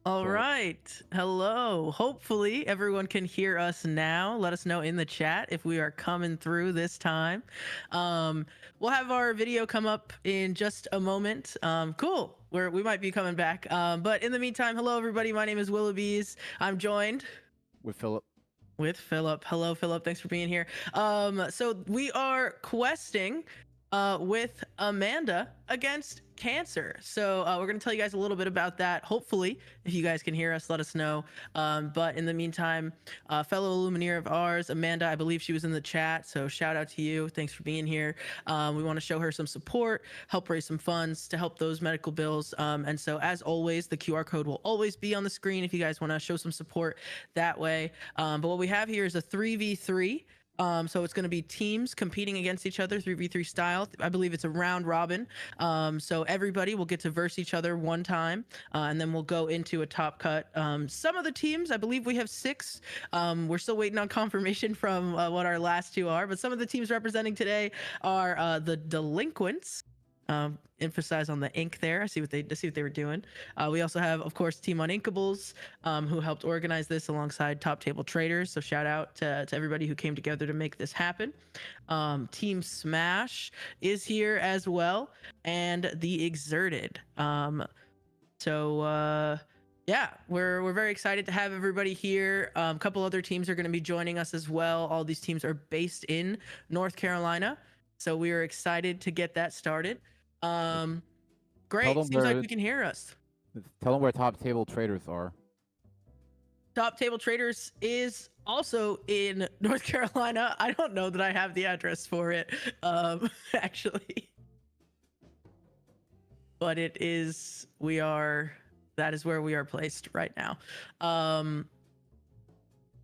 All But right. Hello. Hopefully, everyone can hear us now. Let us know in the chat if we are coming through this time. Um, we'll have our video come up in just a moment. Cool. We might be coming back. But in the meantime, hello, everybody. My name is Willoughby's. I'm joined with Philip, with Philip. Hello, Philip. Thanks for being here. So we are questing with Amanda against cancer. So we're going to tell you guys a little bit about that. Hopefully, if you guys can hear us, let us know. But in the meantime, fellow illumineer of ours, Amanda, I believe she was in the chat. So shout out to you. Thanks for being here. We want to show her some support, help raise some funds to help those medical bills. And so as always, the QR code will always be on the screen if you guys want to show some support that way. But what we have here is a 3v3. So it's going to be teams competing against each other, 3v3 style. I believe it's a round robin. So everybody will get to verse each other one time, and then we'll go into a top cut. Some of the teams, I believe we have 6. We're still waiting on confirmation from what our last 2 are, but some of the teams representing today are the Delinquents. Emphasize on the ink there. I see what they were doing. We also have, of course, Team Uninkables, who helped organize this alongside Top Table Traders. So shout out to everybody who came together to make this happen. Team Smash is here as well, and the Exerted. Yeah, we're very excited to have everybody here. A couple other teams are going to be joining us as well. All these teams are based in North Carolina, so we are excited to get that started. Great. Seems like we can hear us. tell them where Top Table Traders are. Top Table Traders is also in North Carolina. I don't know that I have the address for it, actually. But it is, that is where we are placed right now.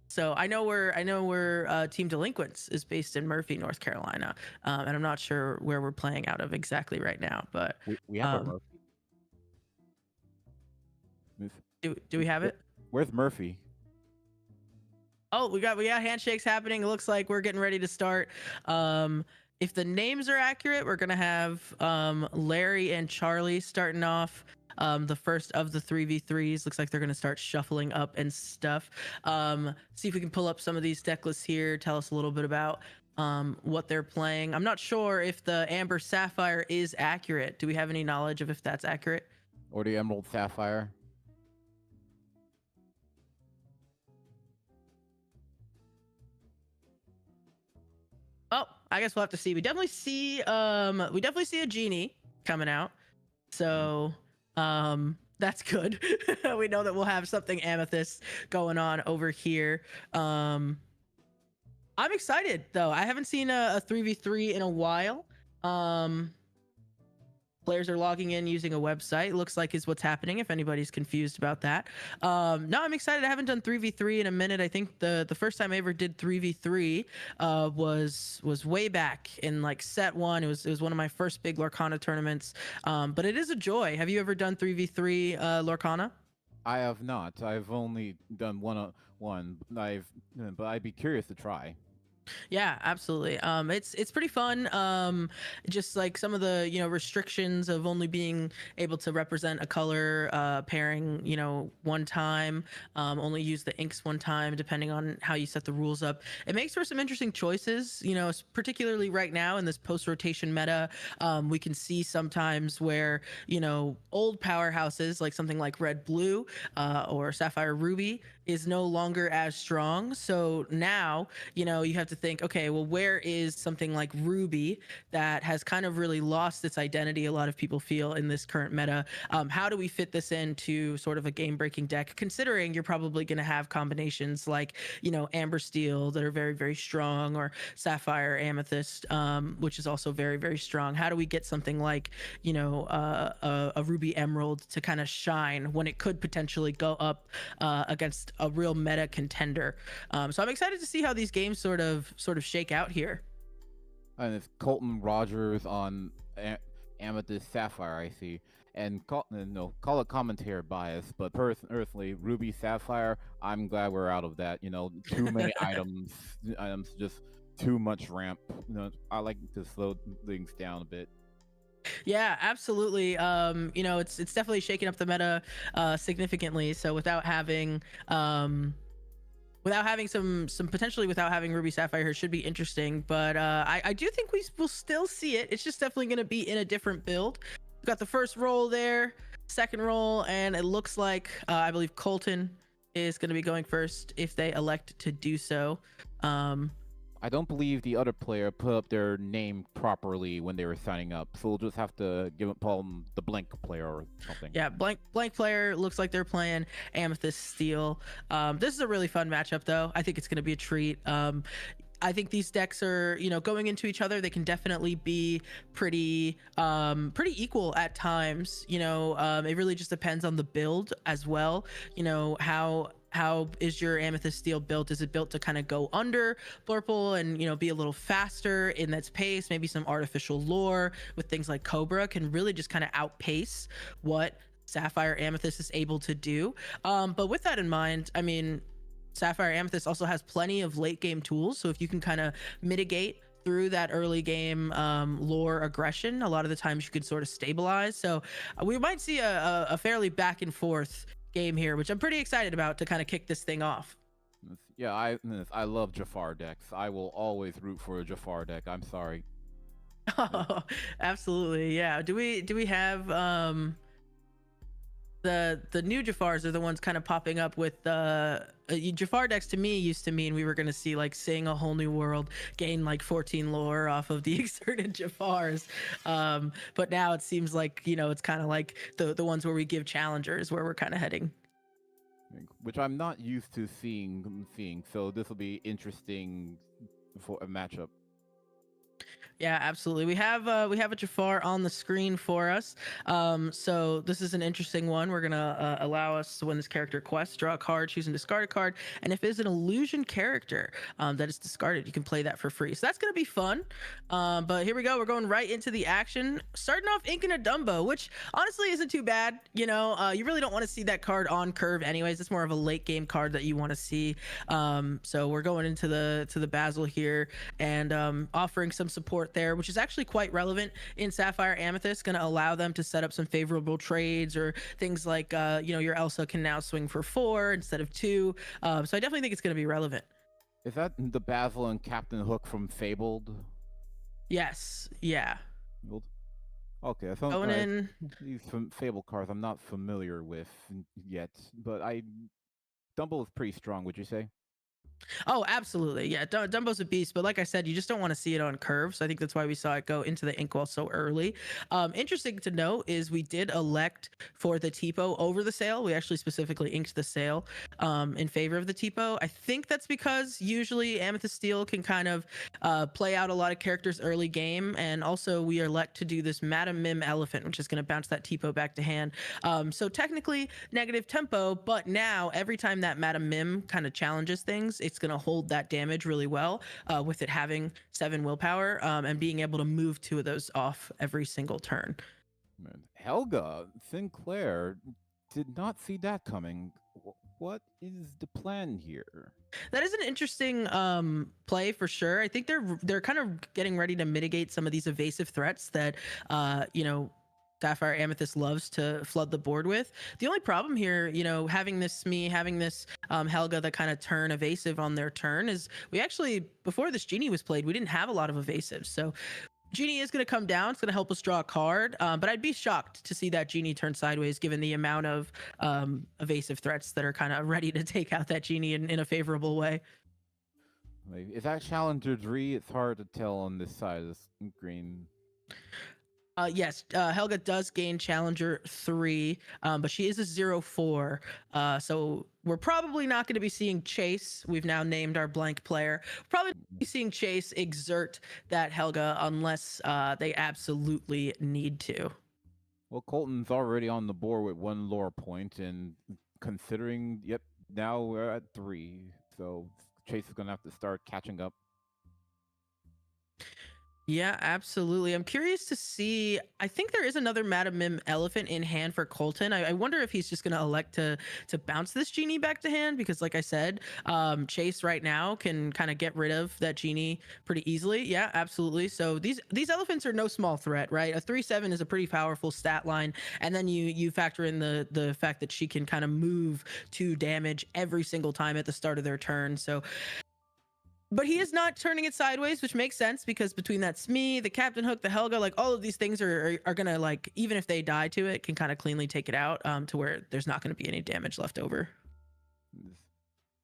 So I know we're Team Delinquents is based in Murphy, North Carolina, and I'm not sure where we're playing out of exactly right now, but we have our Murphy. Do we have it? Where's Murphy? Oh, we got handshakes happening. It looks like we're getting ready to start. If the names are accurate, we're gonna have Larry and Charlie starting off. The first of the 3v3s. Looks like they're going to start shuffling up and stuff. See if we can pull up some of these deck lists here. Tell us a little bit about what they're playing. I'm not sure if the Amber Sapphire is accurate. Do we have any knowledge of if that's accurate? Or the Emerald Sapphire? Oh, I guess we'll have to see. We definitely see a genie coming out. So that's good. We know that we'll have something amethyst going on over here. I'm excited though. I haven't seen a 3v3 in a while. Players are logging in using a website. Looks like is what's happening if anybody's confused about that. No, I'm excited. I haven't done 3v3 in a minute. I think the first time I ever did 3v3 was way back in like set 1. It was one of my first big Lorcana tournaments. But it is a joy. Have you ever done 3v3 Lorcana? I have not. I've only done one. But I'd be curious to try. Yeah, absolutely. It's pretty fun. Just like some of the restrictions of only being able to represent a color pairing one time, only use the inks one time, depending on how you set the rules up. It makes for some interesting choices. Particularly right now in this post rotation meta, we can see sometimes where old powerhouses like something like red blue or sapphire ruby is no longer as strong. So now you have to think, okay, well, where is something like ruby that has kind of really lost its identity, a lot of people feel, in this current meta? How do we fit this into sort of a game breaking deck, considering you're probably going to have combinations like amber steel that are very, very strong, or sapphire amethyst, which is also very, very strong? How do we get something like a ruby emerald to kind of shine when it could potentially go up against a real meta contender? So I'm excited to see how these games sort of shake out here. And it's Colton Rogers on Amethyst Sapphire, I see. And call it commentary bias, but personally, Ruby Sapphire, I'm glad we're out of that. Too many items, just too much ramp. I like to slow things down a bit. Yeah, absolutely. It's definitely shaking up the meta significantly. So without having some potentially without having Ruby Sapphire here should be interesting. But I do think we will still see it. It's just definitely going to be in a different build. We've got the first roll there, second roll, and it looks like I believe Colton is going to be going first if they elect to do so. Um, I don't believe the other player put up their name properly when they were signing up, so we'll just have to call them the blank player or something. Yeah, blank player looks like they're playing Amethyst Steel. This is a really fun matchup, though. I think it's going to be a treat. I think these decks are, going into each other. They can definitely be pretty equal at times. It really just depends on the build as well. How is your Amethyst Steel built? Is it built to kind of go under Blurple and be a little faster in its pace? Maybe some artificial lore with things like Cobra can really just kind of outpace what Sapphire Amethyst is able to do. But with that in mind, I mean, Sapphire Amethyst also has plenty of late game tools. So if you can kind of mitigate through that early game lore aggression, a lot of the times you could sort of stabilize. So we might see a fairly back and forth game here, which I'm pretty excited about to kind of kick this thing off. Yeah, I love Jafar decks. I will always root for a Jafar deck. I'm sorry. Oh, absolutely. Yeah. Do we have the new Jafars are the ones kind of popping up with Jafar decks? To me used to mean we were going to see like Sing a Whole New World gain like 14 lore off of the exerted Jafars, but now it seems like it's kind of like the ones where we give challengers, where we're kind of heading, which I'm not used to seeing. So this will be interesting for a matchup. Yeah, absolutely. We have a Jafar on the screen for us. So this is an interesting one. We're gonna allow us to win this character quest, draw a card, choose and discard a card, and if it's an illusion character that is discarded, you can play that for free. So that's gonna be fun. But here we go. We're going right into the action. Starting off, inking a Dumbo, which honestly isn't too bad. You really don't want to see that card on curve, anyways. It's more of a late game card that you want to see. So we're going into the Basil here and offering some support there, which is actually quite relevant in Sapphire Amethyst. Going to allow them to set up some favorable trades or things like your Elsa can now swing for 4 instead of 2. So I definitely think it's going to be relevant. Is that the Basil and Captain Hook from Fabled? Yes. Yeah. Okay, I thought these Fable cards I'm not familiar with yet, but Dumbo is pretty strong, would you say? Oh, absolutely. Yeah, Dumbo's a beast, but like I said, you just don't want to see it on curve. So I think that's why we saw it go into the inkwell so early. Interesting to note is we did elect for the Tipo over the sail. We actually specifically inked the sail in favor of the Tipo. I think that's because usually Amethyst Steel can kind of play out a lot of characters early game, and also we elect to do this Madam Mim Elephant, which is going to bounce that Tipo back to hand. So technically negative tempo, but now every time that Madam Mim kind of challenges things, it's going to hold that damage really well with it having 7 willpower and being able to move 2 of those off every single turn. Man, Helga Sinclair did not see that coming. What is the plan here? That is an interesting play for sure. I think they're kind of getting ready to mitigate some of these evasive threats that Sapphire Amethyst loves to flood the board with. The only problem here, having this Helga that kind of turn evasive on their turn is we actually, before this Genie was played, we didn't have a lot of evasives. So Genie is going to come down. It's going to help us draw a card. But I'd be shocked to see that Genie turn sideways given the amount of evasive threats that are kind of ready to take out that Genie in a favorable way. Is that Challenger 3? It's hard to tell on this side of the screen. Yes, Helga does gain Challenger 3, but she is a 0-4. So we're probably not going to be seeing Chase. We've now named our blank player. Probably be seeing Chase exert that Helga unless they absolutely need to. Well, Colton's already on the board with 1 lore point, and considering, now we're at 3. So Chase is going to have to start catching up. Yeah, absolutely. I'm curious to see. I think there is another Madam Mim elephant in hand for Colton. I wonder if he's just going to elect to bounce this genie back to hand because, like I said, Chase right now can kind of get rid of that genie pretty easily. Yeah, absolutely. So these elephants are no small threat, right? A 3/7 is a pretty powerful stat line, and then you factor in the fact that she can kind of move 2 damage every single time at the start of their turn. So but he is not turning it sideways, which makes sense because between that Smee, the Captain Hook, the Helga, like all of these things are gonna like even if they die to it, can kind of cleanly take it out to where there's not gonna be any damage left over.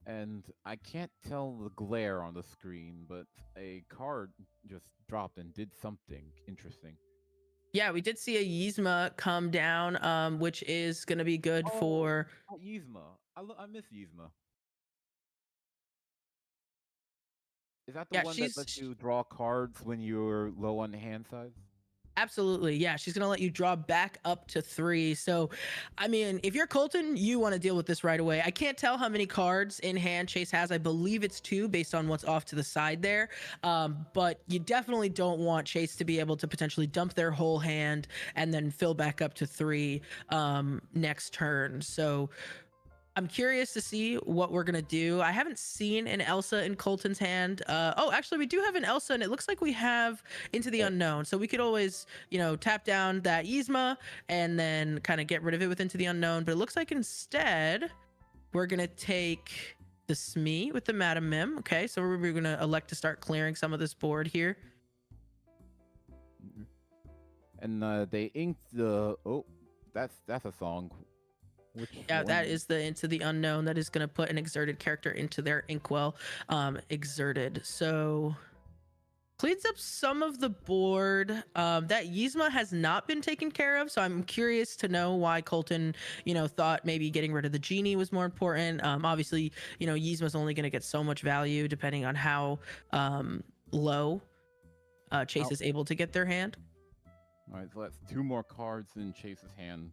And I can't tell the glare on the screen, but a card just dropped and did something interesting. Yeah, we did see a Yzma come down, which is gonna be good Oh, for. Yzma. I miss Yzma. Is that the Yeah, one that lets she's you draw cards when you're low on hand size? absolutely, yeah. She's gonna let you draw back up to 3. So, I mean, if you're Colton, you want to deal with this right away. I can't tell how many cards in hand Chase has. I believe it's 2 based on what's off to the side there. But you definitely don't want Chase to be able to potentially dump their whole hand and then fill back up to 3 next turn. So I'm curious to see what we're gonna do. I haven't seen an Elsa in Colton's hand. Oh, actually, we do have an Elsa, and it looks like we have Into the Unknown. So we could always, tap down that Yzma and then kind of get rid of it with Into the Unknown. But it looks like instead we're gonna take the Smee with the Madam Mim. Okay, so we're gonna elect to start clearing some of this board here. And they inked the. Oh, that's a song. Which Yeah, one? that is the Into the Unknown. That is gonna put an exerted character into their inkwell. Exerted. So cleans up some of the board. That Yzma has not been taken care of, so I'm curious to know why Colton, thought maybe getting rid of the genie was more important. Obviously, Yzma's only going to get so much value depending on how low Chase Oh. is able to get their hand. All right, so that's 2 more cards in Chase's hand.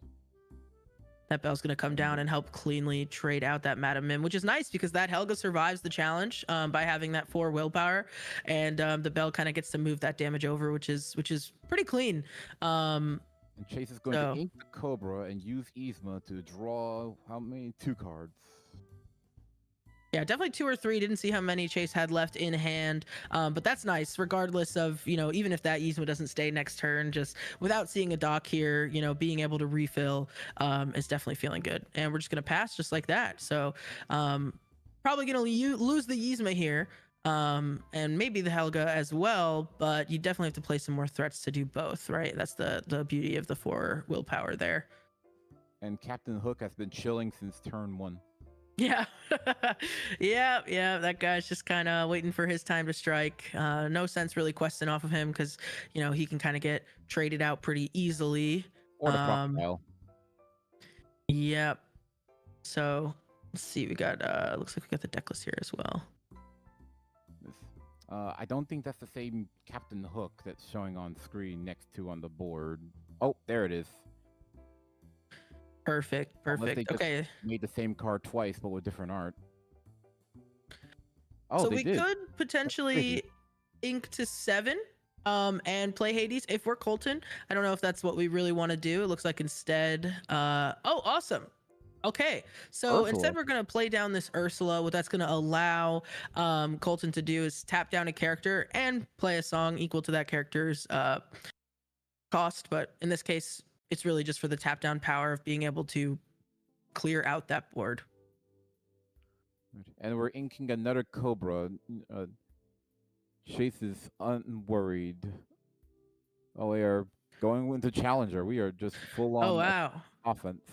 That Bell's going to come down and help cleanly trade out that Madam Mim, which is nice because that Helga survives the challenge by having that 4 willpower, and the Bell kind of gets to move that damage over, which is pretty clean. And Chase is going So to ink the Cobra and use Yzma to draw how many? 2 cards. yeah, definitely 2 or 3. Didn't see how many Chase had left in hand, but that's nice. Regardless of even if that Yzma doesn't stay next turn, just without seeing a dock here, being able to refill is definitely feeling good. And we're just gonna pass just like that. So probably gonna lose the Yzma here, and maybe the Helga as well. But you definitely have to play some more threats to do both, right? That's the beauty of the 4 willpower there. And Captain Hook has been chilling since turn 1. Yeah. Yeah. That guy's just kind of waiting for his time to strike. No sense really questing off of him because, he can kind of get traded out pretty easily. Or the crocodile. Yep. So let's see. We got, looks like we got the deck list here as well. I don't think that's the same Captain Hook that's showing on screen next to on the board. Oh, there it is. Perfect. Okay. Made the same card twice, but with different art. Oh, so they we did. could potentially ink to 7 and play Hades if we're Colton. I don't know if that's what we really want to do. It looks like instead oh, awesome. Okay, so Ursula. instead we're going to play down this Ursula. What that's going to allow Colton to do is tap down a character and play a song equal to that character's cost, but in this case it's really just for the tap down power of being able to clear out that board. And we're inking another Cobra. Chase is unworried. Oh, we are going into Challenger. We are just full on Oh wow. offense.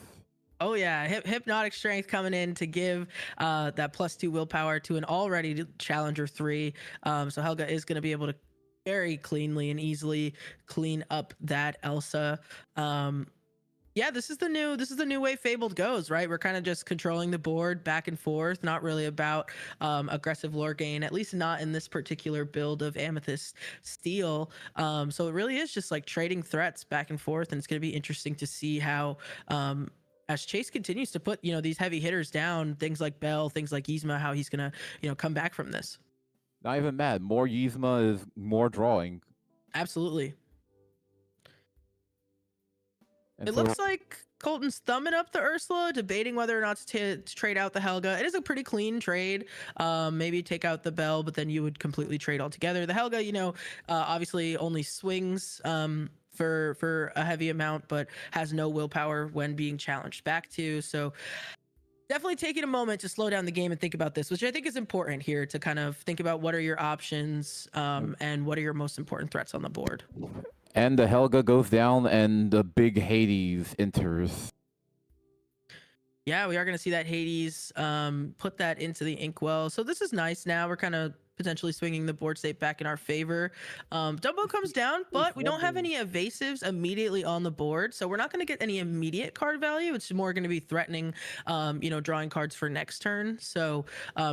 Oh yeah, hypnotic strength coming in to give that +2 willpower to an already Challenger 3. So Helga is going to be able to very cleanly and easily clean up that Elsa. Yeah, this is the new way Fabled goes, right? We're kind of just controlling the board back and forth, not really about aggressive lore gain, at least not in this particular build of Amethyst Steel. So it really is just like trading threats back and forth, and it's going to be interesting to see how as Chase continues to put these heavy hitters down, things like Bell, things like Yzma, how he's gonna come back from this. Not even mad. More Yzma is more drawing. Absolutely. And It so looks like Colton's thumbing up the Ursula, debating whether or not to trade out the Helga. It is a pretty clean trade. Maybe take out the Bell, but then you would completely trade altogether. The Helga, obviously only swings for a heavy amount, but has no willpower when being challenged back to. So definitely taking a moment to slow down the game and think about this, which I think is important here to kind of think about what are your options and what are your most important threats on the board. and the Helga goes down, and the big Hades enters. Yeah, we are going to see that Hades put that into the inkwell. So this is nice. Now we're kind of potentially swinging the board state back in our favor. Dumbo comes down, but we don't have any evasives immediately on the board. So we're not going to get any immediate card value. It's more going to be threatening, drawing cards for next turn. So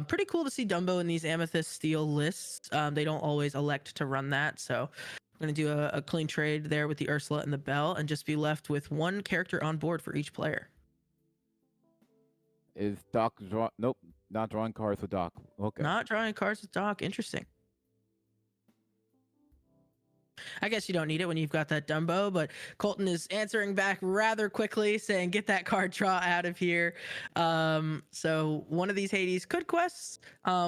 pretty cool to see Dumbo in these Amethyst Steel lists. They don't always elect to run that. So we're going to do a clean trade there with the Ursula and the Bell and just be left with one character on board for each player. Is Doc draw? Nope, not drawing cards with Doc. Okay. Not drawing cards with Doc. Interesting. I guess you don't need it when you've got that Dumbo, but Colton is answering back rather quickly, saying, "Get that card draw out of here." So one of these Hades could quest,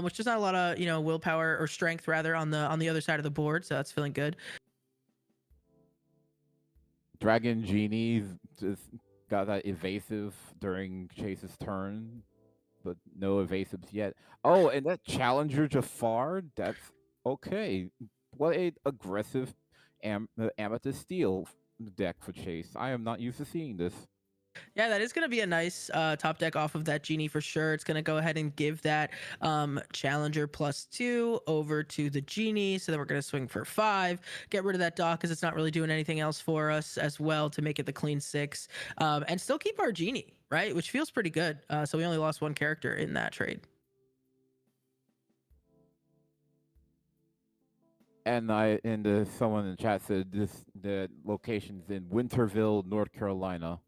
which there's not a lot of willpower or strength rather on the other side of the board, so that's feeling good. Dragon Genie just got that evasive during Chase's turn, but no evasives yet. Oh, and that Challenger Jafar, that's okay. What a aggressive Amethyst Steel deck for Chase. I am not used to seeing this. Yeah, that is going to be a nice top deck off of that Genie for sure. It's going to go ahead and give that Challenger +2 over to the Genie. So then we're going to swing for 5. Get rid of that Dock because it's not really doing anything else for us as well to make it the clean 6. And still keep our Genie, right? Which feels pretty good. So we only lost one character in that trade. And someone in the chat said the location's in Winterville, North Carolina.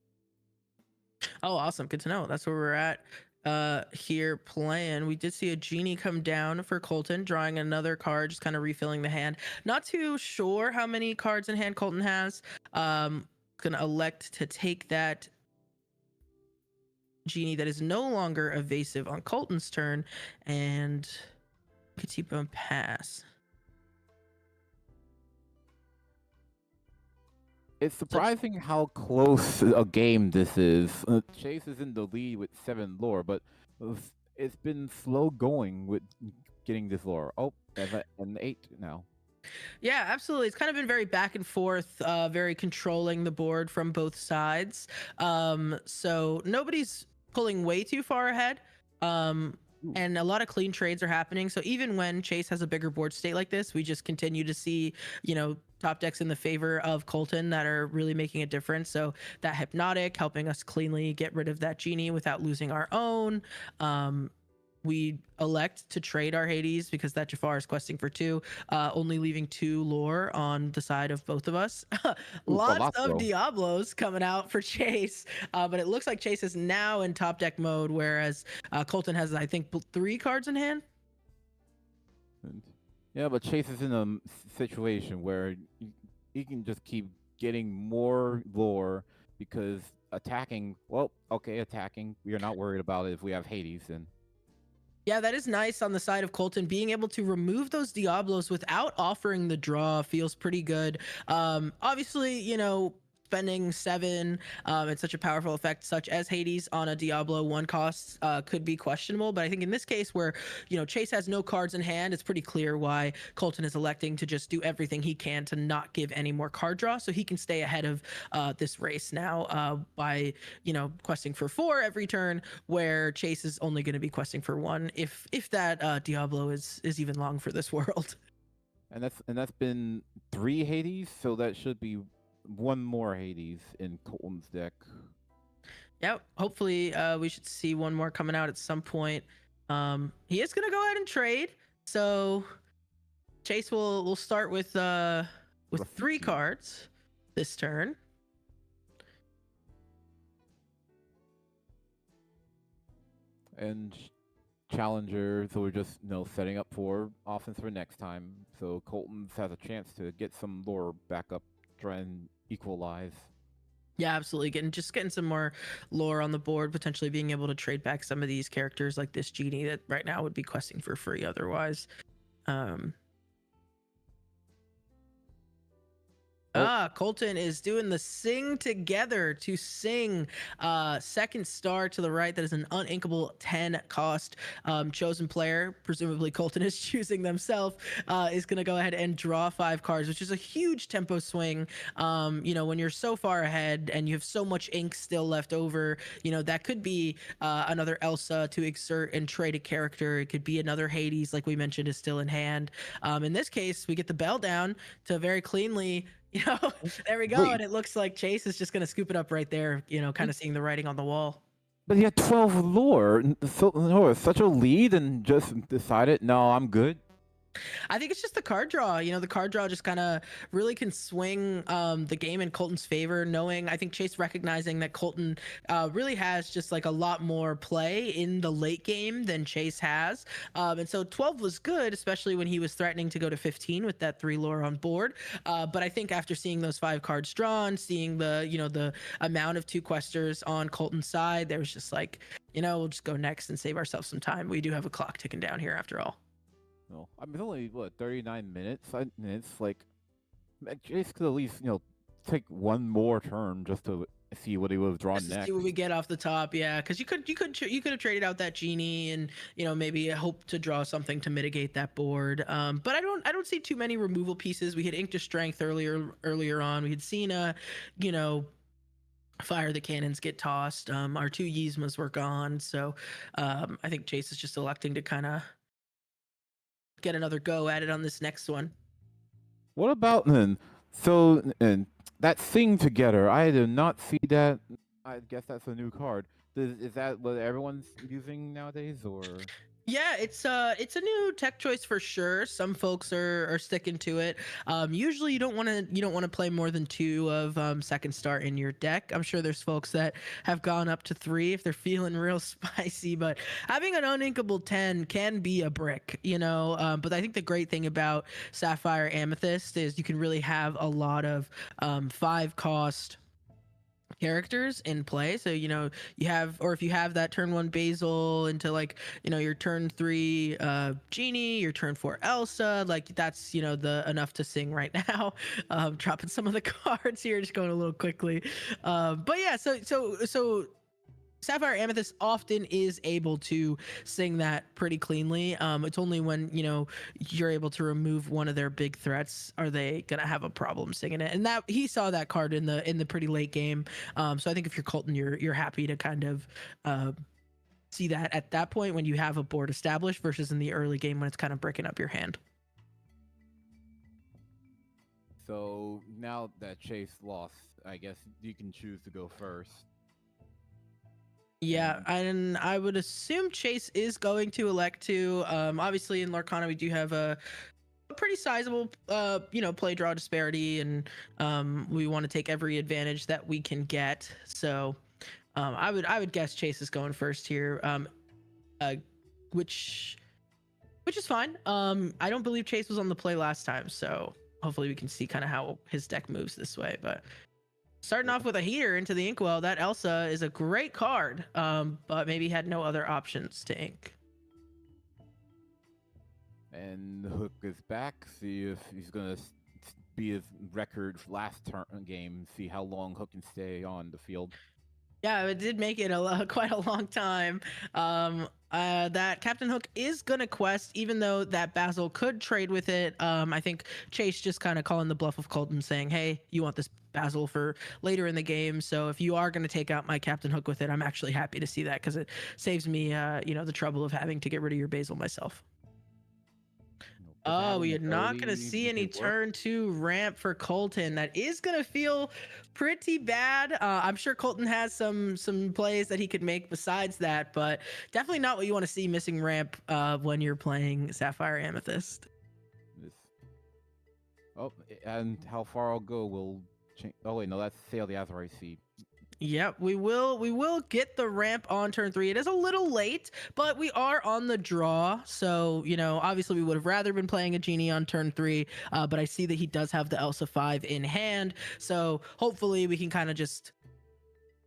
Oh, awesome. Good to know. That's where we're at here playing. We did see a Genie come down for Colton, drawing another card, just kind of refilling the hand. Not too sure how many cards in hand Colton has. Gonna elect to take that Genie that is no longer evasive on Colton's turn and keep him pass. It's surprising how close a game this is. Chase is in the lead with 7 lore, but it's been slow going with getting this lore. Oh, and 8 now. Yeah, absolutely. It's kind of been very back and forth, very controlling the board from both sides. So nobody's pulling way too far ahead. And a lot of clean trades are happening. So even when Chase has a bigger board state like this, we just continue to see, top decks in the favor of Colton that are really making a difference. So that Hypnotic helping us cleanly get rid of that Genie without losing our own. We elect to trade our Hades because that Jafar is questing for 2, only leaving 2 lore on the side of both of us. Lots of Diablos coming out for Chase, but it looks like Chase is now in top deck mode, whereas Colton has, I think, 3 cards in hand. Yeah, but Chase is in a situation where he can just keep getting more lore because attacking, we are not worried about it if we have Hades and. Yeah, that is nice on the side of Colton. Being able to remove those Diablos without offering the draw feels pretty good. Obviously, spending 7 and such a powerful effect such as Hades on a Diablo 1 cost could be questionable, but I think in this case where Chase has no cards in hand, it's pretty clear why Colton is electing to just do everything he can to not give any more card draw so he can stay ahead of this race now by questing for 4 every turn, where Chase is only going to be questing for 1 if that Diablo is even long for this world. And that's been 3 Hades, so that should be 1 more Hades in Colton's deck. Yep. Hopefully, we should see 1 more coming out at some point. He is gonna go ahead and trade. So Chase will start with 3 cards this turn. And challenger, so we're just setting up for offense for next time. So Colton has a chance to get some lore back up, try and equalize. Yeah, absolutely. Getting some more lore on the board, potentially being able to trade back some of these characters like this genie that right now would be questing for free otherwise. Um, Colton is doing the sing together to sing. Second star to the right. That is an uninkable 10 cost. Chosen player, presumably Colton is choosing themselves, is going to go ahead and draw 5 cards, which is a huge tempo swing. When you're so far ahead and you have so much ink still left over, that could be another Elsa to exert and trade a character. It could be another Hades, like we mentioned, is still in hand. In this case, we get the bell down to very cleanly. There we go. Wait, And it looks like Chase is just going to scoop it up right there, kind of seeing the writing on the wall. but he had 12 lore, such a lead, and just decided, no, I'm good. I think it's just the card draw. The card draw just kind of really can swing the game in Colton's favor, knowing I think Chase recognizing that Colton really has just like a lot more play in the late game than Chase has. And so 12 was good, especially when he was threatening to go to 15 with that 3 lore on board. But I think after seeing those 5 cards drawn, seeing the amount of 2 questers on Colton's side, there was just like, we'll just go next and save ourselves some time. We do have a clock ticking down here after all. No, I mean, it's only, 39 minutes? 5 minutes? Like, Jace could at least, take one more turn just to see what he would have drawn Just to next. see what we get off the top, yeah, because you could have traded out that genie and maybe hope to draw something to mitigate that board. But I don't see too many removal pieces. We had Ink to Strength earlier on. We had Cena, Fire the Cannons get tossed. Our 2 Yzmas were gone, so I think Chase is just electing to kind of get another go at it on this next one. What about then? So, and that Sing Together, I did not see that. I guess that's a new card. Is that what everyone's using nowadays, or? Yeah, it's a new tech choice for sure. Some folks are sticking to it. Usually you don't want to play more than 2 of second star in your deck. I'm sure there's folks that have gone up to 3 if they're feeling real spicy, but having an uninkable 10 can be a brick, but I think the great thing about Sapphire Amethyst is you can really have a lot of 5 cost characters in play. So you have, or if you have that turn 1 Basil into like your turn 3 Genie, your turn 4 Elsa, like that's the enough to sing right now. Dropping some of the cards here, just going a little quickly. But yeah, so Sapphire Amethyst often is able to sing that pretty cleanly. It's only when you're able to remove one of their big threats are they gonna have a problem singing it. And that he saw that card in the pretty late game. So I think if you're Colton, you're happy to kind of see that at that point when you have a board established versus in the early game when it's kind of breaking up your hand. So now that Chase lost, I guess you can choose to go first. Yeah, and I would assume Chase is going to elect to. Obviously, in Lorcana, we do have a pretty sizable, play draw disparity, and we want to take every advantage that we can get. So, I would guess Chase is going first here, which is fine. I don't believe Chase was on the play last time, so hopefully we can see kind of how his deck moves this way, but. Starting off with a heater into the Inkwell, that Elsa is a great card, but maybe had no other options to ink. And Hook is back. See if he's gonna beat his record last game. See how long Hook can stay on the field. Yeah, it did make it quite a long time. That Captain Hook is gonna quest, even though that Basil could trade with it. I think Chase just kind of calling the bluff of Colton, saying, "Hey, you want this Basil for later in the game? So if you are gonna take out my Captain Hook with it, I'm actually happy to see that because it saves me, the trouble of having to get rid of your Basil myself." Oh, we are not going to see any turn 2 ramp for Colton. That is going to feel pretty bad. I'm sure Colton has some plays that he could make besides that, but definitely not what you want to see missing ramp when you're playing Sapphire Amethyst. Oh, and how far I'll go will change. Oh wait, no, that's Sail the Azure I see. Yep, we will get the ramp on turn 3. It is a little late, but we are on the draw. So, obviously we would have rather been playing a genie on turn 3, but I see that he does have the Elsa 5 in hand. So, hopefully we can kind of just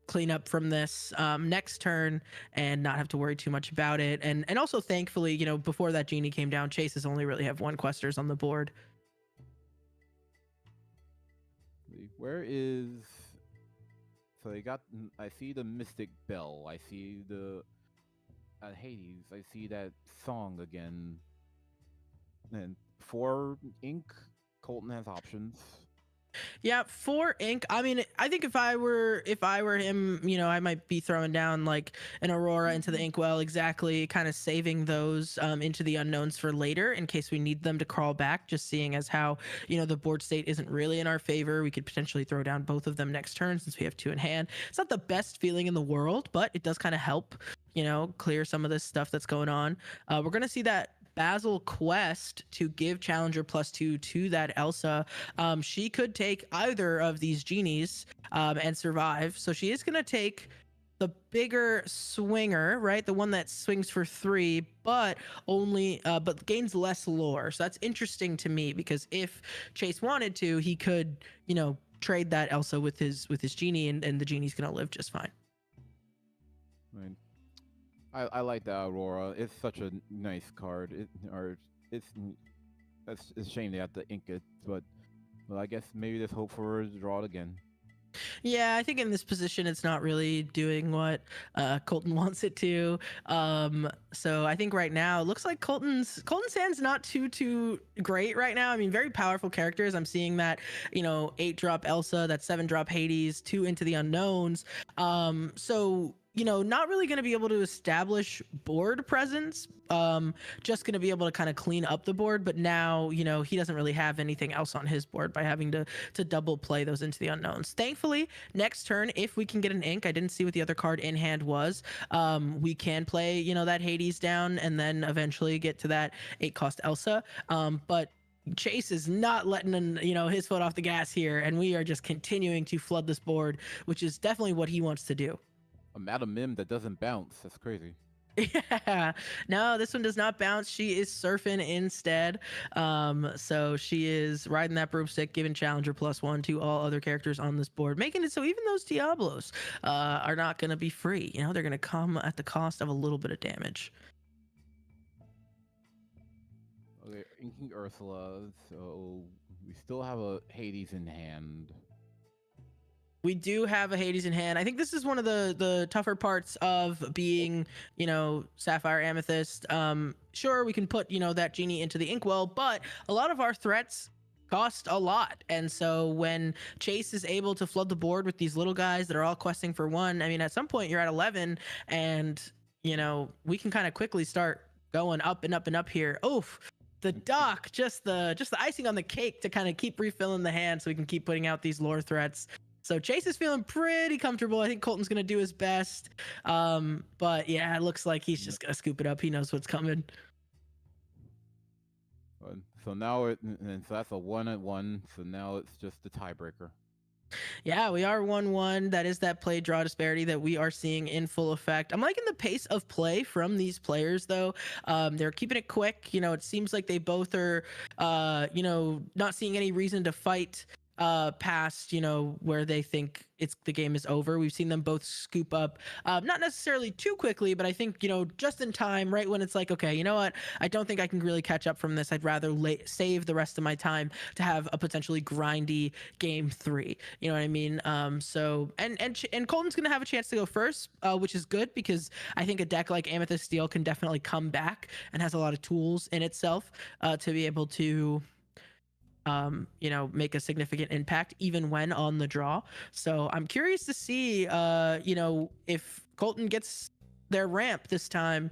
clean up from this next turn and not have to worry too much about it. And also thankfully, before that genie came down, Chases only really have one questers on the board. Where is? So they got. I see the Mystic Bell. I see the Hades. I see that song again. And 4 ink. Colton has options. Yeah, 4 ink. I mean, I think if I were him, I might be throwing down like an Aurora into the inkwell, exactly, kind of saving those into the unknowns for later in case we need them to crawl back. Just seeing as how the board state isn't really in our favor, we could potentially throw down both of them next turn since we have 2 in hand. It's not the best feeling in the world, but it does kind of help, clear some of this stuff that's going on. We're gonna see that Basil quest to give Challenger +2 to that Elsa. She could take either of these genies and survive. So she is going to take the bigger swinger, right? The one that swings for 3, but only but gains less lore. So that's interesting to me because if Chase wanted to, he could, trade that Elsa with his genie, and the genie's going to live just fine. Right. I like the Aurora. It's such a nice card. It's a shame they have to ink it, but I guess maybe there's hope for a draw it again. Yeah, I think in this position it's not really doing what Colton wants it to. So I think right now it looks like Colton's hand's not too great right now. I mean, very powerful characters. I'm seeing that 8-drop Elsa, that 7-drop Hades, 2 into the unknowns. So not really going to be able to establish board presence. Just going to be able to kind of clean up the board. But now, he doesn't really have anything else on his board by having to double play those into the unknowns. Thankfully, next turn, if we can get an ink, I didn't see what the other card in hand was. We can play, that Hades down and then eventually get to that 8-cost Elsa. But Chase is not letting his foot off the gas here, and we are just continuing to flood this board, which is definitely what he wants to do. A Madam Mim that doesn't bounce. That's crazy. Yeah, no, this one does not bounce. She is surfing instead. So she is riding that broomstick, giving Challenger +1 to all other characters on this board, making it so even those Diablos are not going to be free. They're going to come at the cost of a little bit of damage. Okay, inking Ursula. So we still have a Hades in hand. We do have a Hades in hand. I think this is one of the tougher parts of being, Sapphire Amethyst. Sure, we can put, that genie into the inkwell, but a lot of our threats cost a lot. And so when Chase is able to flood the board with these little guys that are all questing for 1, I mean, at some point you're at 11 and, we can kind of quickly start going up and up and up here. Oof. The dock, just the icing on the cake to kind of keep refilling the hand so we can keep putting out these lore threats. So Chase is feeling pretty comfortable. I think Colton's going to do his best. But yeah, it looks like he's just going to scoop it up. He knows what's coming. So now so that's a 1-1. So now it's just the tiebreaker. Yeah, we are 1-1. That is that play draw disparity that we are seeing in full effect. I'm liking the pace of play from these players, though. They're keeping it quick. It seems like they both are, not seeing any reason to fight past where they think the game is over. We've seen them both scoop up, not necessarily too quickly, but I think just in time, right when it's like, okay, you know what, I don't think I can really catch up from this. I'd rather save the rest of my time to have a potentially grindy game 3. You know what I mean? So and Colton's gonna have a chance to go first, which is good because I think a deck like Amethyst Steel can definitely come back and has a lot of tools in itself to be able to make a significant impact even when on the draw. So I'm curious to see, if Colton gets their ramp this time,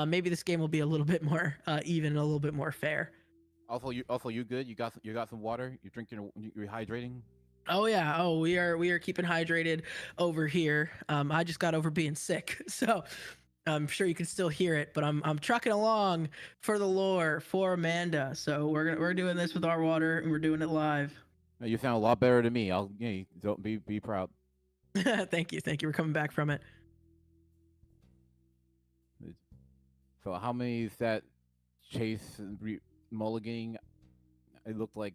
maybe this game will be a little bit more even, a little bit more fair. Also, you good? You got some water? You drinking? You're hydrating? Oh yeah. Oh, we are keeping hydrated over here. I just got over being sick, so I'm sure you can still hear it, but I'm trucking along for the lore for Amanda. So we're doing this with our water and we're doing it live. You sound a lot better to me. Don't be proud. Thank you. Thank you for coming back from it. So how many is that Chase mulliganing? It looked like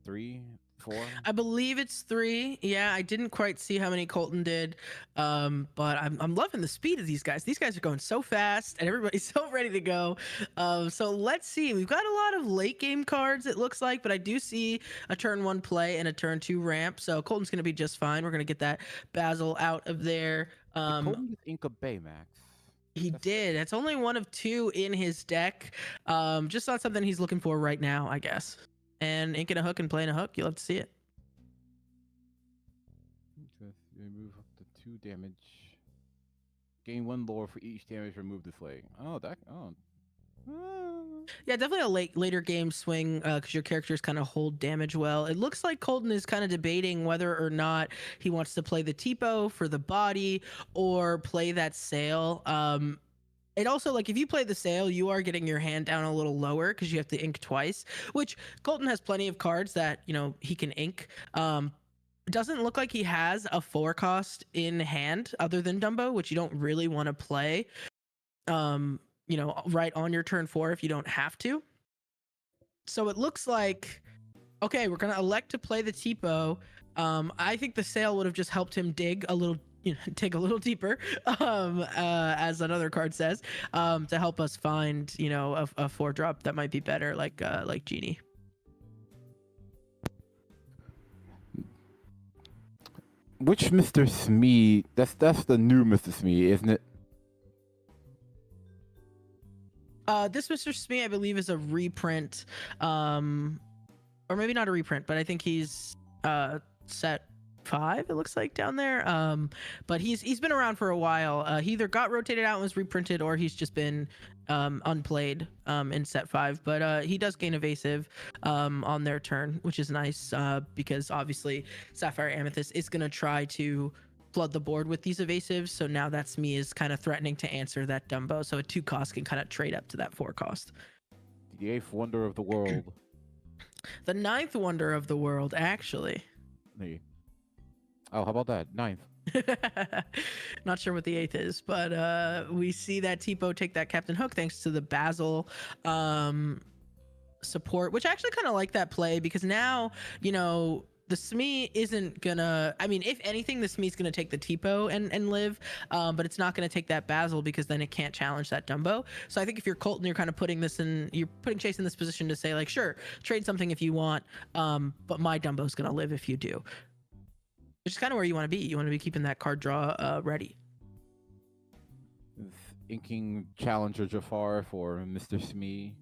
3, 4. I believe it's 3. Yeah, I didn't quite see how many Colton did, but I'm loving the speed of these guys. These guys are going so fast, and everybody's so ready to go. So let's see. We've got a lot of late game cards, it looks like, but I do see a turn 1 play and a turn 2 ramp. So Colton's going to be just fine. We're going to get that Basil out of there. Colton just Inca Baymax. He did. That's only one of 2 in his deck. Just not something he's looking for right now, I guess. And inking a hook and playing a hook, you'll have to see it. Remove up to 2 damage. Gain 1 lore for each damage removed this way. Oh, that. Oh. Yeah, definitely a later game swing because your characters kind of hold damage well. It looks like Colton is kind of debating whether or not he wants to play the Tipo for the body or play that sail. And also, like, if you play the sail, you are getting your hand down a little lower because you have to ink twice, which Colton has plenty of cards that, you know, he can ink. Doesn't look like he has a 4 cost in hand other than Dumbo, which you don't really want to play, you know, right on your turn 4 if you don't have to. So it looks like, okay, we're going to elect to play the Tipo. I think the sail would have just helped him dig a little, you know, dig a little deeper, as another card says, to help us find, you know, a 4-drop that might be better, like Genie. Which Mr. Smee? That's the new Mr. Smee, isn't it? This Mr. Smee, I believe, is a reprint, or maybe not a reprint, but I think he's set 5. It looks like down there. But he's been around for a while. He either got rotated out and was reprinted, or he's just been unplayed in set 5. But he does gain evasive on their turn, which is nice because obviously Sapphire Amethyst is gonna try to flood the board with these evasives. So now that's me is kind of threatening to answer that Dumbo. So a 2 cost can kind of trade up to that 4 cost. The 8th wonder of the world. The 9th wonder of the world, actually. Oh, how about that? 9th. Not sure what the 8th is, but we see that Tipo take that Captain Hook thanks to the Basil support, which I actually kind of like that play because now, you know, the Smee isn't gonna, I mean, if anything, the Smee's gonna take the Tipo and live, but it's not gonna take that Basil because then it can't challenge that Dumbo. So I think if you're Colton, you're kind of putting Chase in this position to say, like, sure, trade something if you want, but my Dumbo's gonna live if you do. Which is kind of where you want to be. You want to be keeping that card draw ready. Inking Challenger Jafar for Mr. Smee.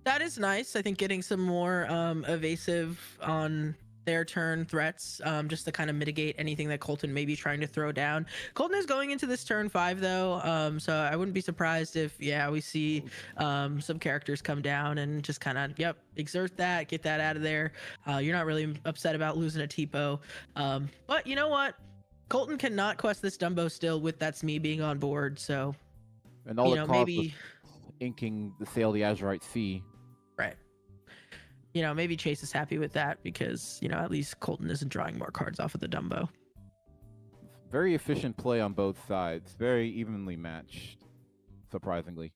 That is nice. I think getting some more evasive on their turn threats, just to kind of mitigate anything that Colton may be trying to throw down. Colton is going into this turn 5 though, so I wouldn't be surprised if, yeah, we see some characters come down and just kind of, yep, exert that, get that out of there. You're not really upset about losing a Tipo, but you know what? Colton cannot quest this Dumbo still with that Smee being on board, so and all you know, maybe inking the Sail the Azurite Sea. Right. You know, maybe Chase is happy with that because, you know, at least Colton isn't drawing more cards off of the Dumbo. Very efficient play on both sides. Very evenly matched, surprisingly.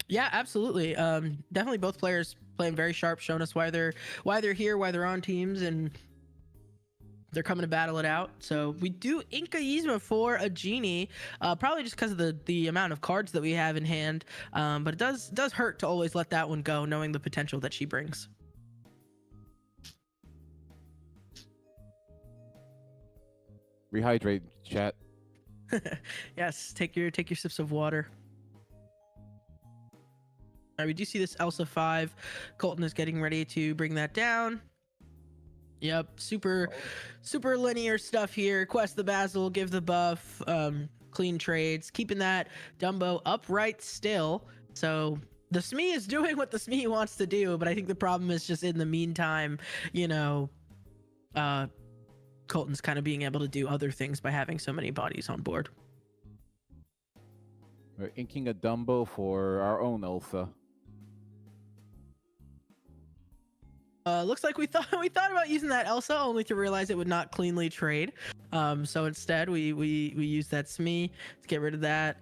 Yeah, absolutely. Definitely both players playing very sharp, showing us why they're here, why they're on teams, and they're coming to battle it out. So we do Inca Yzma for a Genie, probably just because of the amount of cards that we have in hand. But it does hurt to always let that one go, knowing the potential that she brings. Rehydrate, chat. Yes, take your sips of water. All right, we do see this Elsa 5. Colton is getting ready to bring that down. Yep, super linear stuff here. Quest the Basil, give the buff, clean trades, keeping that Dumbo upright still. So the Smee is doing what the Smee wants to do, but I think the problem is just in the meantime, you know, Colton's kind of being able to do other things by having so many bodies on board. We're inking a Dumbo for our own Elsa. Looks like we thought about using that Elsa, only to realize it would not cleanly trade. So instead we used that Smee to get rid of that.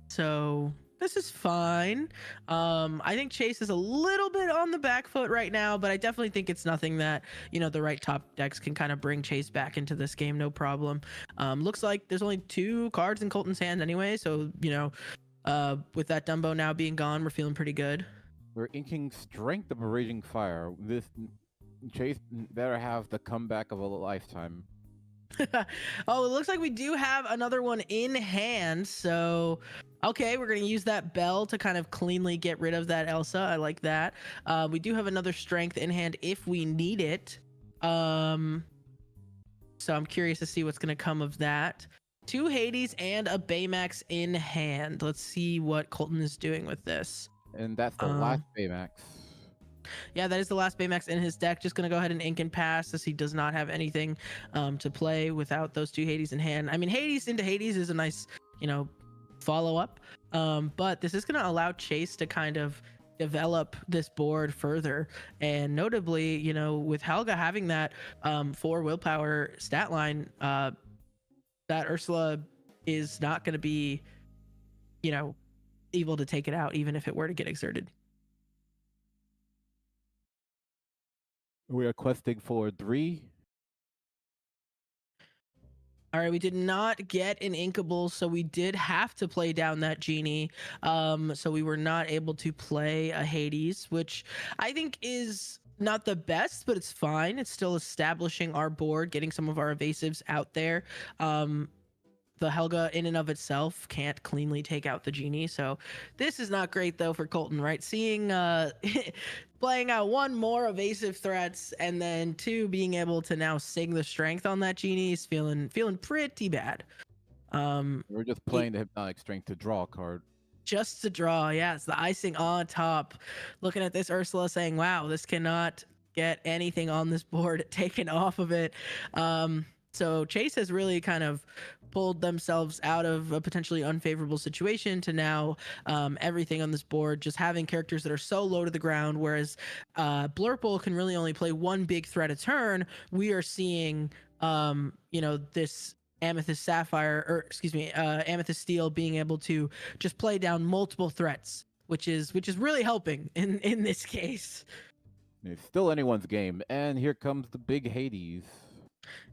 So this is fine. I think Chase is a little bit on the back foot right now, but I definitely think it's nothing that, the right top decks can kind of bring Chase back into this game, no problem. Looks like there's only 2 cards in Colton's hand anyway, so with that Dumbo now being gone, we're feeling pretty good. We're inking Strength of a Raging Fire. This Chase better have the comeback of a lifetime. Oh, it looks like we do have another one in hand. So, okay, we're going to use that bell to kind of cleanly get rid of that Elsa. I like that. We do have another strength in hand if we need it. So I'm curious to see what's going to come of that. 2 Hades and a Baymax in hand. Let's see what Colton is doing with this. And that's the last Baymax. Yeah, that is the last Baymax in his deck. Just going to go ahead and ink and pass, as he does not have anything to play without those 2 Hades in hand. I mean, Hades into Hades is a nice, follow-up. But this is going to allow Chase to kind of develop this board further. And notably, with Helga having that 4 willpower stat line, that Ursula is not going to be, able to take it out, even if it were to get exerted. We are questing for 3. All right, we did not get an inkable, so we did have to play down that genie. So we were not able to play a Hades, which I think is not the best, but it's fine. It's still establishing our board, getting some of our evasives out there. The Helga in and of itself can't cleanly take out the genie, so this is not great though for Colton, right? Seeing playing out 1 more evasive threats, and then 2 being able to now sing the strength on that genie is feeling pretty bad. We're just playing the Hypnotic Strength to draw a card. Just to draw, yeah, it's the icing on top. Looking at this Ursula saying, wow, this cannot get anything on this board taken off of it. So Chase has really kind of pulled themselves out of a potentially unfavorable situation to now everything on this board just having characters that are so low to the ground, whereas Blurple can really only play 1 big threat a turn. We are seeing this Amethyst Sapphire, or excuse me, Amethyst Steel being able to just play down multiple threats, which is really helping in this case. It's still anyone's game, and here comes the big Hades.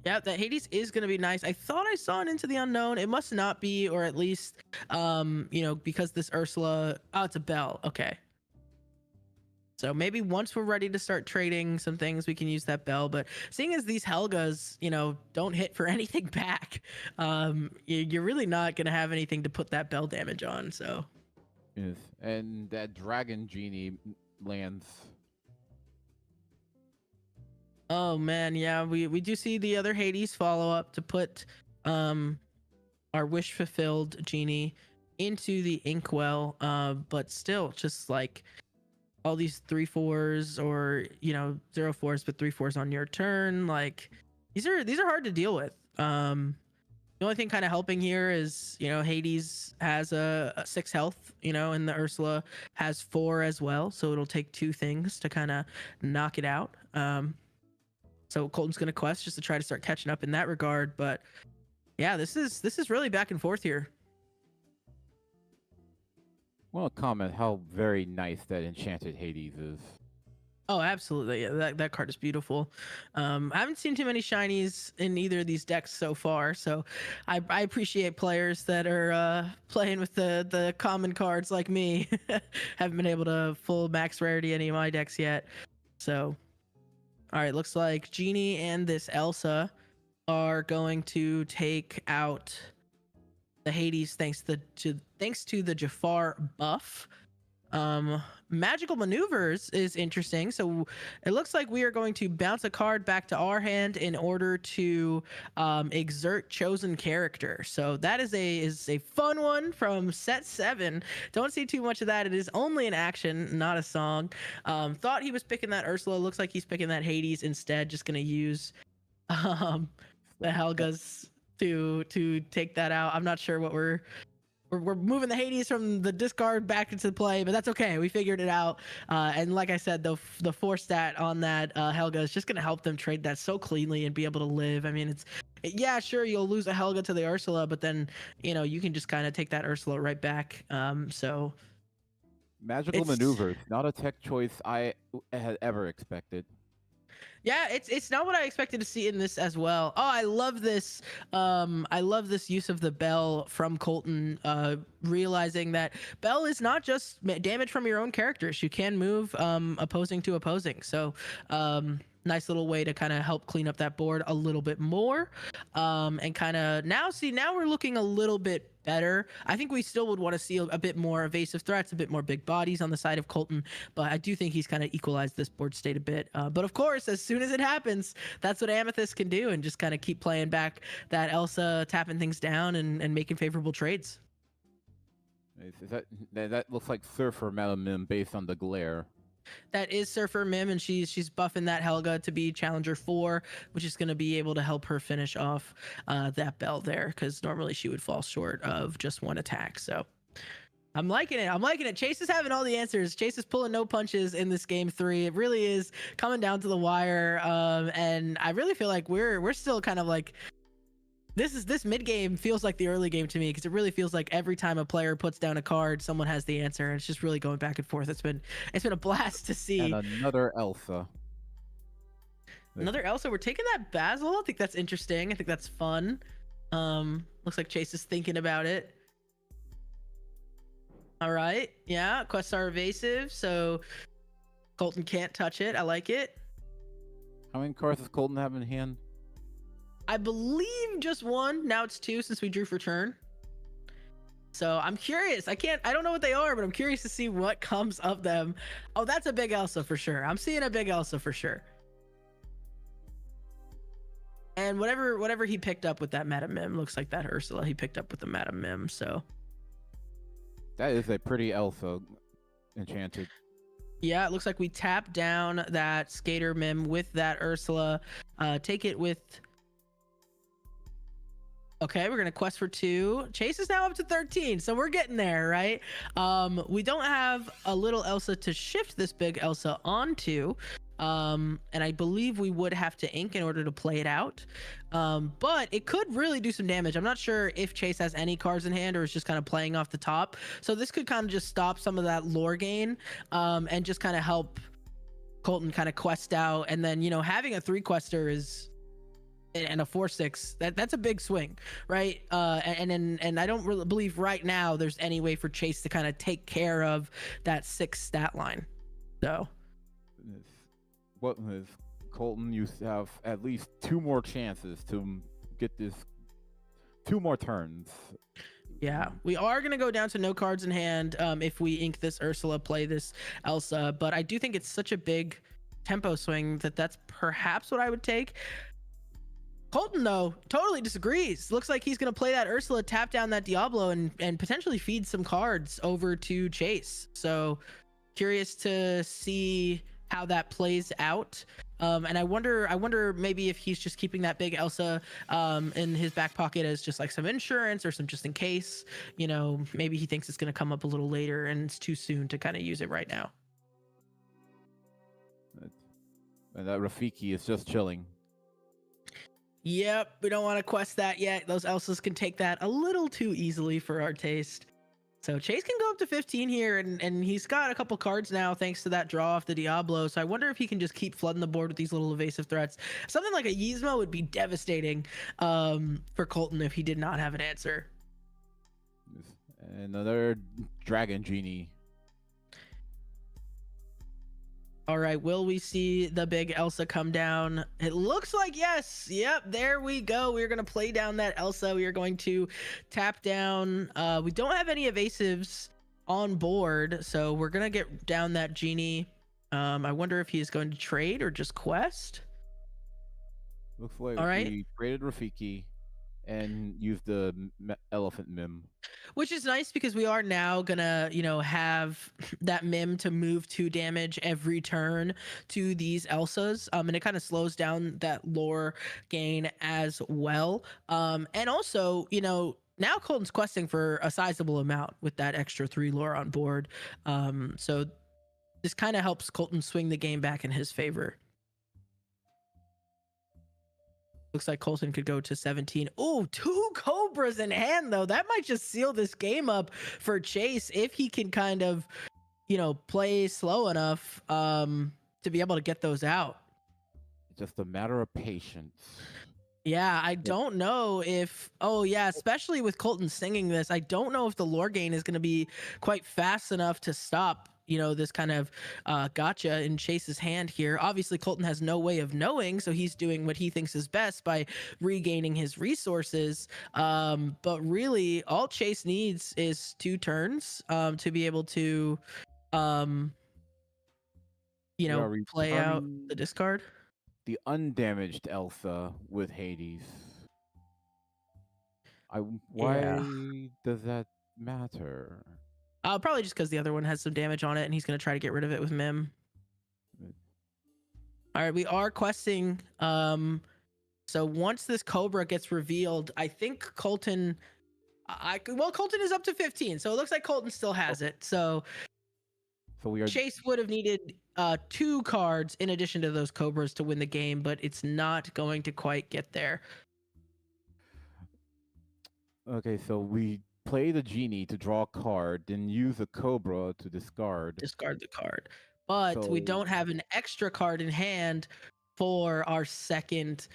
Yeah, that Hades is going to be nice. I thought I saw it Into the Unknown. It must not be, or at least, because this Ursula... Oh, it's a bell. Okay. So maybe once we're ready to start trading some things, we can use that bell. But seeing as these Helgas, don't hit for anything back, you're really not going to have anything to put that bell damage on, so... Yes, and that Dragon Genie lands... Oh man, yeah, we do see the other Hades follow up to put our wish fulfilled genie into the inkwell, but still just like all these 3/4s, or 0/4s, but 3/4s on your turn. Like these are hard to deal with. The only thing kind of helping here is Hades has a 6 health, and the Ursula has 4 as well, so it'll take 2 things to kind of knock it out. So Colton's going to quest just to try to start catching up in that regard. But yeah, this is really back and forth here. I want to comment how very nice that Enchanted Hades is. Oh, absolutely. Yeah, that card is beautiful. I haven't seen too many shinies in either of these decks so far, so I appreciate players that are playing with the common cards like me. Haven't been able to full max rarity any of my decks yet. So... All right, looks like Genie and this Elsa are going to take out the Hades thanks to the Jafar buff. Magical maneuvers is interesting. So it looks like we are going to bounce a card back to our hand in order to exert chosen character. So that is a fun one from set 7. Don't see too much of that. It is only an action, not a song. Thought he was picking that Ursula. Looks like he's picking that Hades instead. Just gonna use the Helgas to take that out. I'm not sure what we're we're moving the Hades from the discard back into play, but that's okay. We figured it out. And like I said, the 4 stat on that Helga is just gonna help them trade that so cleanly and be able to live. I mean, yeah, sure, you'll lose a Helga to the Ursula, but then you can just kind of take that Ursula right back. So Magical it's maneuvers, not a tech choice I had ever expected. Yeah, it's not what I expected to see in this as well. Oh, I love this. I love this use of the bell from Colton. Realizing that bell is not just damage from your own characters. You can move opposing to opposing. So nice little way to kind of help clean up that board a little bit more. And kind of now we're looking a little bit better. I think we still would want to see a bit more evasive threats, a bit more big bodies on the side of Colton, but I do think he's kind of equalized this board state a bit. But of course, as soon as it happens, that's what Amethyst can do, and just kind of keep playing back that Elsa, tapping things down and making favorable trades. That looks like Surfer Madam Mim based on the glare. That is Surfer Mim, and she's buffing that Helga to be Challenger 4, which is going to be able to help her finish off that bell there, because normally she would fall short of just 1 attack. So I'm liking it. I'm liking it. Chase is having all the answers. Chase is pulling no punches in this game 3. It really is coming down to the wire, and I really feel like we're still kind of like this mid game feels like the early game to me, because it really feels like every time a player puts down a card, someone has the answer, and it's just really going back and forth. It's been a blast to see. And another Elsa. Another Elsa. We're taking that Basil. I think that's interesting. I think that's fun. Looks like Chase is thinking about it. All right. Yeah, quests are evasive, so Colton can't touch it. I like it. How many cards does Colton have in hand? I believe just 1. Now it's 2 since we drew for turn. So I'm curious. I don't know what they are, but I'm curious to see what comes of them. Oh, that's a big Elsa for sure. I'm seeing a big Elsa for sure. And whatever he picked up with that Madam Mim, looks like that Ursula he picked up with the Madam Mim. So that is a pretty Elsa enchanted. Yeah, it looks like we tap down that Skater Mim with that Ursula. Take it with... Okay, we're gonna quest for 2. Chase is now up to 13, so we're getting there, right? We don't have a little Elsa to shift this big Elsa onto, and I believe we would have to ink in order to play it out. But it could really do some damage. I'm not sure if Chase has any cards in hand or is just kind of playing off the top. So this could kind of just stop some of that lore gain, and just kind of help Colton kind of quest out. And then having a 3-quester is... and a 4/6, that's a big swing, right? And I don't really believe right now there's any way for Chase to kind of take care of that 6 stat line. So what is Colton? You have at least 2 more chances to get this, 2 more turns. Yeah, we are going to go down to no cards in hand if we ink this Ursula, play this Elsa, but I do think it's such a big tempo swing that's perhaps what I would take. Colton, though, totally disagrees. Looks like he's going to play that Ursula, tap down that Diablo, and potentially feed some cards over to Chase. So curious to see how that plays out. And I wonder maybe if he's just keeping that big Elsa in his back pocket as just like some insurance or some just in case. Maybe he thinks it's going to come up a little later and it's too soon to kind of use it right now. And that Rafiki is just chilling. Yep, we don't want to quest that yet. Those Elsas can take that a little too easily for our taste. So Chase can go up to 15 here, and he's got a couple cards now thanks to that draw off the Diablo. So I wonder if he can just keep flooding the board with these little evasive threats. Something like a Yzma would be devastating for Colton if he did not have an answer. Another Dragon Genie. All right, will we see the big Elsa come down? It looks like yes. Yep, there we go. We're going to play down that Elsa. We are going to tap down. We don't have any evasives on board, so we're going to get down that Genie. I wonder if he's going to trade or just quest. Looks like all right. We traded Rafiki and used the Elephant Mim. Which is nice because we are now gonna, have that Mim to move 2 damage every turn to these Elsas. And it kind of slows down that lore gain as well. And also, now Colton's questing for a sizable amount with that extra 3 lore on board. So this kind of helps Colton swing the game back in his favor. Looks like Colton could go to 17. Oh, 2 Cobras in hand, though. That might just seal this game up for Chase if he can kind of, play slow enough to be able to get those out. Just a matter of patience. Yeah, I don't know if. Oh, yeah, especially with Colton singing this, I don't know if the lore gain is going to be quite fast enough to stop, this kind of gotcha in Chase's hand here. Obviously, Colton has no way of knowing, so he's doing what he thinks is best by regaining his resources. But really, all Chase needs is 2 turns to be able to, play out the discard. The undamaged Elsa with Hades. Why does that matter? Probably just because the other one has some damage on it, and he's going to try to get rid of it with Mim. All right, we are questing. So once this Cobra gets revealed, I think Colton. Colton is up to 15, so it looks like Colton still has it. So Chase would have needed 2 cards in addition to those Cobras to win the game, but it's not going to quite get there. Okay, so we play the genie to draw a card, then use a Cobra to discard. Discard the card. But we don't have an extra card in hand for our second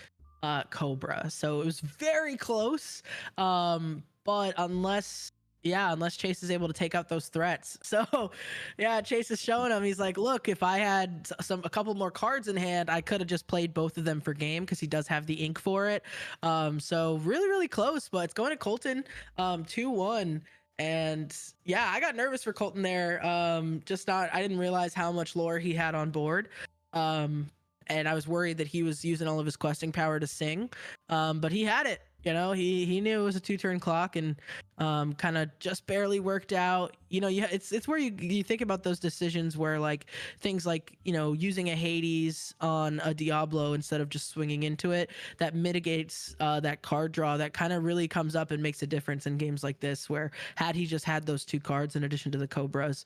Cobra. So it was very close. But unless Chase is able to take out those threats. So yeah, Chase is showing him. He's like, look, if I had a couple more cards in hand, I could have just played both of them for game because he does have the ink for it. So really, really close, but it's going to Colton 2-1. And yeah, I got nervous for Colton there. I didn't realize how much lore he had on board. And I was worried that he was using all of his questing power to sing. But he had it. He knew it was a 2-turn clock, and kind of just barely worked out. It's where you think about those decisions where like things like using a Hades on a Diablo instead of just swinging into it, that mitigates that card draw. That kind of really comes up and makes a difference in games like this, where had he just had those 2 cards in addition to the Cobras,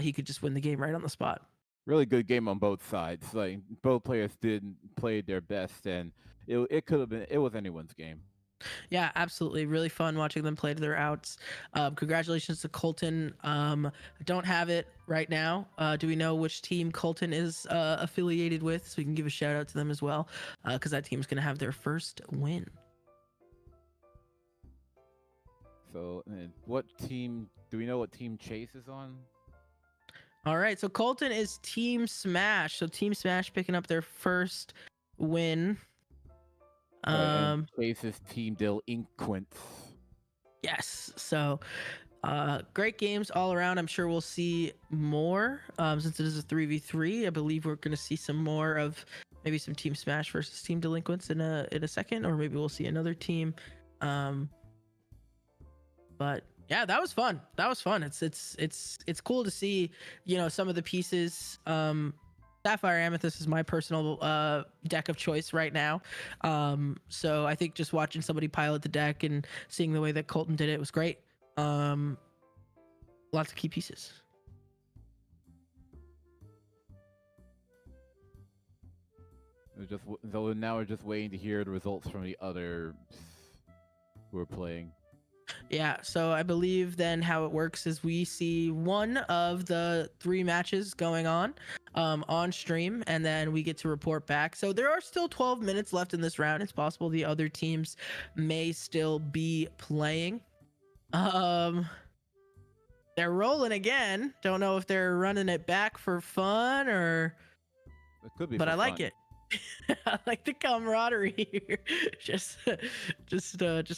he could just win the game right on the spot. Really good game on both sides. Like both players played their best, and it could have been. It was anyone's game. Yeah, absolutely. Really fun watching them play to their outs. Congratulations to Colton. I don't have it right now. Do we know which team Colton is affiliated with? So we can give a shout out to them as well, because that team's going to have their first win. So what team, do we know what team Chase is on? All right, so Colton is Team Smash. So Team Smash picking up their first win. Chase's Team Delinquents. Yes. So great games all around. I'm sure we'll see more since it is a 3v3. I believe we're going to see some more of maybe some Team Smash versus Team Delinquents in a second, or maybe we'll see another team. But yeah, that was fun. It's cool to see, some of the pieces. Sapphire Amethyst is my personal deck of choice right now. So I think just watching somebody pilot the deck and seeing the way that Colton did it was great. Lots of key pieces. Now we're just waiting to hear the results from the others who are playing. Yeah, so I believe then how it works is we see one of the 3 matches going on stream, and then we get to report back. So there are still 12 minutes left in this round. It's possible the other teams may still be playing. They're rolling again. Don't know if they're running it back for fun or... It could be, but I like fun. it. I like the camaraderie here. just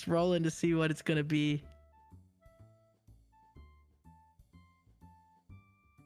rolling to see what it's gonna be.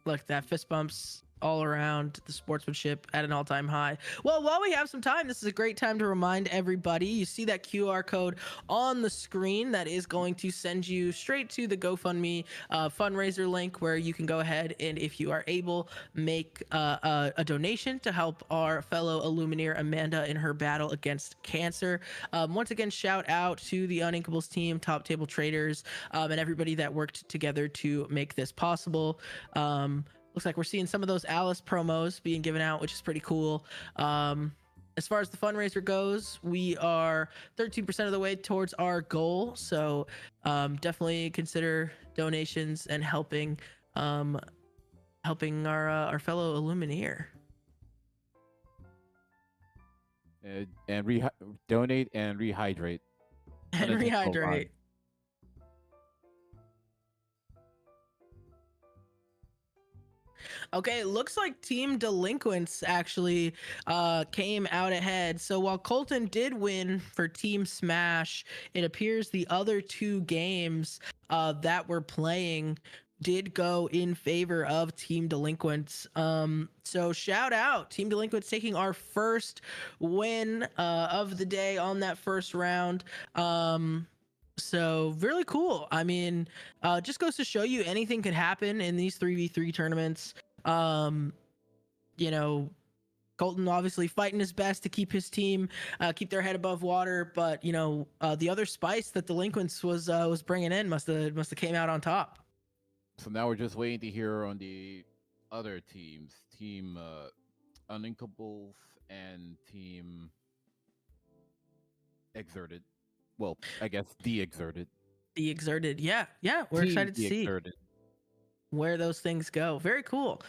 Look, that fist bump's all around, the sportsmanship at an all-time high. Well, while we have some time, this is a great time to remind everybody, you see that QR code on the screen that is going to send you straight to the GoFundMe fundraiser link, where you can go ahead and, if you are able, make a donation to help our fellow illumineer Amanda in her battle against cancer. Once again, shout out to the Uninkables team, Top Table Traders, and everybody that worked together to make this possible. Looks like we're seeing some of those Alice promos being given out, which is pretty cool. As far as the fundraiser goes, we are 13% of the way towards our goal. So definitely consider donations and helping our fellow Illumineer. And donate and rehydrate. And rehydrate. Okay, it looks like Team Delinquents actually came out ahead. So while Colton did win for Team Smash, it appears the other two games that we're playing did go in favor of Team Delinquents. So shout out Team Delinquents taking our first win of the day on that first round. So really cool. I mean, just goes to show you anything could happen in these 3v3 tournaments. You know, Colton obviously fighting his best to keep his team, keep their head above water, but you know, the other spice that Delinquents was bringing in must have came out on top. So now we're just waiting to hear on the other teams, Team Uninkables and Team Exerted. Well, I guess The Exerted. The Exerted, yeah, we're excited to see where those things go. Very cool.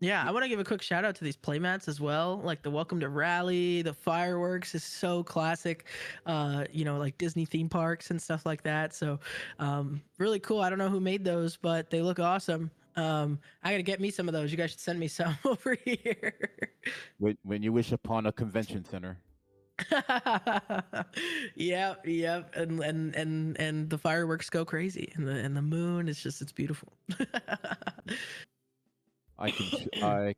Yeah, I want to give a quick shout out to these playmats as well, like the Welcome to Rally, the fireworks is so classic, you know, like Disney theme parks and stuff like that. So really cool. I don't know who made those, but they look awesome. I gotta get me some of those. You guys should send me some over here. When you wish upon a convention center. Yep, and the fireworks go crazy, and the moon is just, it's beautiful. I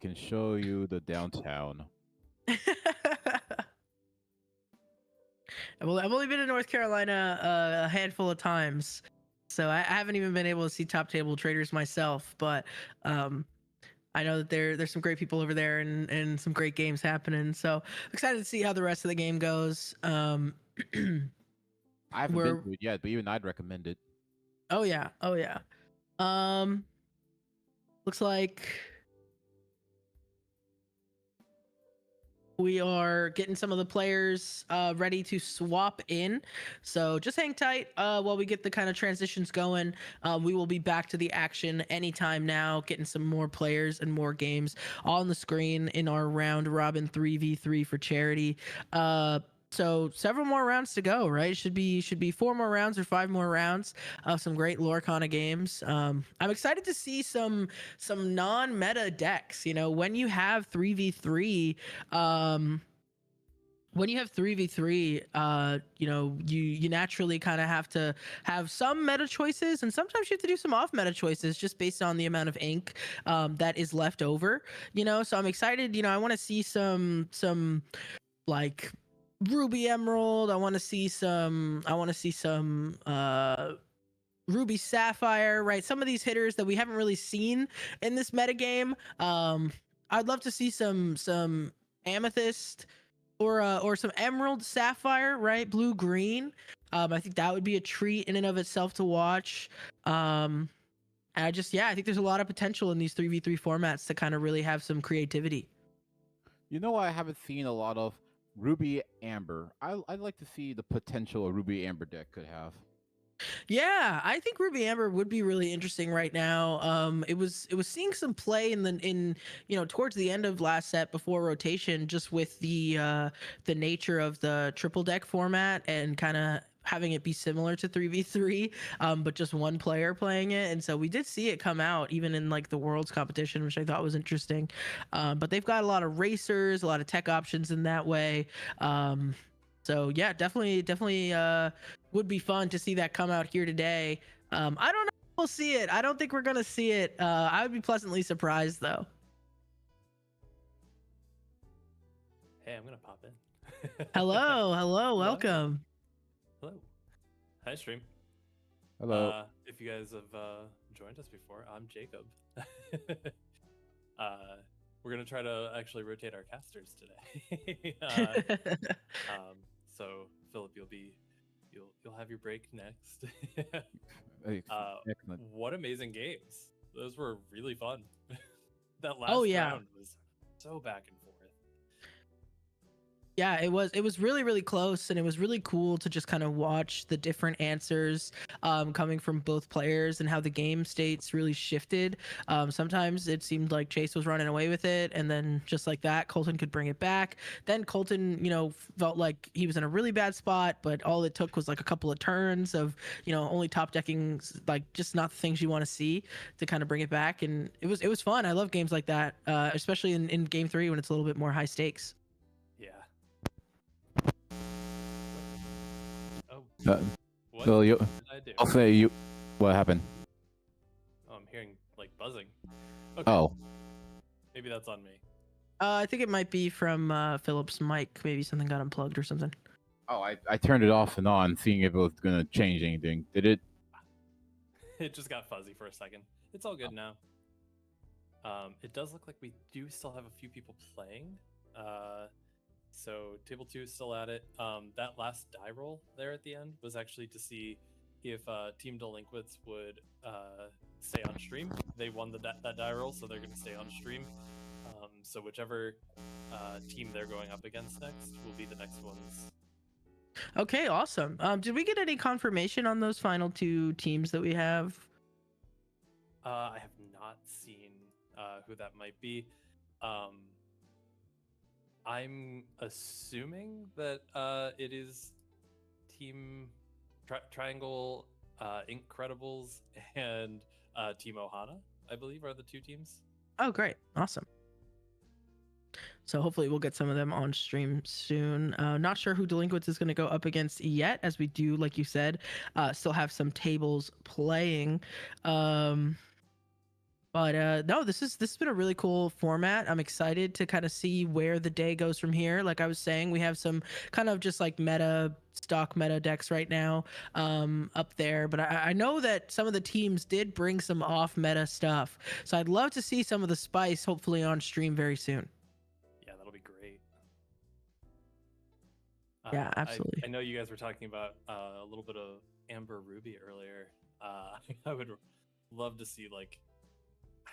can show you the downtown. Well, I've only been in North Carolina a handful of times, so I haven't even been able to see Top Table Traders myself, but I know that there's some great people over there and some great games happening. So I'm excited to see how the rest of the game goes. I haven't been to it yet, but even I'd recommend it. Oh yeah. Looks like we are getting some of the players ready to swap in. So just hang tight while we get the kind of transitions going. We will be back to the action anytime now, getting some more players and more games on the screen in our round robin 3v3 for charity. So several more rounds to go, right? Should be 4 more rounds or 5 more rounds of some great Lorcana games. I'm excited to see some non-meta decks. You know, when you have 3v3, you know, you naturally kind of have to have some meta choices, and sometimes you have to do some off meta choices just based on the amount of ink that is left over. You know, so I'm excited. You know, I want to see some like Ruby Emerald. I want to see some Ruby Sapphire, right? Some of these hitters that we haven't really seen in this metagame. I'd love to see some Amethyst or some Emerald Sapphire, right? Blue green. I think that would be a treat in and of itself to watch. I think there's a lot of potential in these 3v3 formats to kind of really have some creativity. You know, I haven't seen a lot of Ruby Amber. I'd like to see the potential a Ruby Amber deck could have. Yeah, I think Ruby Amber would be really interesting right now. It was seeing some play in you know, towards the end of last set before rotation, just with the nature of the triple deck format and kind of having it be similar to 3v3, but just one player playing it. And so we did see it come out even in like the Worlds competition, which I thought was interesting. But they've got a lot of racers, a lot of tech options in that way. So yeah, definitely would be fun to see that come out here today. I don't know we'll see it. I don't think we're gonna see it. I would be pleasantly surprised though. Hey, I'm gonna pop in. Hello, hello, Hello. welcome. Hello. Hi, stream. Hello. If you guys have joined us before, I'm Jacob. We're gonna try to actually rotate our casters today. So Philip, you'll have your break next. Excellent. What amazing games! Those were really fun. That last Oh, yeah. round was so back and forth. Yeah, it was really really close, and it was really cool to just kind of watch the different answers coming from both players and how the game states really shifted. Sometimes it seemed like Chase was running away with it, and then just like that, Colton could bring it back. Then Colton, felt like he was in a really bad spot, but all it took was like a couple of turns of only top decking, like just not the things you want to see to kind of bring it back, and it was fun. I love games like that, especially in game 3 when it's a little bit more high stakes. Yeah. Oh, what So did I do? I'll say you. What happened? Oh, I'm hearing like buzzing. Okay. Oh, Maybe that's on me. I think it might be from Philip's mic. Maybe something got unplugged or something. I turned it off and on, seeing if it was gonna change anything. Did it? It just got fuzzy for a second. It's all good now. It does look like we do still have a few people playing. So table 2 is still at it. That last die roll there at the end was actually to see if Team Delinquents would stay on stream. They won that die roll, so they're going to stay on stream. So whichever team they're going up against next will be the next ones. Okay, awesome. Did we get any confirmation on those final 2 teams that we have? I have not seen who that might be. I'm assuming that it is Team Triangle Incredibles and Team Ohana, I believe, are the 2 teams. Oh, great. Awesome. So hopefully we'll get some of them on stream soon. Not sure who Delinquents is going to go up against yet, as we do, like you said, still have some tables playing. But no, this has been a really cool format. I'm excited to kind of see where the day goes from here. Like I was saying, we have some kind of just like stock meta decks right now up there. But I know that some of the teams did bring some off meta stuff. So I'd love to see some of the spice hopefully on stream very soon. Yeah, that'll be great. Yeah, absolutely. I know you guys were talking about a little bit of Amber Ruby earlier. I would love to see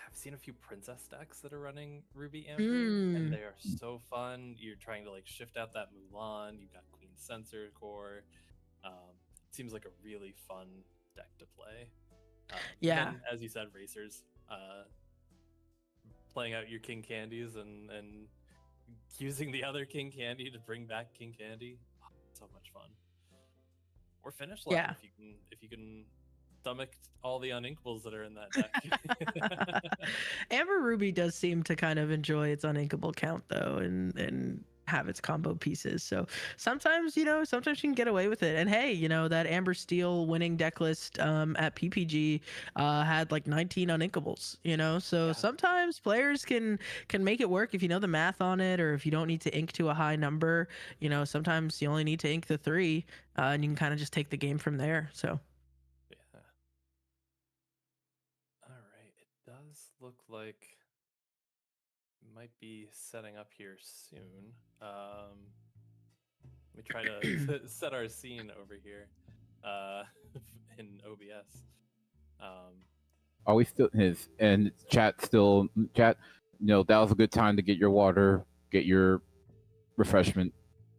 I've seen a few princess decks that are running Ruby Amber, and they are so fun. You're trying to shift out that Mulan. You've got Queen Sensor Core. It seems like a really fun deck to play. Yeah. Then, as you said, racers. Playing out your King Candies and using the other King Candy to bring back King Candy. Oh, so much fun. Or finish line if you can stomach all the uninkables that are in that deck. Amber Ruby does seem to kind of enjoy its uninkable count though, and have its combo pieces. So sometimes you can get away with it. And hey, that Amber Steel winning deck list at PPG had like 19 uninkables. So sometimes players can make it work if you know the math on it, or if you don't need to ink to a high number. Sometimes you only need to ink the 3, and you can kind of just take the game from there. So. Does look like might be setting up here soon. Let me try to set our scene over here in OBS. Are we still chat? That was a good time to get your water, get your refreshment.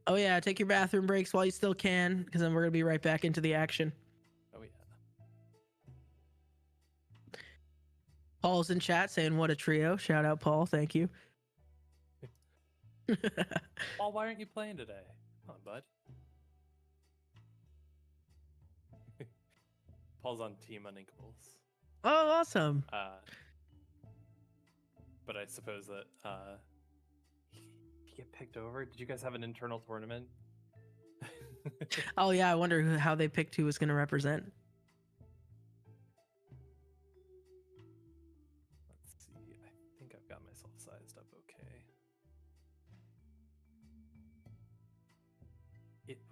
Oh yeah, take your bathroom breaks while you still can, because then we're gonna be right back into the action. Oh yeah. Paul's in chat saying what a trio. Shout out Paul, thank you. Paul, why aren't you playing today? Come on, bud. Paul's on Team Uninkables. Oh, awesome. But I suppose that he get picked over. Did you guys have an internal tournament? Oh yeah, I wonder how they picked who was going to represent.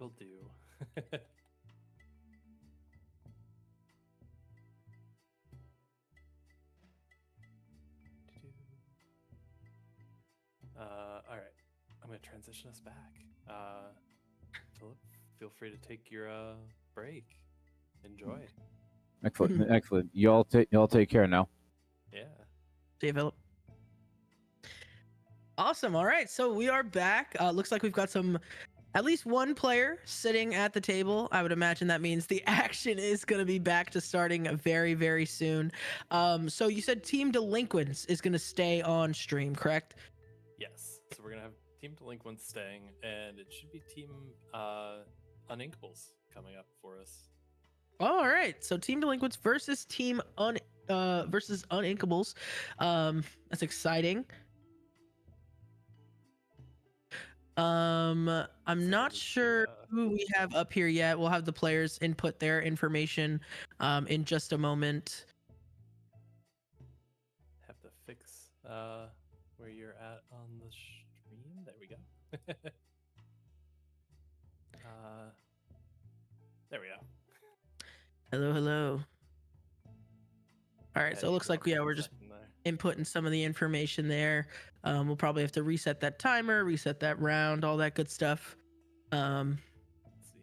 Will do. All right. I'm gonna transition us back. Philip, feel free to take your break. Enjoy. Excellent, excellent. Y'all take care now. Yeah. See you, Philip. Awesome. All right, so we are back. Looks like we've got at least one player sitting at the table. I would imagine that means the action is going to be back to starting very, very soon. So you said Team Delinquents is going to stay on stream, correct? Yes. So we're gonna have Team Delinquents staying, and it should be Team Uninkables coming up for us. All right. So Team Delinquents versus versus Uninkables. That's exciting. I'm not sure who we have up here yet. We'll have the players input their information in just a moment. Have to fix where you're at on the stream. There we go. There we go. Hello, hello. All right, so it looks like we're just inputting some of the information there. We'll probably have to reset that timer, reset that round, all that good stuff. Let's see.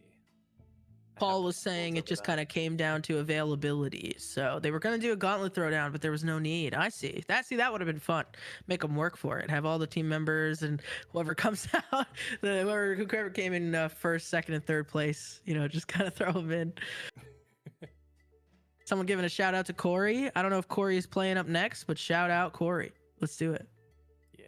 Paul was saying it just kind of came down to availability. So they were going to do a gauntlet throwdown, but there was no need. I see. That would have been fun. Make them work for it. Have all the team members and whoever comes out, whoever came in first, second, and third place, just kind of throw them in. Someone giving a shout out to Corey. I don't know if Corey is playing up next, but shout out Corey. Let's do it. Yeah.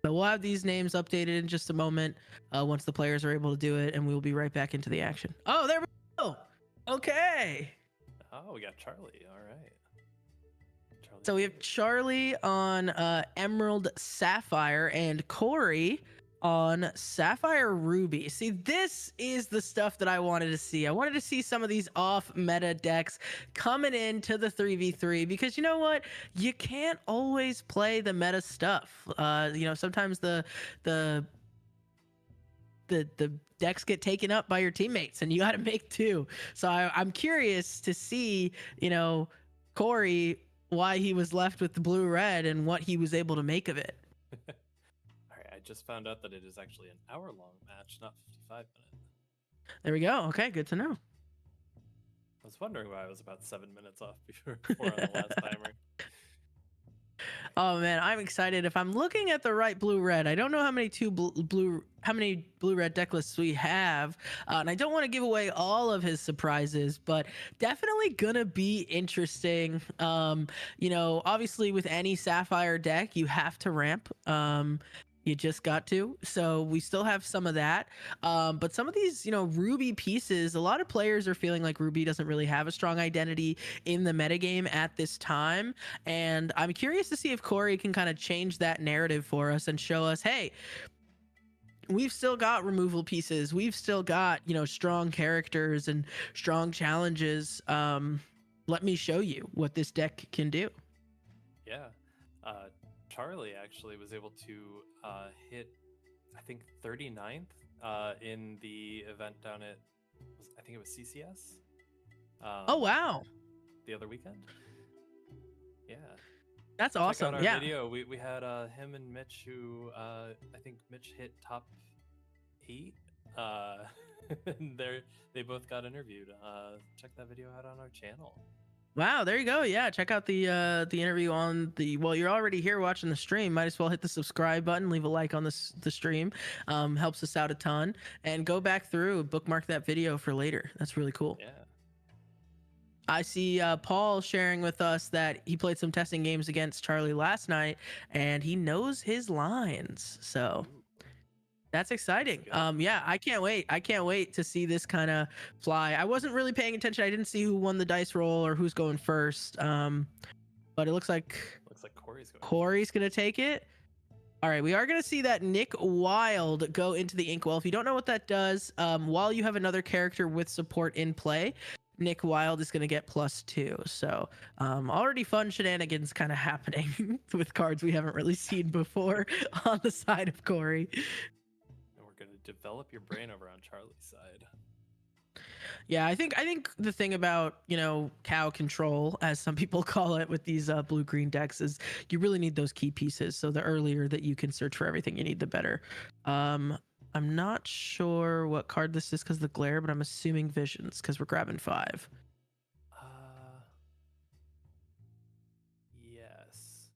So we'll have these names updated in just a moment once the players are able to do it, and we'll be right back into the action. Oh, there we go. Okay. Oh, we got Charlie. All right. So we have Charlie on Emerald Sapphire and Corey on Sapphire Ruby. See, this is the stuff that I wanted to see. I wanted to see some of these off meta decks coming into the 3v3 because you know what? You can't always play the meta stuff. Sometimes the decks get taken up by your teammates and you got to make two. So I'm curious to see, Corey, why he was left with the blue red and what he was able to make of it. Just found out that it is actually an hour-long match, not 55 minutes. There we go. Okay, good to know. I was wondering why I was about 7 minutes off before on the last timer. Oh man, I'm excited. If I'm looking at the right blue-red, I don't know how many blue-red deck lists we have, and I don't want to give away all of his surprises, but definitely gonna be interesting. Obviously with any Sapphire deck, you have to ramp. You just got to. So we still have some of that. But some of these, Ruby pieces, a lot of players are feeling like Ruby doesn't really have a strong identity in the metagame at this time. And I'm curious to see if Corey can kind of change that narrative for us and show us, hey, we've still got removal pieces. We've still got, strong characters and strong challenges. Let me show you what this deck can do. Yeah. Charlie actually was able to hit, I think, 39th in the event down at, I think it was CCS. Oh, wow. The other weekend. Yeah. That's awesome. Check out our yeah. video. We had him and Mitch, who I think Mitch hit top 8. And they both got interviewed. Check that video out on our channel. Wow, there you go. Yeah, check out the interview on well, you're already here watching the stream. Might as well hit the subscribe button, leave a like on the stream. Helps us out a ton. And go back through, bookmark that video for later. That's really cool. Yeah. I see Paul sharing with us that he played some testing games against Charlie last night, and he knows his lines. So that's exciting. Yeah, I can't wait. I can't wait to see this kind of fly. I wasn't really paying attention. I didn't see who won the dice roll or who's going first. But it looks like Corey's going to take it. All right, we are going to see that Nick Wild go into the Inkwell. If you don't know what that does, while you have another character with support in play, Nick Wild is going to get +2. So already fun shenanigans kind of happening with cards we haven't really seen before on the side of Corey. And we're gonna develop your brain over on Charlie's side. Yeah, I think the thing about, cow control, as some people call it, with these blue green decks is you really need those key pieces. So the earlier that you can search for everything you need, the better. I'm not sure what card this is because of the glare, but I'm assuming Visions because we're grabbing 5. Yes.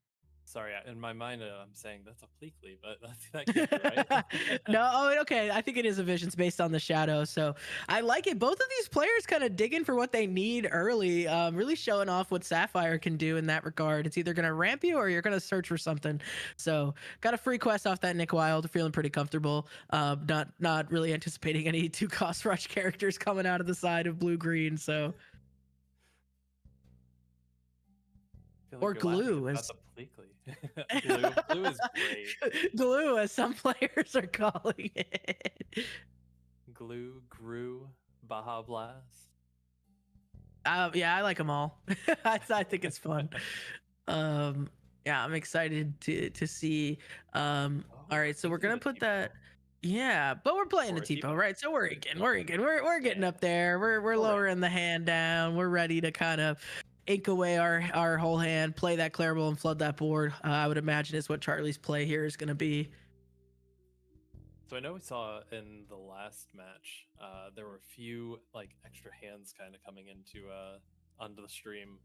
Sorry, in my mind, I'm saying that's a Pleakley, but that can't be right. No, okay. I think it is a Visions based on the shadow. So I like it. Both of these players kind of digging for what they need early, really showing off what Sapphire can do in that regard. It's either going to ramp you or you're going to search for something. So got a free quest off that Nick Wild. Feeling pretty comfortable. Not really anticipating any 2-cost rush characters coming out of the side of blue-green. So. Or glue as glue is great. Glue, as some players are calling it. Glue, Grew, Baja Blast. Yeah, I like them all. I think it's fun. Yeah, I'm excited to see. All right, so we're gonna put that. Yeah, but we're playing the TPO, right? So we're getting up there. We're lowering the hand down. We're ready to kind of ink away our whole hand, play that Clarabelle and flood that board. I would imagine is what Charlie's play here is going to be. So I know we saw in the last match, there were a few like extra hands kind of coming into onto the stream.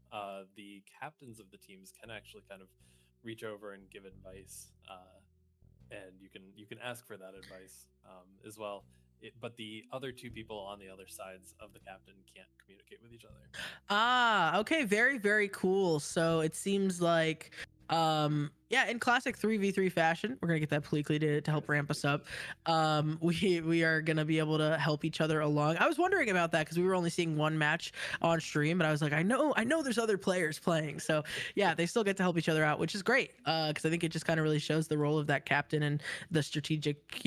The captains of the teams can actually kind of reach over and give advice, and you can ask for that advice as well. But the other 2 people on the other sides of the captain can't communicate with each other. Okay, very, very cool. So it seems like in classic 3v3 fashion, we're gonna get that Pleakley to help ramp us up. We are gonna be able to help each other along. I was wondering about that because we were only seeing one match on stream, but I was like, I know there's other players playing. So yeah, they still get to help each other out, which is great. Because I think it just kind of really shows the role of that captain and the strategic,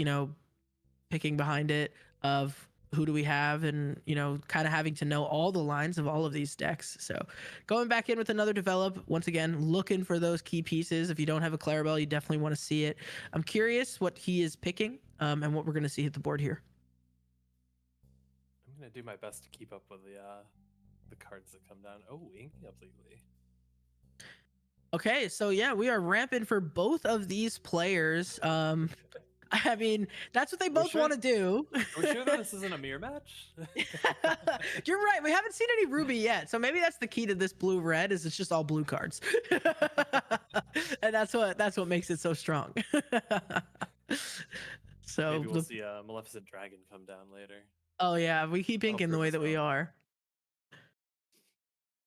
picking behind it of who do we have, and kind of having to know all the lines of all of these decks. So going back in with another develop, once again looking for those key pieces. If you don't have a Clarabelle, you definitely want to see it. I'm curious what he is picking, and what we're going to see hit the board here. I'm going to do my best to keep up with the cards that come down. Oh, inking up lately. Okay, so yeah, we are ramping for both of these players. I mean, that's what they both want to do. Are we sure that this isn't a mirror match? You're right. We haven't seen any Ruby yet. So maybe that's the key to this blue-red is it's just all blue cards. And that's what makes it so strong. So maybe we'll see a Maleficent Dragon come down later. Oh yeah, we keep inking the way that we are.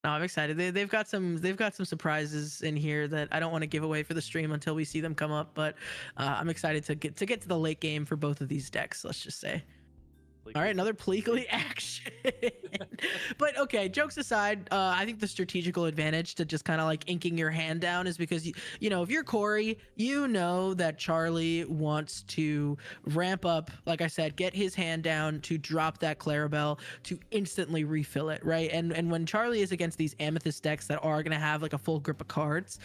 No, I'm excited. They've got some surprises in here that I don't want to give away for the stream until we see them come up. But I'm excited to get to the late game for both of these decks. Let's just say. All right, another Pleakley action. But okay, jokes aside, I think the strategical advantage to just kind of like inking your hand down is because you know, if you're Corey, you know that Charlie wants to ramp up, like I said, get his hand down to drop that Clarabelle to instantly refill it, right? And when Charlie is against these Amethyst decks that are gonna have like a full grip of cards,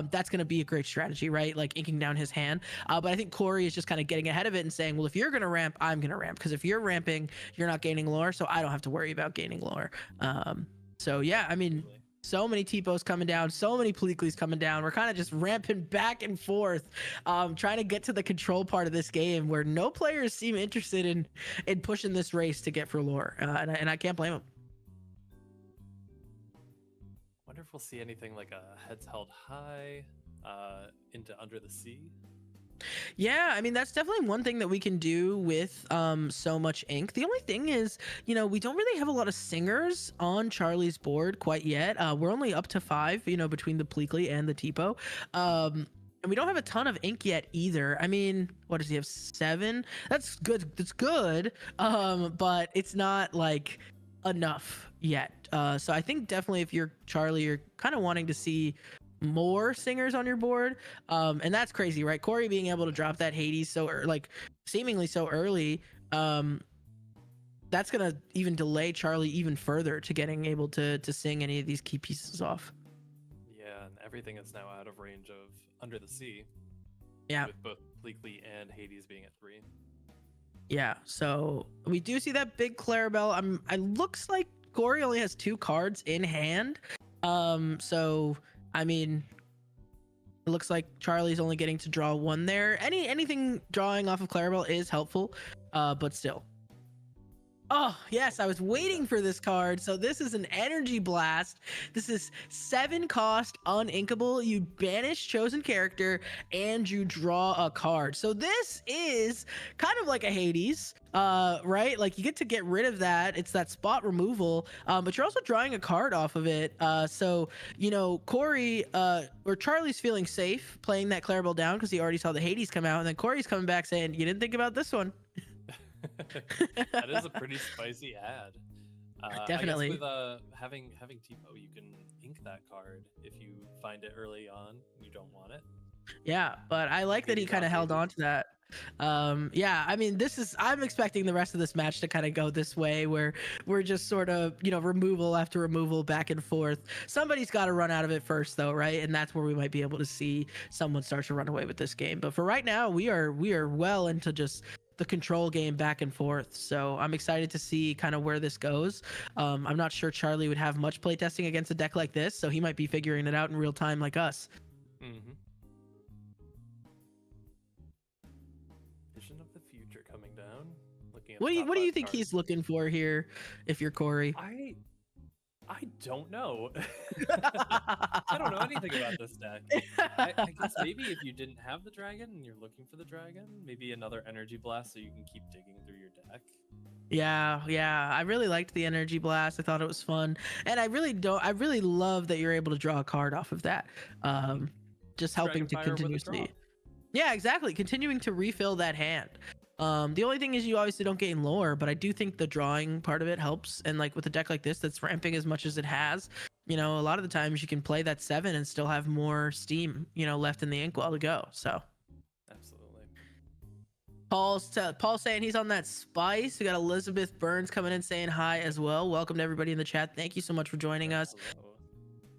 that's gonna be a great strategy, right? Like inking down his hand. But I think Corey is just kind of getting ahead of it and saying, well, if you're gonna ramp, I'm gonna ramp, because if you're ramping, you're not gaining lore, so I don't have to worry about gaining lore. So yeah, I mean, so many T-Pos coming down, so many Pleakleys coming down. We're kind of just ramping back and forth, trying to get to the control part of this game where no players seem interested in pushing this race to get for lore, and I can't blame them. Wonder if we'll see anything like a heads held high into Under the Sea. Yeah, I mean, that's definitely one thing that we can do with so much ink. The only thing is, you know, we don't really have a lot of singers on Charlie's board quite yet. We're only up to 5, you know, between the Pleakley and the T-Po. And we don't have a ton of ink yet either. I mean, what does he have? 7? That's good. That's good. But it's not like enough yet. So I think definitely if you're Charlie, you're kind of wanting to see more singers on your board, and that's crazy, right? Corey being able to drop that Hades so like seemingly so early, that's gonna even delay Charlie even further to getting able to sing any of these key pieces off. Yeah, and everything is now out of range of Under the Sea. Yeah. With both Bleakley and Hades being at 3. Yeah, so we do see that big Clarabelle. It looks like Corey only has 2 cards in hand. So I mean, it looks like Charlie's only getting to draw 1 there. Anything drawing off of Clarabelle is helpful, but still. Oh, yes, I was waiting for this card. So this is an Energy Blast. This is 7 cost, uninkable. You banish chosen character and you draw a card. So this is kind of like a Hades, right? Like you get to get rid of that. It's that spot removal, but you're also drawing a card off of it. So, you know, Corey or Charlie's feeling safe playing that Clarabelle down because he already saw the Hades come out. And then Corey's coming back saying, you didn't think about this one. That is a pretty spicy ad. Definitely. I guess with having Tipo, you can ink that card if you find it early on and you don't want it. Yeah, but I like that he kind of held on to that. Yeah, I mean, I'm expecting the rest of this match to kind of go this way where we're just sort of, you know, removal after removal back and forth. Somebody's got to run out of it first though, right? And that's where we might be able to see someone start to run away with this game. But for right now, we are well into just the control game back and forth. So I'm excited to see kind of where this goes. I'm not sure Charlie would have much playtesting against a deck like this, so he might be figuring it out in real time like us. Mm-hmm. Vision of the Future coming down. Looking at What do you think cards. he's looking for here if you're Corey? I don't know. I don't know anything about this deck. I guess maybe if you didn't have the dragon and you're looking for the dragon, maybe another Energy Blast so you can keep digging through your deck. Yeah. I really liked the Energy Blast. I thought it was fun. And I really love that you're able to draw a card off of that. Just helping to Dragonfire with a continuously. draw. Yeah, exactly. Continuing to refill that hand. The only thing is you obviously don't gain lore, but I do think the drawing part of it helps. And like with a deck like this that's ramping as much as it has, you know, a lot of the times you can play that 7 and still have more steam, you know, left in the inkwell to go. So Absolutely. Paul's saying he's on that spice. We got Elizabeth Burns coming in saying hi as well. Welcome to everybody in the chat. Thank you so much for joining us.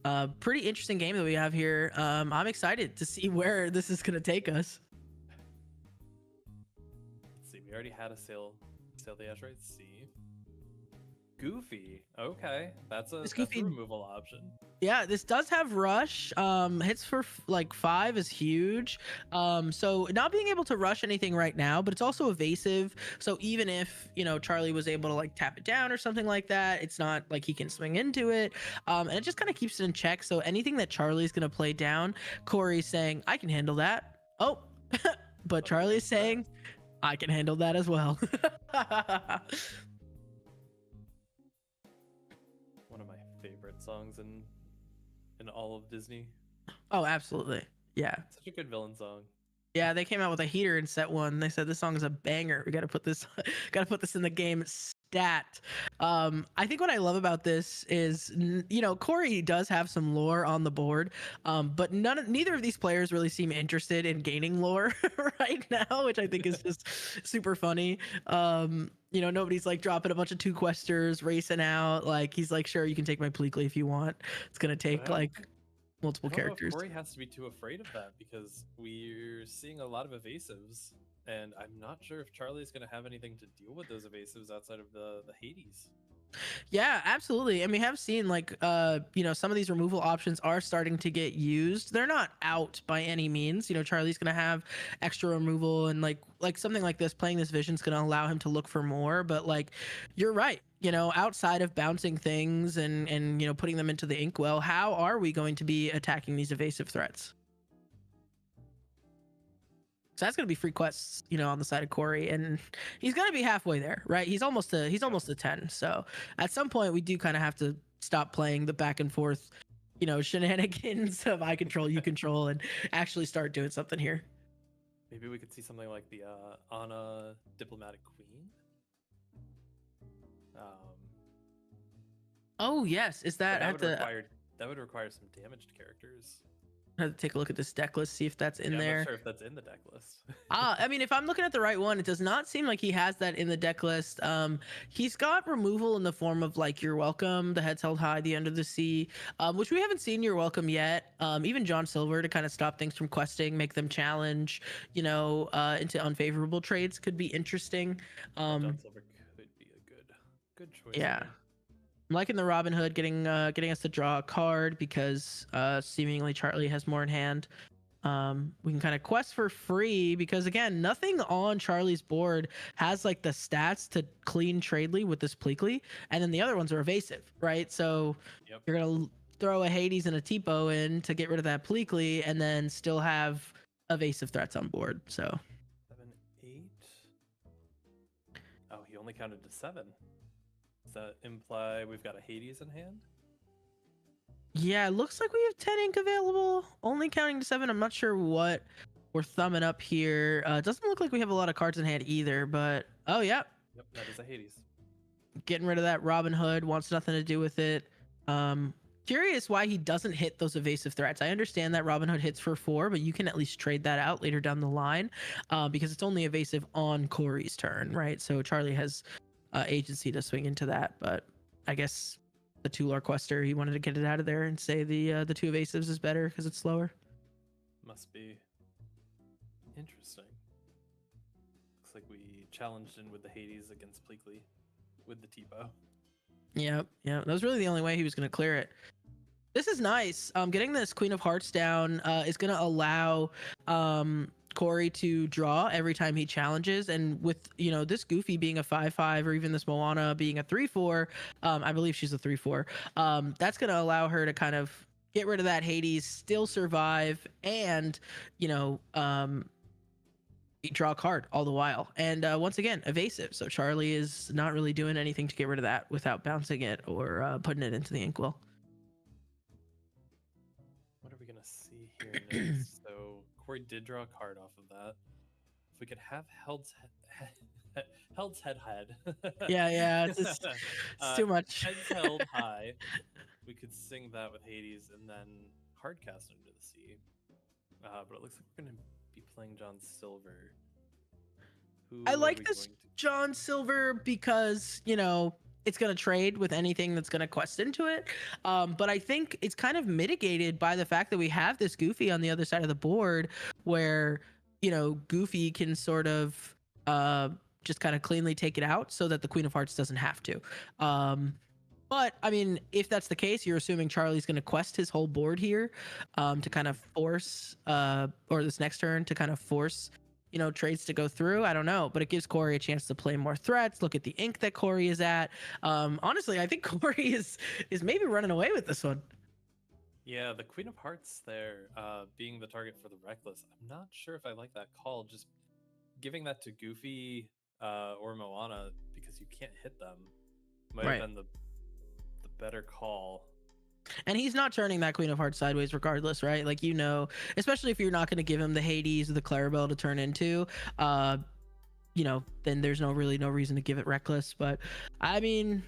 Hello. Pretty interesting game that we have here. I'm excited to see where this is gonna take us. Let's see. We already had a sail the Azurite Sea. Goofy. Okay, that's a removal option. Yeah, this does have rush. Hits for like 5 is huge. So not being able to rush anything right now, but it's also evasive. So even if, you know, Charlie was able to like tap it down or something like that, it's not like he can swing into it. And it just kind of keeps it in check. So anything that Charlie's gonna play down, Corey's saying, I can handle that. Oh, but Charlie's saying, I can handle that as well. One of my favorite songs in all of Disney. Oh, absolutely. Yeah. Such a good villain song. Yeah, they came out with a heater in set 1. They said this song is a banger. We got to put this in the game stat. I think what I love about this is, you know, Corey does have some lore on the board, but neither of these players really seem interested in gaining lore right now, which I think is just super funny. You know, nobody's like dropping a bunch of 2 questers, racing out. Like he's like, sure, you can take my Pleakley if you want. It's gonna take like multiple characters. Corey has to be too afraid of that because we're seeing a lot of evasives, and I'm not sure if Charlie's going to have anything to deal with those evasives outside of the Hades. Yeah, absolutely. And we have seen like you know, some of these removal options are starting to get used. They're not out by any means. You know, Charlie's gonna have extra removal, and like something like this, playing this vision's gonna allow him to look for more. But like, you're right. You know, outside of bouncing things and you know, putting them into the inkwell, how are we going to be attacking these evasive threats? So that's gonna be free quests, you know, on the side of Corey, and he's gonna be halfway there, right? He's almost a 10. So at some point, we do kind of have to stop playing the back and forth, you know, shenanigans of I control, you control, and actually start doing something here. Maybe we could see something like the Anna Diplomatic Queen. Oh yes, is that that at would the? require that would require some damaged characters. I have to take a look at this deck list, see if that's in Yeah, I'm there. not sure if that's in the deck list. I mean, if I'm looking at the right one, it does not seem like he has that in the deck list. He's got removal in the form of like You're Welcome, the Heads Held High, the Under the Sea, which we haven't seen You're Welcome yet. Even John Silver to kind of stop things from questing, make them challenge, into unfavorable trades could be interesting. John Silver could be a good choice. Yeah. here. I'm liking the Robin Hood getting us to draw a card because seemingly Charlie has more in hand. We can kind of quest for free because again, nothing on Charlie's board has like the stats to clean Tradely with this Pleakley, and then the other ones are evasive, right? So Yep. you're gonna throw a Hades and a Tipo in to get rid of that Pleakley, and then still have evasive threats on board. So 7, 8. Oh, he only counted to 7. Does that imply we've got a Hades in hand? yeah, it looks like we have 10 ink available, only counting to 7. I'm not sure what we're thumbing up here. It doesn't look like we have a lot of cards in hand either, but oh yeah, Yep, that is a Hades. getting rid of that Robin Hood, wants nothing to do with it. Curious why he doesn't hit those evasive threats. I understand that Robin Hood hits for 4, but you can at least trade that out later down the line, because it's only evasive on Corey's turn, right? So Charlie has agency to swing into that, but I guess the 2 lore quester, he wanted to get it out of there and say the 2 evasives is better because it's slower. Must be interesting. Looks like we challenged in with the Hades against Pleakley with the Tipo. Yeah, that was really the only way he was going to clear it. This is nice. Getting this Queen of Hearts down is going to allow Corey to draw every time he challenges, and with this Goofy being a 5/5 or even this Moana being a 3/4, I believe she's a 3/4. That's going to allow her to kind of get rid of that Hades, still survive, and draw a card all the while. And once again, evasive. So Charlie is not really doing anything to get rid of that without bouncing it or putting it into the inkwell. What are we gonna see here next? So Corey did draw a card off of that. If we could have Held's head. Yeah, it's too much. Heads held high. We could sing that with Hades and then hardcast Under the Sea. But it looks like we're gonna be playing John Silver. I like this John Silver because it's going to trade with anything that's going to quest into it. But I think it's kind of mitigated by the fact that we have this Goofy on the other side of the board where, Goofy can sort of just kind of cleanly take it out so that the Queen of Hearts doesn't have to. But I mean, if that's the case, you're assuming Charlie's going to quest his whole board here to kind of force, or this next turn to kind of force trades to go through. I don't know, but it gives Corey a chance to play more threats. Look at the ink that Corey is at. Honestly, I think Corey is maybe running away with this one. Yeah, the Queen of Hearts there being the target for the Reckless. I'm not sure if I like that call. Just giving that to Goofy or Moana because you can't hit them might have been the better call. And he's not turning that Queen of Hearts sideways regardless, right? Like, especially if you're not going to give him the Hades or the Clarabelle to turn into, then there's no reason to give it Reckless. But I mean,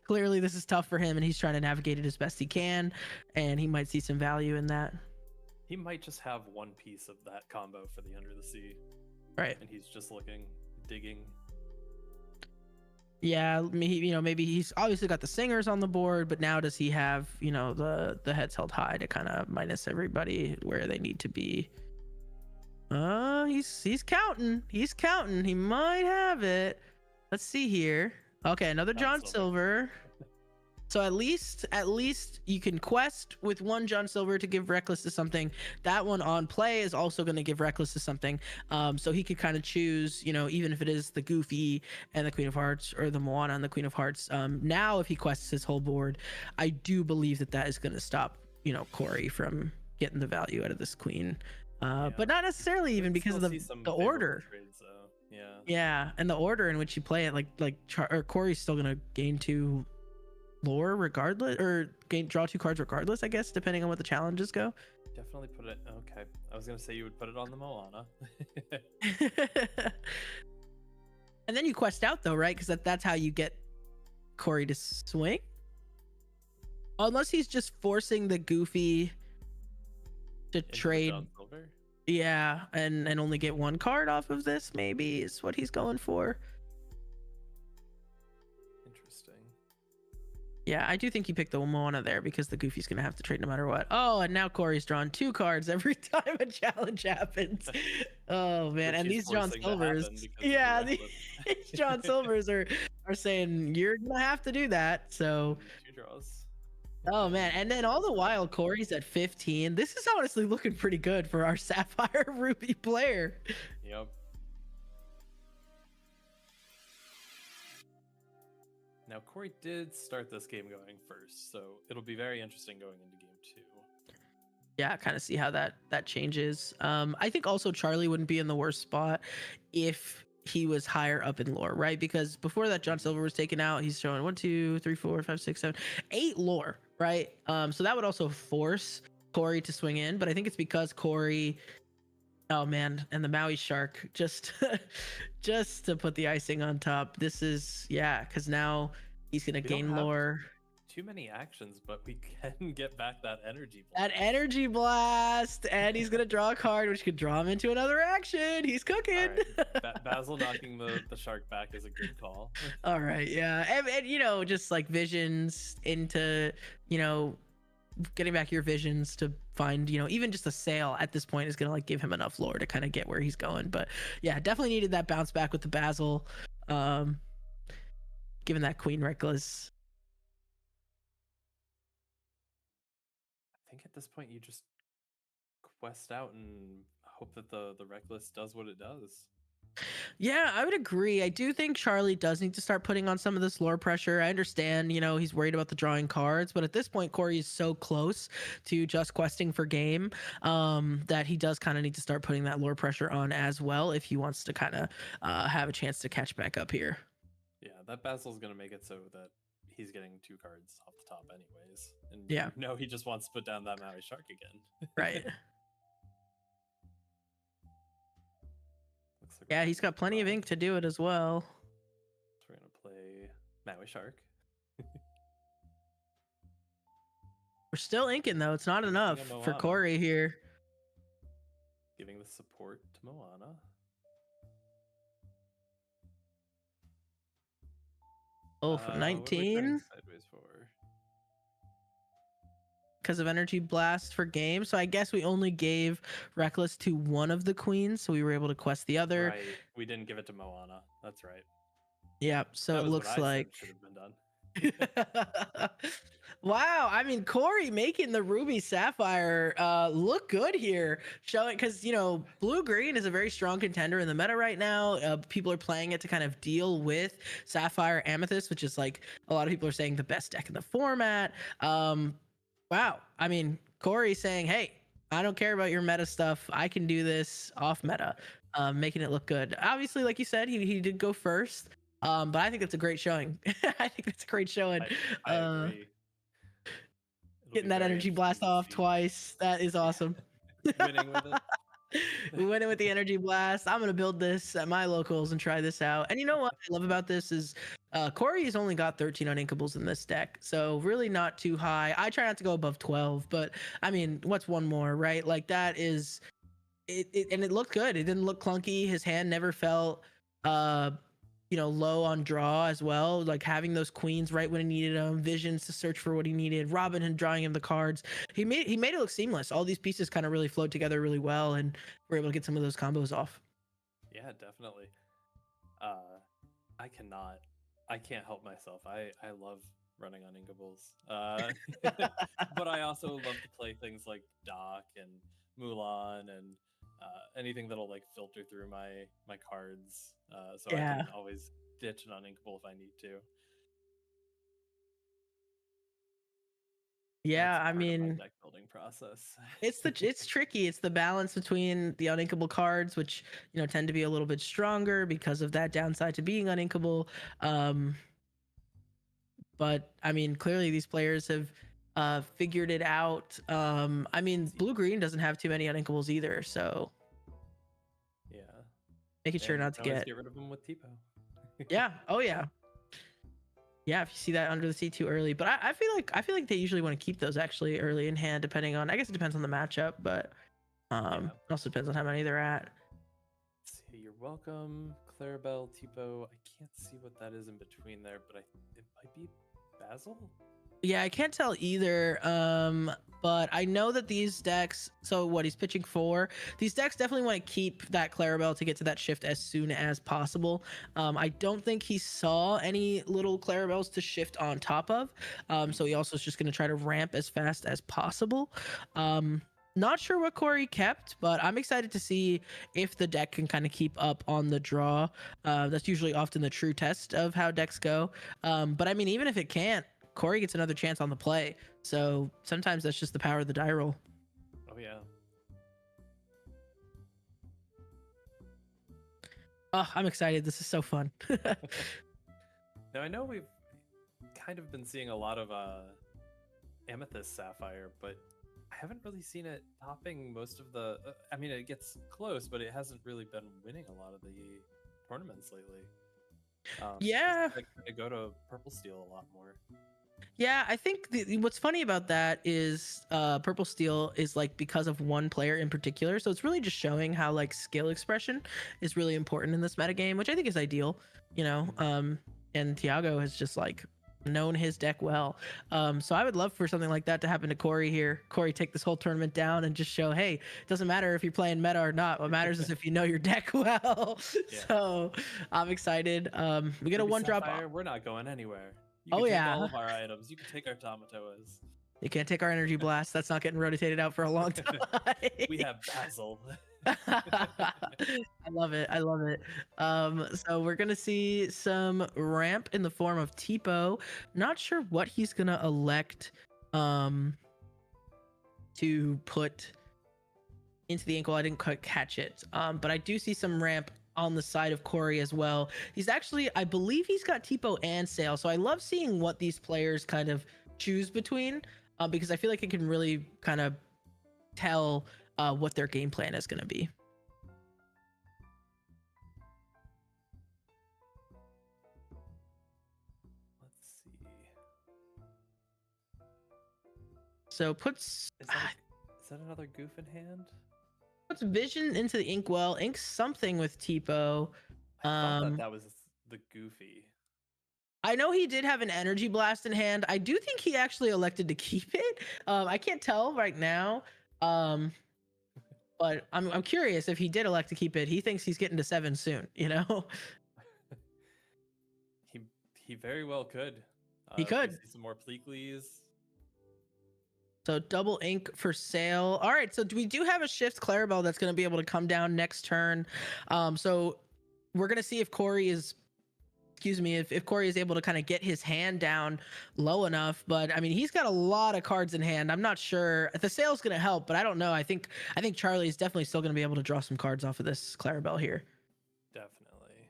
clearly this is tough for him and he's trying to navigate it as best he can, and he might see some value in that. He might just have one piece of that combo for the Under the Sea. Right. And he's just digging. Yeah, maybe he's obviously got the singers on the board, but now does he have, the Heads Held High to kind of minus everybody where they need to be? He's counting. He's counting. He might have it. Let's see here. Okay, another John Silver. So at least you can quest with one John Silver to give Reckless to something. That one on play is also going to give Reckless to something. So he could kind of choose, even if it is the Goofy and the Queen of Hearts or the Moana and the Queen of Hearts. Now, if he quests his whole board, I do believe that is going to stop, Corey from getting the value out of this Queen. But not necessarily even because of the order. Trades, yeah, and the order in which you play it, Corey's still going to gain 2 lore regardless, or draw 2 cards regardless, I guess, depending on what the challenges go. Definitely put it. Okay, I was gonna say you would put it on the Moana. And then you quest out though, right? Because that's how you get Corey to swing. Unless he's just forcing the Goofy to Into the trade. John Silver. Yeah, and only get one card off of this, maybe is what he's going for. Interesting. Yeah, I do think he picked the Moana there because the Goofy's gonna have to trade no matter what. Oh, and now Corey's drawn 2 cards every time a challenge happens. Oh man, Which and he's these John forcing to Silvers, happen because of the yeah, reckless. these John Silvers are saying you're gonna have to do that. So, 2 draws. oh man, and then all the while Corey's at 15. This is honestly looking pretty good for our Sapphire Ruby player. Yep. Now Corey did start this game going first, so it'll be very interesting going into game 2. Yeah, kind of see how that changes. I think also Charlie wouldn't be in the worst spot if he was higher up in lore, right? Because before that John Silver was taken out, he's showing 1, 2, 3, 4, 5, 6, 7, 8 lore, right? So that would also force Corey to swing in, but I think it's because Corey, oh man, and the Maui Shark just just to put the icing on top. This is, yeah, because now he's gonna We don't gain have lore. Too many actions, but we can get back that energy. That energy blast, and he's gonna draw a card, which could draw him into another action. He's cooking. Basil knocking the shark back is a good call. All right, yeah, and you know, just like visions into, you know, getting back your visions to find, you know, even just a sail at this point is gonna like give him enough lore to kind of get where he's going. But yeah, definitely needed that bounce back with the Basil. Given that Queen Reckless. I think at this point you just quest out and hope that the Reckless does what it does. Yeah, I would agree. I do think Charlie does need to start putting on some of this lore pressure. I understand, you know, he's worried about the drawing cards, but at this point, Corey is so close to just questing for game that he does kind of need to start putting that lore pressure on as well if he wants to kind of have a chance to catch back up here. Yeah, that Basil's gonna make it so that he's getting 2 cards off the top anyways. And Yeah. no, he just wants to put down that Maui Shark again. Right. Looks like Yeah, we're he's gonna got plenty of draw. ink to do it as well. So we're gonna play Maui Shark. We're still inking though. It's not enough a for Moana. Corey here. Giving the support to Moana. Oh, What for are we playing 19 sideways for? because of Energy Blast for game. So I guess we only gave Reckless to one of the queens, so we were able to quest the other. Right, we didn't give it to Moana. That's right. Yep. So That it was what looks I said like. should have been done. Wow, I mean Corey making the Ruby Sapphire look good here, showing because you know blue green is a very strong contender in the meta right now. People are playing it to kind of deal with Sapphire Amethyst, which is like a lot of people are saying the best deck in the format. Wow, I mean Corey saying, "Hey, I don't care about your meta stuff. I can do this off meta," making it look good. Obviously, like you said, he did go first. But I think that's a great showing. I think that's a great showing. I agree. It'll Getting be that very energy blast interesting to off see. twice. That is awesome. Winning with it. We went in with the energy blast. I'm gonna build this at my locals and try this out. And you know what I love about this is Corey has only got 13 uninkables in this deck, so really not too high. I try not to go above 12, but I mean, what's one more, right? Like that is it, and it looked good. It didn't look clunky. His hand never felt you know, low on draw as well, like having those queens right when he needed them, visions to search for what he needed, Robin Hood drawing him the cards. He made it look seamless. All these pieces kind of really flowed together really well, and we're able to get some of those combos off. Yeah, definitely. I can't help myself. I love running on Inkables. But I also love to play things like Doc and Mulan and anything that'll like filter through my cards. So I can always ditch an uninkable if I need to. Yeah, That's I part of my mean, deck building process. it's tricky. It's the balance between the uninkable cards, which you know tend to be a little bit stronger because of that downside to being uninkable. But I mean, clearly these players have figured it out. I mean, blue green doesn't have too many uninkables either, so Yeah. making sure And not to you can always get. get rid of them with Tipo. Yeah. Oh yeah. Yeah, if you see that under the sea too early, but I feel like they usually want to keep those actually early in hand, depending on. I guess it depends on the matchup, but Yeah. it also depends on how many they're at. Let's see, you're welcome, Clarabelle, Tipo. I can't see what that is in between there, but it might be Basil. Yeah, I can't tell either. But I know that these decks. So what he's pitching for? These decks definitely want to keep that Clarabelle to get to that shift as soon as possible. I don't think he saw any little Clarabelles to shift on top of. So he also is just going to try to ramp as fast as possible. Not sure what Corey kept, but I'm excited to see if the deck can kind of keep up on the draw. That's usually often the true test of how decks go. But I mean, even if it can't, Corey gets another chance on the play. So sometimes that's just the power of the die roll. Oh yeah. Oh, I'm excited. This is so fun. Now I know we've kind of been seeing a lot of Amethyst Sapphire, but I haven't really seen it topping most of the. I mean, it gets close, but it hasn't really been winning a lot of the tournaments lately. Yeah. I kind of go to Purple Steel a lot more. Yeah, I think what's funny about that is Purple Steel is like because of one player in particular. So it's really just showing how like skill expression is really important in this metagame, which I think is ideal, you know. And Thiago has just like known his deck well. So I would love for something like that to happen to Corey here. Corey take this whole tournament down and just show, hey, it doesn't matter if you're playing meta or not. What matters is if you know your deck well. Yeah. So I'm excited. We get a one drop. We're not going anywhere. You Oh can take yeah. all of our items. You can take our Tomatoas. You can't take our energy blast. That's not getting rotated out for a long time. We have Basil. I love it. I love it. So we're gonna see some ramp in the form of Tipo. Not sure what he's gonna elect to put into the ankle. I didn't quite catch it. But I do see some ramp on the side of Corey as well. He's actually, I believe he's got Tipo and Sail. So I love seeing what these players kind of choose between, because I feel like it can really kind of tell what their game plan is going to be. Let's see. So puts Is that another goof in hand? puts Vision into the inkwell, inks something with Tipo. I thought that was the Goofy. I know he did have an energy blast in hand. I do think he actually elected to keep it. I can't tell right now. But I'm curious if he did elect to keep it. He thinks he's getting to 7 soon, you know? He very well could. He could. See some more Pleakleys. So double ink for Sale. All right, so we do have a shift Clarabelle that's going to be able to come down next turn. So we're going to see if Corey is, if Corey is able to kind of get his hand down low enough. But I mean, he's got a lot of cards in hand. I'm not sure the Sale's going to help, but I don't know. I think Charlie is definitely still going to be able to draw some cards off of this Clarabelle here. Definitely.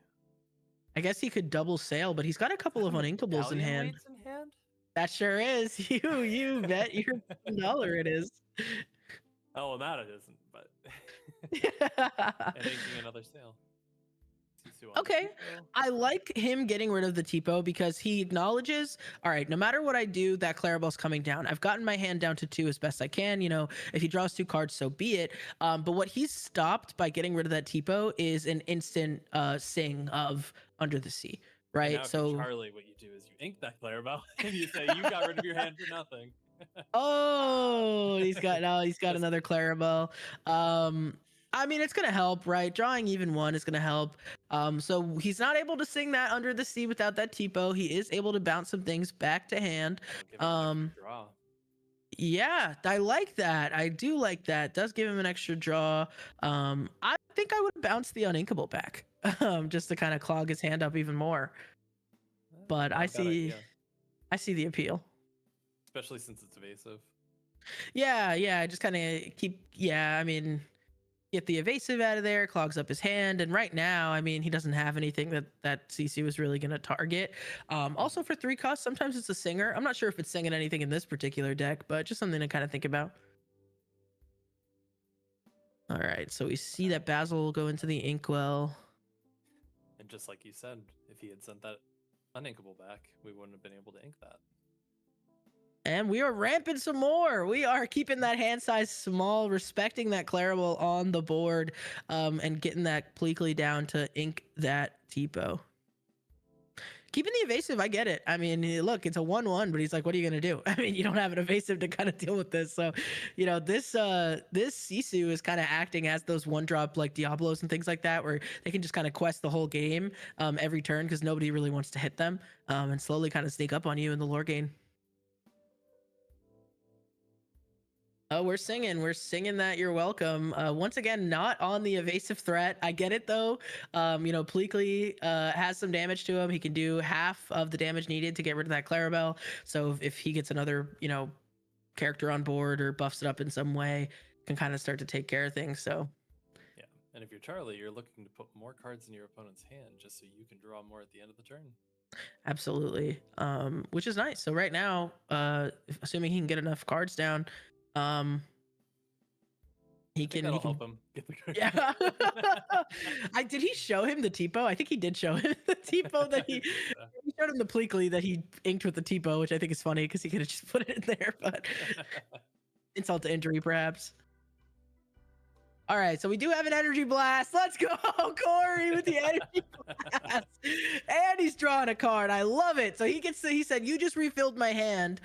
I guess he could double Sale, but he's got a couple of uninkables in hand. That sure is. You bet your dollar it is. Oh, well, that it isn't, but and inking another Sale. Okay, I like him getting rid of the Tipo because he acknowledges, all right, no matter what I do, that Clarabelle's coming down. I've gotten my hand down to 2 as best I can. You know, if he draws 2 cards, so be it. But what he's stopped by getting rid of that Tipo is an instant sing of Under the Sea, right? Now So Charlie, what you do is you ink that Clarabelle and you say you got rid of your hand for nothing. Oh, he's got another Clarabelle. I mean, it's gonna help, right? Drawing even 1 is gonna help. So he's not able to sing that Under the Sea without that Tipo. He is able to bounce some things back to hand. Draw. Yeah, I like that. I do like that. Does give him an extra draw. I think I would bounce the uninkable back, just to kind of clog his hand up even more. But I see the appeal. Especially since it's evasive. Yeah, just kind of I mean, get the evasive out of there, clogs up his hand, and right now, I mean, he doesn't have anything that CC was really going to target. Also for 3 costs, sometimes it's a singer. I'm not sure if it's singing anything in this particular deck, but just something to kind of think about. All right, so we see that Basil will go into the inkwell. And just like you said, if he had sent that uninkable back, we wouldn't have been able to ink that. And we are ramping some more. We are keeping that hand size small, respecting that Clarabelle on the board, and getting that Pleakley down to ink that Tipo. Keeping the evasive, I get it. I mean, look, it's a 1/1, but he's like, what are you gonna do? I mean, you don't have an evasive to kind of deal with this. So, you know, this Sisu is kind of acting as those 1-drop like Diablos and things like that, where they can just kind of quest the whole game every turn because nobody really wants to hit them, and slowly kind of sneak up on you in the lore game. Oh, we're singing that you're welcome. Once again, not on the evasive threat. I get it though. You know, Pleakley has some damage to him. He can do half of the damage needed to get rid of that Clarabelle. So if he gets another, you know, character on board or buffs it up in some way, can kind of start to take care of things. So yeah, and if you're Charlie, you're looking to put more cards in your opponent's hand just so you can draw more at the end of the turn. absolutely, which is nice. So right now, assuming he can get enough cards down, he can help him get the card. Yeah. Did he show him the Tipo? I think he did show him the Tipo that he showed him the Pleakley that he inked with the Tipo, which I think is funny because he could have just put it in there, but insult to injury perhaps. All right, so we do have an energy blast. Let's go, Corey, with the energy blast. And he's drawing a card. I love it. So he said, you just refilled my hand.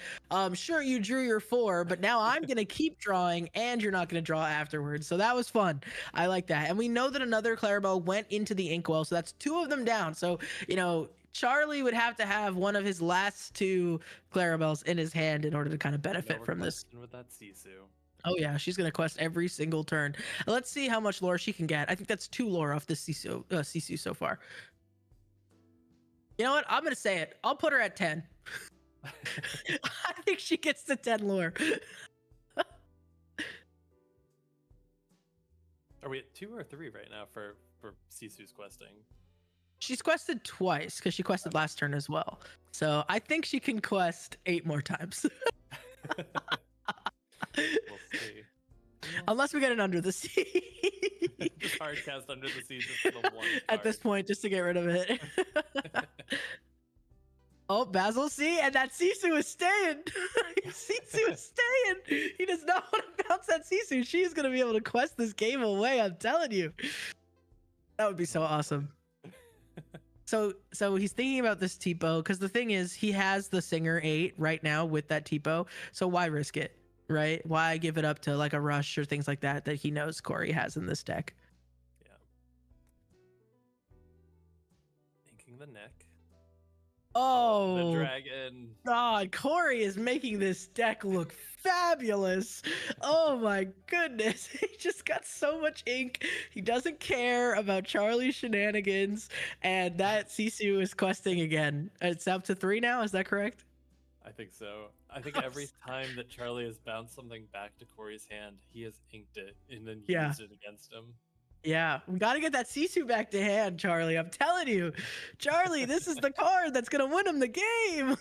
Sure, you drew your 4, but now I'm going to keep drawing and you're not going to draw afterwards. So that was fun. I like that. And we know that another Clarabelle went into the inkwell. So that's 2 of them down. So, you know, Charlie would have to have one of his last 2 Clarabelles in his hand in order to kind of benefit from this. With that Sisu. Oh yeah, she's gonna quest every single turn. Let's see how much lore she can get. I think that's 2 lore off this Sisu so far. You know what? I'm gonna say it. I'll put her at 10. I think she gets to 10 lore. Are we at 2 or 3 right now for Sisu's questing? She's quested twice because she quested last turn as well. So I think she can quest 8 more times. We'll see. Unless we get an Under the Sea. Just hard cast Under the Sea just for the 1 card. At this point, just to get rid of it. Oh, Basil, see? And that Sisu is staying. Sisu is staying. He does not want to bounce that Sisu. She is going to be able to quest this game away, I'm telling you. That would be so awesome. So he's thinking about this Tipo, because the thing is, he has the Singer 8 right now with that Tipo, so why risk it? Right? Why give it up to like a Rush or things like that he knows Corey has in this deck? Yeah. Inking the neck. Oh, the dragon. God, Corey is making this deck look fabulous. Oh my goodness. He just got so much ink. He doesn't care about Charlie's shenanigans. And that Sisu is questing again. It's up to 3 now, is that correct? I think so. I think every time that Charlie has bounced something back to Corey's hand, he has inked it and then used it against him. Yeah, we got to get that Sisu back to hand, Charlie. I'm telling you, Charlie, this is the card that's going to win him the game.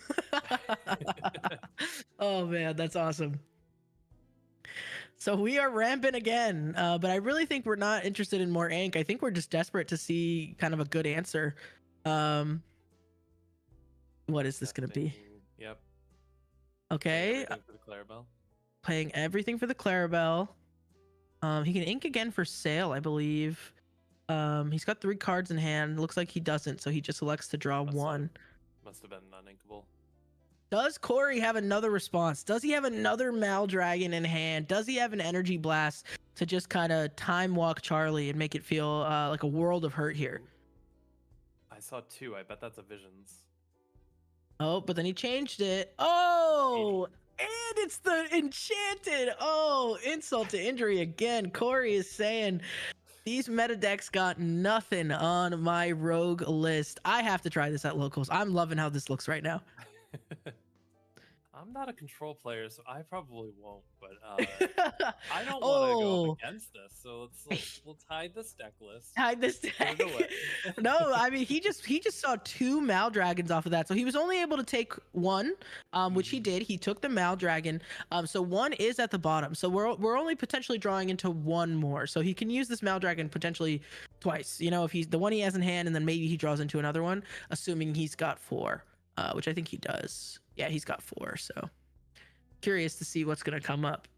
Oh, man, that's awesome. So we are rampant again, but I really think we're not interested in more ink. I think we're just desperate to see kind of a good answer. What is this going to be? Yep. Okay. For the Clarabelle. Playing everything for the Clarabelle. He can ink again for sale, I believe. He's got 3 cards in hand. Looks like he doesn't, so he just elects to draw 1. Must have been uninkable. Does Corey have another response? Does he have another Maldragon in hand? Does he have an Energy Blast to just kind of time walk Charlie and make it feel like a world of hurt here? I saw 2. I bet that's a Visions. Oh, but then he changed it. Oh, and it's the Enchanted. Oh, insult to injury again. Corey is saying these meta decks got nothing on my rogue list. I have to try this at locals. I'm loving how this looks right now. I'm not a control player, so I probably won't. But I don't want to go Oh, up against this, so let's hide this deck list. hide this Put deck. it away. No, I mean he just saw 2 Mal Dragons off of that, so he was only able to take 1, which he did. He took the Mal Dragon, so 1 is at the bottom. So we're only potentially drawing into 1 more, so he can use this Mal Dragon potentially twice. You know, if he's the one he has in hand, and then maybe he draws into another one, assuming he's got 4, which I think he does. Yeah, he's got 4. So curious to see what's gonna come up.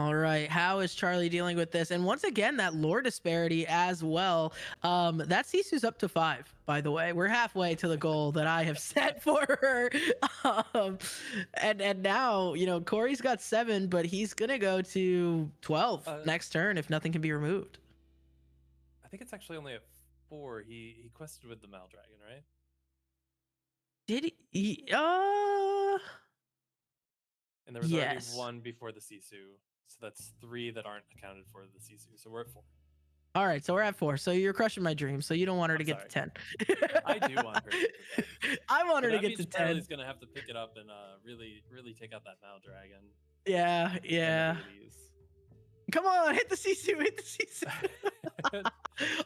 All right, how is Charlie dealing with this? And once again, that lore disparity as well. That Sisu's up to 5, by the way. We're halfway to the goal that I have set for her. And now, you know, Corey's got 7, but he's gonna go to 12 next turn if nothing can be removed. I think it's actually only at 4. He quested with the Mal Dragon, right? Did he? And there was Yes. already 1 before the Sisu. So that's 3 that aren't accounted for the Sisu. So we're at 4. All right, so we're at 4. So you're crushing my dream. So you don't want her to I'm get to 10. I do want her to get to 10. I want her But to that get to means 10. Charlie's gonna have to pick it up and really take out that Mal Dragon. Yeah, in the yeah. 80s. Come on, hit the Sisu, hit the Sisu.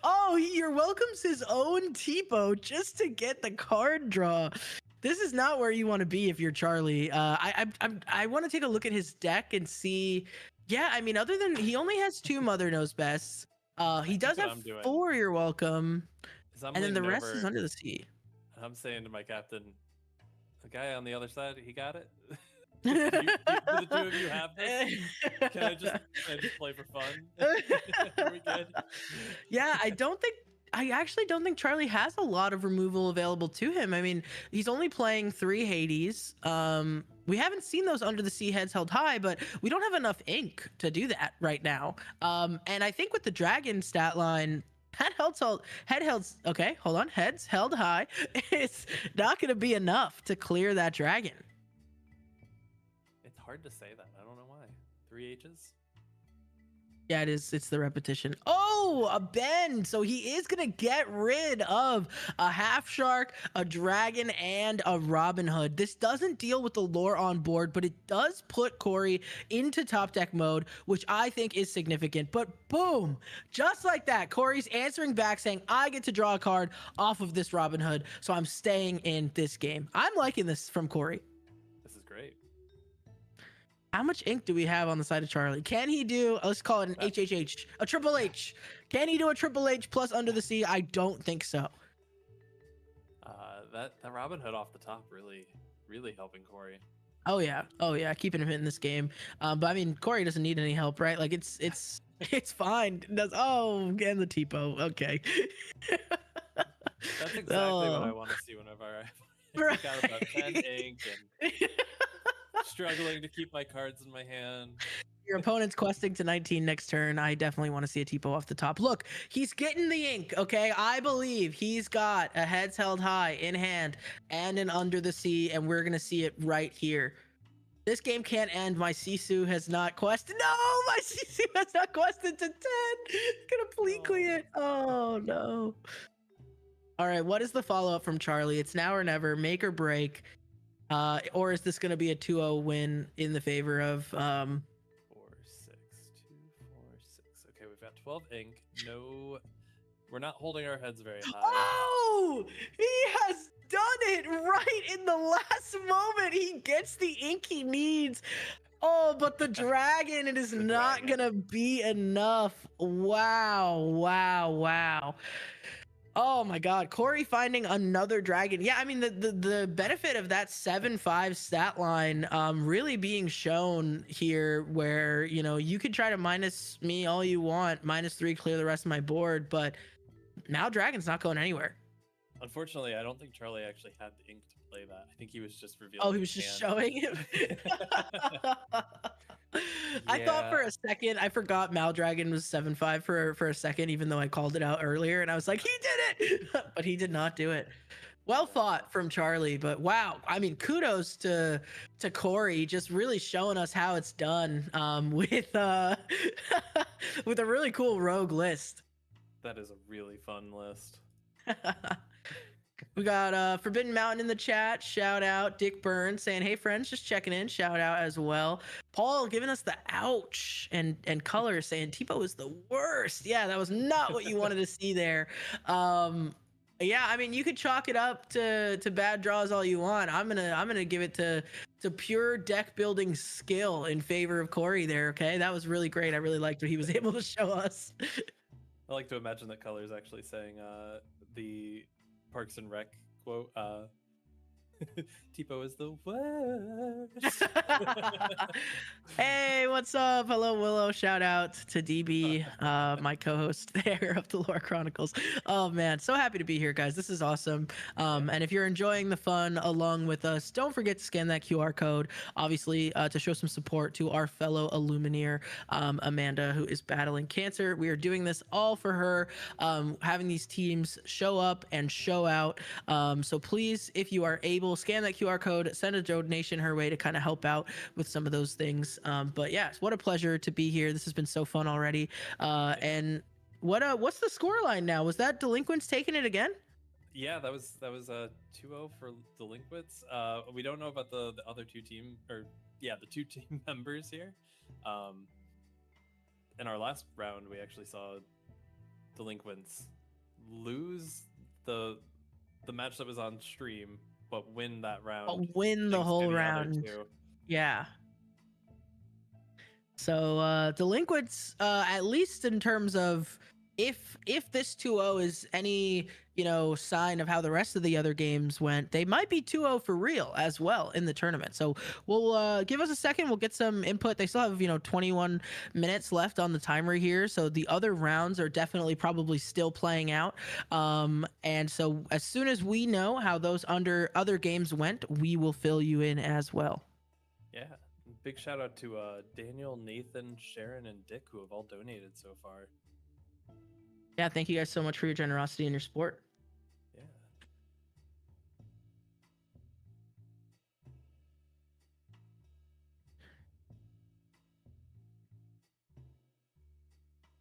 Oh, he welcomes his own Tipo just to get the card draw. This is not where you want to be if you're Charlie. I want to take a look at his deck and see. Yeah, I mean, other than he only has 2 Mother Knows Bests. He does what have I'm doing 4. You're welcome. is I'm And then the leaning rest is over, under the sea. and I'm saying to my captain, the guy on the other side, he got it. Do the 2 of you have this? Can I just play for fun? Are we good? Yeah, I actually don't think Charlie has a lot of removal available to him. I mean, he's only playing 3 Hades. We haven't seen those Under the Sea heads held high, but we don't have enough ink to do that right now. And I think with the dragon stat line, heads held high, it's not going to be enough to clear that dragon. It's hard to say that. I don't know why. 3 H's? Yeah, it is. It's the repetition. Oh, a bend. So he is going to get rid of a half shark, a dragon, and a Robin Hood. This doesn't deal with the lore on board, but it does put Corey into top deck mode, which I think is significant. But boom, just like that, Corey's answering back saying, I get to draw a card off of this Robin Hood, so I'm staying in this game. I'm liking this from Corey. This is great. How much ink do we have on the side of Charlie? Can he do, let's call it an HHH, a Triple H? Can he do a Triple H plus Under the Sea? I don't think so. That Robin Hood off the top really helping Corey. Oh yeah, keeping him in this game. But I mean, Corey doesn't need any help, right? Like it's fine. It does. Oh, and the Tipo. Okay. That's exactly what I want to see whenever I got about 10 ink and struggling to keep my cards in my hand. Your opponent's questing to 19 next turn. I definitely want to see a Tipo off the top. Look, he's getting the ink, okay? I believe he's got a heads held high in hand and an Under the Sea, and we're going to see it right here. This game can't end. My Sisu has not quested. No, my Sisu has not quested to 10. Completely it. Oh, no. All right, what is the follow-up from Charlie? It's now or never, make or break. Or is this going to be a 2-0 win in the favor of 4, 6, 2, 4, 6. Okay, we've got 12 ink. No, we're not holding our heads very high. Oh, he has done it right in the last moment. He gets the ink he needs. Oh, but the dragon, it is not going to be enough. Wow. Oh my God, Corey finding another dragon. Yeah, I mean the benefit of that 7-5 stat line really being shown here, where you know you could try to minus me all you want, -3 clear the rest of my board, but now dragon's not going anywhere. Unfortunately, I don't think Charlie actually had the ink to play that. I think he was just revealing. Oh, he was just showing him. I thought for a second, I forgot Maldragon was 7-5 for a second, even though I called it out earlier, and I was like, he did it, but he did not do it. Well fought from Charlie, but wow, I mean, kudos to Corey, just really showing us how it's done with with a really cool rogue list. That is a really fun list. We got Forbidden Mountain in the chat. Shout out Dick Burns saying, "Hey friends, just checking in." Shout out as well. Paul giving us the ouch and color saying Tipo is the worst. Yeah, that was not what you wanted to see there. Yeah, I mean you could chalk it up to bad draws all you want. I'm gonna give it to pure deck building skill in favor of Corey there. Okay, that was really great. I really liked what he was able to show us. I like to imagine that Color's actually saying the Parks and Rec quote, Tipo is the worst. Hey, what's up? Hello, Willow. Shout out to DB, my co-host there of the Lore Chronicles. Oh man, so happy to be here, guys. This is awesome. And if you're enjoying the fun along with us, don't forget to scan that QR code, obviously, to show some support to our fellow illumineer, Amanda, who is battling cancer. We are doing this all for her, having these teams show up and show out. So please, if you are able, scan that QR code, send a donation her way to kind of help out with some of those things. But yeah, what a pleasure to be here. This has been so fun already. And what's the score line now? Was that Delinquents taking it again? Yeah, that was 2-0 for Delinquents. We don't know about the other two team, or yeah, the two team members here. In our last round, we actually saw Delinquents lose the match that was on stream, but win that round. Win the thanks to whole the other round. two. Yeah. So Delinquents, at least in terms of if this 2-0 is any sign of how the rest of the other games went, they might be 2-0 for real as well in the tournament. So we'll give us a second, we'll get some input. They still have 21 minutes left on the timer here, so the other rounds are definitely probably still playing out. And so as soon as we know how those other games went, we will fill you in as well. Yeah, big shout out to Daniel, Nathan, Sharon, and Dick, who have all donated so far. Yeah, thank you guys so much for your generosity and your support. Yeah.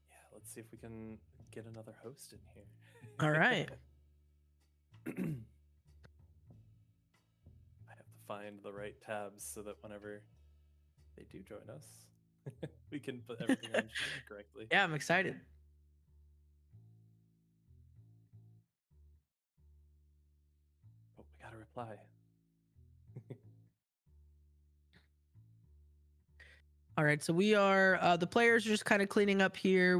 Yeah, let's see if we can get another host in here. All right. I have to find the right tabs so that whenever they do join us, we can put everything on screen correctly. Yeah, I'm excited. Oh, we got a reply. All right, so we are the players are just kind of cleaning up here.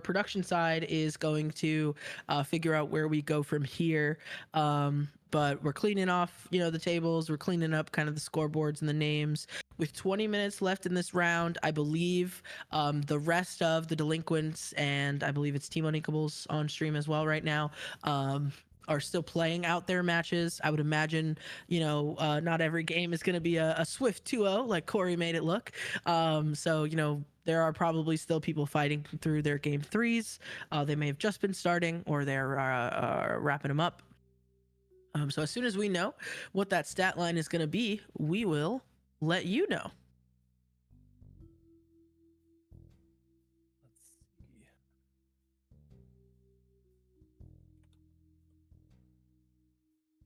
Production side is going to figure out where we go from here. But we're cleaning off, the tables. We're cleaning up kind of the scoreboards and the names. With 20 minutes left in this round, I believe the rest of the Delinquents, and I believe it's Team Unequables on stream as well right now, are still playing out their matches. I would imagine, not every game is going to be a swift 2-0 like Corey made it look. So, there are probably still people fighting through their game threes. They may have just been starting, or they're wrapping them up. So as soon as we know what that stat line is going to be, we will let you know. Let's see.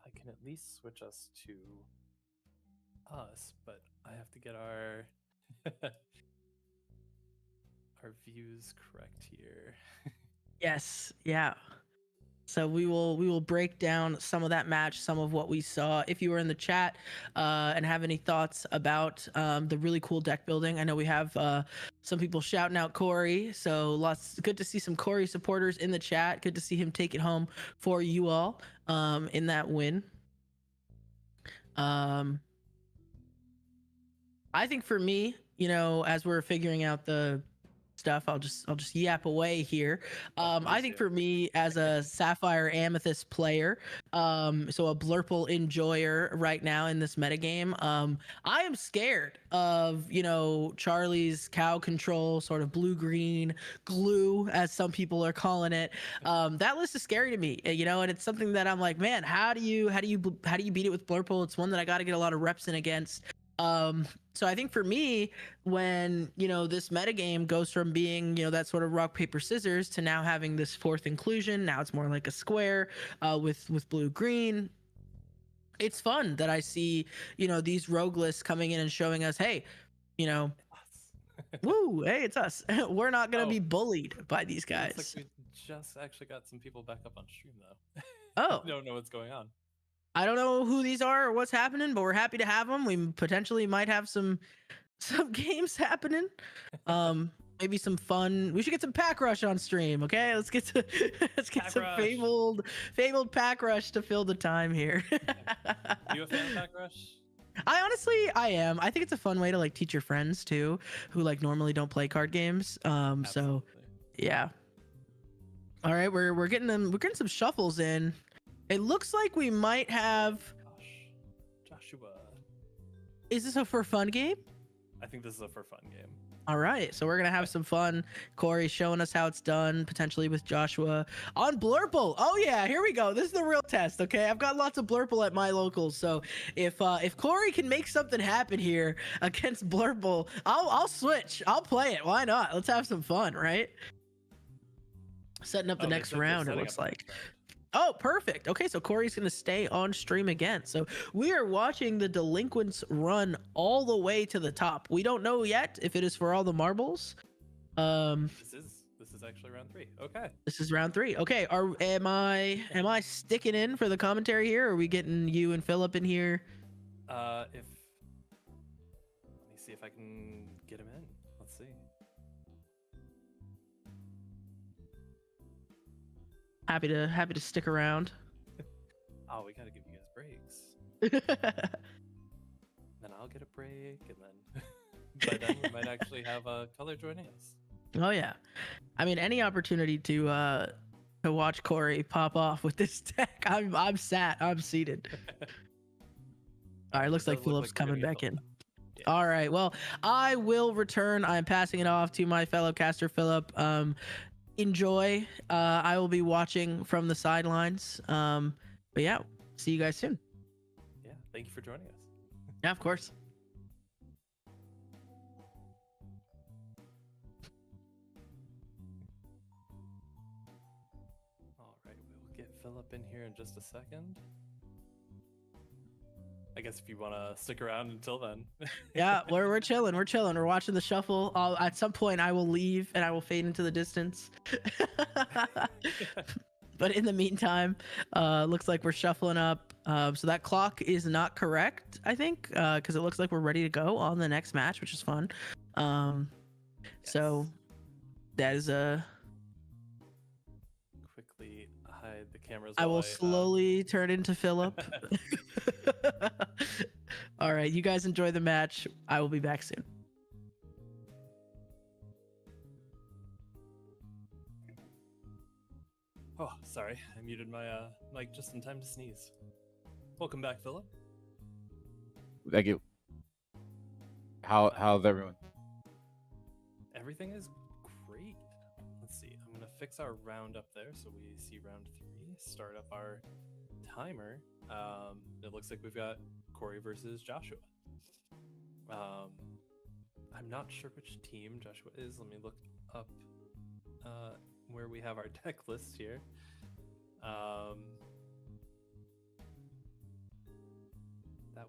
I can at least switch us to us, but I have to get our our views correct here. Yes, yeah. So we will break down some of that match, some of what we saw. If you were in the chat and have any thoughts about the really cool deck building, I know we have some people shouting out Corey. So good to see some Corey supporters in the chat. Good to see him take it home for you all in that win. I think for me, as we're figuring out the stuff, I'll just yap away here. I think for me as a Sapphire Amethyst player, so a Blurple enjoyer right now in this metagame, I am scared of Charlie's cow control, sort of blue-green glue as some people are calling it. That list is scary to me, and it's something that I'm like, man, how do you beat it with Blurple? It's one that I got to get a lot of reps in against. So I think for me, when this metagame goes from being that sort of rock paper scissors to now having this fourth inclusion, now it's more like a square with blue green. It's fun that I see these rogue lists coming in and showing us, hey, Us. woo, hey, it's us. We're not gonna Oh, be bullied by these it looks guys. like we just actually got some people back up on stream though. Oh, Don't know what's going on. I don't know who these are or what's happening, but we're happy to have them. We potentially might have some games happening. Maybe some fun. We should get some pack rush on stream. Okay, let's get to Pack some Rush. fabled pack rush to fill the time here. You a fan of Pack Rush? I am. I think it's a fun way to like teach your friends too, who like normally don't play card games. So Absolutely. yeah. All right, we're getting them. We're getting some shuffles in. It looks like we might have. Gosh, Joshua. Is this a for fun game? I think this is a for fun game. All right, so we're gonna have some fun. Corey showing us how it's done, potentially with Joshua on Blurple. Oh yeah, here we go. This is the real test. Okay, I've got lots of Blurple at my locals, so if Corey can make something happen here against Blurple, I'll switch. I'll play it. Why not? Let's have some fun, right? Setting up the next round. It looks like. Oh, perfect. Okay, so Corey's going to stay on stream again. So we are watching the delinquents run all the way to the top. We don't know yet if it is for all the marbles. This is actually round 3. Okay. This is round 3. Okay, am I sticking in for the commentary here? Or are we getting you and Philip in here? Let me see if I can get him in. Let's see. Happy to stick around. Oh, we gotta give you guys breaks. Then I'll get a break, and then by then we might actually have a color joining us. Oh yeah, I mean any opportunity to watch Corey pop off with this deck, I'm seated. All right, looks like Philip's coming back in. Yeah. All right, well, I will return. I'm passing it off to my fellow caster Philip. Enjoy. I will be watching from the sidelines. But yeah, see you guys soon. Yeah, thank you for joining us. Yeah, of course. All right, we'll get Philip in here in just a second. I guess if you want to stick around until then. Yeah, we're chilling. We're chilling. We're watching the shuffle. At some point, I will leave and I will fade into the distance. But in the meantime, looks like we're shuffling up. So that clock is not correct, I think, because it looks like we're ready to go on the next match, which is fun. So that is Quickly hide the cameras. I while will slowly turn into Philip. All right, you guys enjoy the match. I will be back soon. Oh, sorry, I muted my mic just in time to sneeze. Welcome back, Philip. Thank you. How's everyone? Everything is great. Let's see. I'm gonna fix our round up there so we see round 3. Start up our timer. It looks like we've got Corey versus Joshua. I'm not sure which team Joshua is. Let me look up where we have our deck list here. That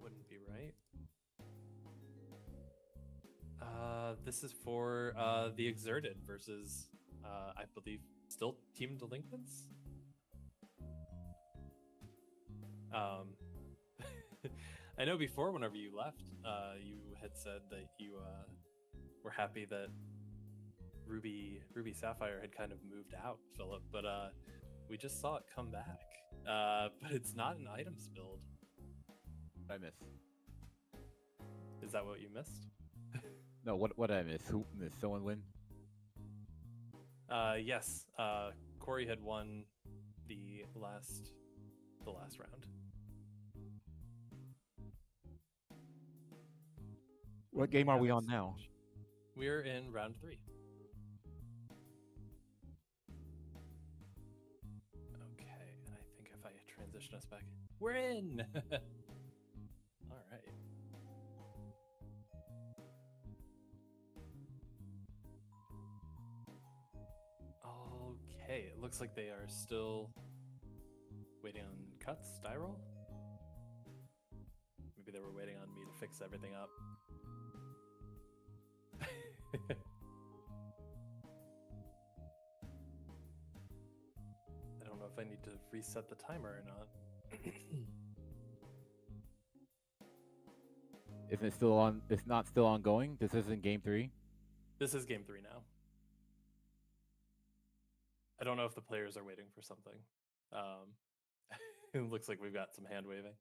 wouldn't be right. This is for the Exerted versus, I believe, still Team Delinquents. I know before, whenever you left, you had said that you were happy that Ruby Sapphire had kind of moved out, Philip, but we just saw it come back. But it's not an items build. I miss. Is that what you missed? No, what did I miss? Who missed? Someone win? Yes. Corey had won the last round. What game are we on now? We're in round 3. Okay, and I think if I transition us back, we're in. All right. Okay, it looks like they are still waiting on cuts, die roll? Maybe they were waiting on me to fix everything up. I don't know if I need to reset the timer or not. Isn't it still on? It's not still ongoing? This isn't game 3? This is game 3 now. I don't know if the players are waiting for something. It looks like we've got some hand waving.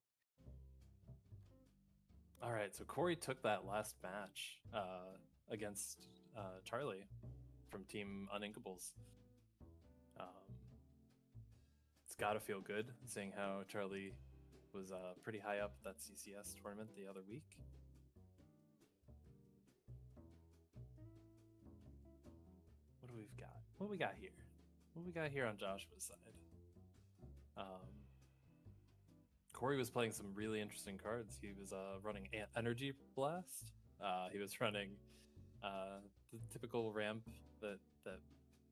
All right, so Corey took that last match against Charlie from Team Uninkables. It's got to feel good seeing how Charlie was pretty high up at that CCS tournament the other week. What do we got? What do we got here? What do we got here on Joshua's side? Corey was playing some really interesting cards. He was running Energy Blast. He was running the typical ramp that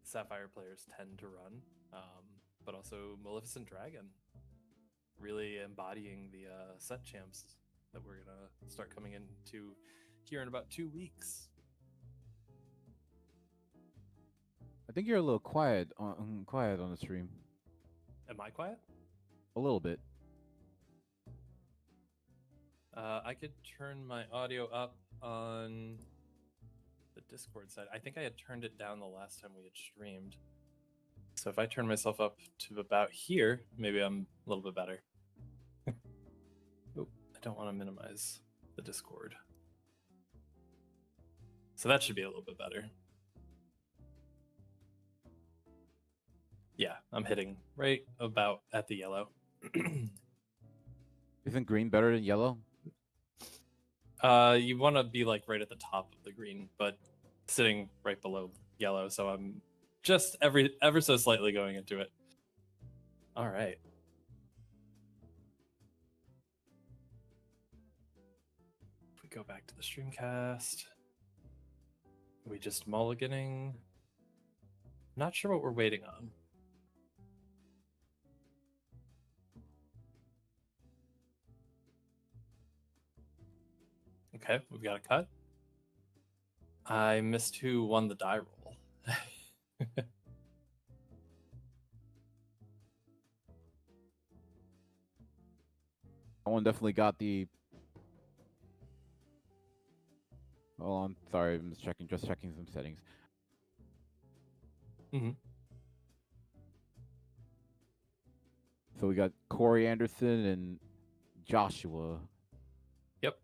Sapphire players tend to run, but also Maleficent Dragon, really embodying the set champs that we're gonna start coming into here in about 2 weeks. I think you're a little quiet on the stream. Am I quiet? A little bit. I could turn my audio up on the Discord side. I think I had turned it down the last time we had streamed. So if I turn myself up to about here, maybe I'm a little bit better. Oh, I don't want to minimize the Discord. So that should be a little bit better. Yeah, I'm hitting right about at the yellow. Isn't green better than yellow? You want to be like right at the top of the green, but sitting right below yellow, so I'm just ever so slightly going into it. All right. If we go back to the streamcast, we just mulliganing. Not sure what we're waiting on. Okay, we've got a cut. I missed who won the die roll. Someone definitely got the. Hold on, sorry, I'm just checking some settings. Mm-hmm. So we got Corey Anderson and Joshua. Yep.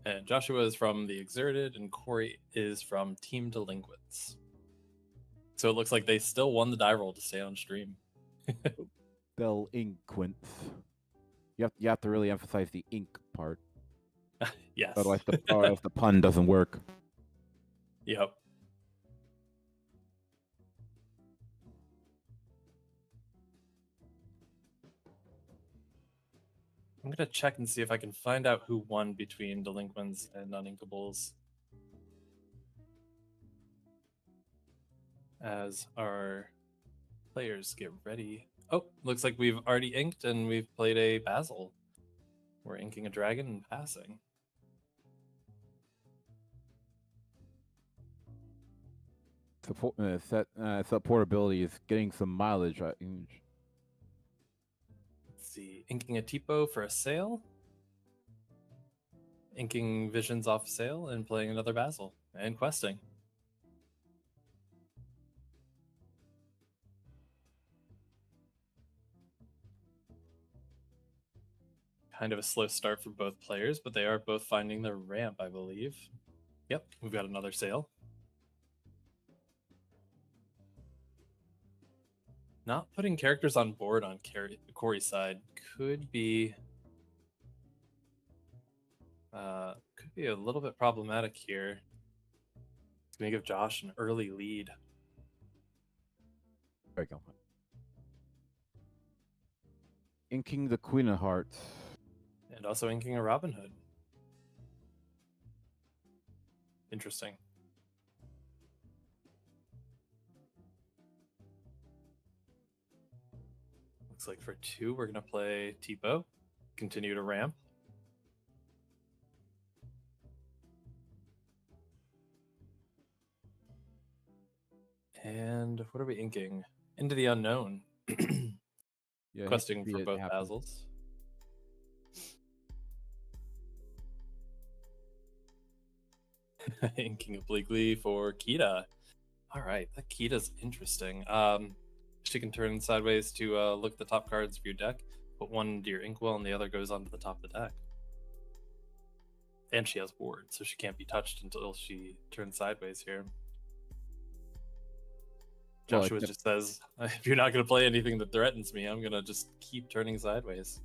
And Joshua is from The Exerted, and Corey is from Team Delinquents. So it looks like they still won the die roll to stay on stream. Delinquents. You have to really emphasize the ink part. Yes. Otherwise the pun doesn't work. Yep. I'm gonna check and see if I can find out who won between Delinquents and Uninkables. As our players get ready. Oh, looks like we've already inked and we've played a Basil. We're inking a dragon and passing. Supportability is getting some mileage. Let's see, inking a Tipo for a sale. Inking Visions off sale and playing another Basil and questing. Kind of a slow start for both players, but they are both finding their ramp, I believe. Yep, we've got another sale. Not putting characters on board on Corey's side could be a little bit problematic here. It's going to give Josh an early lead. There we go. Inking the Queen of Hearts. And also inking a Robin Hood. Interesting. Looks like for 2, we're gonna play Tipo. Continue to ramp. And what are we inking? Into the Unknown. Yeah, Questing see for it both happen. Basils. Inking obliquely for Kita. All right, that Kita's interesting. She can turn sideways to look at the top cards of your deck, put one into your inkwell, and the other goes onto the top of the deck. And she has ward, so she can't be touched until she turns sideways here. Well, Joshua just says, if you're not going to play anything that threatens me, I'm going to just keep turning sideways.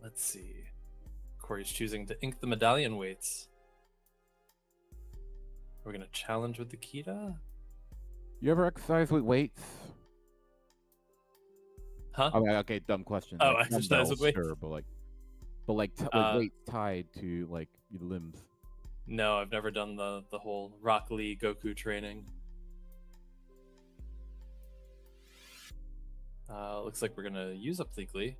Let's see. Corey's choosing to ink the medallion weights. We're going to challenge with the Kita? You ever exercise with weights? Huh? I mean, okay, dumb question. Oh, like, exercise dumbbells, with weights? sure, but like weights tied to like your limbs. No, I've never done the whole Rock Lee Goku training. Looks like we're gonna use up Bleakly.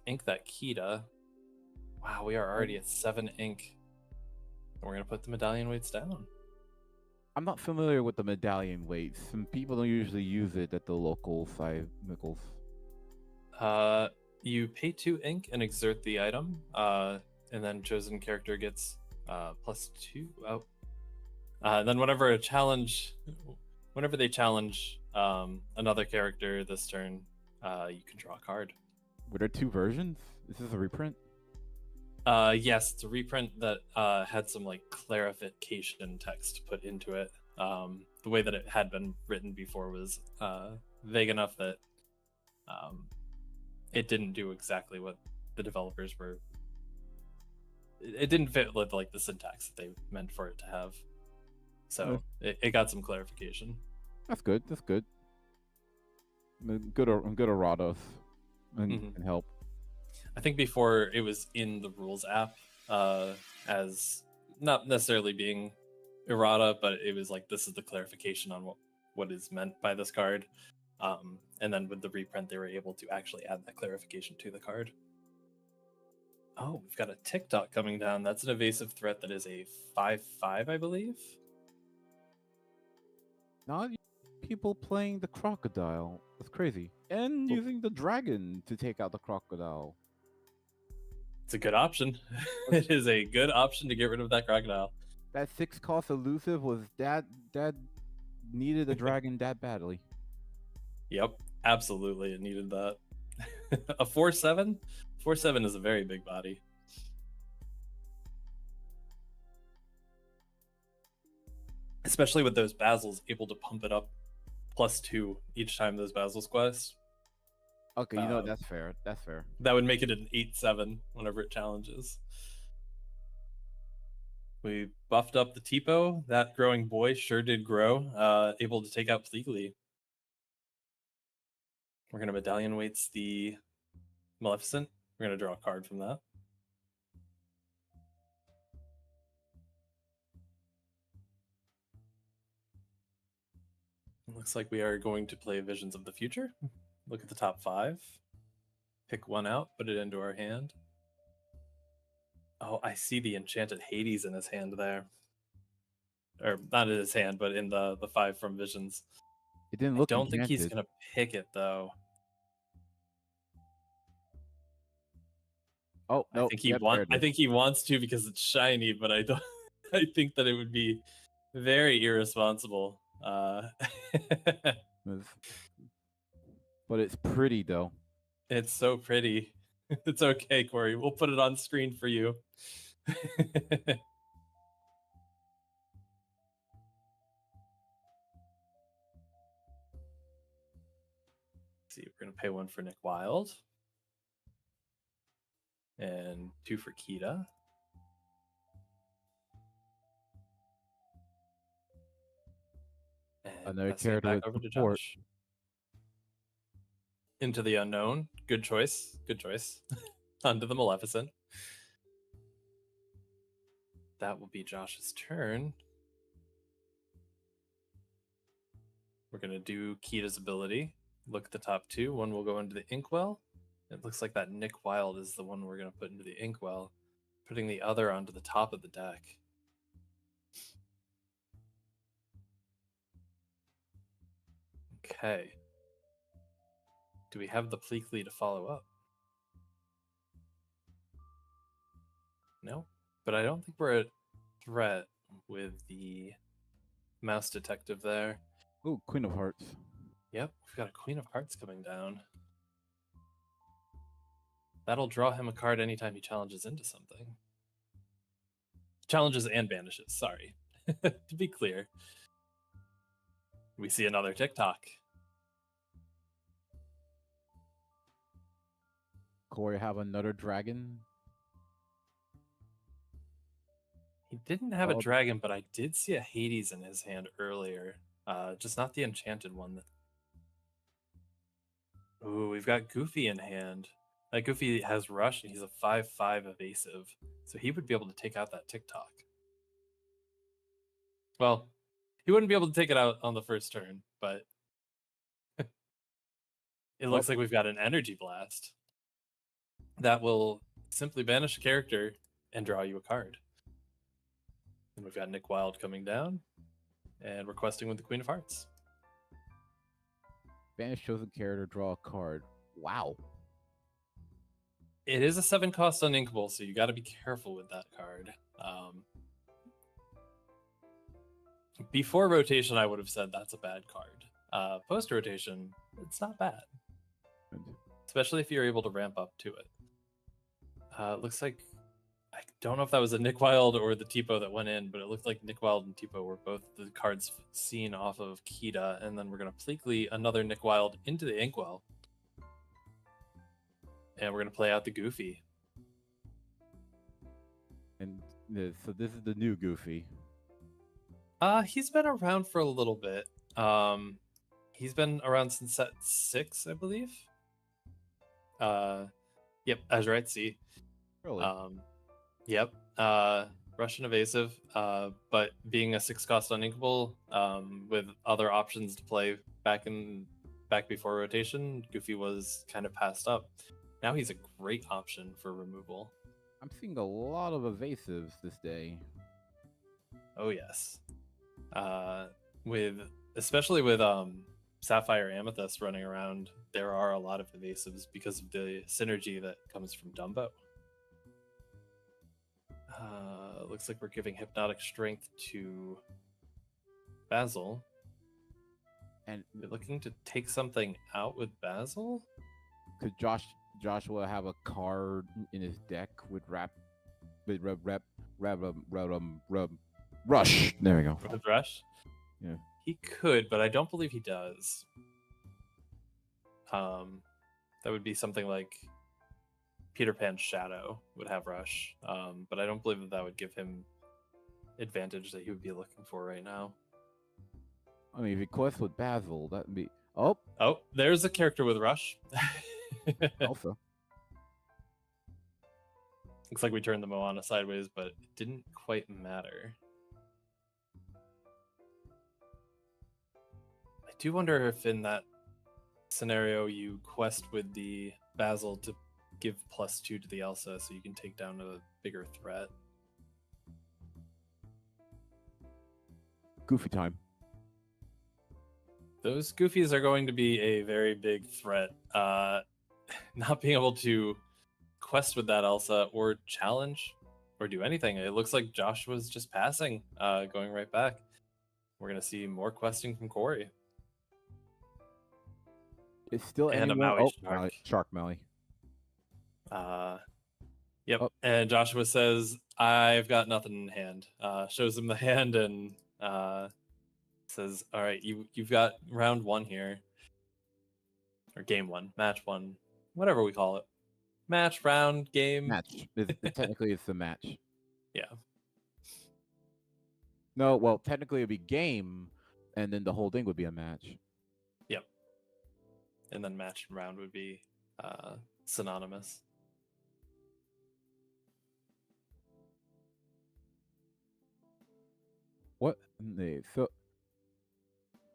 Ink that Kita. Wow, we are already at 7 ink. And we're gonna put the medallion weights down. I'm not familiar with the medallion weights. Some people don't usually use it at the local nickels. You pay 2 ink and exert the item, and then chosen character gets +2. Oh. Then whenever they challenge another character this turn, you can draw a card. Were there 2 versions? Is this a reprint? Yes, it's a reprint that had some like clarification text put into it. The way that it had been written before was vague enough that it didn't do exactly what the developers were. It didn't fit with like the syntax that they meant for it to have. So it got some clarification. That's good. That's good. Good erratas and help. I think before it was in the rules app as not necessarily being errata, but it was like this is the clarification on what is meant by this card. And then with the reprint, they were able to actually add that clarification to the card. Oh, we've got a TikTok coming down. That's an evasive threat that is a 5/5, I believe. Not people playing the crocodile. That's crazy. And using the dragon to take out the crocodile. It's a good option. It is a good option to get rid of that crocodile. That 6-cost elusive was that needed a dragon that badly. Yep, absolutely, it needed that. A 4/7? 4/7 is a very big body. Especially with those Basils able to pump it up +2 each time those Basils quest. Okay, you know that's fair. That's fair. That would make it an 8/7 whenever it challenges. We buffed up the Tipo. That growing boy sure did grow. Able to take out Pleagly. We're going to medallion weights the Maleficent. We're going to draw a card from that. It looks like we are going to play Visions of the Future. Look at the top 5. Pick one out, put it into our hand. Oh, I see the Enchanted Hades in his hand there. Or not in his hand, but in the 5 from Visions. It didn't look I don't think he's enchanted. going to pick it, though. Oh, no. I think he wants to because it's shiny, but I don't. I think that it would be very irresponsible. But it's pretty though. It's so pretty. It's okay, Corey. We'll put it on screen for you. See, we're gonna pay 1 for Nick Wild. And 2 for Kita. And Another passing it character back over to support. Josh. Into the Unknown. Good choice. Good choice. onto the Maleficent. That will be Josh's turn. We're going to do Kita's ability. Look at the top two. One will go into the Inkwell. It looks like that Nick Wild is the one we're going to put into the Inkwell, putting the other onto the top of the deck. Okay. Do we have the Pleakley to follow up? No, but I don't think we're a threat with the Mouse Detective there. Ooh, Queen of Hearts. Yep, we've got a Queen of Hearts coming down. That'll draw him a card anytime he challenges into something. Challenges and banishes, sorry. To be clear. We see another TikTok. Corey have another dragon. He didn't have a Oh. dragon, but I did see a Hades in his hand earlier. Just not the enchanted one. Ooh, we've got Goofy in hand. That Goofy has Rush, and he's a 5/5 evasive. So he would be able to take out that TikTok. Well, he wouldn't be able to take it out on the first turn, but it looks like we've got an Energy Blast. That will simply banish a character and draw you a card. And we've got Nick Wild coming down and requesting with the Queen of Hearts. Banish chosen character, draw a card. Wow. It is a 7-cost uninkable, so you got to be careful with that card. Before rotation, I would have said that's a bad card. Post rotation, it's not bad, especially if you're able to ramp up to it. Looks like, I don't know if that was a Nick Wild or the Tipo that went in, but it looked like Nick Wild and Tipo were both the cards seen off of Kita, and then we're going to Pleakley another Nick Wild into the Inkwell. And we're going to play out the Goofy. And so this is the new Goofy. He's been around for a little bit. He's been around since set 6, I believe. Yep, Azurite Sea. Really? Yep. Russian evasive, but being a 6-cost uninkable, with other options to play back before rotation, Goofy was kind of passed up. Now he's a great option for removal. I'm seeing a lot of evasives this day. Oh yes. Especially with Sapphire Amethyst running around, there are a lot of evasives because of the synergy that comes from Dumbo. Looks like we're giving Hypnotic Strength to Basil. And We're looking to take something out with Basil? could Joshua have a card in his deck with Rush? There we go. With Rush? Yeah. He could, but I don't believe he does. That would be something like Peter Pan's Shadow would have Rush, but I don't believe that would give him advantage that he would be looking for right now. I mean, if he quests with Basil, that would be... Oh, there's a character with Rush. also. Looks like we turned the Moana sideways, but it didn't quite matter. I do wonder if in that scenario you quest with the Basil to give +2 to the Elsa so you can take down a bigger threat. Goofy time. Those Goofies are going to be a very big threat. Not being able to quest with that Elsa or challenge or do anything. It looks like Josh was just passing, going right back. We're going to see more questing from Corey. It's still And a anywhere... Maui Shark. Shark Maui. Yep. Oh. And Joshua says, I've got nothing in hand. Shows him the hand and says, all right, you've got round 1 here. Or game 1, match 1, whatever we call it. Match, round, game. Match. Technically, it's a match. Yeah. No, well, technically it'd be game, and then the whole thing would be a match. And then match and round would be synonymous. So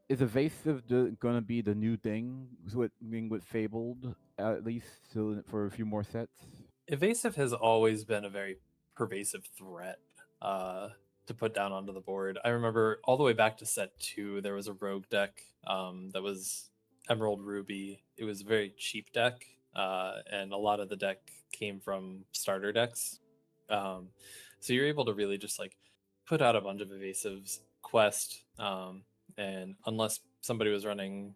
is evasive gonna be the new thing with Fabled, at least for a few more sets? Evasive has always been a very pervasive threat to put down onto the board. I remember all the way back to set 2, there was a rogue deck that was Emerald Ruby. It was a very cheap deck, and a lot of the deck came from starter decks. So you're able to really just like put out a bunch of evasives, quest, and unless somebody was running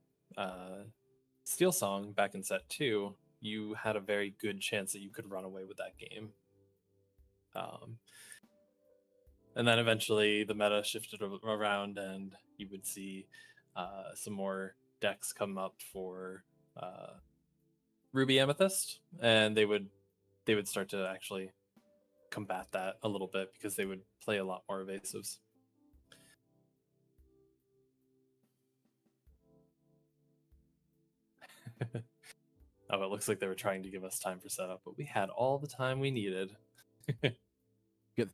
Steel Song back in set 2, you had a very good chance that you could run away with that game. And then eventually the meta shifted around, and you would see some more decks come up for Ruby Amethyst, and they would start to actually combat that a little bit because they would play a lot more evasives. Oh, it looks like they were trying to give us time for setup, but we had all the time we needed. Get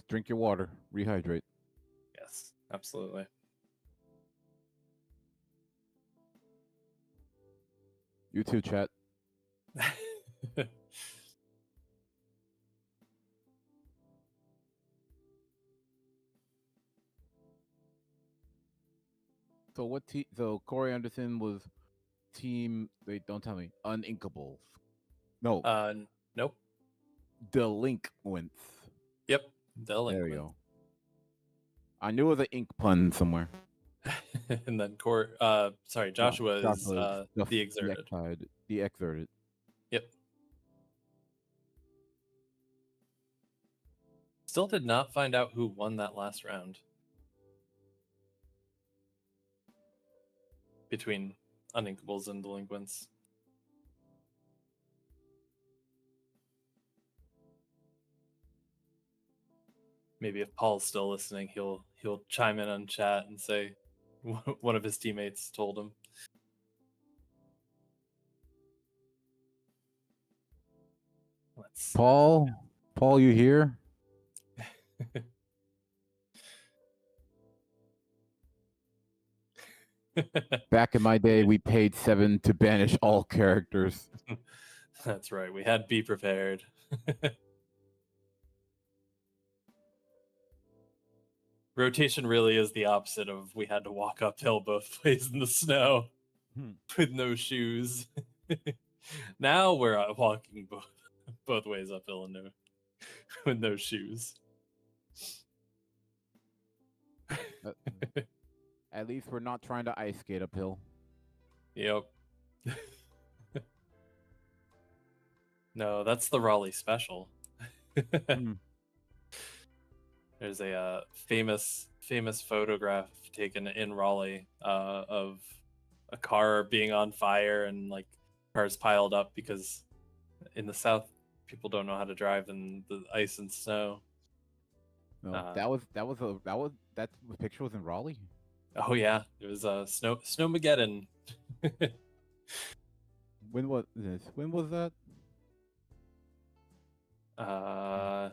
drink your water, rehydrate. Yes, absolutely. You too, chat. So what team? So Corey Anderson was team. Wait, don't tell me. Uninkables. No, Nope. Delinquents. Yep. There we Delinquent. go. I knew it was an ink pun somewhere. And then Joshua is the Exerted. The Exerted. Yep. Still did not find out who won that last round between Uninkables and Delinquents. Maybe if Paul's still listening, he'll chime in on chat and say one of his teammates told him. Paul, you here? Back in my day, we paid 7 to banish all characters. That's right. We had Be Prepared. Rotation really is the opposite of we had to walk uphill both ways in the snow with no shoes. Now we're walking both ways uphill and with no shoes. At least we're not trying to ice skate uphill. Yep. No, that's the Raleigh special. There's a famous photograph taken in Raleigh of a car being on fire and like cars piled up because in the South people don't know how to drive in the ice and snow. No, that picture was in Raleigh. Oh yeah, it was Snowmageddon. When was this? When was that? I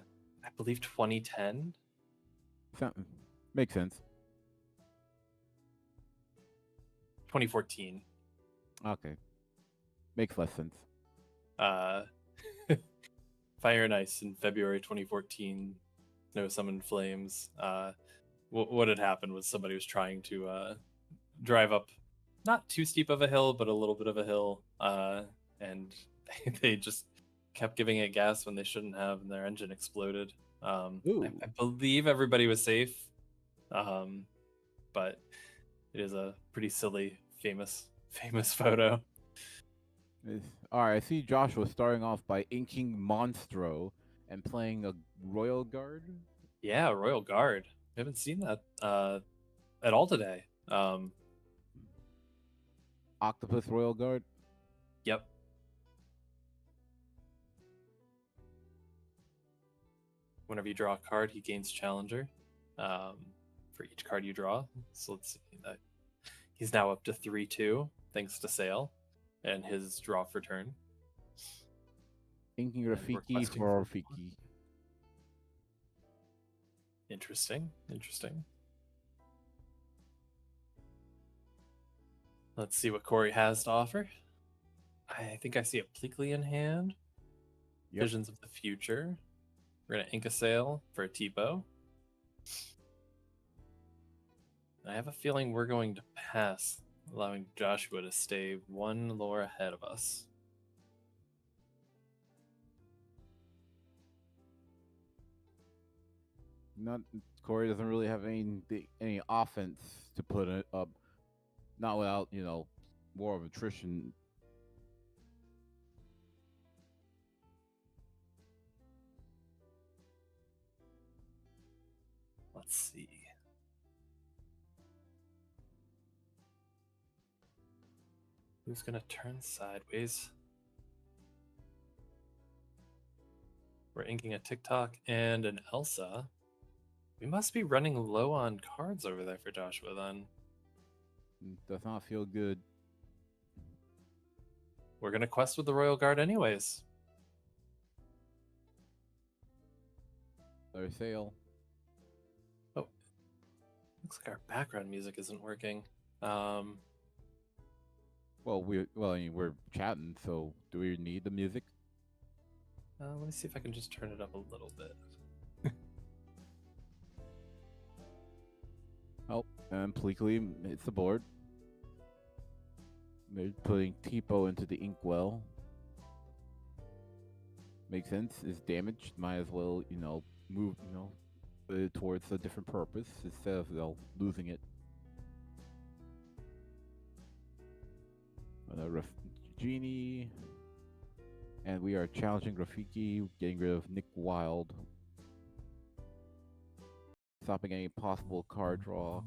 believe 2010. Makes sense. 2014. Okay. Makes less sense. Fire and Ice in February 2014. Snow Summoned Flames. What had happened was somebody was trying to drive up not too steep of a hill, but a little bit of a hill, and they just kept giving it gas when they shouldn't have, and their engine exploded. I believe everybody was safe, but it is a pretty silly, famous photo. All right, I see Joshua starting off by inking Monstro and playing a Royal Guard. Yeah, Royal Guard. We haven't seen that at all today. Octopus Royal Guard. Yep. Whenever you draw a card, he gains Challenger for each card you draw. So let's see. He's now up to 3-2 thanks to Sale and his draw for turn. Inking Rafiki for Rafiki. Interesting. Let's see what Corey has to offer. I think I see a Pleakley in hand. Yep. Visions of the Future. We're going to ink a sail for a Tipo. I have a feeling we're going to pass, allowing Joshua to stay one lore ahead of us. Not Corey doesn't really have any offense to put it up. Not without, war of attrition. Let's see. Who's going to turn sideways? We're inking a TikTok and an Elsa. We must be running low on cards over there for Joshua then. Does not feel good. We're going to quest with the Royal Guard anyways. Their sail. Oh, looks like our background music isn't working. Well, we're chatting, so do we need the music? Let me see if I can just turn it up a little bit. Oh, and Pleakley hits the board. They're putting Tipo into the inkwell. Makes sense. It's damaged. Might as well, move, put it towards a different purpose instead of losing it. Another Genie. And we are challenging Rafiki, getting rid of Nick Wild. Stopping any possible card draw.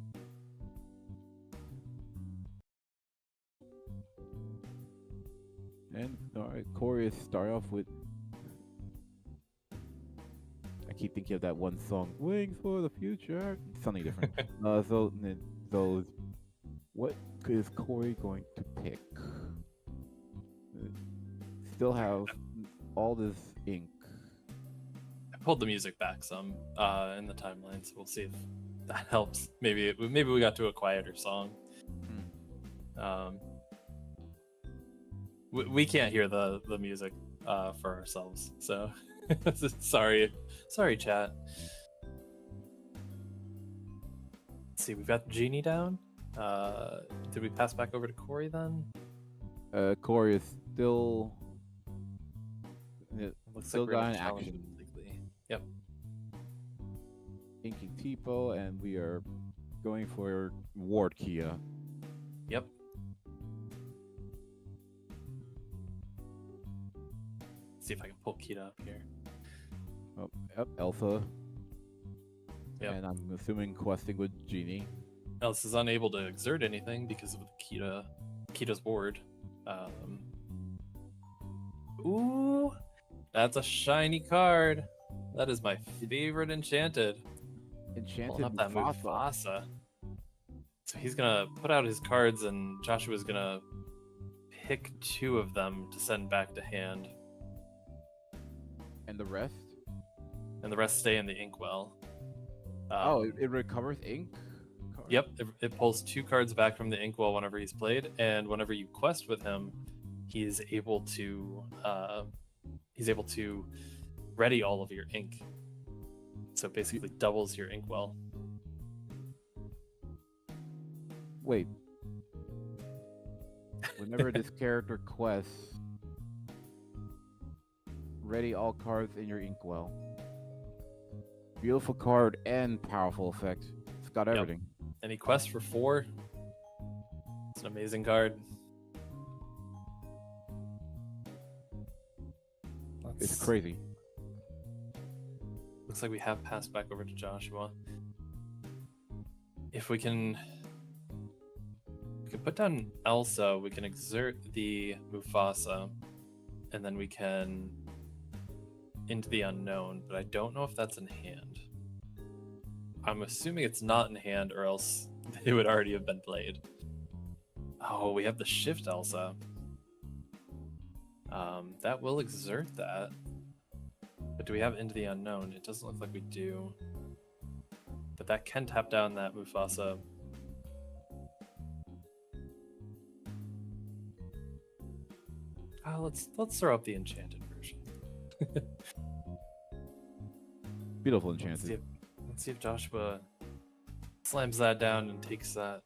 And alright, Corey is start off with. I keep thinking of that one song, "Wings for the Future." Something different. So what is Corey going to pick? Still have all this ink. I pulled the music back some in the timeline, so we'll see if that helps. Maybe we got to a quieter song. We can't hear the music for ourselves, so sorry, chat. Let's see, we've got Genie down. Did we pass back over to Corey then? Corey is still. Looks Still like we're got gonna an challenge action. completely. Yep. Inking Tipo, and we are going for Ward Kia. Yep. See if I can pull Kita up here. Oh, yep, Elsa. Yep. And I'm assuming questing with Genie. Elsa's unable to exert anything because of Kita's ward. Ooh, that's a shiny card. That is my favorite enchanted. Enchanted Pulling up that Mufasa. Mufasa. So he's gonna put out his cards, and Joshua's gonna pick 2 of them to send back to hand, And the rest? and the rest stay in the inkwell. It recovers ink? Yep, it pulls 2 cards back from the inkwell whenever he's played, and whenever you quest with him, he's able to ready all of your ink. So basically doubles your inkwell. Wait. Whenever this character quests, ready all cards in your inkwell. Beautiful card and powerful effect. It's got everything. And he quests for 4. It's an amazing card. It's crazy. Looks like we have passed back over to Joshua. If we can put down Elsa, we can exert the Mufasa, and then we can into the unknown, but I don't know if that's in hand. I'm assuming it's not in hand, or else it would already have been played. Oh, we have the shift Elsa. That will exert that. But do we have into the unknown? It doesn't look like we do. But that can tap down that Mufasa. Let's throw up the enchanted version. Beautiful Let's see, enchanted. if, let's see if Joshua slams that down and takes that.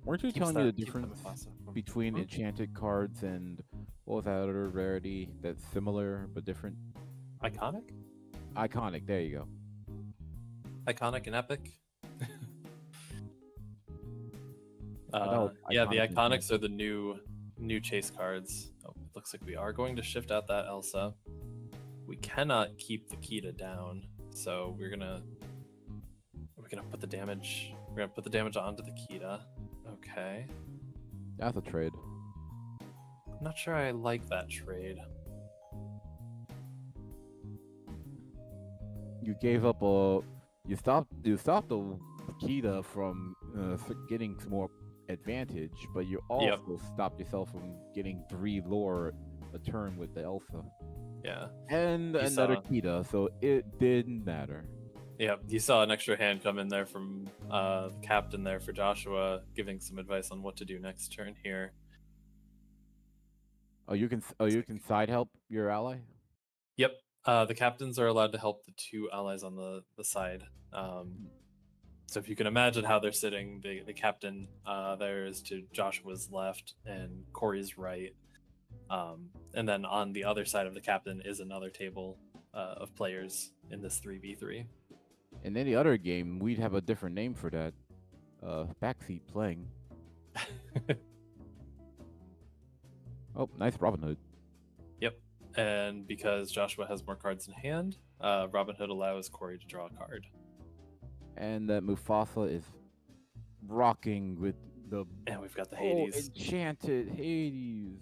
Weren't you Keeps telling me the that- keeps that difference Mufasa from- between Hmm? enchanted cards and what was that other rarity that's similar but different? Iconic, Iconic. There you go. iconic, and epic. thought Yeah, the Iconic and iconics are the new chase cards. Oh, it looks like we are going to shift out that Elsa. We cannot keep the Kita down, so we're gonna put the damage. We're gonna put the damage onto the Kita. Okay. That's a trade. I'm not sure I like that trade. You gave up a. You stopped the Kita from getting some more advantage, but you also stopped yourself from getting 3 lore a turn with the Elsa. Yeah. And You another saw- Kita, so it didn't matter. Yeah, you saw an extra hand come in there from the captain there for Joshua, giving some advice on what to do next turn here. You can side help your ally. Yep, the captains are allowed to help the 2 allies on the side. So if you can imagine how they're sitting, the captain there is to Joshua's left and Corey's right. And then on the other side of the captain is another table of players in this 3v3. In any other game, we'd have a different name for that. Backseat playing. Oh, nice Robin Hood. Yep. And because Joshua has more cards in hand, Robin Hood allows Corey to draw a card. And that Mufasa is rocking with the And we've got the Hades. enchanted Hades.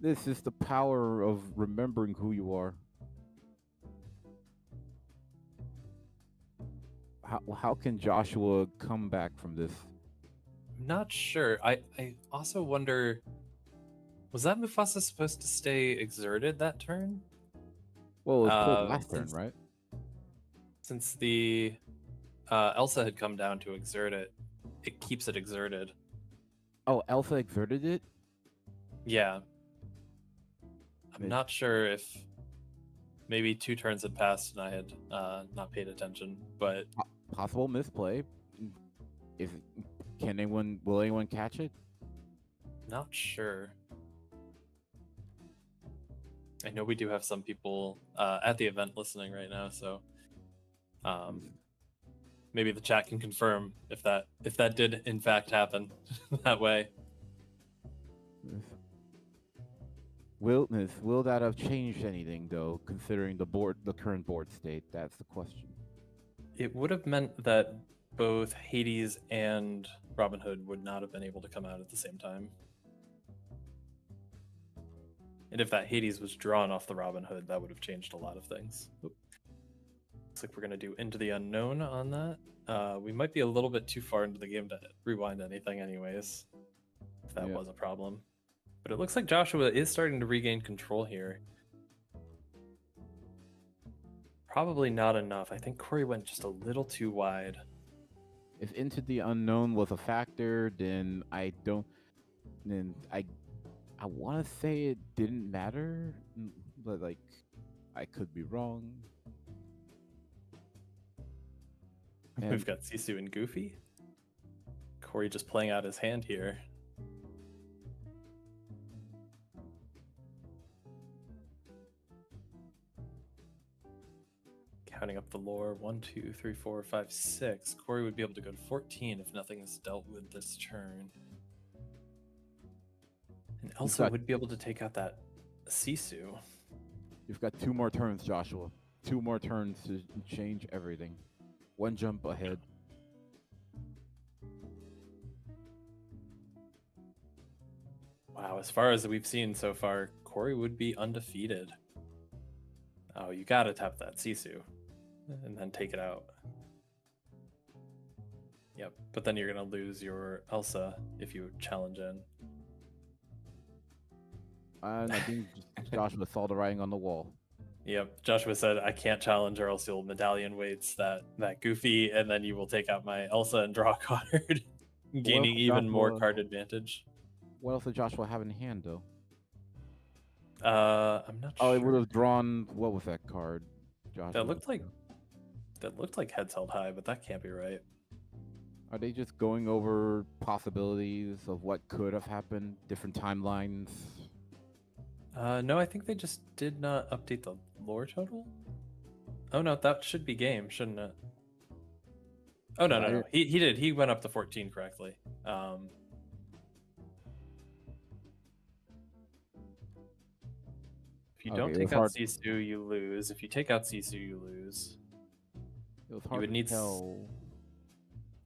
This is the power of remembering who you are. How can Joshua come back from this? I'm not sure. I also wonder, was that Mufasa supposed to stay exerted that turn? Well, it was pulled last turn, since- right? Since the Elsa had come down to exert it, it keeps it exerted. Oh, Elsa exerted it? Yeah. I'm It- not sure if maybe 2 turns had passed and I had not paid attention, but Possible misplay. Will anyone catch it? not sure. I know we do have some people at the event listening right now, so maybe the chat can confirm if that did in fact happen that way. Will that have changed anything though, considering the current board state? That's the question. It would have meant that both Hades and Robin Hood would not have been able to come out at the same time. And if that Hades was drawn off the Robin Hood, that would have changed a lot of things. Looks like we're going to do Into the Unknown on that. We might be a little bit too far into the game to rewind anything anyways, if that Yeah. was a problem. But it looks like Joshua is starting to regain control here. Probably not enough. I think Corey went just a little too wide. If Into the Unknown was a factor, then I want to say it didn't matter, but like I could be wrong. And We've got Sisu and Goofy. Corey just playing out his hand here. Counting up the lore, 1, 2, 3, 4, 5, 6. Corey would be able to go to 14 if nothing is dealt with this turn. And Elsa got- would be able to take out that Sisu. You've got 2 more turns, Joshua. 2 more turns to change everything. 1 jump ahead. Wow, as far as we've seen so far, Corey would be undefeated. Oh, you gotta tap that Sisu and then take it out. Yep, but then you're gonna lose your Elsa if you challenge in. And I think Joshua saw the writing on the wall. Yep, Joshua said, I can't challenge or else you'll medallion weights that Goofy, and then you will take out my Elsa and draw a card, gaining Well, even more Joshua- card advantage. What else did Joshua have in hand, though? I'm not Oh, sure. it would have drawn. What was that card? Joshua. That looked like heads held high, but that can't be right. Are they just going over possibilities of what could have happened, different timelines? No, I think they just did not update the lore total. Oh no, that should be game, shouldn't it? Oh no. He did. He went up to 14 correctly. If you don't take out Sisu, you lose. If you take out Sisu, you lose. It was hard to tell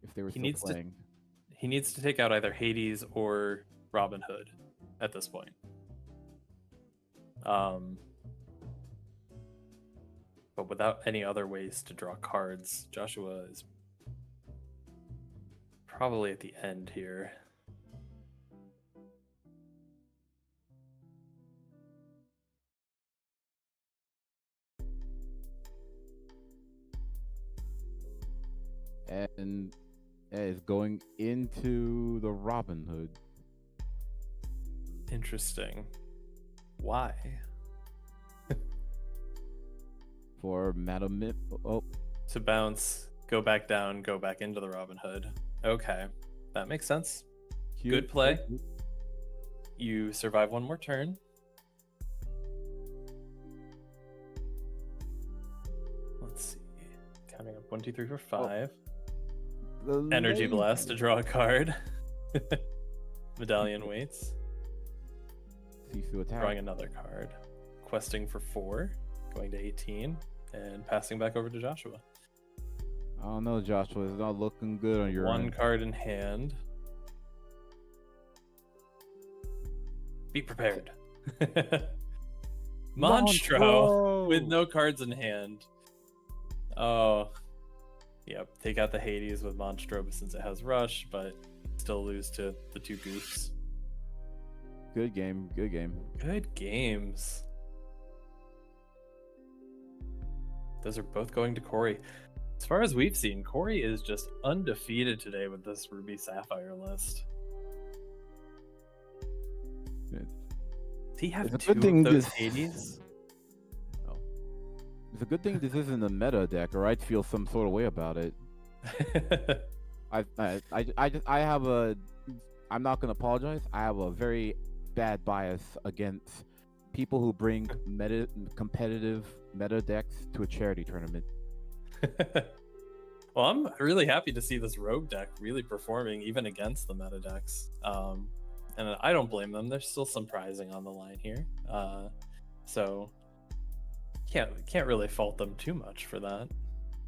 if they were still playing. He needs to take out either Hades or Robin Hood at this point. But without any other ways to draw cards, Joshua is probably at the end here. And is going into the Robin Hood. Interesting. Why? For Madam To bounce, go back down, go back into the Robin Hood. Okay, that makes sense. Cute. Good play. You survive one more turn. Let's see. Counting up 1, 2, 3, 4, 5. Energy Blast to draw a card. Medallion waits. Sisu attack. Drawing another card. Questing for 4. Going to 18. And passing back over to Joshua. I don't know, Joshua. It's not looking good on your One card in hand. Be prepared. Monstro with no cards in hand. Oh. Yep, take out the Hades with Monstro since it has Rush, but still lose to the two goofs. Good game. Good game. Good games. Those are both going to Corey. As far as we've seen, Corey is just undefeated today with this Ruby Sapphire list. Does he have two of those Hades? No. It's a good thing this isn't a meta deck, or I'd feel some sort of way about it. I have a. I'm not gonna apologize. I have a very bad bias against people who bring competitive meta decks to a charity tournament. Well, I'm really happy to see this rogue deck really performing even against the meta decks. And I don't blame them. There's still some prizing on the line here. So can't really fault them too much for that.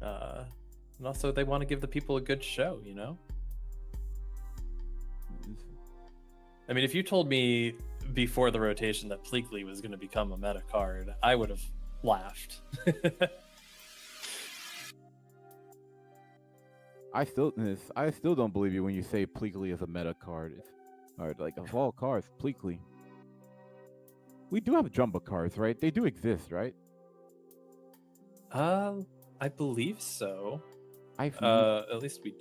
And also they want to give the people a good show, you know? I mean, if you told me before the rotation that Pleakley was going to become a meta card, I would have laughed. I still don't believe you when you say Pleakley is a meta card. Or like of all cards, Pleakley. We do have jumbo cards, right? They do exist, right? I believe so. At least we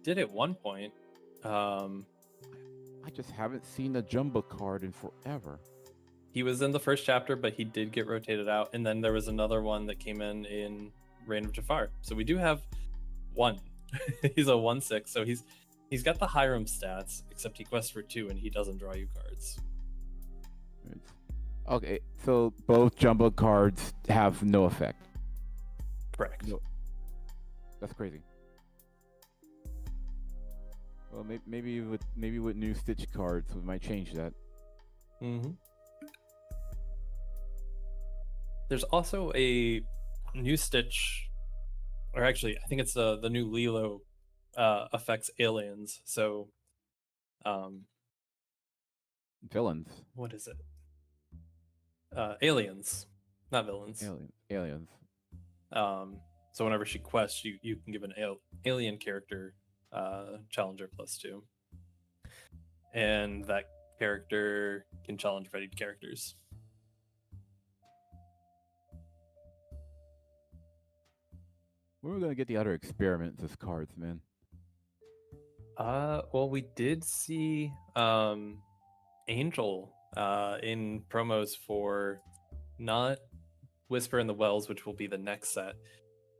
did at one point. I just haven't seen a jumbo card in forever. He was in the first chapter, but he did get rotated out, and then there was another one that came in Reign of Jafar. So we do have one. He's a 1/6, so he's got the Hiram stats, except he quests for 2 and he doesn't draw you cards. Okay, so both jumbo cards have no effect. Correct. No. That's crazy. Well, maybe with new Stitch cards, we might change that. Mm-hmm. There's also a new Stitch, or actually, I think it's the new Lilo affects aliens. So, villains. What is it? Aliens, not villains. Aliens. So whenever she quests, you can give an alien character challenger +2, and that character can challenge readied characters. When are we gonna get the other experiments as cards, man? Well, we did see Angel in promos for not Whisper in the Wells, which will be the next set,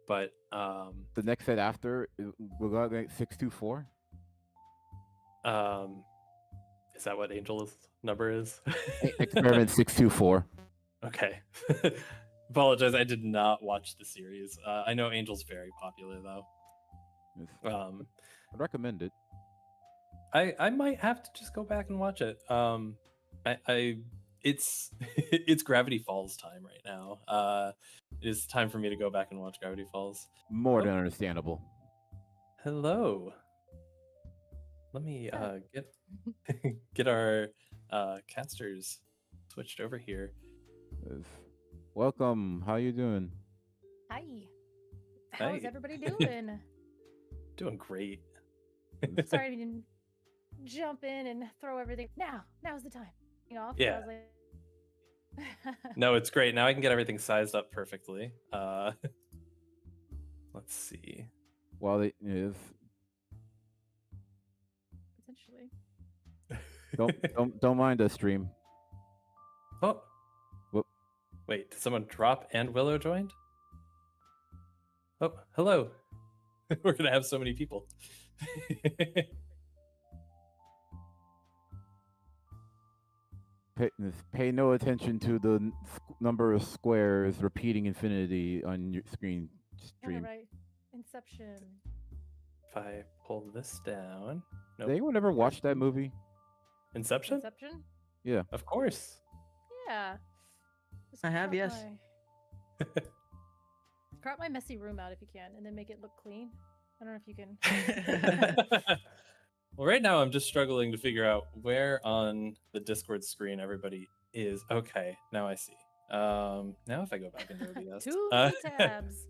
but The next set after, we're going to 624. is that what Angel's number is? Experiment 624. Okay. Apologize, I did not watch the series. I know Angel's very popular though. Yes. I recommend it. I might have to just go back and watch it. It's it's Gravity Falls time right now. It is time for me to go back and watch Gravity Falls. More than understandable. Hello. Let me get our casters switched over here. Yes. Welcome. How you doing? Hi. How's everybody doing? Doing great. Sorry I didn't jump in and throw everything. Now's the time. Off, Yeah. I was like... No, it's great. Now I can get everything sized up perfectly. Let's see. Well, it is. Essentially. Don't mind the stream. Oh. Whoop. Wait, did someone drop and Willow joined? Oh, hello. We're gonna have so many people. Pay no attention to the number of squares repeating infinity on your screen stream. Yeah, right. Inception. If I pull this down. Did anyone ever watch that movie? Inception? Inception? Yeah. Of course. Yeah. Just I have, crop yes. Crop my messy room out if you can, and then make it look clean. I don't know if you can. Well, right now I'm just struggling to figure out where on the Discord screen everybody is. Okay, now I see. Now if I go back into OBS. Two tabs.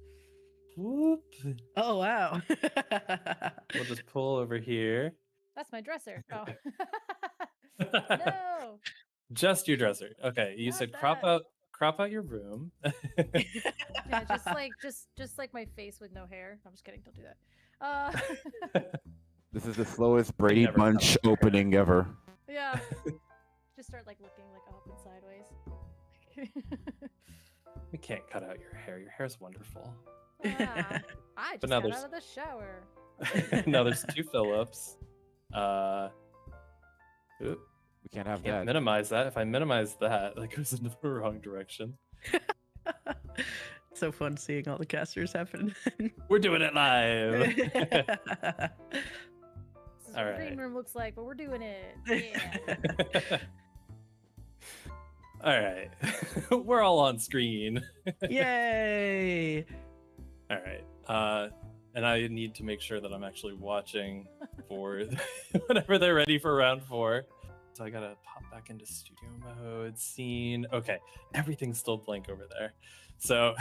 Whoop. Oh wow. We'll just pull over here. That's my dresser. Oh. No. Just your dresser. Okay, you Not said that. crop out your room. Yeah, just like my face with no hair. I'm just kidding. Don't do that. This is the slowest Brady never Bunch cut my hair. opening ever. Yeah. Just start like looking like up and sideways. We can't cut out your hair. Your hair's wonderful. Ah, I just now got there's- out of the shower. Now there's two Phillips. Oop, We can't have can't that. minimize that. If I minimize that, that goes into the wrong direction. So fun seeing all the casters happen. We're doing it live. This is what All the right. green room looks like, but we're doing it. Yeah. All right. We're all on screen. Yay! All right. And I need to make sure that I'm actually watching for whenever they're ready for round 4. So I gotta pop back into studio mode, scene. Okay, everything's still blank over there. So,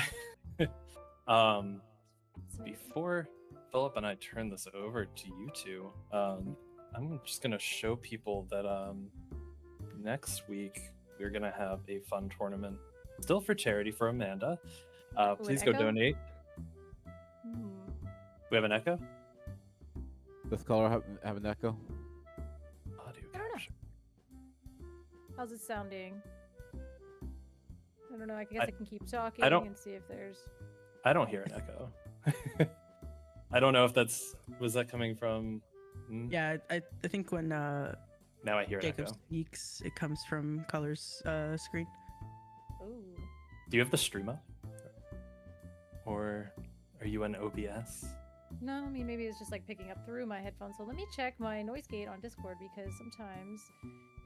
before Philip and I turn this over to you two, I'm just gonna show people that next week we're gonna have a fun tournament, still for charity for Amanda. Please go echo? donate. Hmm. We have an echo. Does color have an echo? Audio I don't know. capture. How's it sounding? I don't know. I guess I can keep talking don't- and see if there's. I don't hear an echo. I don't know if was that coming from. Yeah, I think when Now I hear an Jacob echo. speaks, it comes from Color's screen. Ooh. Do you have the stream up? Or are you in OBS? No, I mean maybe it's just like picking up through my headphones. So let me check my noise gate on Discord because sometimes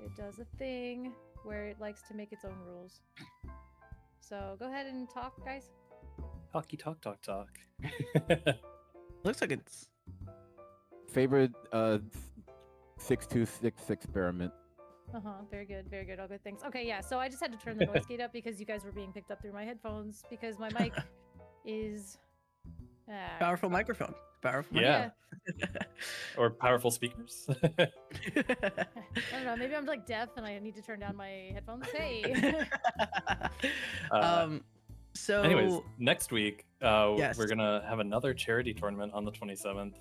it does a thing where it likes to make its own rules. So go ahead and talk, guys. Talky talk. Looks like it's Favorite 626 experiment. Very good, very good. All good things. Okay, yeah. So I just had to turn the noise gate up because you guys were being picked up through my headphones because my mic is powerful microphone. Powerful. Yeah. Or powerful speakers. I don't know. Maybe I'm like deaf and I need to turn down my headphones. Hey. So Anyways, next week Yes. we're gonna have another charity tournament on the 27th,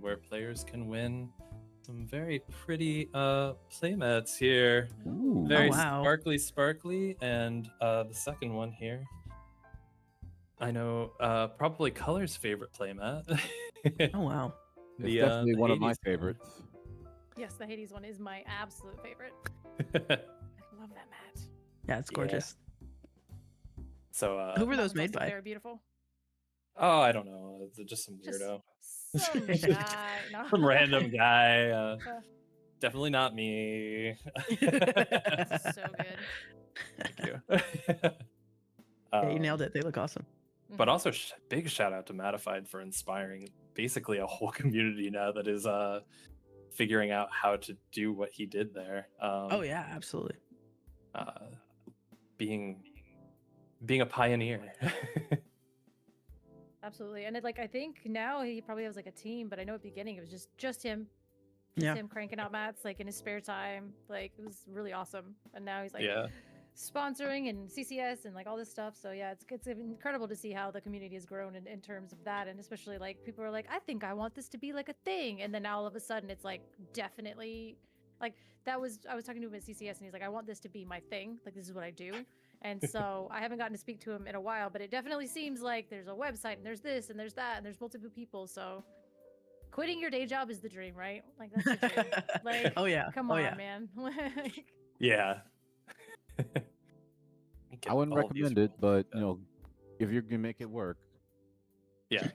where players can win some very pretty playmats here. Ooh. Very wow. sparkly, and the second one here. I know probably Color's favorite playmat. Oh wow. It's definitely the one of my Hades one. favorites. Yes, the Hades one is my absolute favorite. I love that mat. Yeah, it's Yeah. gorgeous. So Who were That those one's made also by? Very beautiful. oh, I don't know. It's just some Just weirdo. some guy. No. Some random guy. Uh, Definitely not me. It's so good. Thank you. Yeah, you nailed it. They look awesome. But also, big shout out to Matified for inspiring basically a whole community now that is figuring out how to do what he did there. Oh yeah, absolutely. Being a pioneer. Absolutely. And I think now he probably has like a team, but I know at the beginning it was just him. Yeah. Him cranking out mats like in his spare time. Like it was really awesome. And now he's like Yeah. sponsoring and CCS and like all this stuff. So yeah, it's incredible to see how the community has grown in terms of that. And especially like people are like, I think I want this to be like a thing. And then now all of a sudden it's like definitely like I was talking to him at CCS and he's like, I want this to be my thing. Like this is what I do. And so I haven't gotten to speak to him in a while, but it definitely seems like there's a website and there's this and there's that and there's multiple people. So quitting your day job is the dream, right? Like that's the dream. Like, Oh yeah. come Oh on, yeah. man. Like, Yeah. I wouldn't All these recommend it, rules. but you know, if you can make it work. Yeah.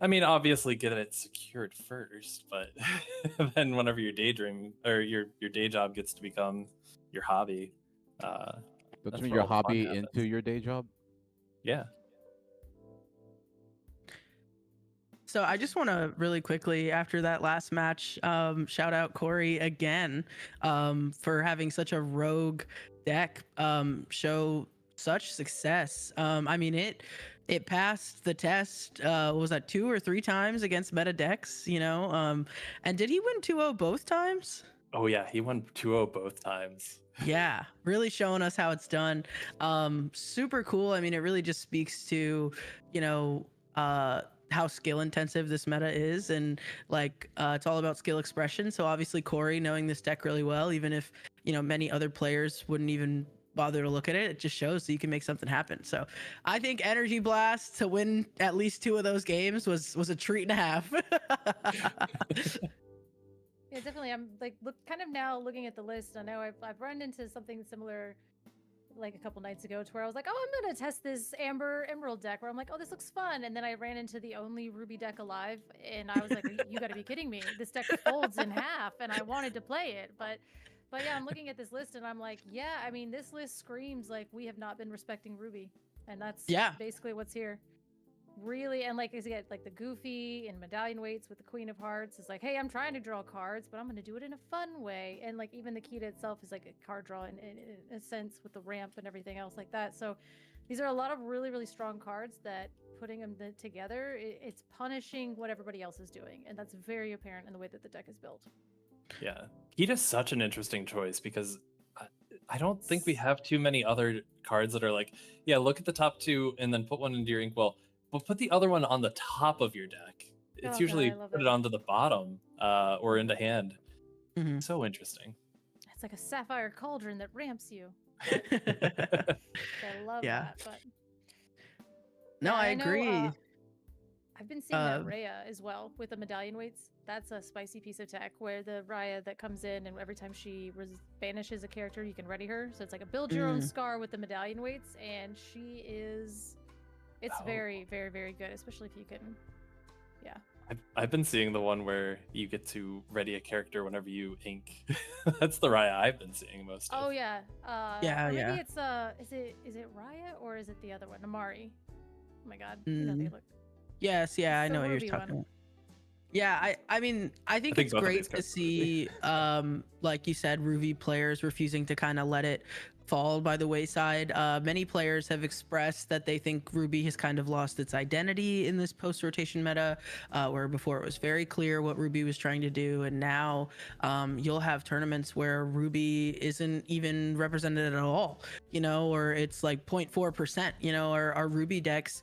I mean, obviously get it secured first, but then whenever your daydream or your day job gets to become your hobby, Don't That's you mean where your all the fun hobby happens. into your day job? yeah. So I just want to really quickly, after that last match, shout out Corey again for having such a rogue deck show such success. I mean, it passed the test. What was that, 2 or 3 times against meta decks? You know, and did he win 2-0 both times? Oh yeah, he won 2-0 both times. Yeah, really showing us how it's done. Super cool. I mean, it really just speaks to, you know, how skill intensive this meta is, and like it's all about skill expression. So obviously Corey knowing this deck really well, even if you know many other players wouldn't even bother to look at it, it just shows that you can make something happen. So I think Energy Blast to win at least 2 of those games was a treat and a half. yeah, definitely. I'm like kind of now looking at the list. I know I've run into something similar like a couple nights ago to where I was like, oh, I'm gonna test this Amber Emerald deck where I'm like, oh, this looks fun. And then I ran into the only Ruby deck alive and I was like, you gotta be kidding me. This deck folds in half and I wanted to play it. But yeah, I'm looking at this list and I'm like, yeah, I mean, this list screams like we have not been respecting Ruby. And that's basically what's here. Really, and like, is it like the Goofy and medallion weights with the Queen of Hearts? It's like, hey, I'm trying to draw cards, but I'm going to do it in a fun way. And like, even the Kita itself is like a card draw in a sense with the ramp and everything else like that. So these are a lot of really, really strong cards that putting them together, it's punishing what everybody else is doing. And that's very apparent in the way that the deck is built. Yeah. Kita's such an interesting choice because I don't think we have too many other cards that are like, yeah, look at the top 2 and then put one into your inkwell. But put the other one on the top of your deck. It's usually put it onto the bottom or into hand. Mm-hmm. So interesting. It's like a sapphire cauldron that ramps you. I love that. But no, yeah, I agree. I've been seeing that Rhea as well with the medallion weights. That's a spicy piece of tech where the Rhea that comes in and every time she banishes a character, you can ready her. So it's like a build your own Scar with the medallion weights, and she is. It's very, very, very good, especially if you can. Yeah. I've been seeing the one where you get to ready a character whenever you ink. That's the Raya I've been seeing most of. Oh yeah. Yeah. Maybe it's is it Raya or is it the other one, Amari? Oh my God. You know, they look. Yes. Yeah, I It's know the what you're Ruby talking one. about. Yeah, I mean, I think it's both of great these to cards are see, like you said, Ruby players refusing to kind of let it fall by the wayside. Many players have expressed that they think Ruby has kind of lost its identity in this post-rotation meta, where before it was very clear what Ruby was trying to do, and now you'll have tournaments where Ruby isn't even represented at all, or it's like 0.4%, are Ruby decks.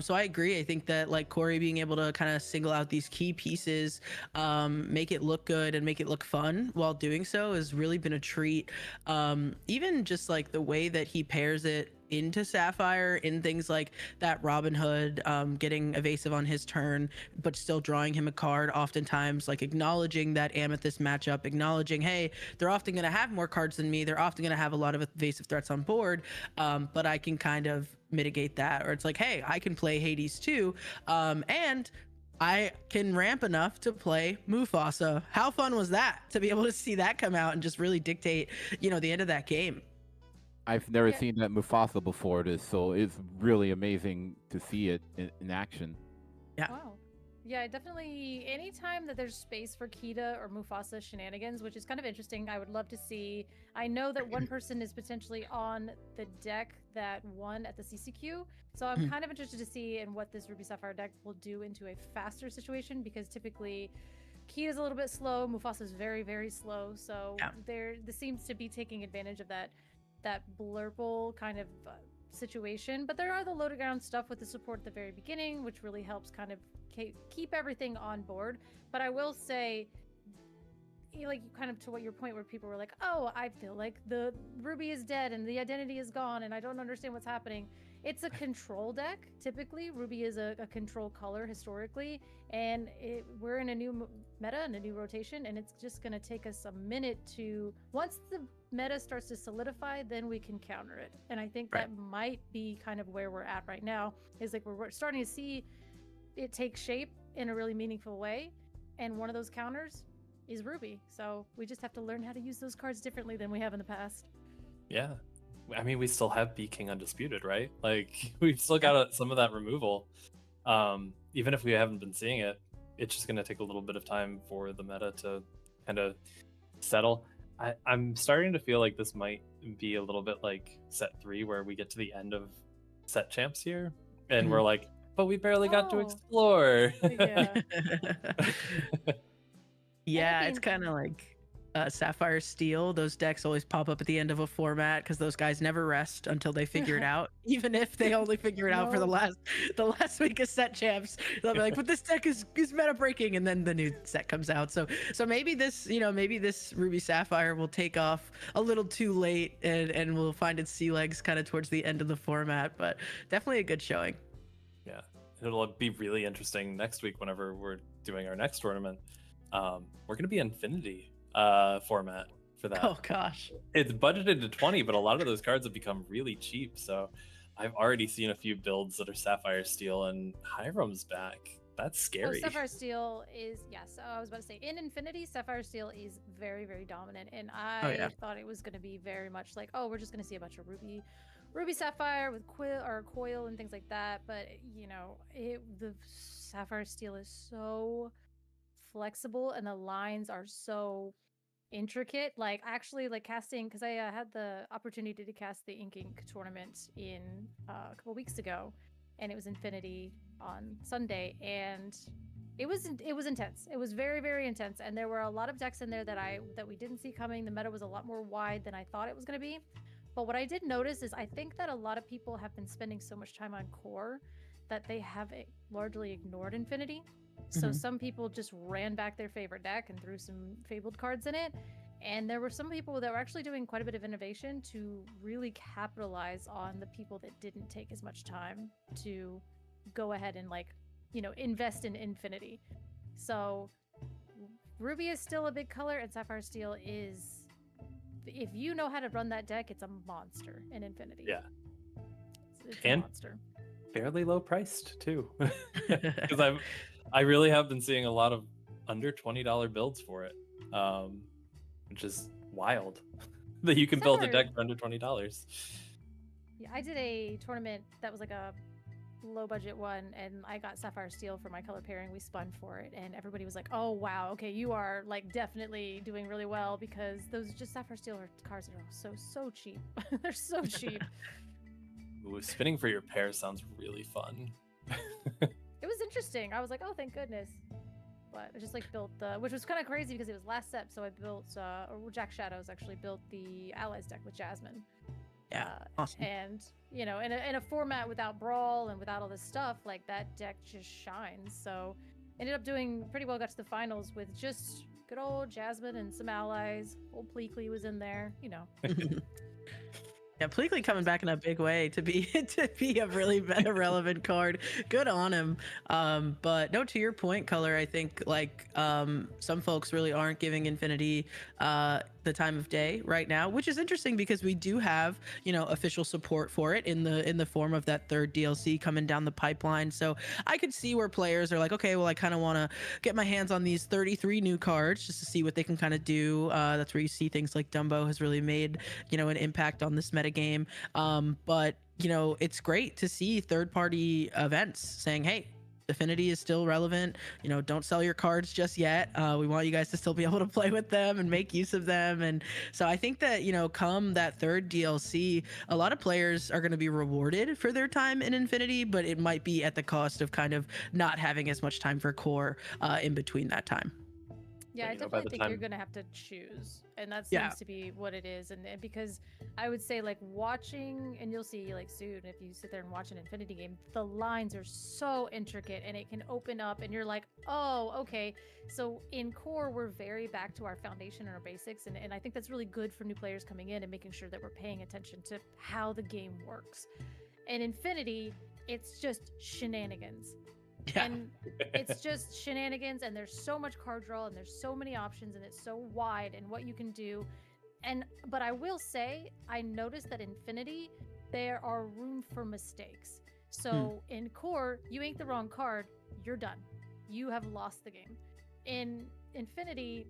So I agree. I think that like Corey being able to kind of single out these key pieces, make it look good and make it look fun while doing so has really been a treat. Even just like the way that he pairs it into Sapphire in things like that Robin Hood, getting evasive on his turn but still drawing him a card, oftentimes like acknowledging that Amethyst matchup, acknowledging, hey, they're often going to have more cards than me, they're often going to have a lot of evasive threats on board, but I can kind of mitigate that. Or it's like, hey, I can play Hades too, and I can ramp enough to play Mufasa. How fun was that to be able to see that come out and just really dictate, the end of that game? I've never Yeah. seen that Mufasa before this, so it's really amazing to see it in action. Yeah. Wow. Yeah, definitely. Anytime that there's space for Kita or Mufasa shenanigans, which is kind of interesting, I would love to see. I know that one person is potentially on the deck that won at the CCQ, so I'm kind of interested to see in what this Ruby Sapphire deck will do into a faster situation, because typically Kita's a little bit slow, Mufasa's very, very slow, so Yeah. this seems to be taking advantage of that blurple kind of situation. But there are the loaded ground stuff with the support at the very beginning, which really helps kind of keep everything on board. But I will say, like, kind of to what your point where people were like, oh, I feel like the Ruby is dead and the identity is gone and I don't understand what's happening. It's a control deck. Typically, Ruby is a control color historically, and we're in a new meta and a new rotation, and it's just going to take us a minute to, once the meta starts to solidify, then we can counter it. And I think that might be kind of where we're at right now, is like we're starting to see it take shape in a really meaningful way, and one of those counters is Ruby. So we just have to learn how to use those cards differently than we have in the past. Yeah. I mean, we still have Be King Undisputed, right? Like, we've still got some of that removal. Even if we haven't been seeing it, it's just going to take a little bit of time for the meta to kind of settle. I'm starting to feel like this might be a little bit like set 3, where we get to the end of set champs here, and we're like, but we barely got to explore. Yeah. Yeah, it's kind of like Sapphire Steel. Those decks always pop up at the end of a format because those guys never rest until they figure it out. Even if they only figure it out for the last week of set champs, they'll be like, "But this deck is meta breaking," and then the new set comes out. So maybe this, maybe this Ruby Sapphire will take off a little too late, and we'll find its sea legs kind of towards the end of the format. But definitely a good showing. Yeah, it'll be really interesting next week whenever we're doing our next tournament. We're going to be Infinity format for that. Oh gosh, it's budgeted to 20, but a lot of those cards have become really cheap. So I've already seen a few builds that are Sapphire Steel, and Hiram's back. That's scary. Sapphire Steel is, yes, I was about to say, in Infinity, Sapphire Steel is very, very dominant, and I thought it was going to be very much like, oh, we're just going to see a bunch of Ruby Sapphire with coil and things like that. But the Sapphire Steel is so flexible, and the lines are so intricate. Like, actually, like casting, because I had the opportunity to cast the Ink tournament in a couple weeks ago, and it was Infinity on Sunday, and it was intense. It was very, very intense, and there were a lot of decks in there that we didn't see coming. The meta was a lot more wide than I thought it was going to be. But what I did notice is I think that a lot of people have been spending so much time on core that they have largely ignored Infinity. So some people just ran back their favorite deck and threw some Fabled cards in it. And there were some people that were actually doing quite a bit of innovation to really capitalize on the people that didn't take as much time to go ahead and, like, invest in Infinity. So Ruby is still a big color, and Sapphire Steel is, if you know how to run that deck, it's a monster in Infinity. Yeah. It's and a monster. Fairly low priced too. Because I really have been seeing a lot of under $20 builds for it, which is wild that you can build a deck for under $20. Yeah, I did a tournament that was like a low budget one, and I got Sapphire Steel for my color pairing. We spun for it, and everybody was like, "Oh wow, okay, you are like definitely doing really well because those just Sapphire Steel cards are so cheap. They're so cheap." Ooh, spinning for your pair sounds really fun. It was interesting. I was like, "Oh, thank goodness." But I just like built the, which was kind of crazy because it was last step. So I built, or Jack Shadows actually built the Allies deck with Jasmine. Yeah, awesome. And you know, in a format without Brawl and without all this stuff, like that deck just shines. So ended up doing pretty well. Got to the finals with just good old Jasmine and some allies. Old Pleakley was in there, you know. Yeah, Pleakley coming back in a big way to be a really relevant card. Good on him. But no, to your point, Color, I think like some folks really aren't giving Infinity the time of day right now, which is interesting because we do have, you know, official support for it in the form of that third DLC coming down the pipeline. So I could see where players are like, okay, well, I kind of want to get my hands on these 33 new cards just to see what they can kind of do. That's where you see things like Dumbo has really made, you know, an impact on this meta game. But you know, it's great to see third-party events saying, hey, Affinity is still relevant. You know, don't sell your cards just yet. We want you guys to still be able to play with them and make use of them. And so I think that, you know, come that third DLC, a lot of players are going to be rewarded for their time in Infinity, but it might be at the cost of kind of not having as much time for core in between that time. Yeah, I you know, by definitely the think you're time- gonna have to choose, and that seems Yeah. to be what it is. And because I would say like watching, and you'll see like soon if you sit there and watch an Infinity game, the lines are so intricate, and it can open up, and you're like, oh, okay. So in core, we're very back to our foundation and our basics, and I think that's really good for new players coming in and making sure that we're paying attention to how the game works. In Infinity, it's just shenanigans. Yeah. And it's just shenanigans, and there's so much card draw, and there's so many options, and it's so wide and what you can do. But I will say, I noticed that Infinity, there are room for mistakes. So in core, you ink the wrong card, you're done. You have lost the game. In Infinity,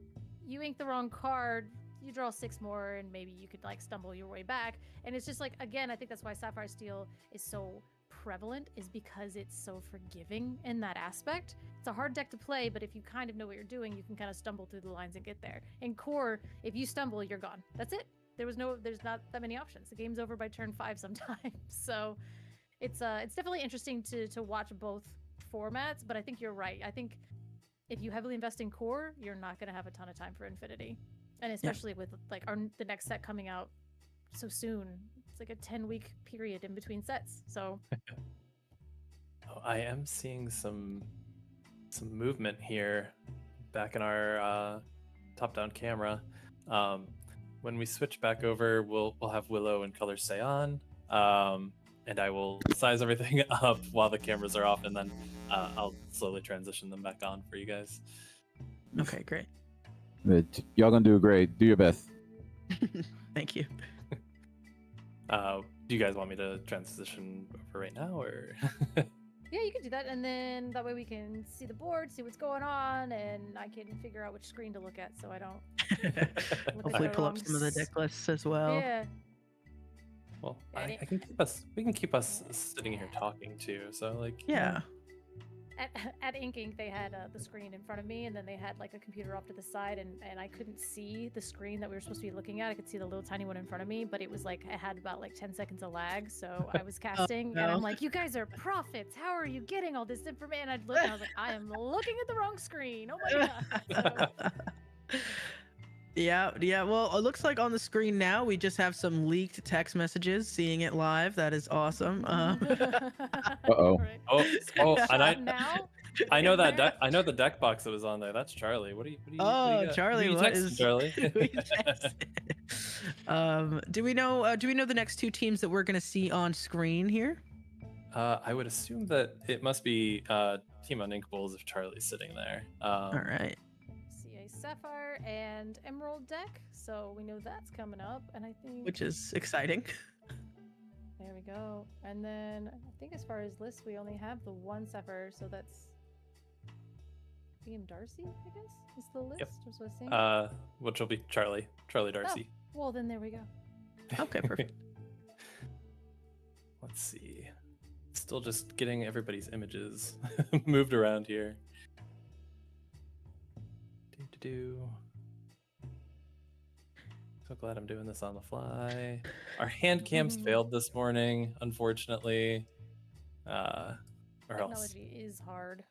you ink the wrong card, you draw 6 more, and maybe you could like stumble your way back. And it's just like, again, I think that's why Sapphire Steel is so prevalent, is because it's so forgiving in that aspect. It's a hard deck to play, but if you kind of know what you're doing, you can kind of stumble through the lines and get there. In core, if you stumble, you're gone. That's it. There's not that many options. The game's over by turn 5 sometimes. So it's definitely interesting to watch both formats, but I think you're right. I think if you heavily invest in core, you're not going to have a ton of time for Infinity. And especially with like the next set coming out so soon. It's like a 10-week period in between sets. So Oh, I am seeing some movement here back in our top-down camera. When we switch back over, we'll have Willow and Color stay on, and I will size everything up while the cameras are off, and then I'll slowly transition them back on for you guys. Okay, great. Y'all gonna do great. Do your best. Thank you. Do you guys want me to transition over right now, or? yeah, you can do that, and then that way we can see the board, see what's going on, and I can figure out which screen to look at, so I don't. Hopefully, the pull up wrong some of the deck lists as well. Yeah. Well, Yeah, I can keep us. We can keep us sitting here talking too. So like. Yeah. At Ink, they had the screen in front of me, and then they had like a computer off to the side, and I couldn't see the screen that we were supposed to be looking at. I could see the little tiny one in front of me, but it was like it had about like 10 seconds of lag. So I was casting, and I'm no. like, "You guys are prophets. How are you getting all this information?" And I'd look, and I was like, "I am looking at the wrong screen. Oh my god!" So, Yeah. Well, it looks like on the screen now we just have some leaked text messages. Seeing it live, that is awesome. Uh-oh. Right. Oh, and I Now. I know that deck. I know the deck box that was on there. That's Charlie. What do you? Oh, got? Charlie, Who you what texting, is Charlie? we texted? Do we know the next 2 teams that we're gonna see on screen here? I would assume that it must be Team on Ink Bulls if Charlie's sitting there. All right. See a Sapphire and Emerald deck, so we know that's coming up, and I think Which is exciting. there we go. And then I think as far as lists, we only have the one Sapphire, so that's being Darcy, I guess, is the list. Yep. Was what I was saying. Which will be Charlie Darcy. Well, then there we go. Okay, perfect. Let's see. Still just getting everybody's images moved around here. Do. So glad I'm doing this on the fly. Our hand cams failed this morning, unfortunately. Or else Technology is hard.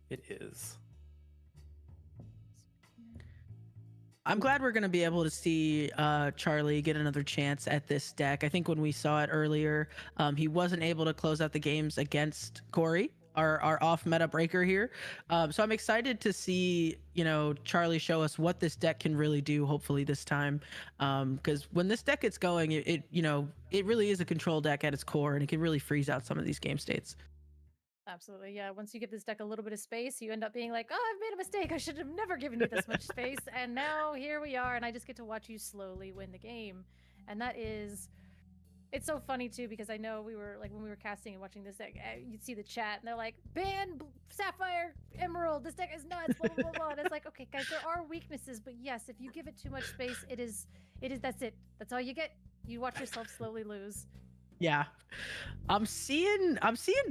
it is. I'm glad we're going to be able to see Charlie get another chance at this deck. I think when we saw it earlier, he wasn't able to close out the games against Corey, our off meta breaker here. So I'm excited to see, Charlie show us what this deck can really do, hopefully this time. Because when this deck gets going, it really is a control deck at its core, and it can really freeze out some of these game states. Absolutely, yeah. Once you give this deck a little bit of space, you end up being like, oh, I've made a mistake. I should have never given you this much space. And now here we are, and I just get to watch you slowly win the game. And that is... It's so funny, too, because I know we were, like, when we were casting and watching this deck, you'd see the chat, and they're like, ban Sapphire, Emerald, this deck is nuts, blah, blah, blah, blah. And it's like, okay, guys, there are weaknesses, but yes, if you give it too much space, that's it. That's all you get. You watch yourself slowly lose. Yeah, I'm seeing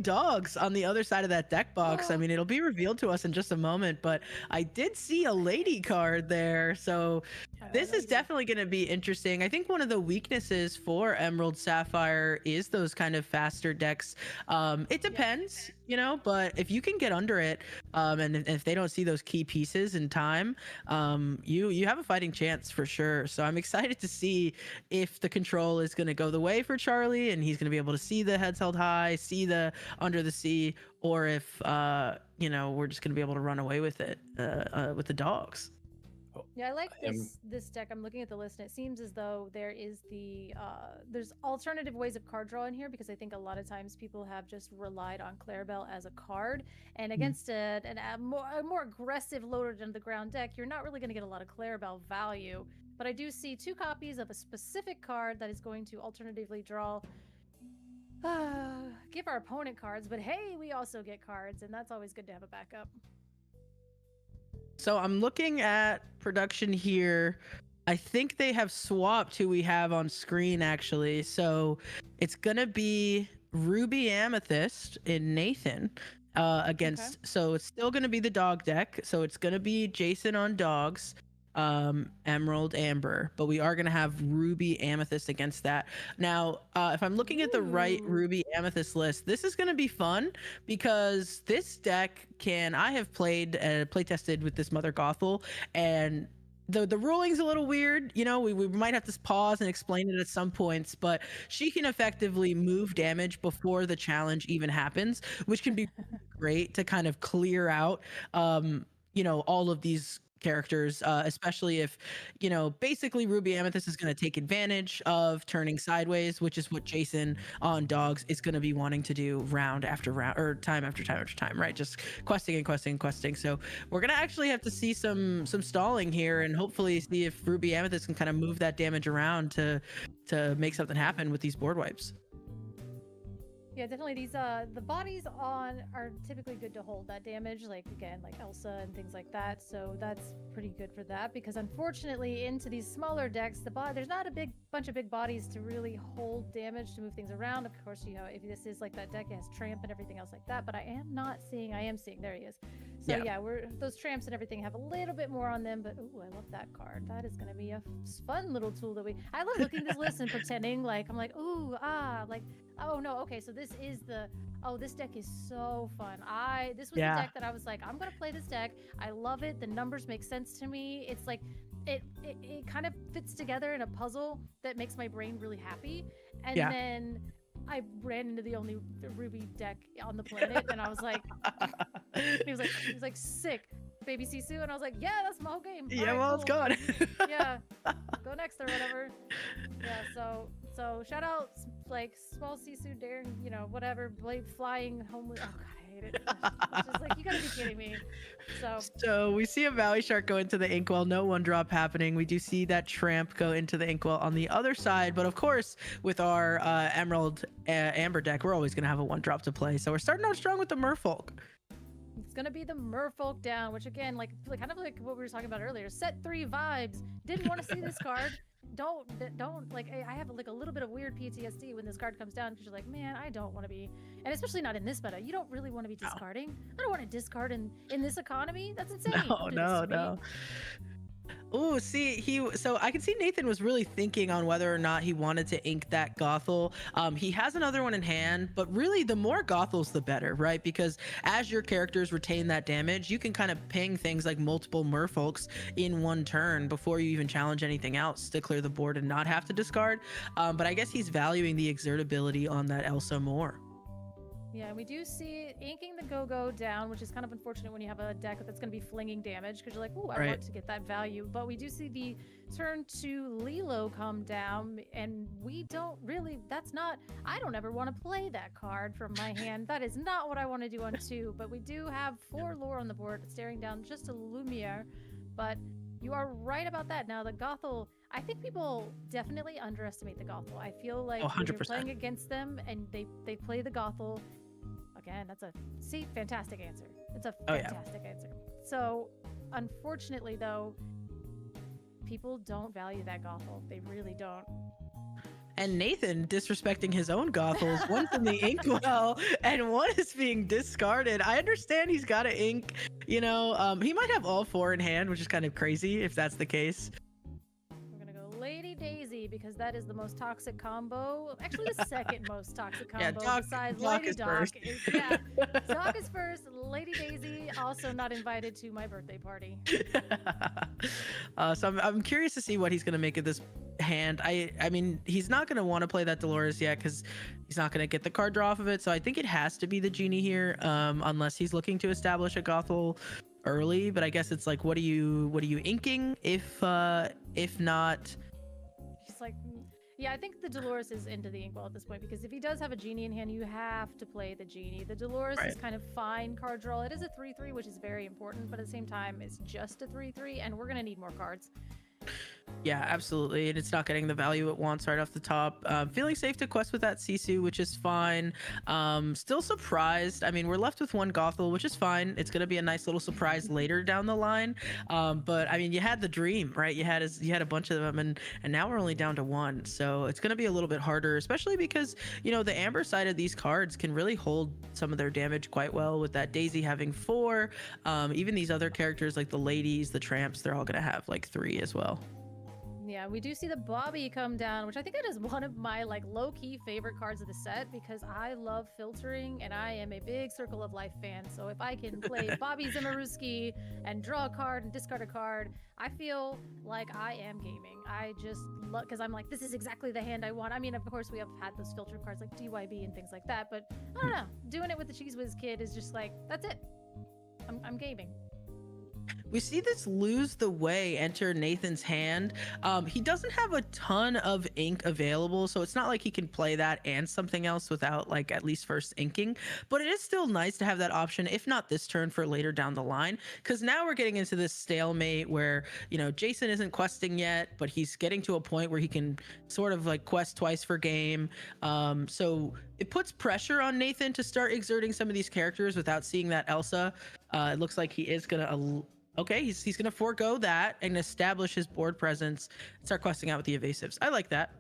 dogs on the other side of that deck box. I mean, it'll be revealed to us in just a moment, but I did see a lady card there, so this is definitely going to be interesting. I think one of the weaknesses for Emerald Sapphire is those kind of faster decks. It depends, but if you can get under it, and if they don't see those key pieces in time, you have a fighting chance for sure. So I'm excited to see if the control is going to go the way for Charlie, and he's going to be able to see the heads held high, see the under the sea, or if we're just going to be able to run away with it with the dogs. Yeah, I like this deck. I'm looking at the list, and it seems as though there is there's alternative ways of card draw in here, because I think a lot of times people have just relied on Clarabelle as a card, and against a more aggressive loaded into the ground deck, you're not really going to get a lot of Clarabelle value. But I do see 2 copies of a specific card that is going to alternatively draw. Give our opponent cards, but hey, we also get cards, and that's always good to have a backup. So I'm looking at production here. I think they have swapped who we have on screen, actually. So it's going to be Ruby Amethyst in Nathan against... Okay. So it's still going to be the dog deck. So it's going to be Jason on dogs, Emerald, Amber. But we are going to have Ruby Amethyst against that. Now, if I'm looking at the right Ruby Amethyst list, this is going to be fun, because this deck I have play tested with this Mother Gothel, and the ruling's a little weird. We might have to pause and explain it at some points, but she can effectively move damage before the challenge even happens, which can be great to kind of clear out all of these characters, especially if basically Ruby Amethyst is going to take advantage of turning sideways, which is what Jason on dogs is going to be wanting to do round after round, or time after time after time, right? Just questing and questing and questing. So we're going to actually have to see some stalling here, and hopefully see if Ruby Amethyst can kind of move that damage around to make something happen with these board wipes. Yeah, definitely. These the bodies on are typically good to hold that damage, like Elsa and things like that. So that's pretty good for that, because unfortunately into these smaller decks, there's not a bunch of big bodies to really hold damage, to move things around. Of course, if this is like that deck, it has tramp and everything else like that. But I am seeing. There he is. So yeah, those tramps and everything have a little bit more on them. But ooh, I love that card. That is going to be a fun little tool that I love looking at this list and pretending like I'm like oh no, okay, so this deck is so fun. This was the deck that I was like, I'm gonna play this deck. I love it. The numbers make sense to me. It's like it kind of fits together in a puzzle that makes my brain really happy. And then I ran into the only Ruby deck on the planet, and I was like, he was like sick, baby Sisu, and I was like, yeah, that's my whole game. Yeah, right, well, cool. It's gone. Yeah, go next or whatever. Yeah, so shout out like small Sisu daring, whatever, blade flying homeless. Oh god, I hate it. It's just like, you gotta be kidding me. So we see a Valley Shark go into the Inkwell. No 1-drop happening. We do see that Tramp go into the Inkwell on the other side, but of course, with our Emerald Amber deck, we're always gonna have a 1-drop to play. So we're starting out strong with the Merfolk. gonna be the merfolk down, which again, like kind of like what we were talking about earlier, set 3 vibes. Didn't want to see this card. Don't like. I have like a little bit of weird PTSD when this card comes down because you're like, man, I don't want to be, and especially not in this meta. You don't really want to be discarding. I don't want to discard in this economy. That's insane. No. Oh, see, so I can see Nathan was really thinking on whether or not he wanted to ink that Gothel. He has another one in hand, but really the more Gothels, the better, right? Because as your characters retain that damage, you can kind of ping things like multiple merfolks in one turn before you even challenge anything else to clear the board and not have to discard. But I guess he's valuing the exertability on that Elsa more. Yeah, we do see inking the go-go down, which is kind of unfortunate when you have a deck that's going to be flinging damage because you're like, oh, I want to get that value. But we do see the turn to Lilo come down, and we don't really, I don't ever want to play that card from my hand. That is not what I want to do on 2, but we do have 4 lore on the board, staring down just a Lumiere, but you are right about that. Now, the Gothel, I think people definitely underestimate the Gothel. I feel like when you're playing against them and they play the Gothel, again, fantastic answer. It's a fantastic answer. So, unfortunately, though, people don't value that Gothel. They really don't. And Nathan disrespecting his own Gothels. One's in the inkwell and one is being discarded. I understand he's got to ink, he might have all 4 in hand, which is kind of crazy if that's the case. We're going to go Lady Daisy because that is the most toxic combo. Actually, the second most toxic combo besides Lady Doc. Doc is first. Lady Daisy also not invited to my birthday party. So I'm curious to see what he's going to make of this hand. I mean, he's not going to want to play that Dolores yet because he's not going to get the card draw off of it. So I think it has to be the Genie here, unless he's looking to establish a Gothel early. But I guess it's like, what are you inking if not? Just like, yeah, I think the Dolores is into the inkwell at this point because if he does have a Genie in hand, you have to play the Genie. The Dolores is kind of fine card draw. It is a 3/3, which is very important, but at the same time, it's just a 3/3, and we're gonna need more cards. Yeah, absolutely. And it's not getting the value it wants right off the top. Feeling safe to quest with that Sisu, which is fine. Still surprised. I mean, we're left with 1 Gothel, which is fine. It's going to be a nice little surprise later down the line. But I mean, you had the dream, right? You had a bunch of them, and now we're only down to 1. So it's going to be a little bit harder, especially because, the Amber side of these cards can really hold some of their damage quite well with that Daisy having 4. Even these other characters like the ladies, the tramps, they're all going to have like 3 as well. Yeah, we do see the Bobby come down, which I think that is one of my like low-key favorite cards of the set because I love filtering and I am a big Circle of Life fan. So if I can play Bobby Zimmerowski and draw a card and discard a card, I feel like I am gaming. I just love, because I'm like, this is exactly the hand I want. I mean, of course, we have had those filtered cards like DYB and things like that, but I don't know. Doing it with the Cheese Whiz Kid is just like, that's it. I'm gaming. We see this Lose the Way enter Nathan's hand. He doesn't have a ton of ink available, so it's not like he can play that and something else without like at least first inking, but it is still nice to have that option, if not this turn, for later down the line, because now we're getting into this stalemate where, Jason isn't questing yet, but he's getting to a point where he can sort of like quest twice per game. So it puts pressure on Nathan to start exerting some of these characters without seeing that Elsa. It looks like he is gonna he's gonna forego that and establish his board presence and start questing out with the evasives. I like that.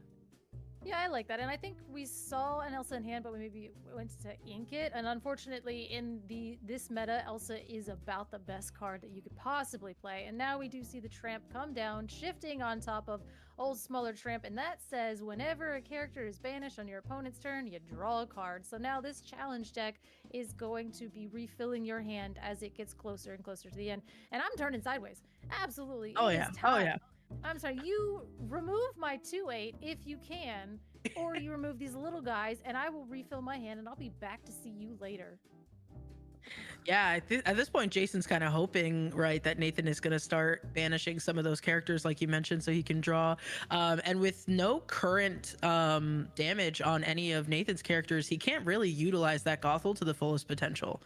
Yeah, I like that. And I think we saw an Elsa in hand, but we maybe went to ink it. And unfortunately, in this meta, Elsa is about the best card that you could possibly play. And now we do see the Tramp come down, shifting on top of old smaller Tramp. And that says whenever a character is banished on your opponent's turn, you draw a card. So now this challenge deck is going to be refilling your hand as it gets closer and closer to the end. And I'm turning sideways. Absolutely. Oh, yeah. Oh, yeah. I'm sorry, you remove my 2/8 if you can, or you remove these little guys, and I will refill my hand, and I'll be back to see you later. Yeah, at this point, Jason's kind of hoping, right, that Nathan is going to start banishing some of those characters, like you mentioned, so he can draw. And with no current damage on any of Nathan's characters, he can't really utilize that Gothel to the fullest potential.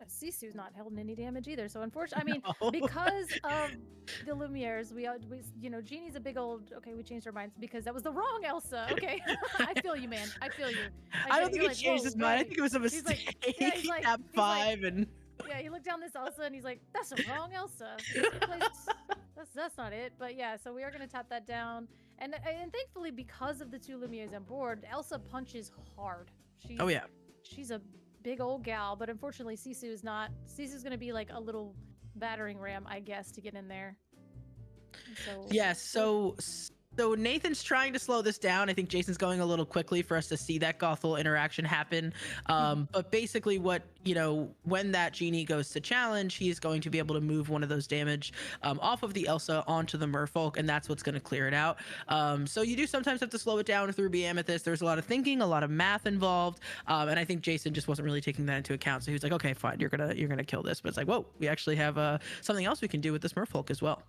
Sisu's not holding any damage either, so unfortunately, because of the Lumières, we Genie's a big old, we changed our minds because that was the wrong Elsa. Okay, I feel you, man. I feel you. I don't think he changed his mind. I think it was a mistake. He's like, Tap 5 and Yeah, he looked down this Elsa and he's like, that's the wrong Elsa. That's not it. But yeah, so we are gonna tap that down. And thankfully, because of the 2 Lumiers on board, Elsa punches hard. Oh yeah. She's a big old gal, but unfortunately Sisu is not. Sisu's gonna be like a little battering ram, I guess, to get in there. So Yes. So Nathan's trying to slow this down. I think Jason's going a little quickly for us to see that Gothel interaction happen. But basically what, when that genie goes to challenge, he's going to be able to move one of those damage off of the Elsa onto the merfolk, and that's what's going to clear it out. So you do sometimes have to slow it down with Ruby Amethyst. There's a lot of thinking, a lot of math involved. And I think Jason just wasn't really taking that into account. So he was like, okay, fine, you're gonna kill this. But it's like, whoa, we actually have something else we can do with this merfolk as well.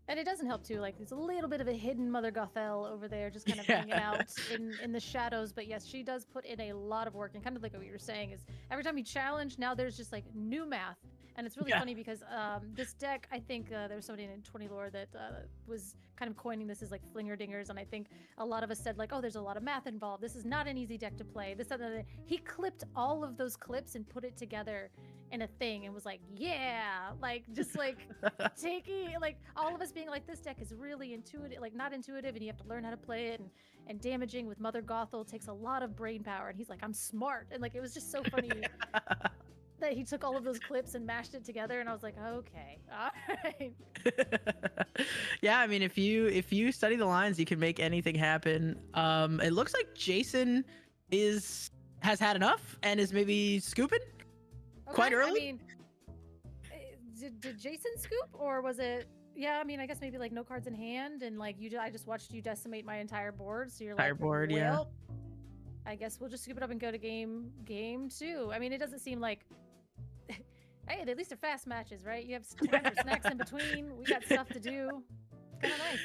And it doesn't help too, like there's a little bit of a hidden Mother Gothel over there just kind of hanging out in the shadows. But yes, she does put in a lot of work, and kind of like what you were saying is every time you challenge, now there's just like new math. And it's really funny because this deck, I think there was somebody in 20 lore that was kind of coining this as like flinger dingers, and I think a lot of us said like, oh, there's a lot of math involved. This is not an easy deck to play. This, that, and that. He clipped all of those clips and put it together in a thing and was like, yeah, like just like taking like all of us being like, this deck is really intuitive, like not intuitive, and you have to learn how to play it, and damaging with Mother Gothel takes a lot of brain power, and he's like, I'm smart, and like it was just so funny. That he took all of those clips and mashed it together, and I was like, okay, all right. Yeah, I mean, if you study the lines, you can make anything happen. It looks like Jason has had enough and is maybe scooping quite early. I mean, did Jason scoop, or was it? Yeah, I mean, I guess maybe like no cards in hand, and like I just watched you decimate my entire board, so you're like, board, well, yeah. I guess we'll just scoop it up and go to game 2. I mean, it doesn't seem like. Hey, at least they're fast matches, right? You have time for snacks in between. We got stuff to do. It's kind of nice.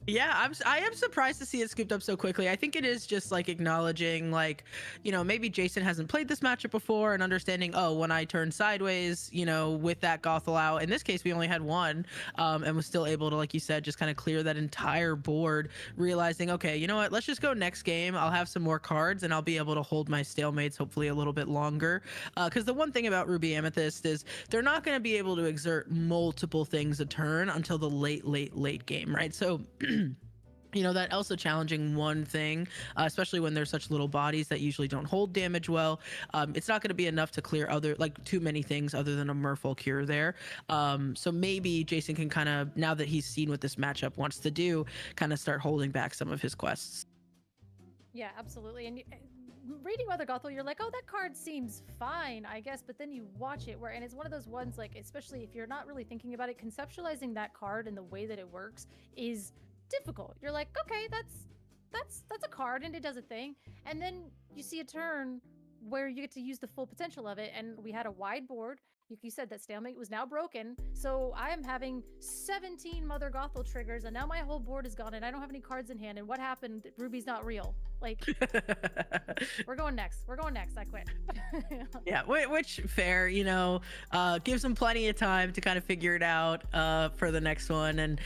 Yeah, I am surprised to see it scooped up so quickly. I think it is just like acknowledging, like, maybe Jason hasn't played this matchup before, and understanding, oh, when I turn sideways, with that Gothel out, in this case we only had one, and was still able to, like you said, just kind of clear that entire board, realizing, okay, you know what, let's just go next game. I'll have some more cards and I'll be able to hold my stalemates hopefully a little bit longer. Because the one thing about Ruby Amethyst is they're not going to be able to exert multiple things a turn until the late game, right? So that Elsa challenging one thing, especially when there's such little bodies that usually don't hold damage well, it's not going to be enough to clear too many things other than a merfolk here or there. So maybe Jason can kind of, now that he's seen what this matchup wants to do, kind of start holding back some of his quests. Yeah, absolutely. And reading Mother Gothel, you're like, oh, that card seems fine, I guess. But then you watch it, and it's one of those ones, like, especially if you're not really thinking about it, conceptualizing that card and the way that it works is difficult. You're like, okay, that's a card and it does a thing, and then you see a turn where you get to use the full potential of it, and we had a wide board. You said that stalemate was now broken, so I am having 17 Mother Gothel triggers, and now my whole board is gone, and I don't have any cards in hand. And what happened? Ruby's not real. Like, we're going next. I quit. Yeah, which fair, gives him plenty of time to kind of figure it out for the next one, and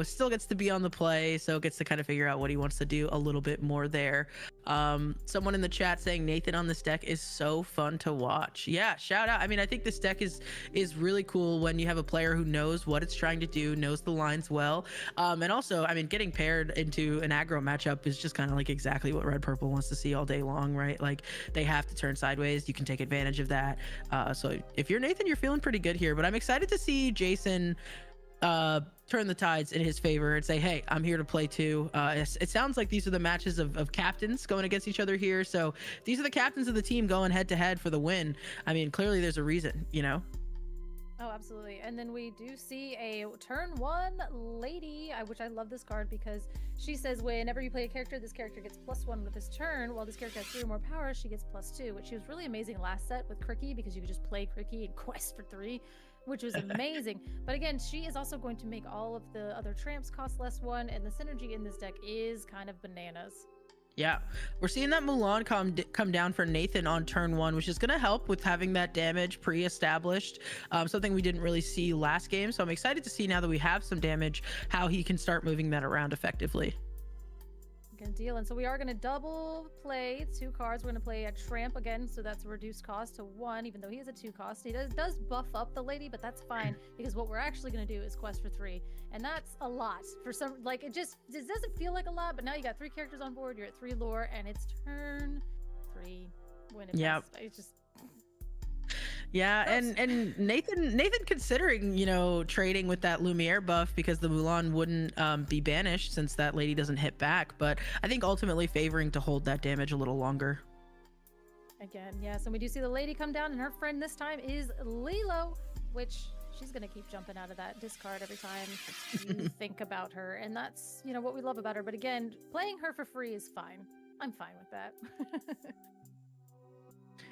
still gets to be on the play, so gets to kind of figure out what he wants to do a little bit more there. Someone in the chat saying Nathan on this deck is so fun to watch. Yeah, shout out. I mean, I think this deck is really cool when you have a player who knows what it's trying to do, knows the lines well, and also, I mean, getting paired into an aggro matchup is just kind of like exactly what red purple wants to see all day long, right? Like, they have to turn sideways. You can take advantage of that. So if you're Nathan, you're feeling pretty good here, but I'm excited to see Jason turn the tides in his favor and say, hey, I'm here to play too. It sounds like these are the matches of captains going against each other here. So these are the captains of the team going head to head for the win. I mean, clearly there's a reason, Oh, absolutely. And then we do see a turn 1 lady, which I love this card because she says whenever you play a character, this character gets +1 with this turn. While this character has 3 or more power, she gets +2, which was really amazing last set with Cricky because you could just play Cricky and quest for 3, which was amazing. But again, she is also going to make all of the other tramps cost +1, and the synergy in this deck is kind of bananas. Yeah, we're seeing that Mulan come down for Nathan on turn 1, which is going to help with having that damage pre-established, something we didn't really see last game. So I'm excited to see now that we have some damage, how he can start moving that around effectively. gonna deal. And so we are gonna double play 2 cards. We're gonna play a tramp again, so that's a reduced cost to 1, even though he is a 2 cost. He does buff up the lady, but that's fine because what we're actually gonna do is quest for 3, and that's a lot for some. Like it doesn't feel like a lot, but now you got 3 characters on board. You're at 3 lore, and it's turn 3 when it Yep. It's just. Yeah, Gross. and Nathan considering, you know, trading with that Lumiere buff because the Mulan wouldn't be banished since that lady doesn't hit back, but I think ultimately favoring to hold that damage a little longer. Again, yes, and we do see the lady come down, and her friend this time is Lilo, which she's gonna keep jumping out of that discard every time you think about her, and that's, you know, what we love about her. But again, playing her for free is fine. I'm fine with that.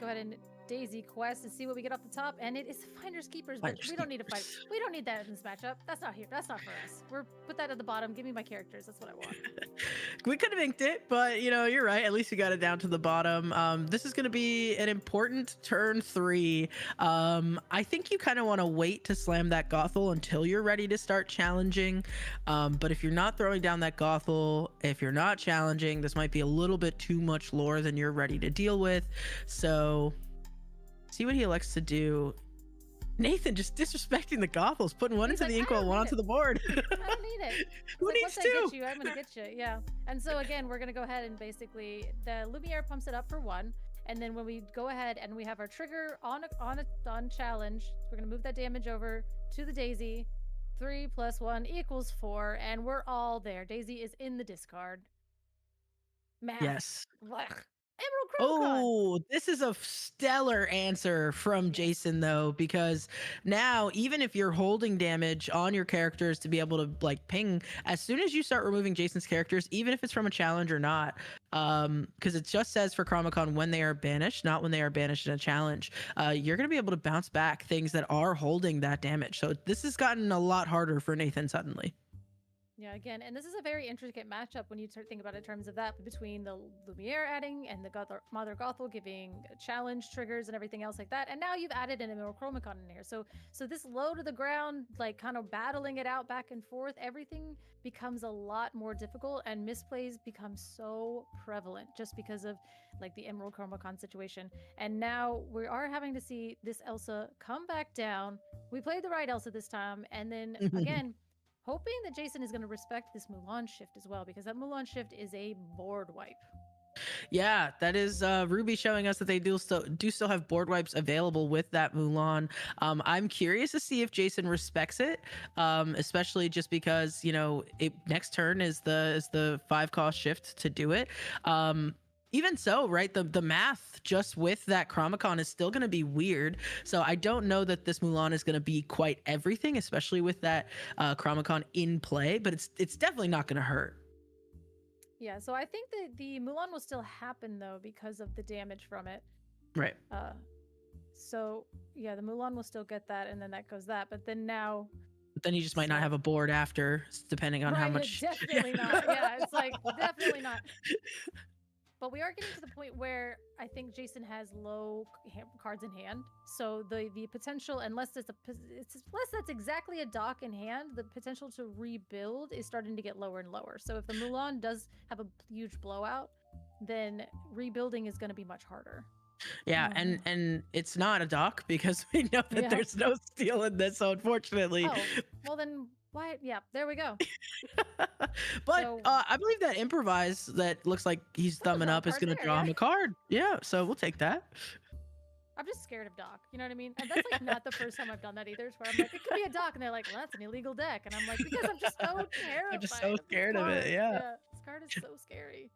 Go ahead and Daisy quest and see what we get off the top, and it is Finders Keepers, but Finders we don't need to fight. We don't need that in this matchup. That's not here. That's not for us. We're put that at the bottom. Give me my characters. That's what I want. We could have inked it, but you know, you're right. At least we got it down to the bottom. This is going to be an important turn 3. I think you kind of want to wait to slam that Gothel until you're ready to start challenging. But if you're not throwing down that Gothel, if you're not challenging, this might be a little bit too much lore than you're ready to deal with. So see what he elects to do. Nathan just disrespecting the Gothels, putting one He's into like, the "I inkwell, don't one need onto it. the board. I don't need it. Who Like, needs once I two? get you, I'm gonna get you. Yeah. And so again, we're gonna go ahead and basically the Lumiere pumps it up for 1, and then when we go ahead and we have our trigger on challenge, we're gonna move that damage over to the Daisy. 3 + 1 = 4, and we're all there. Daisy is in the discard. Math. Yes. Blech. Emerald Chromacon. Oh, this is a stellar answer from Jason though, because now even if you're holding damage on your characters to be able to like ping, as soon as you start removing Jason's characters, even if it's from a challenge or not, because it just says for Chromacon when they are banished, not when they are banished in a challenge, you're gonna be able to bounce back things that are holding that damage. So this has gotten a lot harder for Nathan suddenly. Yeah, again, and this is a very intricate matchup when you start thinking about it in terms of that, between the Lumiere adding and the Mother Gothel giving challenge triggers and everything else like that. And now you've added an Emerald Chromacon in here. So this low to the ground, like kind of battling it out back and forth, everything becomes a lot more difficult, and misplays become so prevalent just because of like the Emerald Chromacon situation. And now we are having to see this Elsa come back down. We played the right Elsa this time, and then again, hoping that Jason is going to respect this Mulan shift as well, because that Mulan shift is a board wipe. Yeah, that is Ruby showing us that they do still have board wipes available with that Mulan. I'm curious to see if Jason respects it, especially just because, you know, next turn is the 5-cost shift to do it. Even so, right, the math just with that Chromacon is still going to be weird. So I don't know that this Mulan is going to be quite everything, especially with that Chromacon in play, but it's definitely not going to hurt. Yeah, so I think that the Mulan will still happen though because of the damage from it. Right. So yeah, the Mulan will still get that, and then that goes that. But then now, But then you just might not have a board after, depending on how right, much. definitely not. Yeah, it's like definitely not. But we are getting to the point where I think Jason has low cards in hand. So the potential, unless that's exactly a dock in hand, the potential to rebuild is starting to get lower and lower. So if the Mulan does have a huge blowout, then rebuilding is going to be much harder. Yeah, and it's not a dock because we know that there's no steel in this, so unfortunately. Oh, well then why? Yeah, there we go. But So- I believe that improvise that looks like he's thumbing draw a up is card going to there, draw him yeah. a card. Yeah, so we'll take that. I'm just scared of Doc. You know what I mean? And that's like not the first time I've done that either. It's where I'm like, it could be a Doc, and they're like, well, that's an illegal deck, and I'm like, because I'm just so terrified. I'm just so this scared of it, card. yeah. This card is so scary.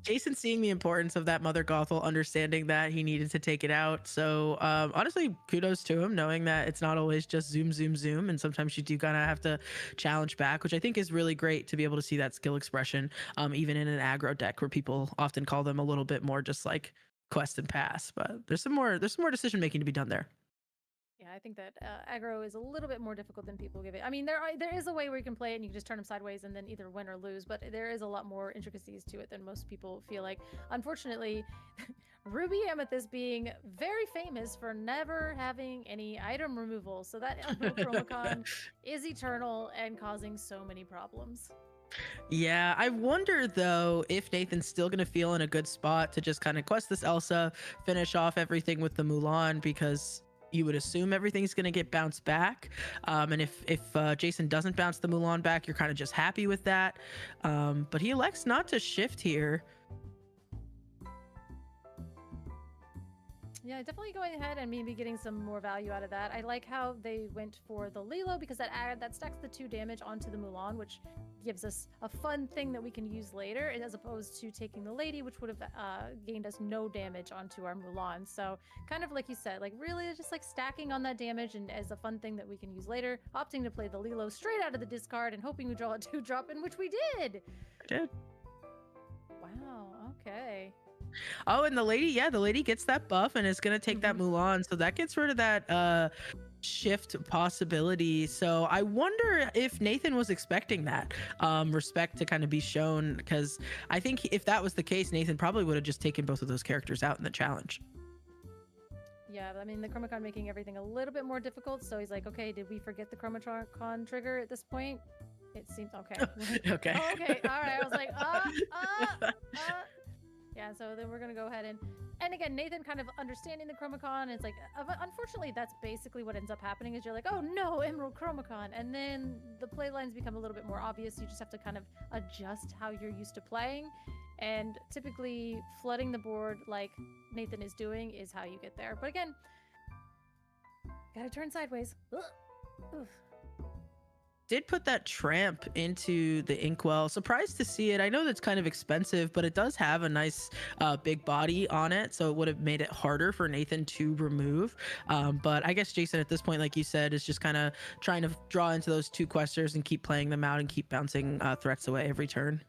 Jason seeing the importance of that Mother Gothel, understanding that he needed to take it out. So honestly, kudos to him, knowing that it's not always just zoom, zoom, zoom. And sometimes you do kind of have to challenge back, which I think is really great to be able to see that skill expression, even in an aggro deck where people often call them a little bit more just like quest and pass. But there's some more decision making to be done there. Yeah, I think that aggro is a little bit more difficult than people give it. I mean, there is a way where you can play it and you can just turn them sideways and then either win or lose, but there is a lot more intricacies to it than most people feel like. Unfortunately, Ruby Amethyst being very famous for never having any item removal, so that Emerald Chromacon is eternal and causing so many problems. Yeah, I wonder though if Nathan's still gonna feel in a good spot to just kind of quest this Elsa, finish off everything with the Mulan, because you would assume everything's gonna get bounced back. And if Jason doesn't bounce the Mulan back, you're kind of just happy with that. But he elects not to shift here. Yeah, definitely going ahead and maybe getting some more value out of that. I like how they went for the Lilo because that stacks the 2 damage onto the Mulan, which gives us a fun thing that we can use later, as opposed to taking the Lady, which would have gained us no damage onto our Mulan. So kind of like you said, like really just like stacking on that damage and as a fun thing that we can use later, opting to play the Lilo straight out of the discard and hoping we draw a 2-drop, in which we did. I did. Wow, okay. Oh, and the lady gets that buff and is gonna take that Mulan, so that gets rid of that shift possibility. So I wonder if Nathan was expecting that respect to kind of be shown, because I think if that was the case, Nathan probably would have just taken both of those characters out in the challenge. Yeah, I mean, the Chromacon making everything a little bit more difficult, so he's like, okay, did we forget the Chromacon trigger at this point? It seems okay. Okay. Oh, okay, all right. I was like, yeah, so then we're gonna go ahead and again, Nathan kind of understanding the Chromacon. It's like, unfortunately, that's basically what ends up happening is you're like, oh no, Emerald Chromacon, and then the play lines become a little bit more obvious. You just have to kind of adjust how you're used to playing, and typically flooding the board like Nathan is doing is how you get there. But again, gotta turn sideways. Ugh. Oof. Did put that tramp into the inkwell. Surprised to see it. I know that's kind of expensive, but it does have a nice big body on it, so it would have made it harder for Nathan to remove. But I guess Jason at this point, like you said, is just kind of trying to draw into those 2 questers and keep playing them out and keep bouncing threats away every turn.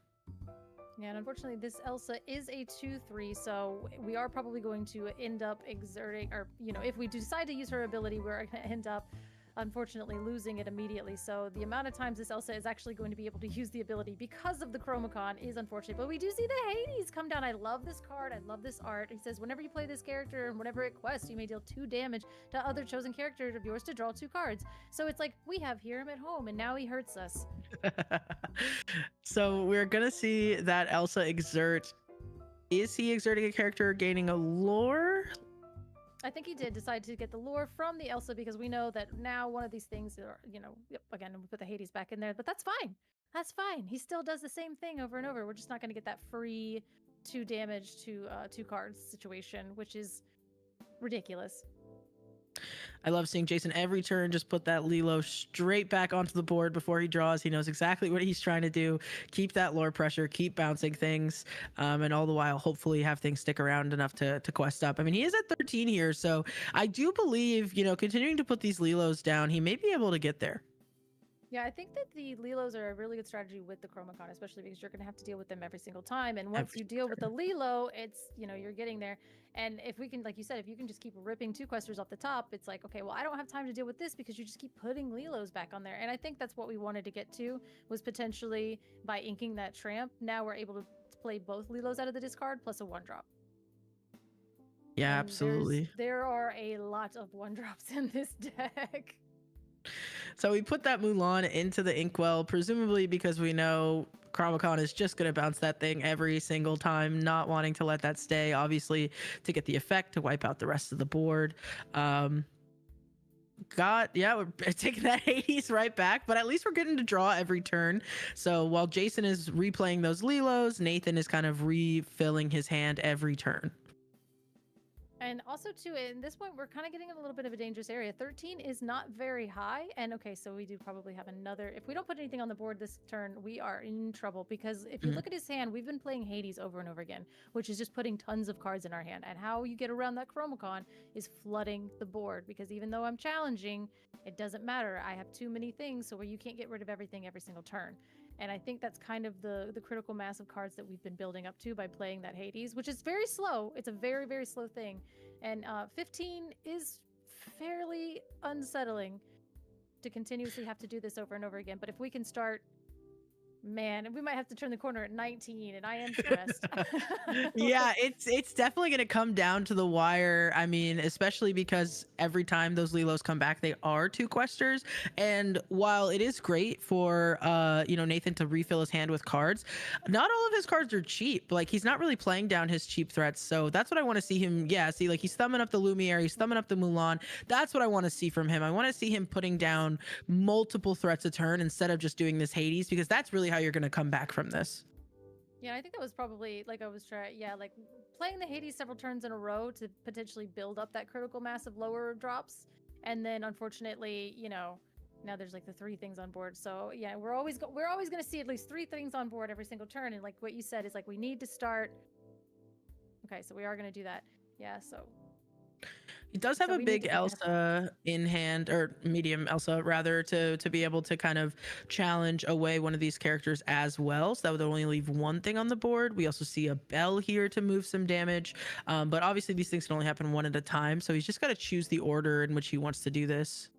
Yeah, and unfortunately, this Elsa is a 2/3, so we are probably going to end up exerting, or, you know, if we decide to use her ability, we're going to end up unfortunately losing it immediately. So the amount of times this Elsa is actually going to be able to use the ability because of the Chromacon is unfortunate. But we do see the Hades come down. I love this card. I love this art. He says, whenever you play this character and whenever it quests, you may deal 2 damage to other chosen characters of yours to draw 2 cards. So it's like, we have Hiram at home and now he hurts us. So we're gonna see that Elsa exert. Is he exerting a character or gaining a lore? I think he did decide to get the lore from the Elsa because we know that now one of these things are, you know, yep, again, we put the Hades back in there, but that's fine. That's fine. He still does the same thing over and over. We're just not going to get that free 2 damage to 2 cards situation, which is ridiculous. I love seeing Jason every turn just put that Lilo straight back onto the board before he draws. He knows exactly what he's trying to do. Keep that lore pressure, keep bouncing things, and all the while hopefully have things stick around enough to quest up. I mean, he is at 13 here, so I do believe, you know, continuing to put these Lilos down, he may be able to get there. Yeah, I think that the Lilos are a really good strategy with the Chromacon, especially because you're going to have to deal with them every single time. And once Every you deal with the turn. Lilo, it's, you know, you're getting there. And if we can, like you said, if you can just keep ripping 2 questers off the top, it's like, okay, well, I don't have time to deal with this because you just keep putting Lilos back on there. And I think that's what we wanted to get to, was potentially by inking that tramp. Now we're able to play both Lilos out of the discard plus a 1-drop. Yeah, And absolutely. there are a lot of 1-drops in this deck. So we put that Mulan into the inkwell, presumably because we know Chromacon is just going to bounce that thing every single time, not wanting to let that stay, obviously, to get the effect to wipe out the rest of the board. We're taking that Hades right back, but at least we're getting to draw every turn. So while Jason is replaying those Lilos, Nathan is kind of refilling his hand every turn. And also, too, in this point, we're kind of getting in a little bit of a dangerous area. 13 is not very high. And okay, so we do probably have another. If we don't put anything on the board this turn, we are in trouble. Because if you look at his hand, we've been playing Hades over and over again, which is just putting tons of cards in our hand. And how you get around that Chromacon is flooding the board. Because even though I'm challenging, it doesn't matter. I have too many things, so where you can't get rid of everything every single turn. And I think that's kind of the critical mass of cards that we've been building up to by playing that Hades, which is very slow. It's a very, very slow thing. And 15 is fairly unsettling to continuously have to do this over and over again. But if we can start Man, we might have to turn the corner at 19, and I am stressed. Yeah, it's definitely going to come down to the wire. I mean, especially because every time those Lilos come back, they are 2 questers. And while it is great for Nathan to refill his hand with cards, not all of his cards are cheap. Like, he's not really playing down his cheap threats. So that's what I want to see him. Yeah, see, like, he's thumbing up the Lumiere, he's thumbing up the Mulan. That's what I want to see from him. I want to see him putting down multiple threats a turn instead of just doing this Hades, because that's really how you're going to come back from this. Yeah, I think that was probably like I was trying. Yeah, like playing the Hades several turns in a row to potentially build up that critical mass of lower drops, and then unfortunately, now there's like the 3 things on board. So yeah, we're always going to see at least 3 things on board every single turn. And like what you said is like we need to start. Okay, so we are going to do that. Yeah, so. He does have So a we need big to think ahead. Elsa in hand, or medium Elsa rather, to be able to kind of challenge away one of these characters as well. So that would only leave 1 thing on the board. We also see a Bell here to move some damage, but obviously these things can only happen 1 at a time. So he's just got to choose the order in which he wants to do this.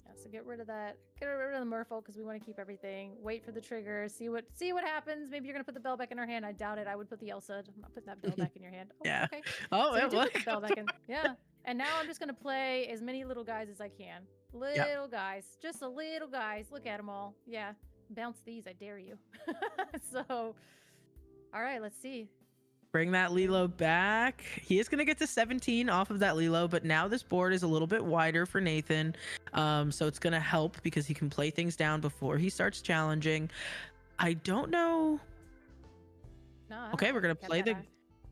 Yeah, so get rid of that. Get rid of the Merfolk because we want to keep everything. Wait for the trigger. See what happens. Maybe you're gonna put the Bell back in her hand. I doubt it. I would put the Elsa. I'm not putting that Bell back in your hand. Oh, Yeah. Okay. Oh, So it we did was. put the Bell back in. Yeah. And now I'm just gonna play as many little guys as I can. Little guys, just a little guys. Look at them all. Yeah. Bounce these. I dare you. So, all right. Let's see. Bring that Lilo back. He is going to get to 17 off of that Lilo, but now this board is a little bit wider for Nathan. So it's going to help because he can play things down before he starts challenging. I don't know. No. I Okay, don't we're going to get play that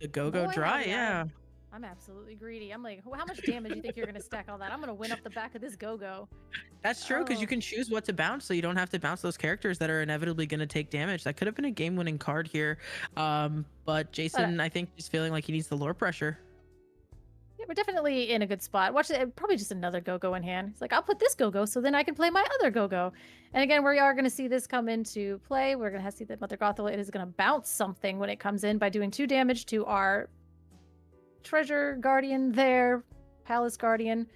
the Go-Go Boy, Dry. howdy, Yeah. I'm absolutely greedy. I'm like, how much damage do you think you're gonna stack all that? I'm gonna win up the back of this Go-Go. That's true, because you Oh. can choose what to bounce, so you don't have to bounce those characters that are inevitably going to take damage. That could have been a game-winning card here. But Jason, I think, is feeling like he needs the lore pressure. Yeah, we're definitely in a good spot. Watch it. Probably just another Go-Go in hand. He's like, I'll put this Go-Go so then I can play my other Go-Go. And again, we are going to see this come into play. We're going to see that Mother Gothel is going to bounce something when it comes in by doing 2 damage to our treasure guardian there, palace guardian.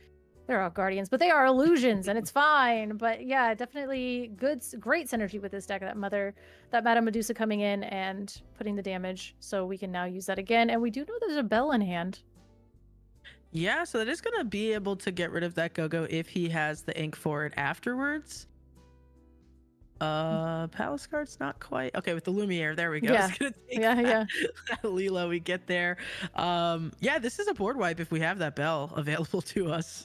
They're all guardians, but they are illusions, and it's fine. But yeah, definitely great synergy with this deck. That Madame Medusa coming in and putting the damage, so we can now use that again. And we do know there's a Bell in hand. Yeah, so that is going to be able to get rid of that Go-Go if he has the ink for it afterwards. Palace card's not quite okay with the Lumiere. There we go. Yeah. It's gonna take Yeah. that Lilo we get there. Yeah, this is a board wipe if we have that Bell available to us.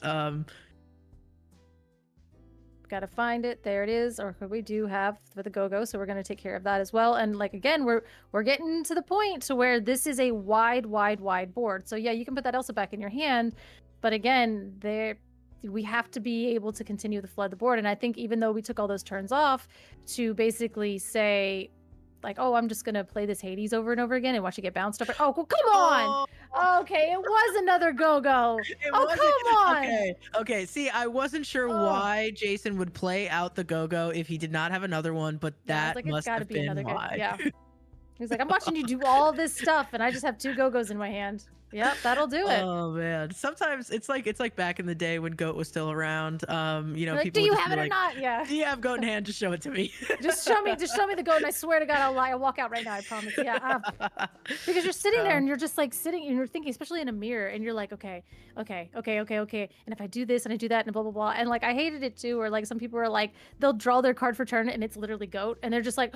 Gotta find it. There it is. Or we do have for the Go-Go, so we're gonna take care of that as well. And like again, we're getting to the point to where this is a wide board. So yeah, you can put that Elsa back in your hand, but again, we have to be able to continue to flood the board. And I think even though we took all those turns off to basically say, like, oh, I'm just gonna play this Hades over and over again and watch it get bounced over. Oh, well, come on. Okay, it was another Go-Go. Oh, come on. Okay. See, I wasn't sure why Jason would play out the Go-Go if he did not have another one, but Yeah, I was that like, must have been another why. Yeah. He's like, I'm watching you do all this stuff, and I just have 2 Go-Go's in my hand. Yep, that'll do it. Oh man, sometimes it's like back in the day when Goat was still around. Like, People do you would just have be it or like, not? Yeah. do you have Goat in hand? Just show it to me. Just show me the goat, and I swear to God, I'll lie. I'll walk out right now. I promise. Yeah. Because you're sitting there and you're just like sitting and you're thinking, especially in a mirror, and you're like, okay. And if I do this and I do that and blah, blah, blah. And like, I hated it too, where like some people are like, they'll draw their card for turn and it's literally Goat. And they're just like,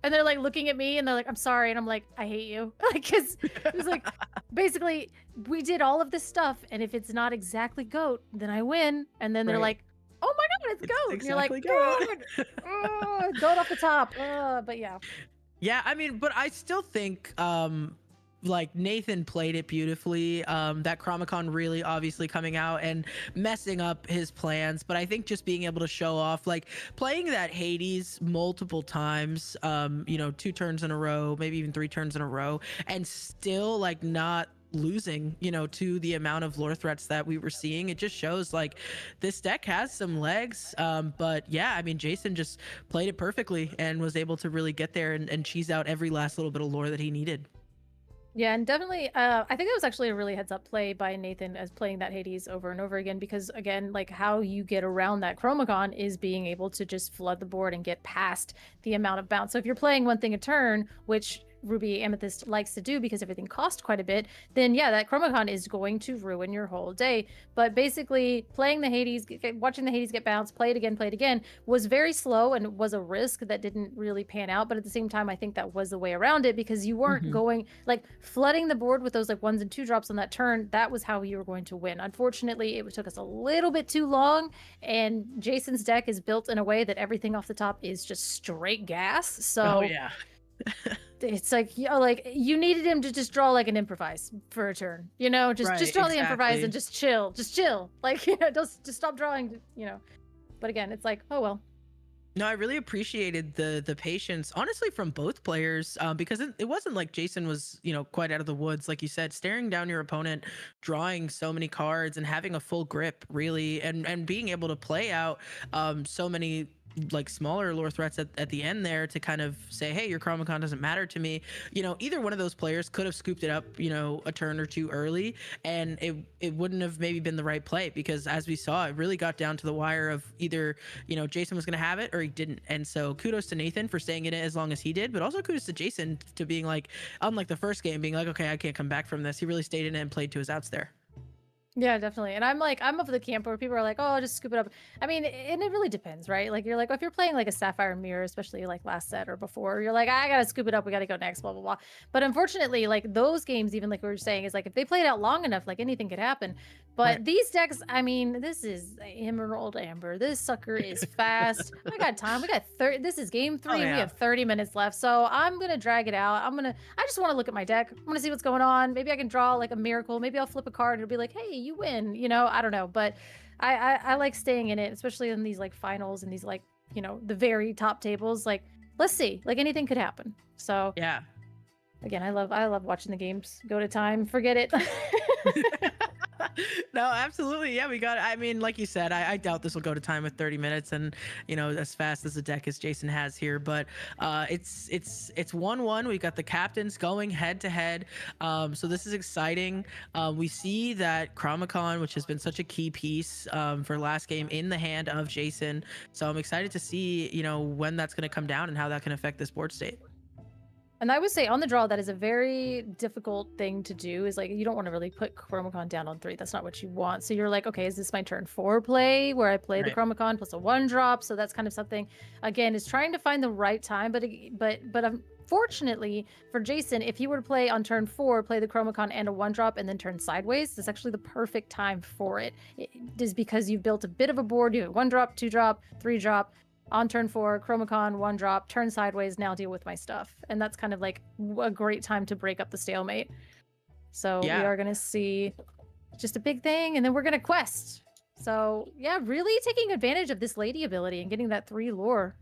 and they're like looking at me and they're like, I'm sorry. And I'm like, I hate you. Like, cause it was like, basically we did all of this stuff. And if it's not exactly Goat, then I win. And then they're Right. like, oh my God, it's Goat. And you're like, exactly God, Goat off the top. But yeah. Yeah, I mean, but I still think like Nathan played it beautifully. That Chromicon really obviously coming out and messing up his plans, but I think just being able to show off, like playing that Hades multiple times, 2 turns in a row, maybe even 3 turns in a row, and still like not losing to the amount of lore threats that we were seeing. It just shows like this deck has some legs. But yeah, I mean, Jason just played it perfectly and was able to really get there and cheese out every last little bit of lore that he needed. Yeah, and definitely, I think that was actually a really heads up play by Nathan as playing that Hades over and over again, because again, like how you get around that Chromacon is being able to just flood the board and get past the amount of bounce. So if you're playing one thing a turn, which Ruby Amethyst likes to do because everything costs quite a bit, then yeah, that Chromacon is going to ruin your whole day. But basically, playing the Hades, watching the Hades get bounced, play it again, was very slow and was a risk that didn't really pan out. But at the same time, I think that was the way around it, because you weren't going like flooding the board with those like 1s and 2 drops on that turn. That was how you were going to win. Unfortunately, it took us a little bit too long, and Jason's deck is built in a way that everything off the top is just straight gas. So Oh yeah. it's like, you know, like you needed him to just draw like an improvise for a turn, you know, just Right, draw the improvise exactly. and just chill, like, you know, just stop drawing, you know. But again, it's like, oh well. No, I really appreciated the patience, honestly, from both players, because it wasn't like Jason was, quite out of the woods, like you said, staring down your opponent, drawing so many cards, and having a full grip, really, and being able to play out so many like smaller lore threats at the end there to kind of say, hey, your Chromacon doesn't matter to me. Either one of those players could have scooped it up, a turn or two early, and it wouldn't have maybe been the right play, because as we saw, it really got down to the wire of either Jason was going to have it or he didn't. And so kudos to Nathan for staying in it as long as he did, but also kudos to Jason to being like, unlike the first game, being like, okay, I can't come back from this. He really stayed in it and played to his outs there. Yeah, definitely. And I'm of the camp where people are like, oh, just scoop it up. I mean, and it really depends, right? Like, you're like, if you're playing like a Sapphire Mirror, especially like last set or before, you're like, I gotta scoop it up. We gotta go next, blah, blah, blah. But unfortunately, like those games, even like we were saying, is like if they play it out long enough, like anything could happen. But Right. these decks, I mean, this is Emerald Amber. This sucker is fast. I got time. We got 30. This is game 3. Oh, And we yeah. have 30 minutes left. So I'm going to drag it out. I just want to look at my deck. I want to see what's going on. Maybe I can draw like a miracle. Maybe I'll flip a card. It'll be like, hey, you win. I don't know. But I like staying in it, especially in these like finals and these like, the very top tables. Like, let's see. Like anything could happen. So Yeah. again, I love watching the games go to time. Forget it. No, absolutely. Yeah, I mean, like you said, I doubt this will go to time with 30 minutes and, as fast as the deck as Jason has here. But it's 1-1. We've got the captains going head to head. So this is exciting. We see that Chromacon, which has been such a key piece for last game, in the hand of Jason. So I'm excited to see, when that's going to come down and how that can affect this board state. And I would say on the draw, that is a very difficult thing to do. Is like, you don't want to really put Chromacon down on 3. That's not what you want. So you're like, okay, is this my turn 4 play where I play the Right. Chromacon plus a 1-drop? So that's kind of something, again, is trying to find the right time. But unfortunately for Jason, if he were to play on turn 4, play the Chromacon and a 1-drop and then turn sideways, that's actually the perfect time for it. It is because you've built a bit of a board. You have 1-drop, 2-drop, 3-drop. On turn 4, Chromacon, 1-drop, turn sideways, now deal with my stuff. And that's kind of like a great time to break up the stalemate. So Yeah. we are going to see just a big thing, and then we're going to quest. So yeah, really taking advantage of this lady ability and getting that 3 lore.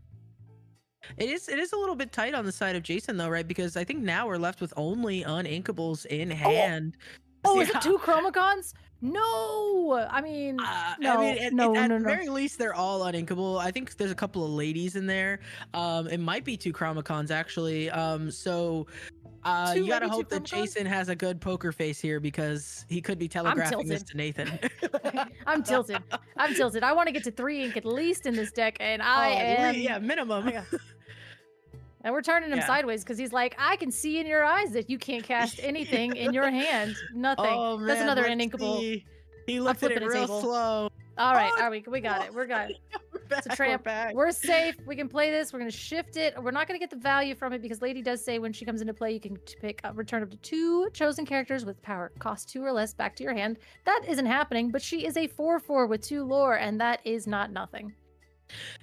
It is a little bit tight on the side of Jason, though, right? Because I think now we're left with only uninkables in hand. Oh, is Yeah. it 2 Chromacons? No! I mean, no, I mean, at no. the very least, they're all uninkable. I think there's a couple of ladies in there. It might be 2 Chromacons, actually. So you gotta maybe 2 hope that Chromacons? Jason has a good poker face here, because he could be telegraphing this tilted. to Nathan. I'm tilted. I want to get to 3 ink at least in this deck, and I am... yeah, minimum. Yeah. And we're turning him Yeah. sideways because he's like, I can see in your eyes that you can't cast anything in your hand. Nothing. Oh, man, That's another let's uninkable. see. He looked at it flipping a real table. slow. All right, Oh, we got it. We're good. We're back, It's a tramp. back. We're safe. We can play this. We're going to shift it. We're not going to get the value from it because Lady does say when she comes into play, you can pick return up to 2 chosen characters with power cost 2 or less back to your hand. That isn't happening, but she is a 4/4 with 2 lore, and that is not nothing.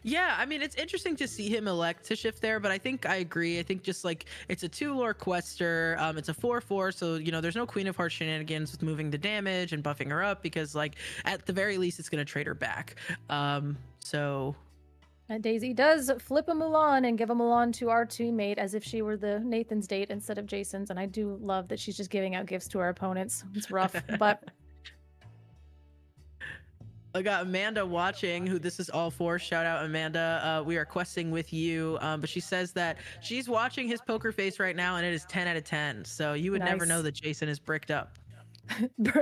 Yeah, I mean, it's interesting to see him elect to shift there, but I think I agree. I think just like it's a 2 lore quester, it's a 4/4, so there's no Queen of Hearts shenanigans with moving the damage and buffing her up, because like at the very least it's gonna trade her back. So And Daisy does flip a Mulan and give a Mulan to our teammate as if she were the Nathan's date instead of Jason's. And I do love that she's just giving out gifts to our opponents. It's rough, but I got Amanda watching, who this is all for. Shout out, Amanda. We are questing with you, but she says that she's watching his poker face right now, and it is 10 out of 10. So you would never know Nice. that Jason is bricked up.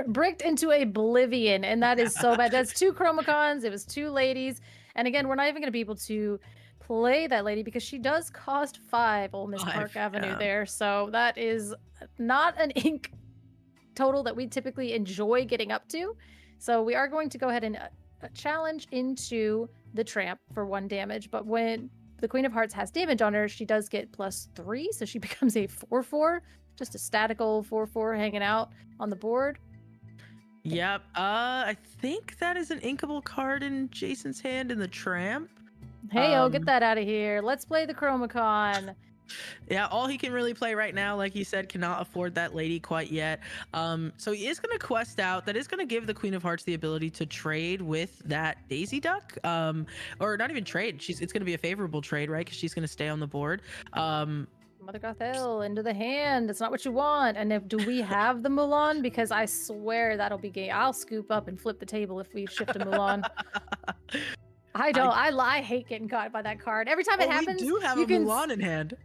Bricked into oblivion, and that is so bad. That's 2 chromacons. It was 2 ladies, and again, we're not even going to be able to play that lady because she does cost 5 Ole Miss 5, Park Avenue yeah. there. So that is not an ink total that we typically enjoy getting up to. So we are going to go ahead and challenge into the tramp for 1 damage. But when the Queen of Hearts has damage on her, she does get +3, so she becomes a 4/4, just a statical 4/4 hanging out on the board. Yep. I think that is an inkable card in Jason's hand in the tramp. Hey, get that out of here. Let's play the Chromacon. Yeah, all he can really play right now, like he said, cannot afford that lady quite yet. So he is going to quest out. That is going to give the Queen of Hearts the ability to trade with that Daisy Duck, or not even trade. It's going to be a favorable trade, right? Because she's going to stay on the board. Mother Gothel into the hand. It's not what you want. And do we have the Mulan? Because I swear that'll be gay. I'll scoop up and flip the table if we shift a Mulan. I hate getting caught by that card. Every time it happens, we do have you a can Mulan in hand.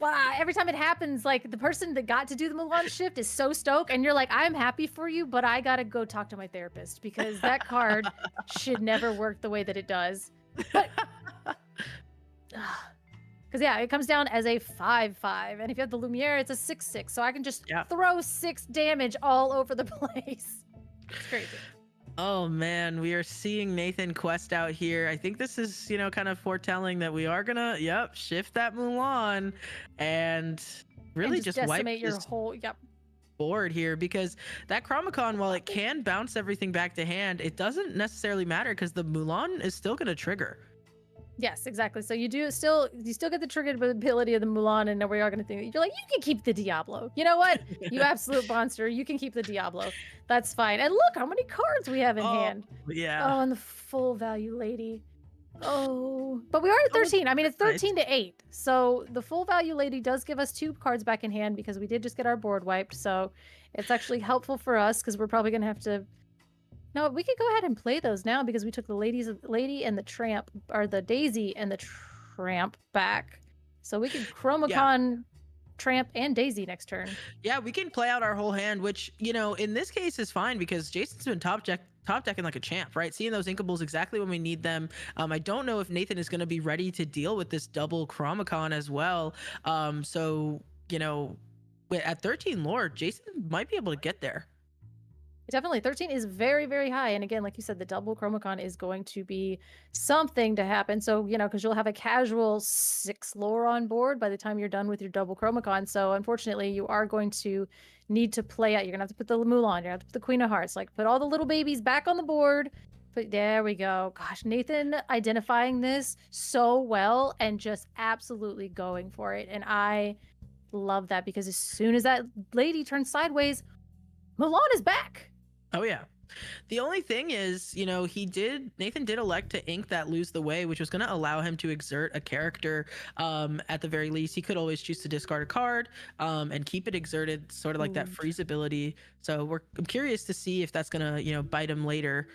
Wow, every time it happens, like the person that got to do the Mulan shift is so stoked, and you're like, I'm happy for you, but I gotta go talk to my therapist because that card should never work the way that it does. But because yeah, it comes down as a 5/5, and if you have the Lumiere, it's a 6/6. So I can just throw 6 damage all over the place. It's crazy. Oh man, we are seeing Nathan quest out here. I think this is, kind of foretelling that we are gonna, shift that Mulan and really and just decimate wipe your this whole board here, because that Chromacon, while it can bounce everything back to hand, it doesn't necessarily matter because the Mulan is still gonna trigger. Yes, exactly. So you still get the triggered ability of the Mulan, and we are going to think you're like, you can keep the Diablo. You know what? You absolute monster. You can keep the Diablo. That's fine. And look how many cards we have in hand. Yeah. Oh, and the full value lady. Oh, but we are at 13. I mean, it's 13 to 8. So the full value lady does give us 2 cards back in hand because we did just get our board wiped. So it's actually helpful for us because we're probably going to have to. No, we could go ahead and play those now because we took the lady and the tramp, or the Daisy and the tramp back. So we could Chromacon tramp and Daisy next turn. Yeah, we can play out our whole hand, which, in this case is fine because Jason's been top decking like a champ, right? Seeing those inkables exactly when we need them. I don't know if Nathan is going to be ready to deal with this double Chromacon as well. So, at 13 lore, Jason might be able to get there. Definitely. 13 is very, very high. And again, like you said, the double Chromacon is going to be something to happen. So, because you'll have a casual 6 lore on board by the time you're done with your double Chromacon. So, unfortunately, you are going to need to play out. You're going to have to put the Mulan, you're going to have to put the Queen of Hearts, like put all the little babies back on the board. But there we go. Gosh, Nathan identifying this so well and just absolutely going for it. And I love that because as soon as that lady turns sideways, Mulan is back. Oh yeah. The only thing is, Nathan did elect to ink that Lose the Way, which was going to allow him to exert a character. At the very least, he could always choose to discard a card and keep it exerted, sort of like that freeze ability. So I'm curious to see if that's going to, bite him later.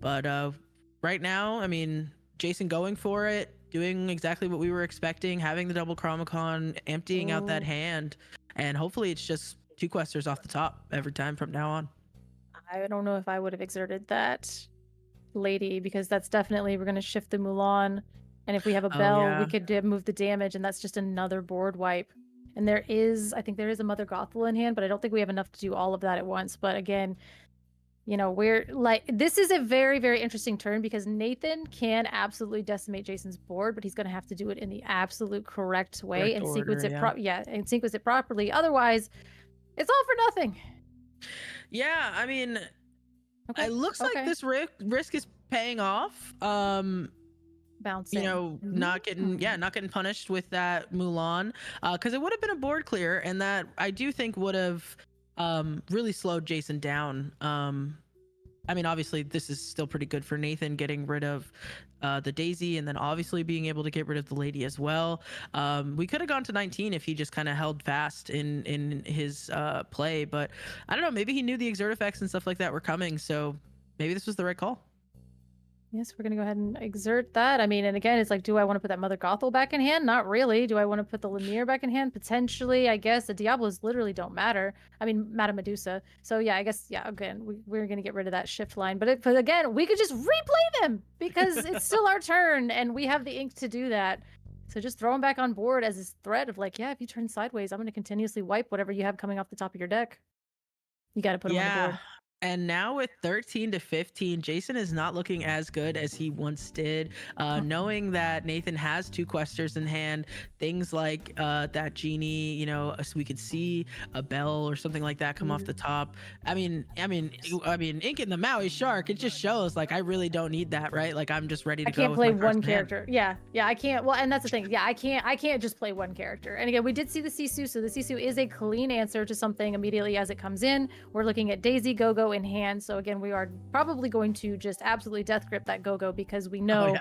But right now, I mean, Jason going for it, doing exactly what we were expecting, having the double Chromacon, emptying out that hand, and hopefully it's just 2 questers off the top every time from now on. I don't know if I would have exerted that lady because that's definitely, we're going to shift the Mulan. And if we have a bell, we could move the damage, and that's just another board wipe. And I think there is a Mother Gothel in hand, but I don't think we have enough to do all of that at once. But again, we're like, this is a very, very interesting turn because Nathan can absolutely decimate Jason's board, but he's going to have to do it in the absolute correct way and sequence it properly. Otherwise, it's all for nothing. Yeah, I mean, it looks like this risk is paying off. Bouncing. Not getting punished with that Mulan, because it would have been a board clear, and that I do think would have really slowed Jason down. I mean, obviously, this is still pretty good for Nathan getting rid of the Daisy, and then obviously being able to get rid of the lady as well. We could have gone to 19 if he just kind of held fast in his play, but I don't know. Maybe he knew the exert effects and stuff like that were coming, so maybe this was the right call. Yes, we're gonna go ahead and exert that. I mean, and again, it's like, do I want to put that Mother Gothel back in hand? Not really. Do I want to put the Lemire back in hand? Potentially, I guess. The Diablos literally don't matter. I mean, Madame Medusa. So yeah, I guess, yeah, again, we're gonna get rid of that shift line. But again, we could just replay them because it's still our turn and we have the ink to do that. So just throw them back on board as this threat of like, yeah, if you turn sideways, I'm gonna continuously wipe whatever you have coming off the top of your deck. You got to put them on the Yeah. board. And now with 13 to 15, Jason is not looking as good as he once did. Knowing that Nathan has 2 questers in hand, things like that genie, you know, so we could see a bell or something like that come off the top. I mean, Ink in the Maui Shark. It just shows like I really don't need that, right? Like I'm just ready to I go. can't with play my cards one in hand. character. Yeah, I can't. Well, and that's the thing. Yeah, I can't just play one character. And again, we did see the Sisu, so the Sisu is a clean answer to something immediately as it comes in. We're looking at Daisy, Go-Go in hand. So again, we are probably going to just absolutely death grip that Go-Go because we know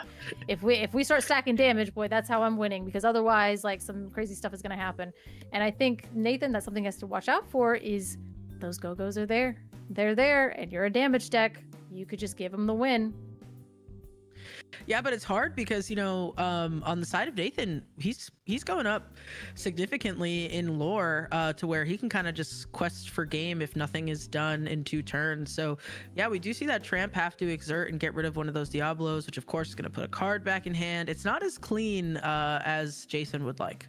if we start stacking damage, boy, that's how I'm winning. Because otherwise, like some crazy stuff is going to happen. And I think Nathan, that's something he has to watch out for. Is those Go-Go's are there? They're there, and you're a damage deck. You could just give them the win. Yeah, but it's hard because, you know, on the side of Nathan, he's going up significantly in lore to where he can kind of just quest for game if nothing is done in 2 turns. So yeah, we do see that Tramp have to exert and get rid of one of those Diablos, which of course is going to put a card back in hand. It's not as clean as Jason would like.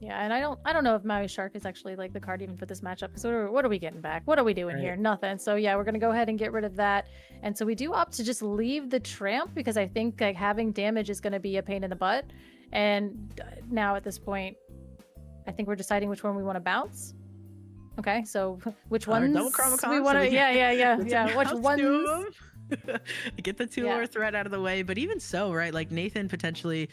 Yeah, and I don't know if Maui Shark is actually like the card even for this matchup. Because what are we getting back? What are we doing here? Nothing. So yeah, we're gonna go ahead and get rid of that. And so we do opt to just leave the Tramp because I think like having damage is gonna be a pain in the butt. And now at this point, I think we're deciding which one we want to bounce. Okay, so which ones double Chromacon, we so want to? we Yeah. Which Bounce ones? 2 of them. Get the 2 lore threat out of the way. But even so, right? Like Nathan potentially.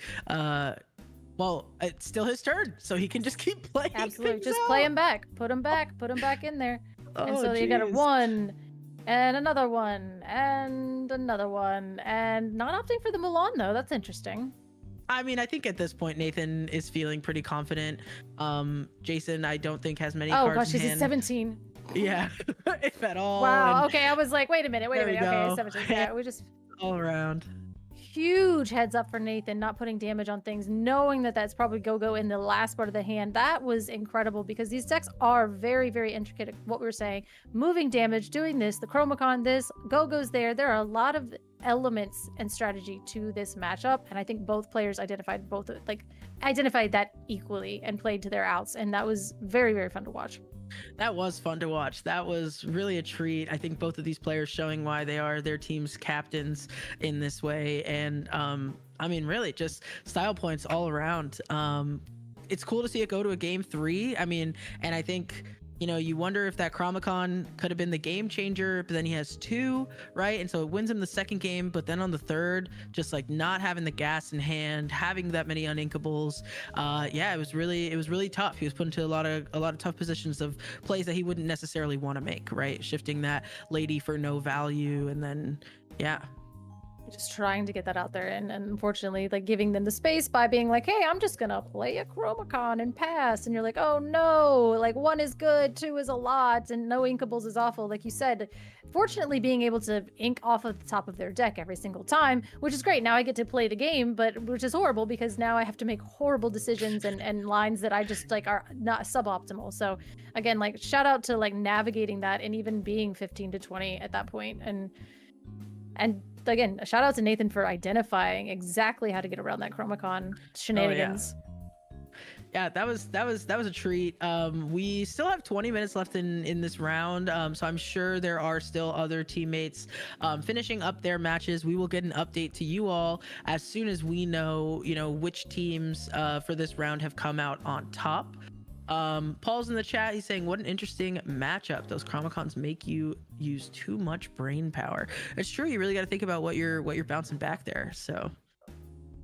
Well, it's still his turn, so he can just keep playing. Absolutely, just play him back, put him back in there. And so you got a geez. 1, and another 1, and another 1, and not opting for the Mulan though. That's interesting. I mean, I think at this point Nathan is feeling pretty confident. Jason, I don't think has many cards Oh gosh, in he's hand. a 17. Yeah, if at all. Wow. and Okay, I was like, wait a minute. There we Okay, go. 17. Yeah, we just all around. huge heads up for Nathan not putting damage on things, knowing that that's probably Go-Go in the last part of the hand. That was incredible because these decks are very, very intricate. What we were saying, moving damage, doing this, the Chromacon, this, Go-Go's there. There are a lot of elements and strategy to this matchup, and I think both players identified that equally and played to their outs, and that was very, very fun to watch. That was fun to watch. That was really a treat. I think both of these players showing why they are their team's captains in this way. And I mean, really just style points all around. It's cool to see it go to a game 3. I mean, and I think, you know, you wonder if that Chromacon could have been the game changer, but then he has 2, right? And so it wins him the second game, but then on the third, just like not having the gas in hand, having that many uninkables. Yeah, it was really tough. He was put into a lot of tough positions of plays that he wouldn't necessarily want to make, right? Shifting that lady for no value, and then yeah. Just trying to get that out there, and unfortunately like giving them the space by being like, hey, I'm just gonna play a Chromacon and pass, and you're like, oh no, like 1 is good, 2 is a lot, and no inkables is awful. Like you said, fortunately being able to ink off of the top of their deck every single time, which is great. Now I get to play the game, but which is horrible because now I have to make horrible decisions and lines that I just like are not suboptimal. So again, like shout out to like navigating that and even being 15 to 20 at that point. And again, a shout out to Nathan for identifying exactly how to get around that Chromacon shenanigans. Yeah, that was a treat. We still have 20 minutes left in this round, so I'm sure there are still other teammates finishing up their matches. We will get an update to you all as soon as we know, you know, which teams for this round have come out on top. Paul's in the chat. He's saying, what an interesting matchup. Those Chromacons make you use too much brain power. It's true. You really got to think about what you're bouncing back there. So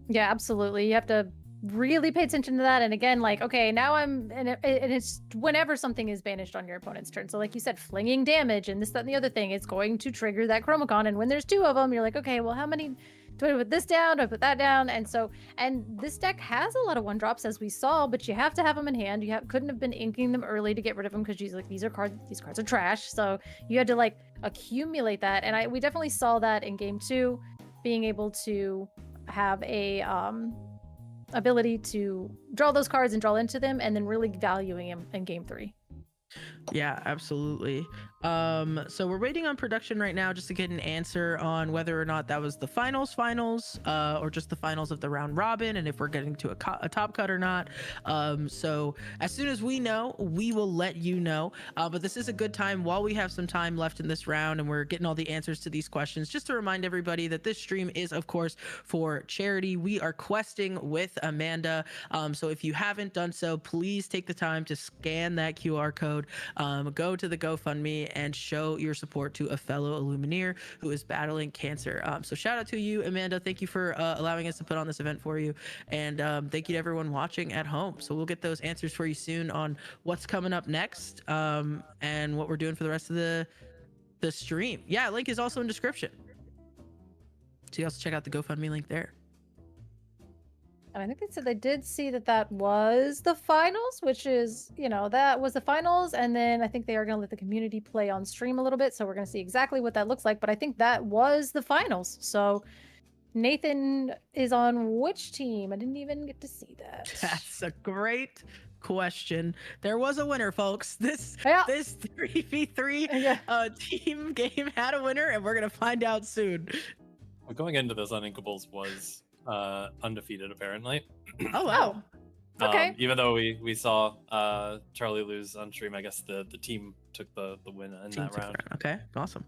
yeah, absolutely. You have to really pay attention to that. And again, like, okay, now and it's whenever something is banished on your opponent's turn. So like you said, flinging damage and this, that, and the other thing, it's going to trigger that Chromacon. And when there's 2 of them, you're like, okay, well, how many do I put this down? Do I put that down? And this deck has a lot of 1-drops as we saw, but you have to have them in hand. You couldn't have been inking them early to get rid of them because these cards are trash. So you had to like accumulate that. And we definitely saw that in game 2. being able to have a ability to draw those cards and draw into them, and then really valuing them in game 3. Yeah, absolutely. So we're waiting on production right now just to get an answer on whether or not that was the finals, or just the finals of the round robin, and if we're getting to a top cut or not. So as soon as we know, we will let you know. But this is a good time while we have some time left in this round and we're getting all the answers to these questions. Just to remind everybody that this stream is, of course, for charity. We are questing with Amanda. So if you haven't done so, please take the time to scan that QR code. Go to the GoFundMe and show your support to a fellow Illumineer who is battling cancer. So shout out to you, Amanda. Thank you for allowing us to put on this event for you. And thank you to everyone watching at home. So we'll get those answers for you soon on what's coming up next, and what we're doing for the rest of the stream. Yeah, link is also in description. So you also check out the GoFundMe link there. And I think they said they did see that was the finals, which is, that was the finals. And then I think they are going to let the community play on stream a little bit. So we're going to see exactly what that looks like. But I think that was the finals. So Nathan is on which team? I didn't even get to see that. That's a great question. There was a winner, folks. This 3v3 team game had a winner, and we're going to find out soon. Well, going into this, Uninkables was undefeated apparently. Oh wow. Okay. Even though we saw Charlie lose on stream, I guess the team took the win in that round. Okay, awesome.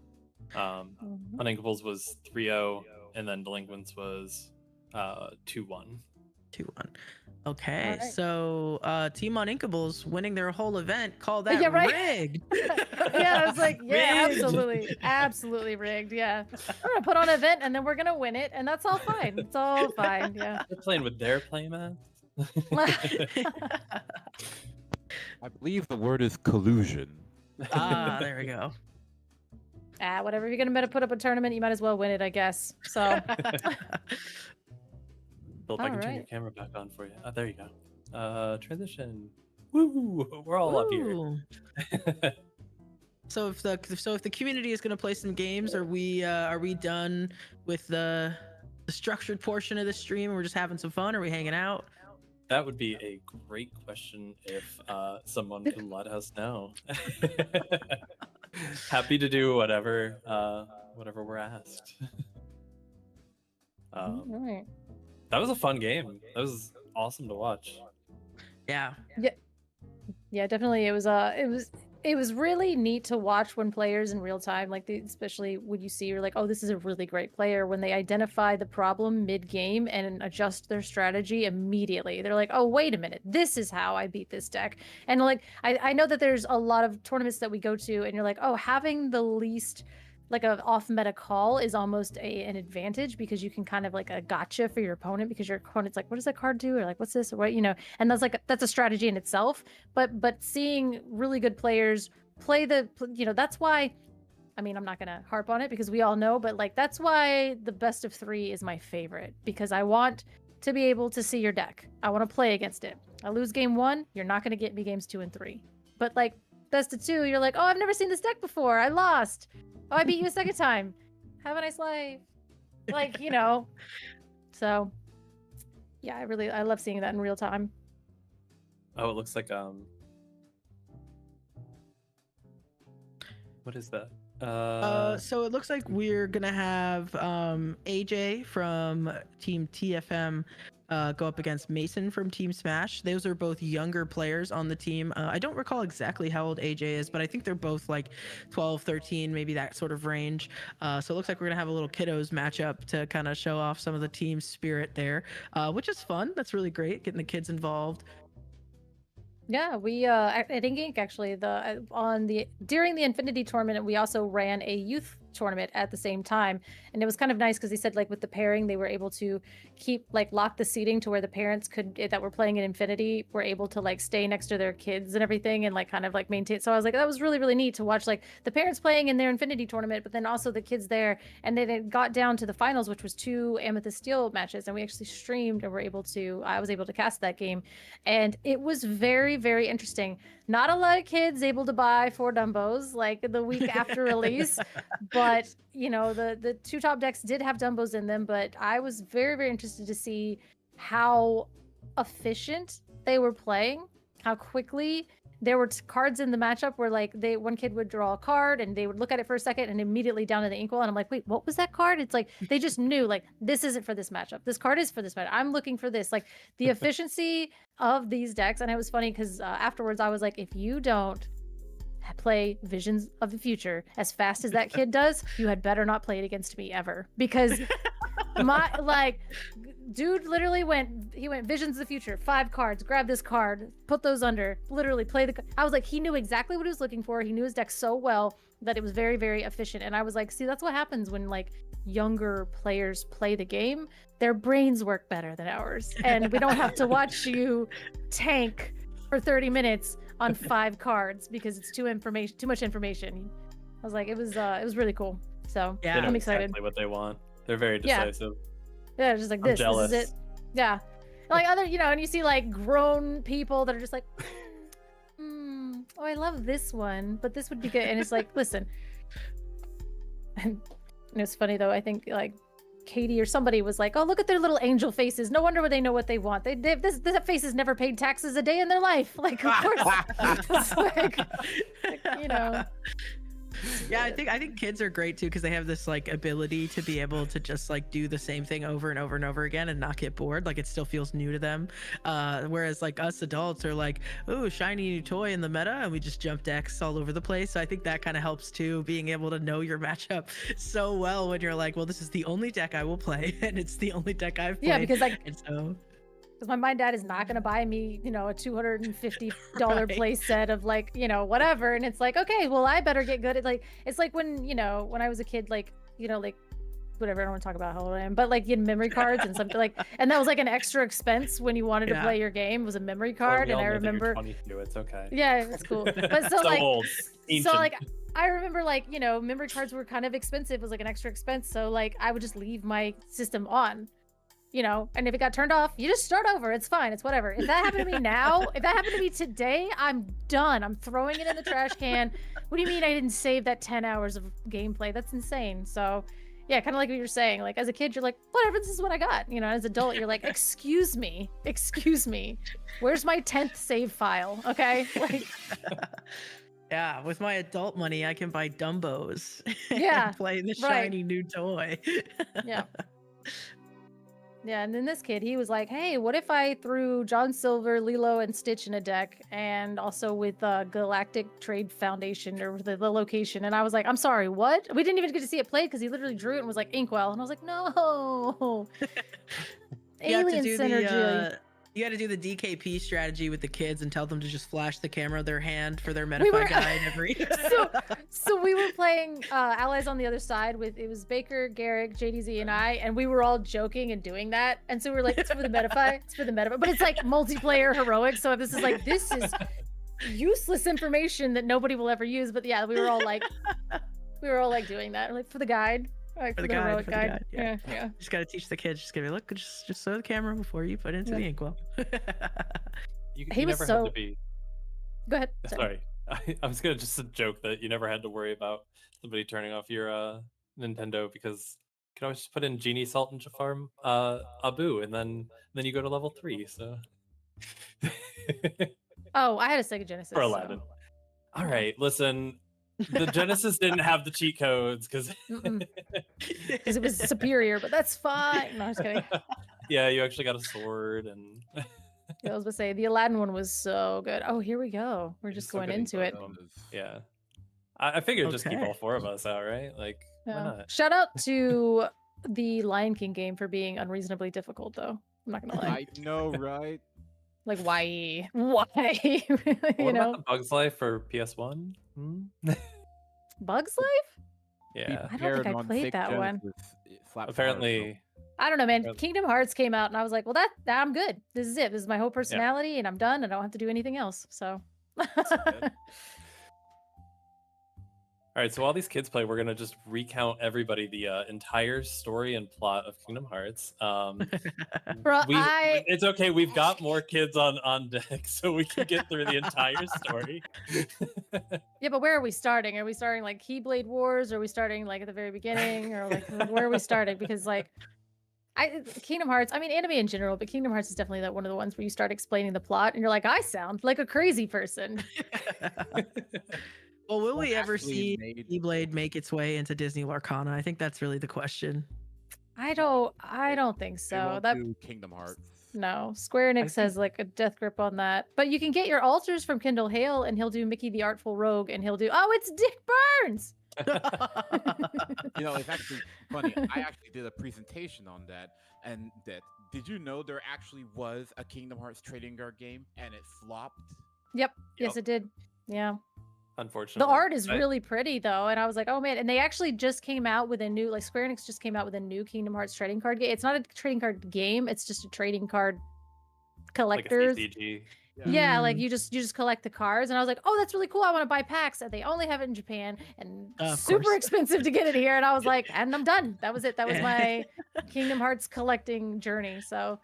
Uninkables was 3-0, and then Delinquents was 2-1. 2-1. Okay, right. So Team Uninkables winning their whole event. Call that rigged. Yeah, I was like, yeah, Rigged. absolutely rigged. Yeah, we're gonna put on an event and then we're gonna win it, and that's all fine. It's all fine. Yeah. They're playing with their playmat. I believe the word is collusion. There we go. Whatever. If you're gonna put up a tournament, you might as well win it, I guess. So. Bill, if I can turn your camera back on for you. Oh, there you go. Transition. Woo! We're all up here. Ooh. So if the community is going to play some games, are we done with the structured portion of the stream? We're just having some fun. Are we hanging out? That would be a great question if someone can let us know. Happy to do whatever we're asked. All right. That was a fun game. That was awesome to watch. Yeah. Yeah, definitely. It was really neat to watch when players in real time, like especially when you see you're like, oh, this is a really great player, when they identify the problem mid-game and adjust their strategy immediately. They're like, oh, wait a minute, this is how I beat this deck. And like I know that there's a lot of tournaments that we go to and you're like, oh, having the least like a off meta call is almost an advantage, because you can kind of like a gotcha for your opponent, because your opponent's like, what does that card do, or like, what's this, or what, and that's a strategy in itself. But seeing really good players play that's why, I mean, I'm not gonna harp on it because we all know, but like that's why the best of 3 is my favorite, because I want to be able to see your deck. I want to play against it. I lose game 1, you're not gonna get me games 2 and 3. But like best of 2, you're like, oh, I've never seen this deck before, I lost. Oh, I beat you a second time. Have a nice life. Like, So, yeah, I love seeing that in real time. Oh, it looks like what is that? So it looks like we're gonna have AJ from Team TFM go up against Mason from Team Smash. Those are both younger players on the team. I don't recall exactly how old AJ is, but I think they're both like 12, 13, maybe that sort of range. So it looks like we're gonna have a little kiddos matchup to kind of show off some of the team spirit there, which is fun. That's really great, getting the kids involved. Yeah, we at Ink actually during the Infinity tournament, we also ran a youth tournament at the same time, and it was kind of nice because they said like with the pairing they were able to lock the seating to where the parents that were playing in Infinity were able to like stay next to their kids and everything, and like kind of like maintain. So I was like, that was really, really neat to watch, like the parents playing in their Infinity tournament, but then also the kids there. And then it got down to the finals, which was 2 Amethyst Steel matches, and we actually streamed and I was able to cast that game, and it was very, very interesting. Not a lot of kids able to buy 4 Dumbos like the week after release, but you know, the 2 top decks did have Dumbos in them, but I was very, very interested to see how efficient they were playing, how quickly there were cards in the matchup where like one kid would draw a card and they would look at it for a second and immediately down to the inkwell, and I'm like, wait, what was that card? It's like they just knew like this isn't for this matchup. This card is for this matchup. I'm looking for this. Like the efficiency of these decks, and it was funny because afterwards I was like, if you don't play Visions of the Future as fast as that kid does, you had better not play it against me ever, because my like dude literally went Visions of the Future, 5 cards, grab this card, put those under, literally play I was like, he knew exactly what he was looking for. He knew his deck so well that it was very, very efficient. And I was like, see, that's what happens when like younger players play the game. Their brains work better than ours, and we don't have to watch you tank for 30 minutes on 5 cards because it's too much information. I was like, it was really cool. So Yeah. They know I'm excited. exactly what they want. They're very decisive. Yeah, just like I'm this jealous. is it. Yeah. Like other, you know, and you see like grown people that are just like, oh, I love this one, but this would be good. And it's like, listen. And it's funny though, I think like Katie or somebody was like, oh, look at their little angel faces. No wonder they know what they want. This face has never paid taxes a day in their life. Like, of course. It's like, you know. Yeah, I think kids are great too because they have this like ability to be able to just like do the same thing over and over and over again and not get bored. Like it still feels new to them. Whereas like us adults are like, oh, shiny new toy in the meta, and we just jump decks all over the place. So I think that kind of helps too, being able to know your matchup so well when you're like, well, this is the only deck I will play, and it's the only deck I've played. Yeah, because like. And so. Because my dad is not going to buy me, you know, a $250 Right. play set of like, you know, whatever. And it's like, okay, well, I better get good at like, it's like when, you know, when I was a kid, like, you know, like whatever, I don't want to talk about how old I am, but like you had memory cards and something like, and that was like an extra expense when you wanted to Yeah. play your game was a memory Well, card. we And all I know that you're remember, 22. It's okay. yeah, it's cool. But so So like, old. so Ancient. like, I remember like, you know, memory cards were kind of expensive. It was like an extra expense. So like, I would just leave my system on. You know, and if it got turned off, you just start over. It's fine. It's whatever. If that happened to me now, if that happened to me today, I'm done. I'm throwing it in the trash can. What do you mean I didn't save that 10 hours of gameplay? That's insane. So, yeah, kind of like what you're saying. Like, as a kid, you're like, whatever, this is what I got. You know, as an adult, you're like, excuse me. Where's my 10th save file? Okay? Like, Yeah, with my adult money, I can buy Dumbos. Yeah, And play the right. shiny new toy. yeah. Yeah, and then this kid, he was like, hey, what if I threw John Silver, Lilo, and Stitch in a deck, and also with Galactic Trade Foundation, or the location? And I was like, I'm sorry, what? We didn't even get to see it played, because he literally drew it and was like, Inkwell. And I was like, no! You have to Alien do synergy. you got to do the DKP strategy with the kids and tell them to just flash the camera of their hand for their We Metafy were- guide every. So we were playing Allies on the other side with, it was Baker, Garrick, JDZ, and I, and we were all joking and doing that. And so we were like, it's for the Metafy, it's for the Metafy. But it's like multiplayer heroic. So this is useless information that nobody will ever use. But yeah, we were all like doing that. Like for the guide. Like For the guide, heroic for the guide, yeah. Yeah. Just got to teach the kids. Just give it look. Just show the camera before you put it into the inkwell. You He was never so- had to be. Go ahead. Sorry. I was gonna just joke that you never had to worry about somebody turning off your Nintendo because you can always just put in Genie, Salt, and Jafar Abu, and then you go to level 3. So Oh, I had a Sega Genesis. for Aladdin. All right, listen. The Genesis didn't have the cheat codes because Because it was superior, but that's fine. No, I'm just kidding. yeah, you actually got a sword and I was gonna say the Aladdin one was so good. Oh, here we go. We're just so going good into it. yeah. I figured just keep Okay. all 4 of us out, right? Like why Yeah. not? Shout out to the Lion King game for being unreasonably difficult, though. I'm not gonna lie. I know, right? Like, why? Why? you What know, about the Bugs Life for PS1? Hmm? Bugs Life? Yeah. I don't think I played that one. Apparently, I don't know, man. Yeah. Kingdom Hearts came out, and I was like, well, that I'm good. This is it. This is my whole personality, and I'm done. I don't have to do anything else. So. all All right, so while these kids play, we're gonna just recount everybody the entire story and plot of Kingdom Hearts. Bro, It's okay. We've got more kids on deck, so we can get through the entire story. Yeah, but where are we starting? Are we starting like Keyblade Wars? Or are we starting like at the very beginning? Or like where are we starting? Because like Kingdom Hearts, I mean anime in general, but Kingdom Hearts is definitely that one of the ones where you start explaining the plot and you're like, I sound like a crazy person. Well, will One we ever actually see made- Keyblade make its way into Disney Lorcana? I think that's really the question. I don't think They so. won't That do Kingdom Hearts. no, Square Enix has like a death grip on that. But you can get your altars from Kendall Hale, and he'll do Mickey the Artful Rogue, and he'll do it's Dick Burns. You know, it's actually funny. I actually did a presentation on that, and did you know there actually was a Kingdom Hearts trading card game and it flopped? Yep. Yes, it did. Yeah. Unfortunately, The art is really pretty though, and I was like, oh man! And they actually just came out with a new, like Square Enix just came out with a new Kingdom Hearts trading card game. It's not a trading card game; it's just a trading card collectors. like a CCG. Yeah, like you just collect the cards, and I was like, oh, that's really cool. I want to buy packs, and they only have it in Japan, and Of super course. expensive to get it here. And I was like, and I'm done. That was it. That was my Kingdom Hearts collecting journey. So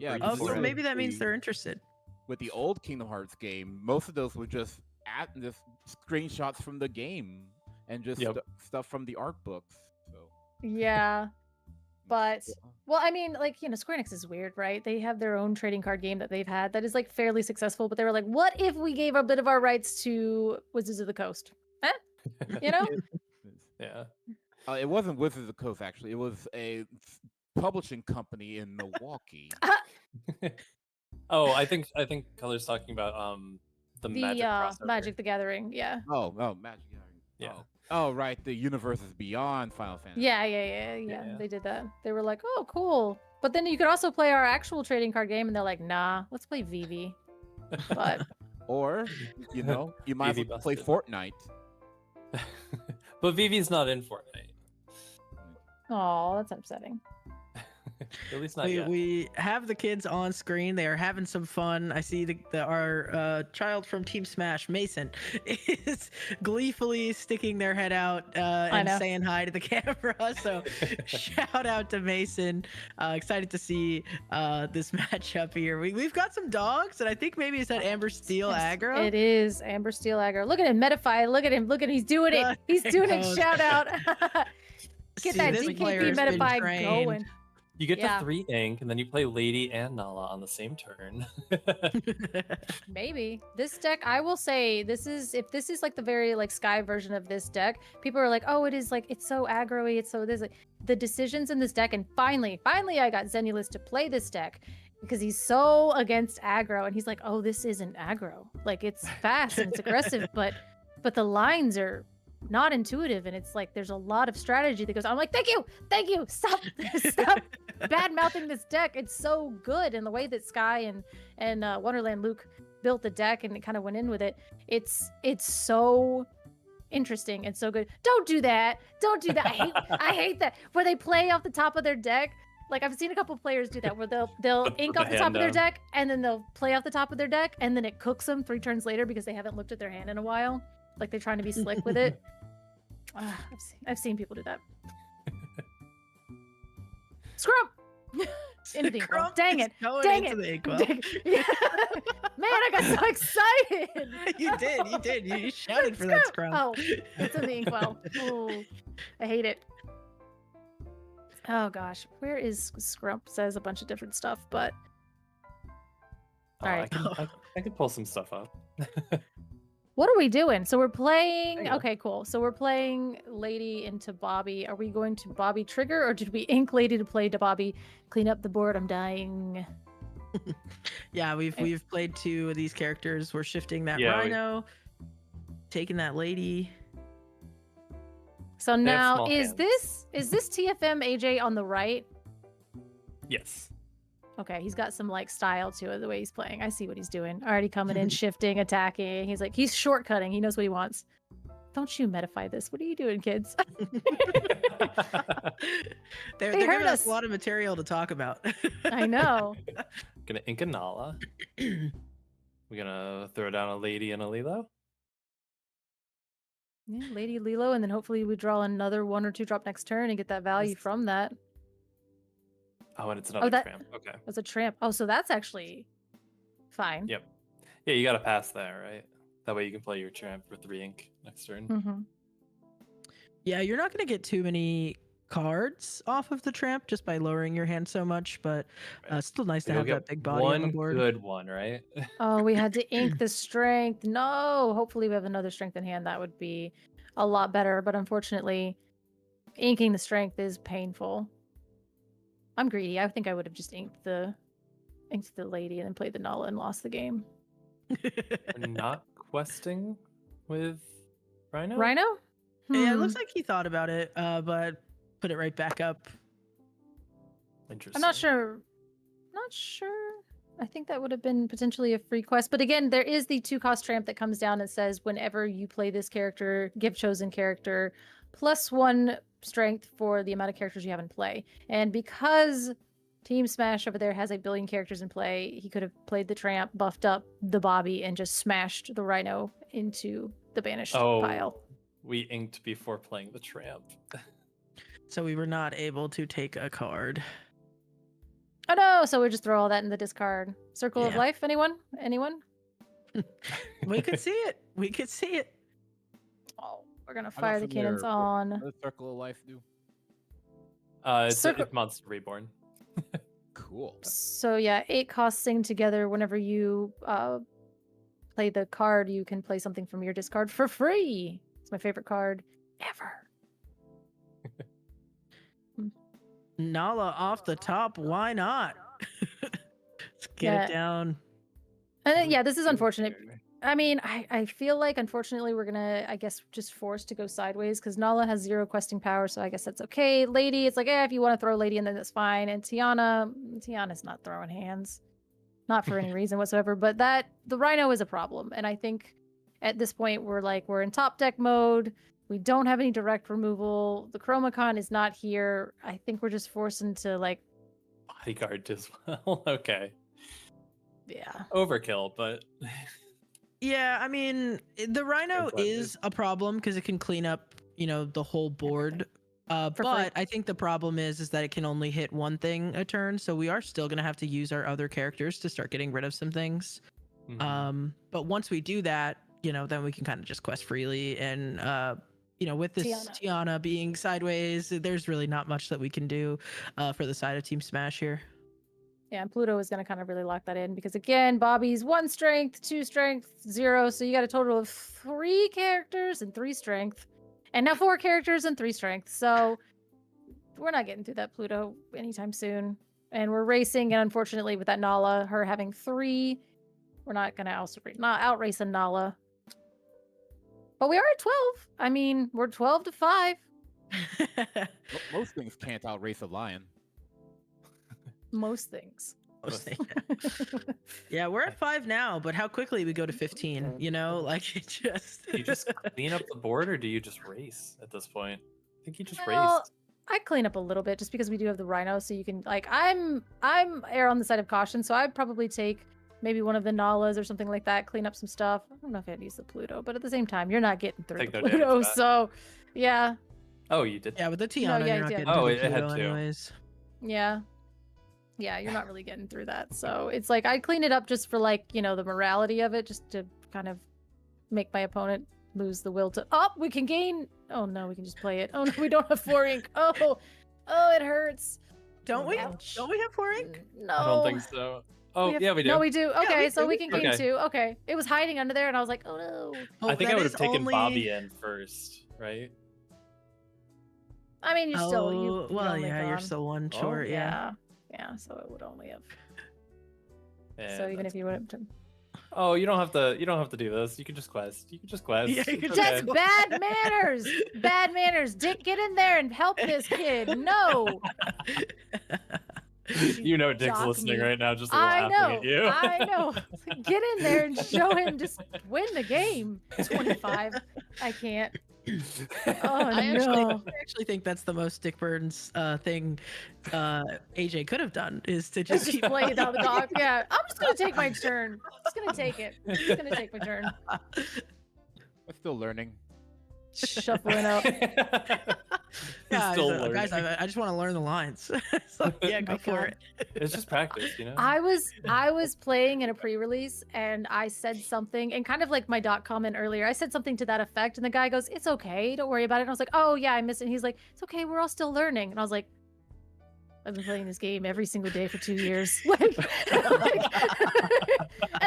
Yeah, brief Oh, Before so story. maybe that means the- they're interested. With the old Kingdom Hearts game, most of those were just screenshots from the game and just stuff from the art books. So yeah. But well, I mean, like, Square Enix is weird, right? They have their own trading card game that they've had that is like fairly successful, but they were like, what if we gave a bit of our rights to Wizards of the Coast? Huh? You know? Yeah. It wasn't Wizards of the Coast actually. It was a publishing company in Milwaukee. Oh, I think Color's talking about the Magic crossover. Magic the Gathering, yeah. Oh, Magic Gathering. Yeah. Oh, right. The universe is beyond Final Fantasy. Yeah. They did that. They were like, oh, cool. But then you could also play our actual trading card game, and they're like, nah, let's play Vivi. But Or, you might as Vivi well play busted. Fortnite. But Vivi's not in Fortnite. oh, that's upsetting. At least not We, yet. we have the kids on screen. They are having some fun. I see our child from Team Smash, Mason, is gleefully sticking their head out and know. saying hi to the camera. So shout out to Mason. Excited to see this matchup here. We've got some dogs, and I think maybe it's that Amber Steel aggro. It is Amber Steel aggro. Look at him, Medify. Look at him. He's doing it. He's doing it. goes. Shout out. Get See, that this player DKP has been Medify trained. going. You get Yeah. to 3 ink, and then you play Lady and Nala on the same turn. Maybe this deck, I will say, if this is like the very like Sky version of this deck, people are like, oh, it is like it's so aggro-y, it's so this. Like, the decisions in this deck, and finally, I got Zenulus to play this deck because he's so against aggro, and he's like, oh, this isn't aggro. Like it's fast and it's aggressive, but the lines are not intuitive, and it's like there's a lot of strategy that goes on. I'm like, thank you, stop bad mouthing this deck. It's so good, and the way that Sky and Wonderland Luke built the deck and it kind of went in with it, it's so interesting and so good. Don't do that. I hate that where they play off the top of their deck. Like I've seen a couple players do that where they'll ink the off the top hand of their down. deck and then they'll play off the top of their deck and then it cooks them 3 turns later because they haven't looked at their hand in a while. Like they're trying to be slick with it. I've seen people do that. Scrump! Into the inkwell. Crump Dang is it. going Dang into it. the inkwell. Yeah. Man, I got so excited. You did. You shouted for that scrum. Oh, it's in the inkwell. Oh, I hate it. Oh gosh, where is Scrump? Says a bunch of different stuff, but Oh, Alright. I can pull some stuff up. what are we doing? So we're playing. There you go. Okay, cool. So we're playing Lady into Bobby. Are we going to Bobby trigger, or did we ink Lady to play to Bobby? Clean up the board. I'm dying. Yeah, we've played 2 of these characters. We're shifting that Yeah, Rhino, taking that Lady. So have now small is hands. this TFM AJ on the right? Yes. Okay, he's got some like style to it, the way he's playing. I see what he's doing. Already coming in, shifting, attacking. He's shortcutting. He knows what he wants. Don't you medify this. What are you doing, kids? They're They giving hurt us us. a lot of material to talk about. I know. Gonna ink a Nala. We're gonna throw down a Lady and a Lilo. Yeah, Lady Lilo, and then hopefully we draw another 1 or 2 drop next turn and get that value This- from that. Oh, and it's another that- tramp. Okay. That's a tramp. Oh, so that's actually fine. Yep. Yeah, you gotta pass that, right? That way you can play your tramp for 3 ink next turn. Mm-hmm. Yeah, you're not going to get too many cards off of the tramp just by lowering your hand so much, but still nice to You'll have get that big body on the one board. good one, right? Oh, we had to ink the strength. No, hopefully we have another strength in hand. That would be a lot better. But unfortunately, inking the strength is painful. I'm greedy. I think I would have just inked the lady and then played the Nala and lost the game. We're not questing with Rhino? Rhino? Yeah, it Hmm. looks like he thought about it, but put it right back up. Interesting. I'm not sure. Not sure. I think that would have been potentially a free quest. But again, there is the 2-cost tramp that comes down and says whenever you play this character, give chosen character +1 strength for the amount of characters you have in play. And because Team Smash over there has 1 billion characters in play, he could have played the tramp, buffed up the Bobby, and just smashed the Rhino into the banished pile. We inked before playing the tramp. So we were not able to take a card. Oh no! So we just throw all that in the discard. Circle of Yeah. Life? Anyone? Anyone? We could see it. We could see it. Oh, we're gonna I'm not fire the familiar. cannons What on. does Circle of Life do? It's Monster Reborn. Cool. So yeah, 8 costs sing together. Whenever you play the card, you can play something from your discard for free. It's my favorite card ever. Nala off the top. Why not? Let's get Yeah. it down. And yeah, this is unfortunate. I mean, I feel like unfortunately we're gonna, I guess, just forced to go sideways because Nala has 0 questing power, so I guess that's okay. Lady, it's like, if you want to throw Lady in, then that's fine. And Tiana's not throwing hands, not for any reason whatsoever. But the Rhino is a problem, and I think at this point we're in top deck mode. We don't have any direct removal. The Chromacon is not here. I think we're just forced into like, Bodyguard as well. Okay. yeah. Overkill, but Yeah, I mean, the Rhino That's what it is a problem because it can clean up, the whole board. For free. But I think the problem is that it can only hit one thing a turn, so we are still gonna have to use our other characters to start getting rid of some things. But once we do that, then we can kind of just quest freely, and with this Tiana being sideways, there's really not much that we can do for the side of Team Smash here. Yeah, and Pluto is going to kind of really lock that in because, again, Bobby's 1 strength, 2 strength, 0. So you got a total of 3 characters and 3 strength. And now 4 characters and 3 strength. So we're not getting through that Pluto anytime soon. And we're racing. And unfortunately, with that Nala, her having 3, we're not going to outrace a Nala. But we are at 12. I mean, we're 12 to 5. Most things can't outrace a lion. Most things. Yeah, we're at 5 now, but how quickly we go to 15, like it just do you just clean up the board or do you just race at this point? I think you just Well, raced. I clean up a little bit just because we do have the Rhino, so you can I'm err on the side of caution, so I'd probably take maybe one of the Nalas or something like that, clean up some stuff. I don't know if I'd use the Pluto, but at the same time, you're not getting through Take the no damage Pluto, back. so yeah, Oh, you did. Yeah, with the Tiana, yeah, you're not yeah. getting Oh, to it the had Pluto to. anyways. yeah, you're not really getting through that. So it's like I'd clean it up just for like the morality of it, just to kind of make my opponent lose the will to. Oh, we can gain. Oh no, we can just play it. Oh no, we don't have 4 ink. Oh, it hurts. Don't we? Ouch. Don't we have 4 ink? No, I don't think so. Oh, have- yeah, we do. No, we do. Okay, we so do, we we can do. gain Okay. 2. Okay, it was hiding under there, and I was like, oh no. Oh, I think I that would is have taken only- Bobby in first, right? I mean, you're still you. Oh, well, only yeah, you're gone. still 1 Oh, short. Yeah. Yeah. So it would only have. And So even that's- if you would have. Oh, you don't have to do this. You can just quest. You can just quest. Yeah, you It's can That's okay. bad manners. Bad manners. Dick, get in there and help this kid. No. You know Dick's Jock listening me. right now, just I laughing know. at you. I know. Get in there and show him. Just win the game. 25. I can't. Oh I no. actually think that's the most Dick Burns thing AJ could have done is to just Just play it on the dog. Yeah. I'm just gonna take my turn. I'm just gonna take it. I'm just gonna take my turn. I'm still learning. Shuffling up. Yeah, Still guys, learning. I just want to learn the lines. So, yeah, go my for God. it. It's just practice, you know. I was playing in a pre-release and I said something, and kind of like my dot comment earlier, I said something to that effect, and the guy goes, "It's okay, don't worry about it." And I was like, "Oh yeah, I missed it." And he's like, "It's okay, we're all still learning." And I was like, I've been playing this game every single day for 2 years. And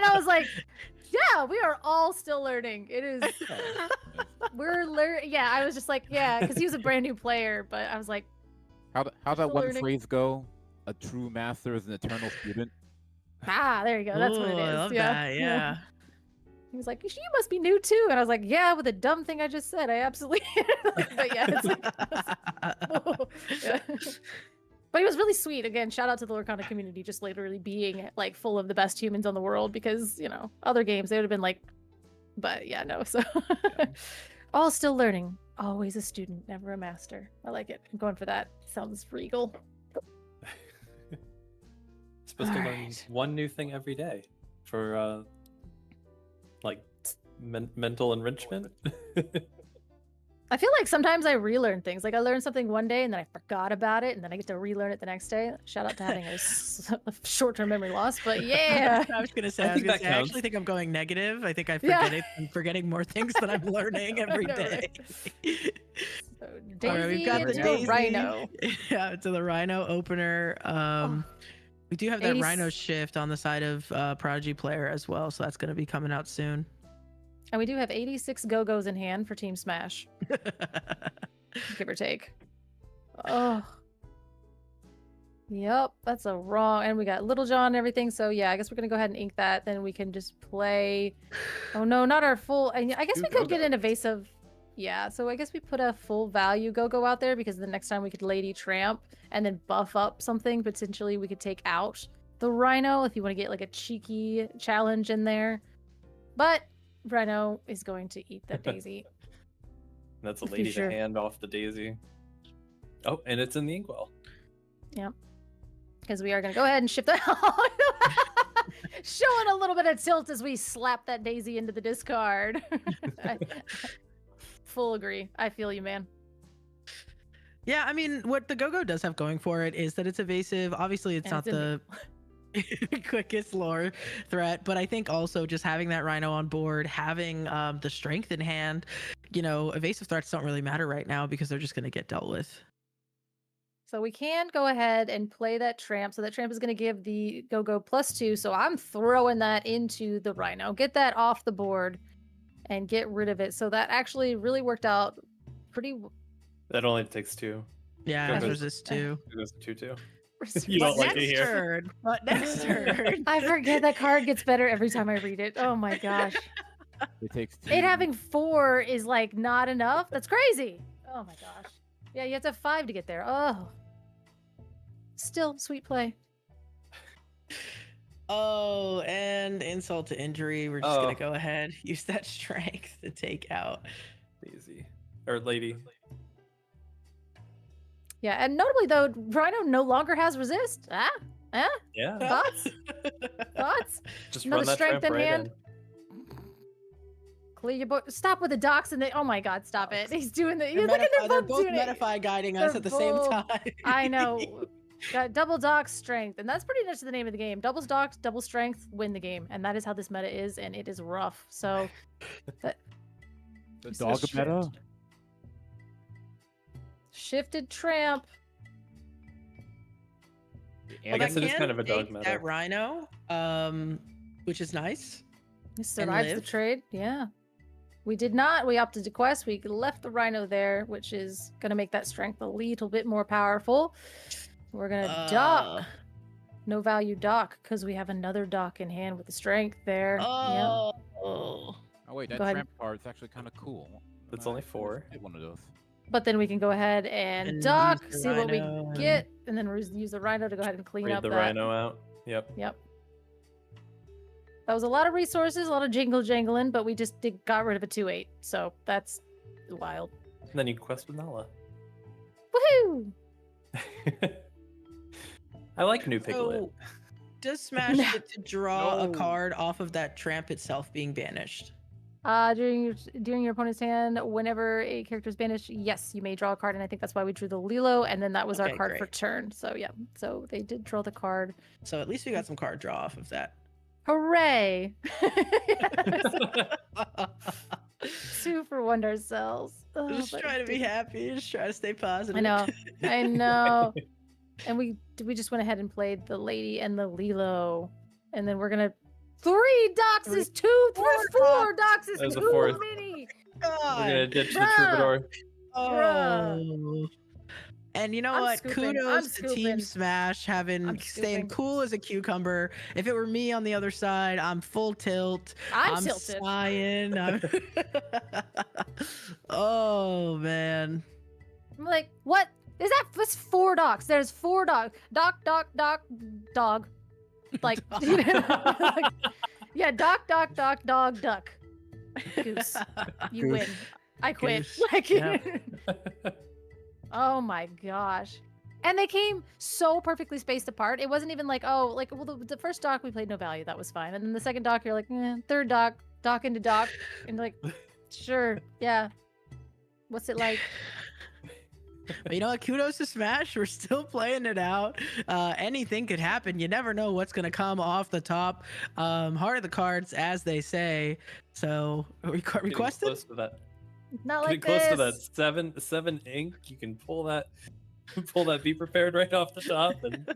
I was like, yeah, we are all still learning. It is we're learning. Yeah, I was just like, yeah, because he was a brand new player, but I was like, How'd that Still one learning. phrase go? A true master is an eternal student. there you go. That's what it Ooh, is. I love yeah. that. Yeah. He was like, you must be new too. And I was like, yeah, with the dumb thing I just said, I absolutely. But yeah, it's like, whoa. Yeah. But he was really sweet. Again, shout out to the Lorcana community, just literally being like full of the best humans on the world, because, you know, other games, they would have been like, but yeah, no. So all still learning. Always a student, never a master. I like it. I'm going for that. Sounds regal. Supposed to learn Alright. one new thing every day for like mental enrichment. I feel like sometimes I relearn things. Like I learned something one day and then I forgot about it, and then I get to relearn it the next day. Shout out to having a short-term memory loss, but yeah. I was gonna say, I think that I counts. actually think I'm going negative. I think Yeah. I'm forgetting more things than I'm learning every know, day. So, All right, we've got the to Daisy. Rhino. Yeah, to the Rhino opener. We do have that 80s Rhino shift on the side of Prodigy player as well, so that's going to be coming out soon. And we do have 86 Go-Go's in hand for Team Smash, give or take. Oh. Yep, that's a wrong. And we got Little John and everything. So yeah, I guess we're going to go ahead and ink that. Then we can just play. Oh no, not our full. I guess Two we could get an Go-Go's. evasive. Yeah, so I guess we put a full value Go-Go out there, because the next time we could Lady Tramp and then buff up something. Potentially we could take out the Rhino if you want to get like a cheeky challenge in there. But Rhino is going to eat that Daisy. That's a If you lady sure. to hand off the Daisy. Oh, and it's in the inkwell. Because we are going to go ahead and shift that. Showing a little bit of tilt as we slap that Daisy into the discard. Full agree. I feel you, man. Yeah, I mean, what the Go-Go does have going for it is that it's evasive. Obviously, it's And not it's the quickest lore threat, but I think also just having that Rhino on board, having the strength in hand, you know, evasive threats don't really matter right now because they're just going to get dealt with. So we can go ahead and play that Tramp. So that Tramp is going to give the Go-Go +2. So I'm throwing that into the Rhino. Get that off the board and get rid of it. So that actually really worked out pretty. That only takes 2. Yeah, Go-Go's- that's resist too. It goes 2-2. But You don't But like to next hear. turn, but next turn. I forget that card gets better every time I read it. Oh my gosh. It takes two. It having 4 is like not enough. That's crazy. Oh my gosh. Yeah, you have to have 5 to get there. Oh. Still sweet play. Oh, and insult to injury. We're just Oh. gonna go ahead, use that strength to take out. Daisy. Or lady. Yeah, and notably though, Rhino no longer has resist. Yeah. Thoughts? Thoughts? Just Another run that strength tramp in right hand. Clear your boy. Stop with the docs and the. Oh my God! Stop it. He's doing the. They're, Look at they're them both doing it. Metafy guiding us They're at the same both- time. I know. Got double doc strength, and that's pretty much the name of the game. Double doc, double strength, win the game, and that is how this meta is, and it is rough. So, The It's dog a shift. meta. shifted Tramp. I guess that it is can kind of a dog take meta. That Rhino, which is nice. He survives the live. trade. Yeah. We did not. We opted to quest. We left the Rhino there, which is going to make that strength a little bit more powerful. We're going to dock. No value dock, because we have another dock in hand with the strength there. Yep. Oh. Oh wait, that Go ahead. tramp card's actually kind of cool. It's I only might 4. Get one of those. But then we can go ahead and And dock, use the see what we Rhino and- get, and then use the Rhino to go ahead and clean Read up the that. Rhino out. Yep. Yep. That was a lot of resources, a lot of jingle jangling, but we just got rid of a 2/8. So that's wild. And then you quest with Nala. Woohoo! I like new Piglet. So, does Smash get to draw a No. card off of that tramp itself being banished? During your opponent's hand, whenever a character is banished, yes, you may draw a card, and I think that's why we drew the Lilo, and then that was our Okay, card for great. turn. So yeah, so they did draw the card. So at least we got some card draw off of that. Hooray! Super wonder cells. Oh, Just but try to be dude, happy. Just try to stay positive. I know, I know. And we just went ahead and played the lady and the Lilo, and then we're gonna 3 docks is too, 4 docks is There's a too fourth. many. We're gonna God. ditch the Bruh. troubadour. Oh. And you know I'm what? scooping, I'm Kudos to Team scooping. Smash having I'm staying scooping. cool as a cucumber. If it were me on the other side, I'm full tilt. I'm tilted. Sighing. Oh man. I'm like, what is that? That's 4 docks. There's 4 dogs. Dog. Like, you know, like, yeah, duck. Goose. You Goose. win. I quit. Goose. Like, Yeah. oh my gosh. And they came so perfectly spaced apart. It wasn't even like, oh, like, well, the first dock we played no value. That was fine. And then the second dock, you're like, third dock into dock. And like, sure, yeah. What's it like? But you know what? Kudos to Smash. We're still playing it out. Anything could happen. You never know what's gonna come off the top. Heart of the cards, as they say. So Getting requested. close to that. Not Getting like close this. to that 7 ink. You can pull that be prepared right off the top. And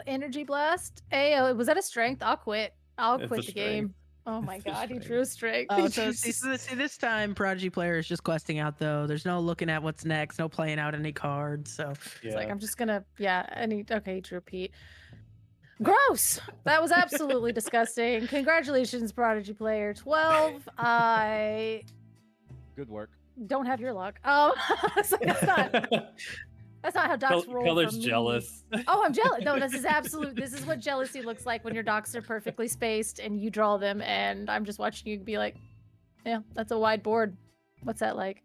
Energy blast. Hey, was that a strength? I'll quit. I'll It's quit a the game. Oh my It's a god, he strength. drew a strength. Oh, so see, this time Prodigy player is just questing out though. There's no looking at what's next, no playing out any cards. So It's like I'm just gonna okay, Drew Pete. Gross! That was absolutely disgusting. Congratulations, Prodigy player 12. I Good work. don't have your luck. It's like, that's not how docs roll. Color's for me. jealous. Oh, I'm jealous. No, this is what jealousy looks like when your docs are perfectly spaced and you draw them, and I'm just watching you be like, yeah, that's a wide board. What's that like?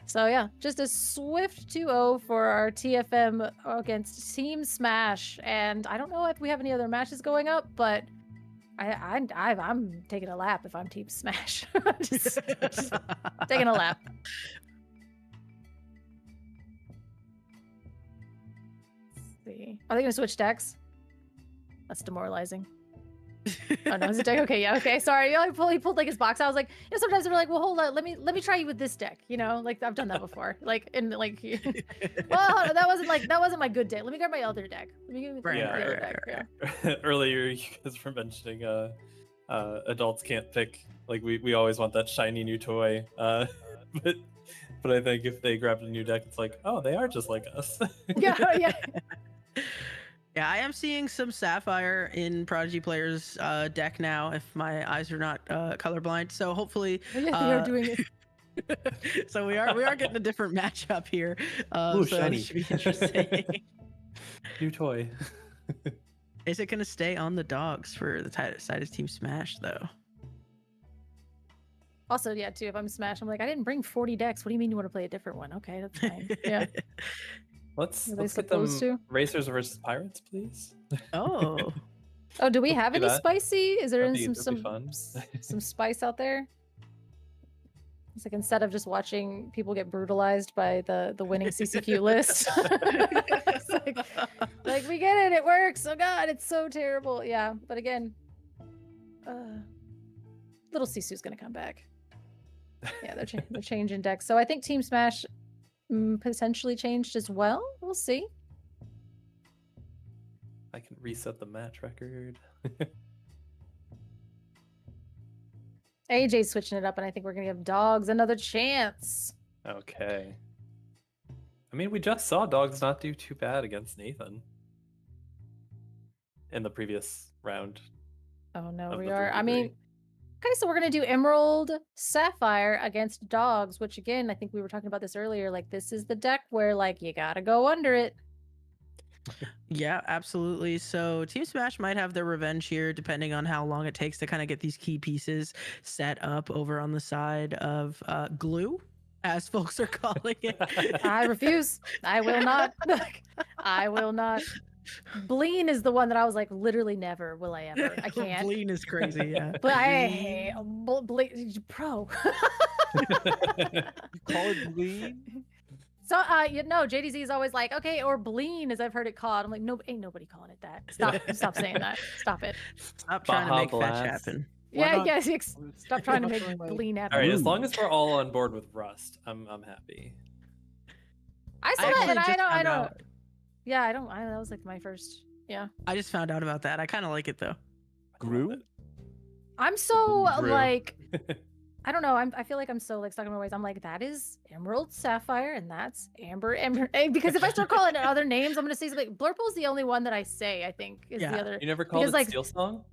So yeah, just a swift 2-0 for our TFM against Team Smash, and I don't know if we have any other matches going up, but I'm taking a lap if I'm Team Smash. just taking a lap. Let's see. Are they gonna switch decks? That's demoralizing. Oh no, is it deck? Okay, yeah, okay. Sorry, he pulled like his box. I was like, you know, sometimes they're like, well, hold on, let me try you with this deck. You know, like I've done that before. Like well, that wasn't my good deck. Let me grab my other deck. Let me get Right, the right, other right, deck. right. Yeah. Earlier, you guys were mentioning adults can't pick. Like we always want that shiny new toy. But I think if they grabbed a new deck, it's like, oh, they are just like us. Yeah. Yeah, I am seeing some Sapphire in Prodigy players' deck now. If my eyes are not colorblind, so hopefully, Yeah, they are doing it. so we are getting a different matchup here. Ooh, so shiny. it should be interesting. New toy. Is it going to stay on the dogs for the side of Team Smash though? Also, yeah, too. If I'm Smash, I'm like, I didn't bring 40 decks. What do you mean you want to play a different one? Okay, that's fine. Yeah. Let's Are they get them supposed to? racers versus pirates, please. Oh. Oh, do we have Do any that. spicy? Is there That'd be some fun. some spice out there? It's like instead of just watching people get brutalized by the winning CCQ list. It's like we get it, it works. Oh god, it's so terrible. Yeah, but again, little Sisu's gonna come back. Yeah, they're changing decks. So I think Team Smash potentially changed as well. We'll see. I can reset the match record. AJ's switching it up, and I think we're gonna give dogs another chance. Okay. I mean, we just saw dogs not do too bad against Nathan in the previous round. Oh no, Of we the are. I 3v3. mean, okay, so we're gonna do Emerald Sapphire against dogs, which again, I think we were talking about this earlier. Like, this is the deck where like you gotta go under it. Yeah, absolutely. So Team Smash might have their revenge here, depending on how long it takes to kind of get these key pieces set up over on the side of glue, as folks are calling it. I refuse. I will not. I will not. Bleen is the one that I was like, literally never will I ever. I can't. Bleen is crazy, yeah. But I hate Bleen, bro. You call it bleed? So, JDZ is always like, okay, or Bleen, as I've heard it called. I'm like, no, ain't nobody calling it that. Stop saying that. Stop it. Stop trying to Baja make fetch Blast. happen. Why Yeah, not- yes. Stop trying to make Like- Bleen happen. All right, as Ooh. long as we're all on board with Rust, I'm happy. I saw I that, actually and I just don't. found out. Yeah, I don't. That was like my first. Yeah. I just found out about that. I kind of like it though. Gru? I'm so Brew. like, I don't know. I feel like I'm so like stuck in my ways. I'm like, that is Emerald Sapphire, and that's Amber. Because if I start calling it other names, I'm gonna say something. Blurple's the only one that I say. I think is Yeah. the other. You never called Because, it like- Steel Song?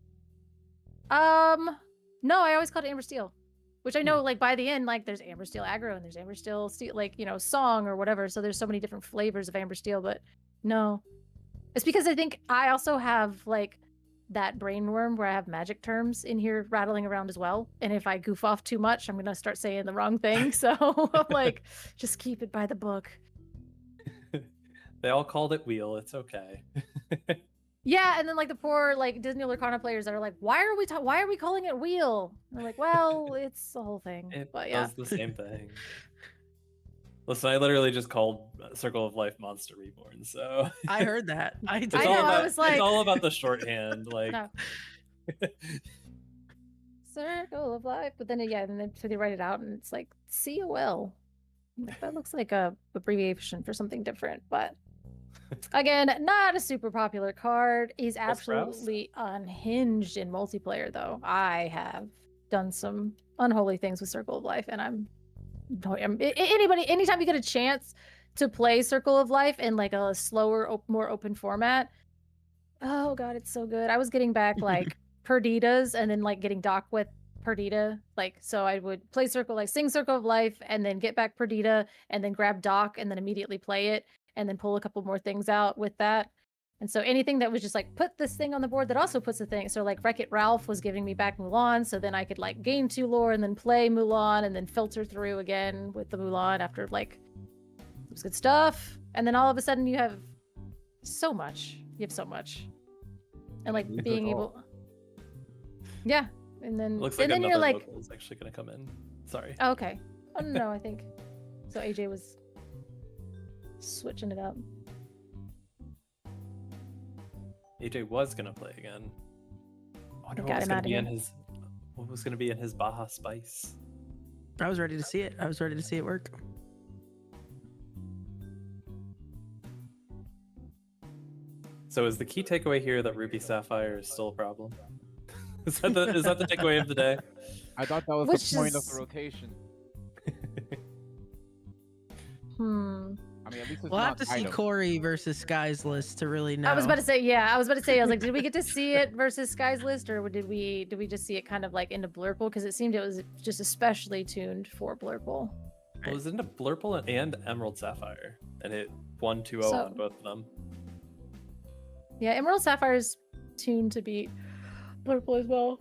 No, I always called it Amber Steel, which I know like by the end, like there's Amber Steel Aggro and there's Amber Steel, like Song or whatever. So there's so many different flavors of Amber Steel, but no, it's because I think I also have like that brain worm where I have magic terms in here rattling around as well. And if I goof off too much, I'm gonna start saying the wrong thing. So I'm like, just keep it by the book. They all called it Wheel. It's okay. Yeah, and then like the poor like Disney Lorcana players that are like, why are we calling it Wheel? And they're like, well, it's the whole thing. It But yeah. does the same thing. Listen, I literally just called Circle of Life Monster Reborn, so I heard that. I did. it's I all know, I about was like- it's all about the shorthand. Like No. Circle of Life, but then so they write it out and it's like COL. I'm like, that looks like a abbreviation for something different, but again, not a super popular card. He's That's gross. absolutely unhinged in multiplayer, though. I have done some unholy things with Circle of Life, and anytime you get a chance to play Circle of Life in like a slower, more open format, oh god, it's so good. I was getting back like Perditas and then like getting Doc with Perdita. Like, so I would play sing Circle of Life and then get back Perdita and then grab Doc and then immediately play it and then pull a couple more things out with that. And so anything that was just like, put this thing on the board that also puts a thing. So like Wreck-It Ralph was giving me back Mulan. So then I could like gain 2 lore and then play Mulan and then filter through again with the Mulan after like, it was good stuff. And then all of a sudden you have so much. You have so much. And like These are being all- able. Yeah. And then, looks like and then another you're like, vocal is actually gonna come in. Sorry. oh, okay. Oh no, I think. So AJ was switching it up. AJ was gonna play again. I wonder Got what was him gonna outta be in here. what was gonna be in his Baja Spice. I was ready to see it. I was ready to see it work. So is the key takeaway here that Ruby Sapphire is still a problem? Is that the takeaway of the day? I thought that was Which the point of is- the rotation. I mean, at least it's We'll have not to see item. Corey versus Sky's list to really know. I was about to say, yeah. I was like, did we get to see it versus Sky's List, or did we just see it kind of like into Blurple? Because it seemed it was just especially tuned for Blurple. Well, it was into Blurple and Emerald Sapphire, and it won 2-0 So- on both of them. Yeah, Emerald Sapphire is tuned to beat Blurple as well,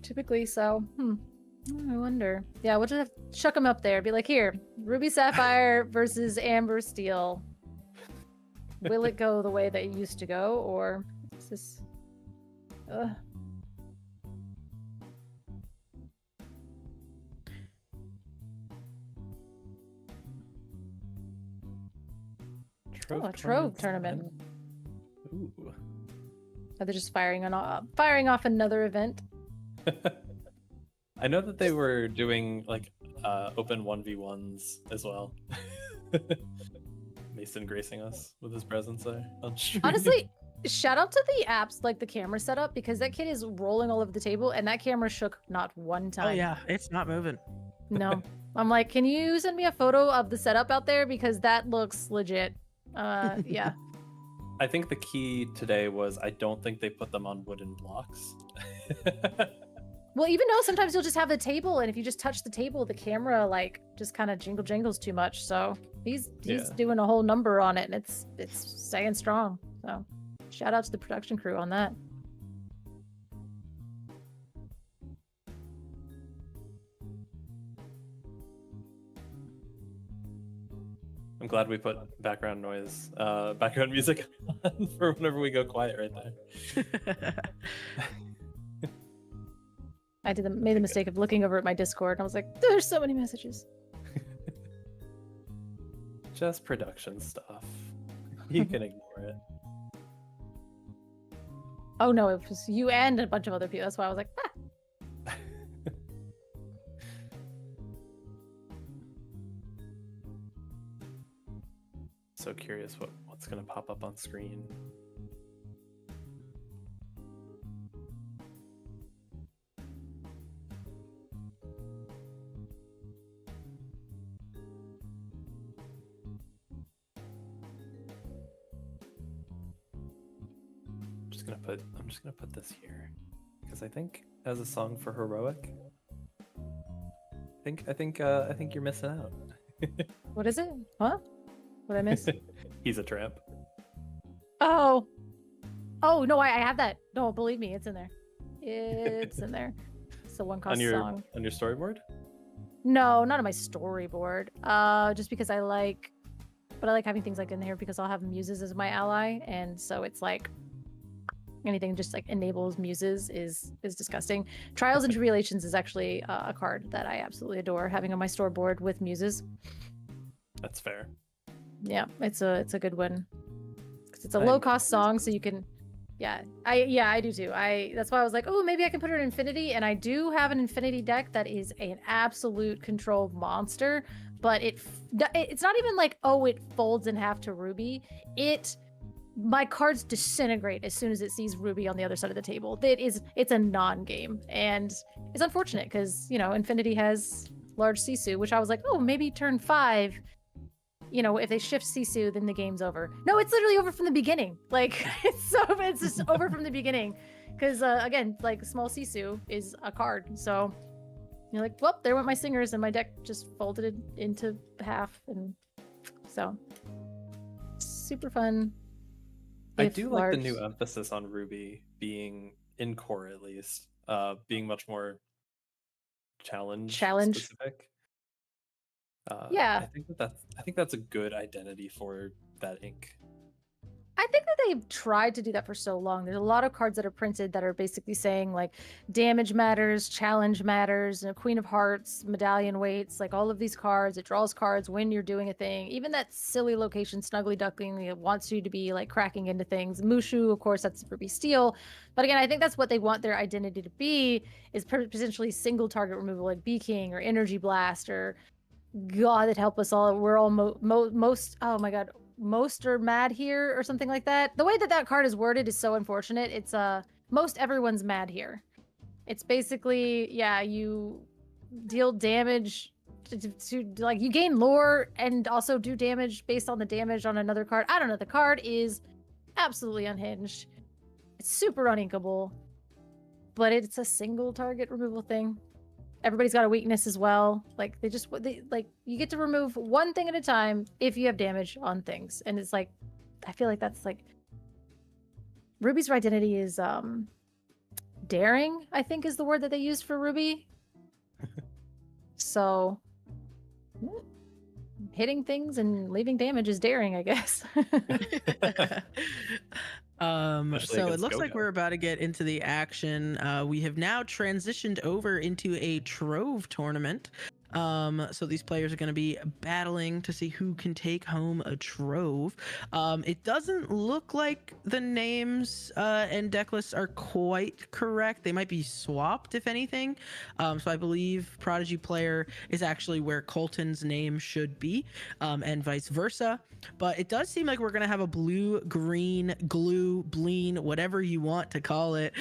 typically. So, I wonder. Yeah, we'll just have to chuck them up there. Be like, here, Ruby Sapphire versus Amber Steel. Will it go the way that it used to go, or is this? Oh, a Trove tournament. Ooh. Are they just firing off another event? I know that they were doing like open 1v1s as well. Mason gracing us with his presence there on stream. Honestly, shout out to the apps, like the camera setup, because that kid is rolling all over the table and that camera shook not one time. Oh yeah, it's not moving. No. I'm like, can you send me a photo of the setup out there? Because that looks legit. Yeah. I think the key today was I don't think they put them on wooden blocks. Well, even though sometimes you'll just have the table, and if you just touch the table, the camera like just kind of jingles too much. So he's Yeah. doing a whole number on it, and it's staying strong. So shout out to the production crew on that. I'm glad we put background music on for whenever we go quiet right there. I made the mistake of looking over at my Discord, and I was like, "There's so many messages." Just production stuff. You can ignore it. Oh no, it was you and a bunch of other people. That's why I was like, ah. So curious what's gonna pop up on screen. I'm just gonna put this here because I think as a song for heroic, I think you're missing out. What is it? Huh? What did I miss? He's a tramp. Oh no, I have that. No, believe me, it's in there. It's in there. It's the one cost song. On your storyboard? No, not on my storyboard. Just because I like having things like in here because I'll have muses as my ally, and so it's like anything just like enables muses is disgusting. Trials and Tribulations is actually a card that I absolutely adore having on my storyboard with muses. That's fair. Yeah, it's a good one. Cause it's a low cost song, so you can. I do too. That's why I was like, oh, maybe I can put her in Infinity, and I do have an Infinity deck that is an absolute control monster. But it's not even like, oh, it folds in half to Ruby. My cards disintegrate as soon as it sees Ruby on the other side of the table. It's a non-game, and it's unfortunate because Infinity has large Sisu, which I was like, oh, maybe turn 5. If they shift Sisu, then the game's over. No, it's literally over from the beginning. Like it's just over from the beginning, because again, like small Sisu is a card, so you're like, well, there went my singers, and my deck just folded it into half, and so super fun. I do like the new emphasis on Ruby being in core, at least, being much more challenge specific. Yeah, I think that's a good identity for that ink. I think that they've tried to do that for so long. There's a lot of cards that are printed that are basically saying like damage matters, challenge matters, Queen of Hearts, medallion weights, like all of these cards. It draws cards when you're doing a thing. Even that silly location, Snuggly Duckling, it wants you to be like cracking into things. Mushu, of course, that's Ruby Steel. But again, I think that's what they want their identity to be, is potentially single target removal like Bee King or Energy Blast or God, that help us all. We're all most, oh my God, most are mad here or something like that. The way that card is worded is so unfortunate. It's most everyone's mad here. It's basically, yeah, you deal damage to like you gain lore and also do damage based on the damage on another card. I don't know. The card is absolutely unhinged. It's super uninkable, but it's a single target removal thing. Everybody's got a weakness as well. Like you get to remove one thing at a time if you have damage on things. And it's like, I feel like that's like Ruby's identity is daring, I think is the word that they used for Ruby. So hitting things and leaving damage is daring, I guess. So it looks like we're about to get into the action. We have now transitioned over into a Trove tournament. So these players are going to be battling to see who can take home a Trove. It doesn't look like the names and deck lists are quite correct. They might be swapped, if anything. So I believe Prodigy player is actually where Colton's name should be, and vice versa. But it does seem like we're going to have a blue, green, glue, bleen, whatever you want to call it,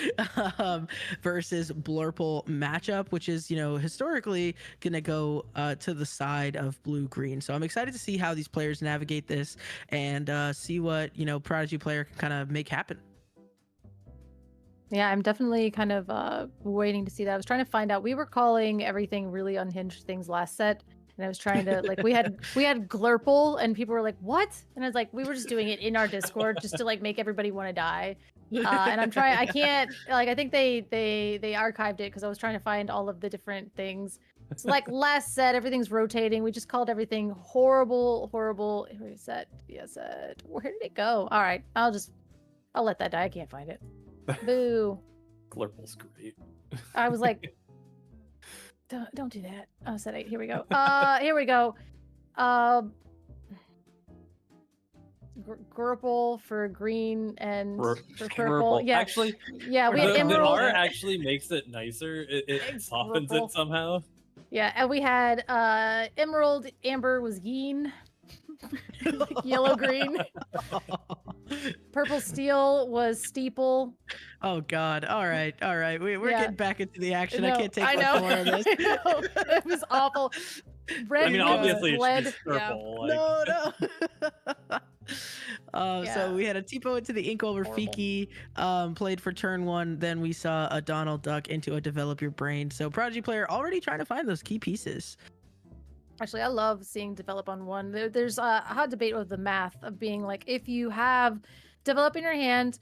versus Blurple matchup, which is, historically going to go to the side of blue-green. So I'm excited to see how these players navigate this and see what, Prodigy player can kind of make happen. Yeah, I'm definitely kind of waiting to see that. I was trying to find out. We were calling everything really unhinged things last set. And I was trying to like we had Glurple and people were like, what? And I was like, we were just doing it in our Discord just to like make everybody want to die. And I can't, like, I think they archived it because I was trying to find all of the different things. So like last set, everything's rotating. We just called everything horrible. Reset. Reset. Where did it go? All right, I'll let that die. I can't find it. Boo. Glurple's great. I was like, don't do that. Oh, set 8. Here we go. Here we go. Gurple for green and for purple. Yeah, Actually, yeah. We had the emerald. R actually makes it nicer. It softens Gurple. it somehow. Yeah, and we had emerald. Amber was yin. Yellow green. Purple steel was steeple. Oh God! All right. We're Yeah. getting back into the action. No, I can't take I much know. more of this. I know. It was awful. Red I mean, was obviously lead. it's just Yeah. purple. Like, No. Yeah. So we had a Tipo into the ink over Horrible. Fiki, played for turn 1. Then we saw a Donald Duck into a Develop Your Brain. So Prodigy player already trying to find those key pieces. Actually, I love seeing develop on 1. There's a hot debate of the math of being like, if you have develop in your hand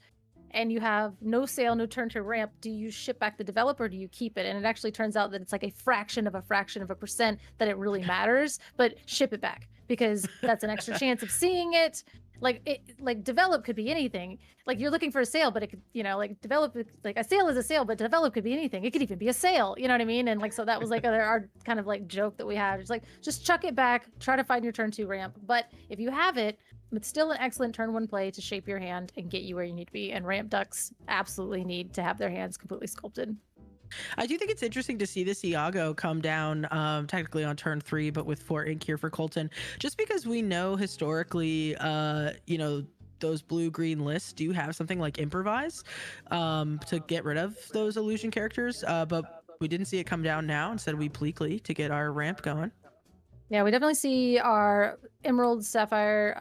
and you have no sale, no turn to ramp, do you ship back the develop or do you keep it? And it actually turns out that it's like a fraction of a percent that it really matters, but ship it back because that's an extra chance of seeing it. Like develop could be anything. Like you're looking for a sale, but it could, like develop, like a sale is a sale, but develop could be anything. It could even be a sale. You know what I mean? And like, so that was like our kind of like joke that we had. It's like, just chuck it back, try to find your turn 2 ramp. But if you have it, it's still an excellent turn 1 play to shape your hand and get you where you need to be. And ramp ducks absolutely need to have their hands completely sculpted. I do think it's interesting to see this Iago come down technically on turn 3, but with 4 ink here for Colton, just because we know historically, those blue-green lists do have something like improvise to get rid of those illusion characters, but we didn't see it come down now. Instead, we Pleakley to get our ramp going. Yeah, we definitely see our emerald, sapphire,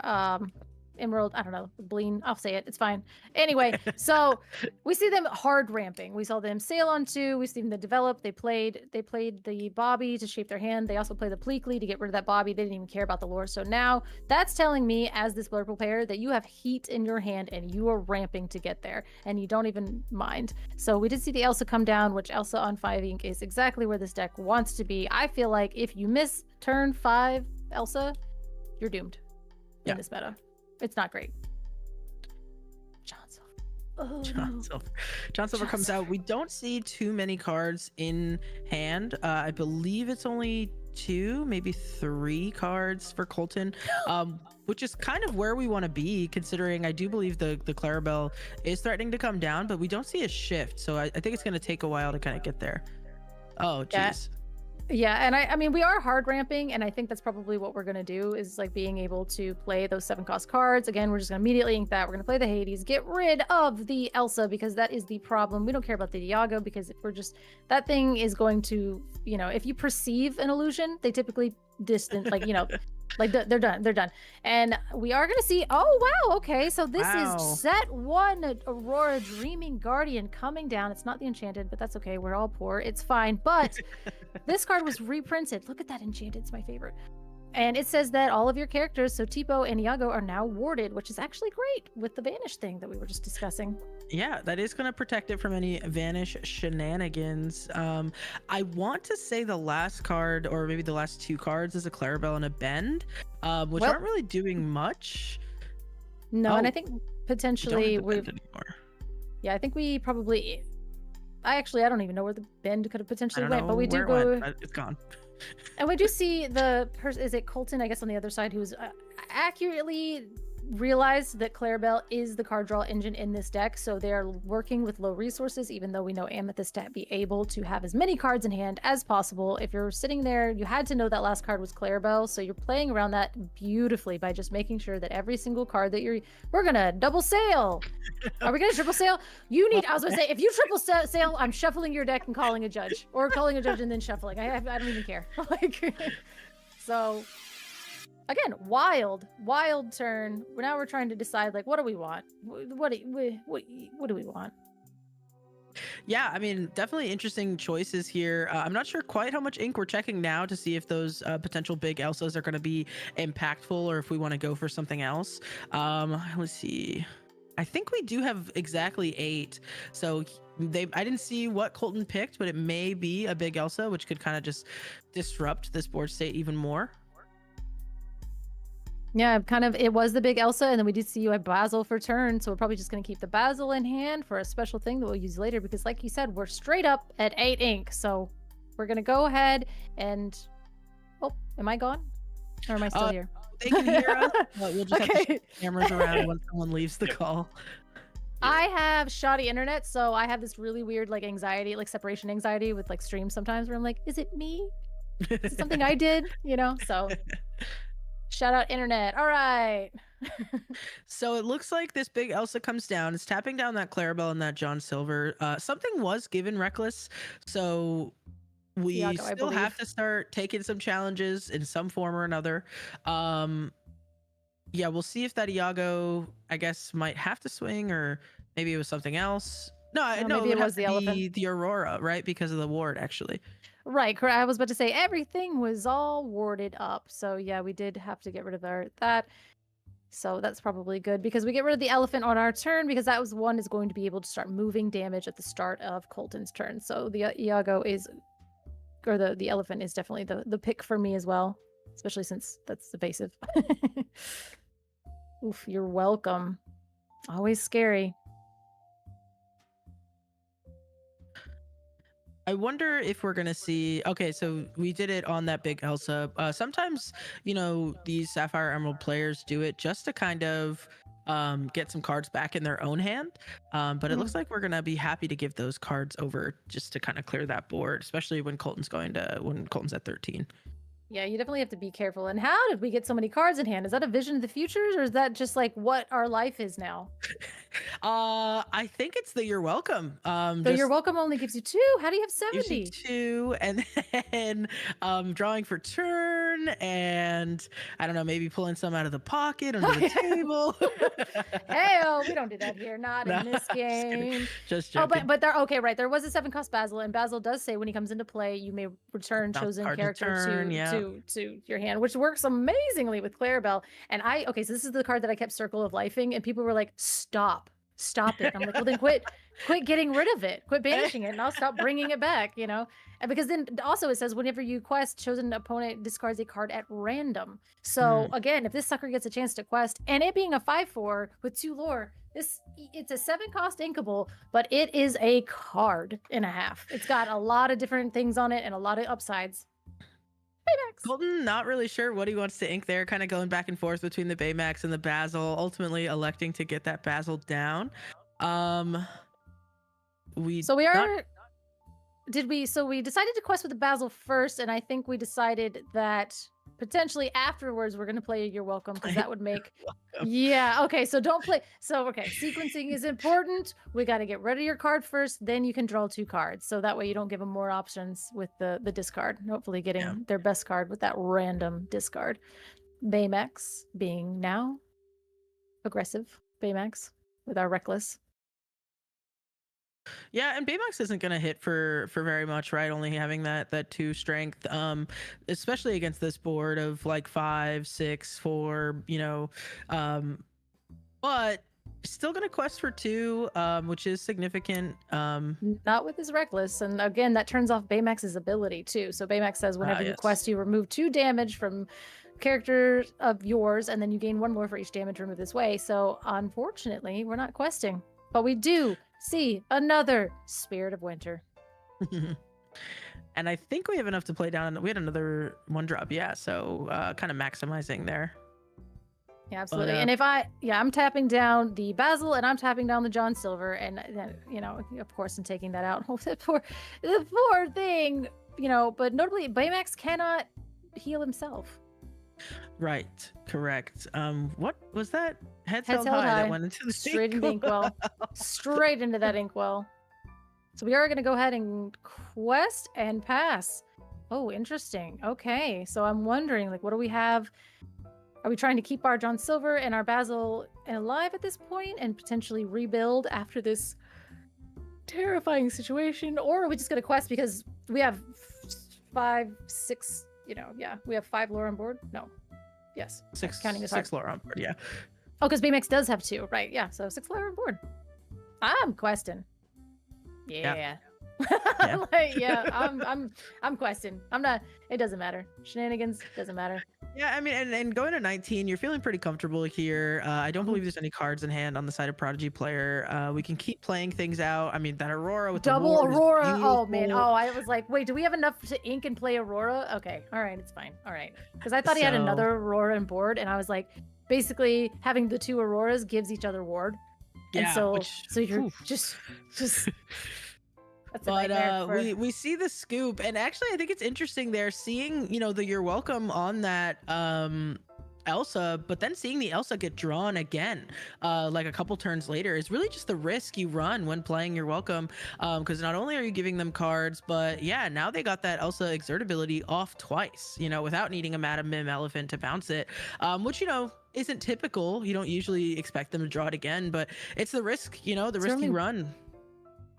emerald, I don't know, bleen, I'll say it, it's fine. Anyway, so we see them hard ramping. We saw them sail on 2, we see them develop, they played the Bobby to shape their hand, they also played the Pleakley to get rid of that Bobby, they didn't even care about the lore. So now that's telling me as this Blurple player that you have heat in your hand and you are ramping to get there and you don't even mind. So we did see the Elsa come down, which Elsa on 5 ink is exactly where this deck wants to be. I feel like if you miss turn 5 Elsa, you're doomed in this meta. It's not great. John Silver. Oh, John Silver comes out. We don't see too many cards in hand. I believe it's only 2, maybe 3 cards for Colton, which is kind of where we want to be, considering I do believe the Clarabelle is threatening to come down, but we don't see a shift. So I think it's going to take a while to kind of get there. Oh, jeez. Yeah, and I mean, we are hard ramping, and I think that's probably what we're going to do is like being able to play those 7-cost cards. Again, we're just going to immediately ink that. We're going to play the Hades, get rid of the Elsa because that is the problem. We don't care about the Iago because if we're just, that thing is going to, if you perceive an illusion, they typically distant, like, like they're done. And we are going to see, oh, wow, okay, so this is set 1, Aurora Dreaming Guardian coming down. It's not the Enchanted, but that's okay. We're all poor. It's fine. But this card was reprinted. Look at that Enchanted. It's my favorite. And it says that all of your characters, so Tipo and Iago, are now warded, which is actually great with the Vanish thing that we were just discussing. Yeah, that is going to protect it from any Vanish shenanigans. I want to say the last card, or maybe the last 2 cards, is a Clarabelle and a Bend, which aren't really doing much. No, and I think potentially yeah, I think we probably. I don't even know where the Bend could have potentially went, but we do go. It's gone. And we do see the person, is it Colton, I guess, on the other side, who's accurately realized that Clarabelle is the card draw engine in this deck. So they're working with low resources, even though we know Amethyst to be able to have as many cards in hand as possible. If you're sitting there, you had to know that last card was Clarabelle. So you're playing around that beautifully by just making sure that every single card that we're going to double sale. Are we going to triple sale? I was going to say, if you triple sale, I'm shuffling your deck and calling a judge, or calling a judge and then shuffling. I don't even care. So again, wild turn. Now we're trying to decide, like, what do we want? What do we want? Yeah, I mean, definitely interesting choices here. I'm not sure quite how much ink we're checking now to see if those potential big Elsas are going to be impactful or if we want to go for something else. Let's see. I think we do have exactly 8. So I didn't see what Colton picked, but it may be a big Elsa, which could kind of just disrupt this board state even more. Yeah, it was the big Elsa, and then we did see you had Basil for turn, so we're probably just going to keep the Basil in hand for a special thing that we'll use later, because like you said, we're straight up at 8 ink, so we're going to go ahead and... Oh, am I gone? Or am I still here? They can hear us, but we'll just have to shift the cameras around when someone leaves the Yep. call. I have shoddy internet, so I have this really weird like anxiety, like separation anxiety with like streams sometimes where I'm like, is it me? Is it something I did? You know? So shout out internet. All right. So it looks like this big Elsa comes down. It's tapping down that Clarabelle and that John Silver. Something was given Reckless, so we Iago, I still have believe. to start taking some challenges in some form or another. Yeah, we'll see if that Iago, I guess, might have to swing, or maybe it was something else. No, no, maybe it would was have the to be elephant. the Aurora, right? Because of the ward, actually. Right. I was about to say everything was all warded up. So yeah, we did have to get rid of that. So that's probably good because we get rid of the elephant on our turn because that was one is going to be able to start moving damage at the start of Colton's turn. So the Iago is, or the elephant is definitely the pick for me as well, especially since that's evasive. Oof, you're welcome. Always scary. I wonder if we're gonna see. Okay, so we did it on that big Elsa. Sometimes, these Sapphire Emerald players do it just to kind of get some cards back in their own hand. But it looks like we're gonna be happy to give those cards over just to kind of clear that board, especially when Colton's at 13. Yeah, you definitely have to be careful. And how did we get so many cards in hand? Is that a vision of the future, or is that just like what our life is now? I think it's the you're welcome. So your welcome only gives you 2. How do you have gives 70? you 2, and then drawing for turn, and I don't know, maybe pulling some out of the pocket under the table. Hey, we don't do that here. Not No, in this I'm just kidding. game. Just Oh, joking. but there. Okay, right. There was a 7-cost Basil, and Basil does say when he comes into play, you may return Bounce chosen card to character turn, yeah. to your hand, which works amazingly with Clarabelle. And okay, so this is the card that I kept Circle of Lifing, and people were like, stop it. I'm like, well, then quit getting rid of it, quit banishing it, and I'll stop bringing it back. And because then also it says whenever you quest, chosen opponent discards a card at random. So again, if this sucker gets a chance to quest, and it being a 5/4 with 2 lore, it's a 7-cost inkable, but it is a card and a half. It's got a lot of different things on it and a lot of upsides. Baymax. Colton, not really sure what he wants to ink there, kind of going back and forth between the Baymax and the Basil, ultimately electing to get that Basil down. We decided to quest with the Basil first, and I think we decided that potentially afterwards we're going to play You're Welcome, because that would make yeah, okay, so don't play. So okay, sequencing is important. We got to get rid of your card first, then you can draw 2 cards, so that way you don't give them more options with the discard, hopefully getting their best card with that random discard. Baymax being now aggressive. Baymax with our Reckless. Yeah, and Baymax isn't gonna hit for very much, right? Only having that 2 strength, especially against this board of like 5, 6, 4, but still gonna quest for 2, which is significant. Not with his Reckless, and again that turns off Baymax's ability too. So Baymax says whenever you quest, you remove 2 damage from characters of yours, and then you gain 1 more for each damage removed this way. So unfortunately, we're not questing, but we do see another Spirit of Winter. And I think we have enough to play down. We had another 1 drop, yeah. So kind of maximizing there. Yeah, absolutely. And if I'm tapping down the Basil and I'm tapping down the John Silver, and of course, I'm taking that out. The poor thing, But notably, Baymax cannot heal himself. Right, correct. What was that? Heads held high that went into the straight into the inkwell. Straight into that inkwell. So we are going to go ahead and quest and pass. Oh, interesting. Okay, so I'm wondering, what do we have? Are we trying to keep our John Silver and our Basil alive at this point and potentially rebuild after this terrifying situation? Or are we just going to quest because we have 5, 6, we have 5 lore on board? No. Yes. 6, counting is 6 lore on board, yeah. Oh, because Baymax does have 2, right? Yeah, so 6 player on board. I'm questing. Yeah. Yeah. I'm questing. I'm not. It doesn't matter. Shenanigans doesn't matter. Yeah, I mean, and going to 19, you're feeling pretty comfortable here. I don't believe there's any cards in hand on the side of Prodigy player. We can keep playing things out. I mean, that Aurora with the Double ward is Aurora. Oh man. beautiful. Oh, I was like, wait, do we have enough to ink and play Aurora? Okay. All right. It's fine. All right. Because I thought he had So- another Aurora on board, and I was like, basically having the 2 Auroras gives each other ward. And Yeah, so, which- so you're oof. just. That's a But nightmare for- we see the scoop, and actually I think it's interesting there seeing, you know, the You're Welcome on that Elsa, but then seeing the Elsa get drawn again like a couple turns later is really just the risk you run when playing You're Welcome, because not only are you giving them cards, but yeah, now they got that Elsa exert ability off twice, you know, without needing a Madam Mim Elephant to bounce it, which, you know, isn't typical. You don't usually expect them to draw it again, but it's the risk, you know, the risk you run.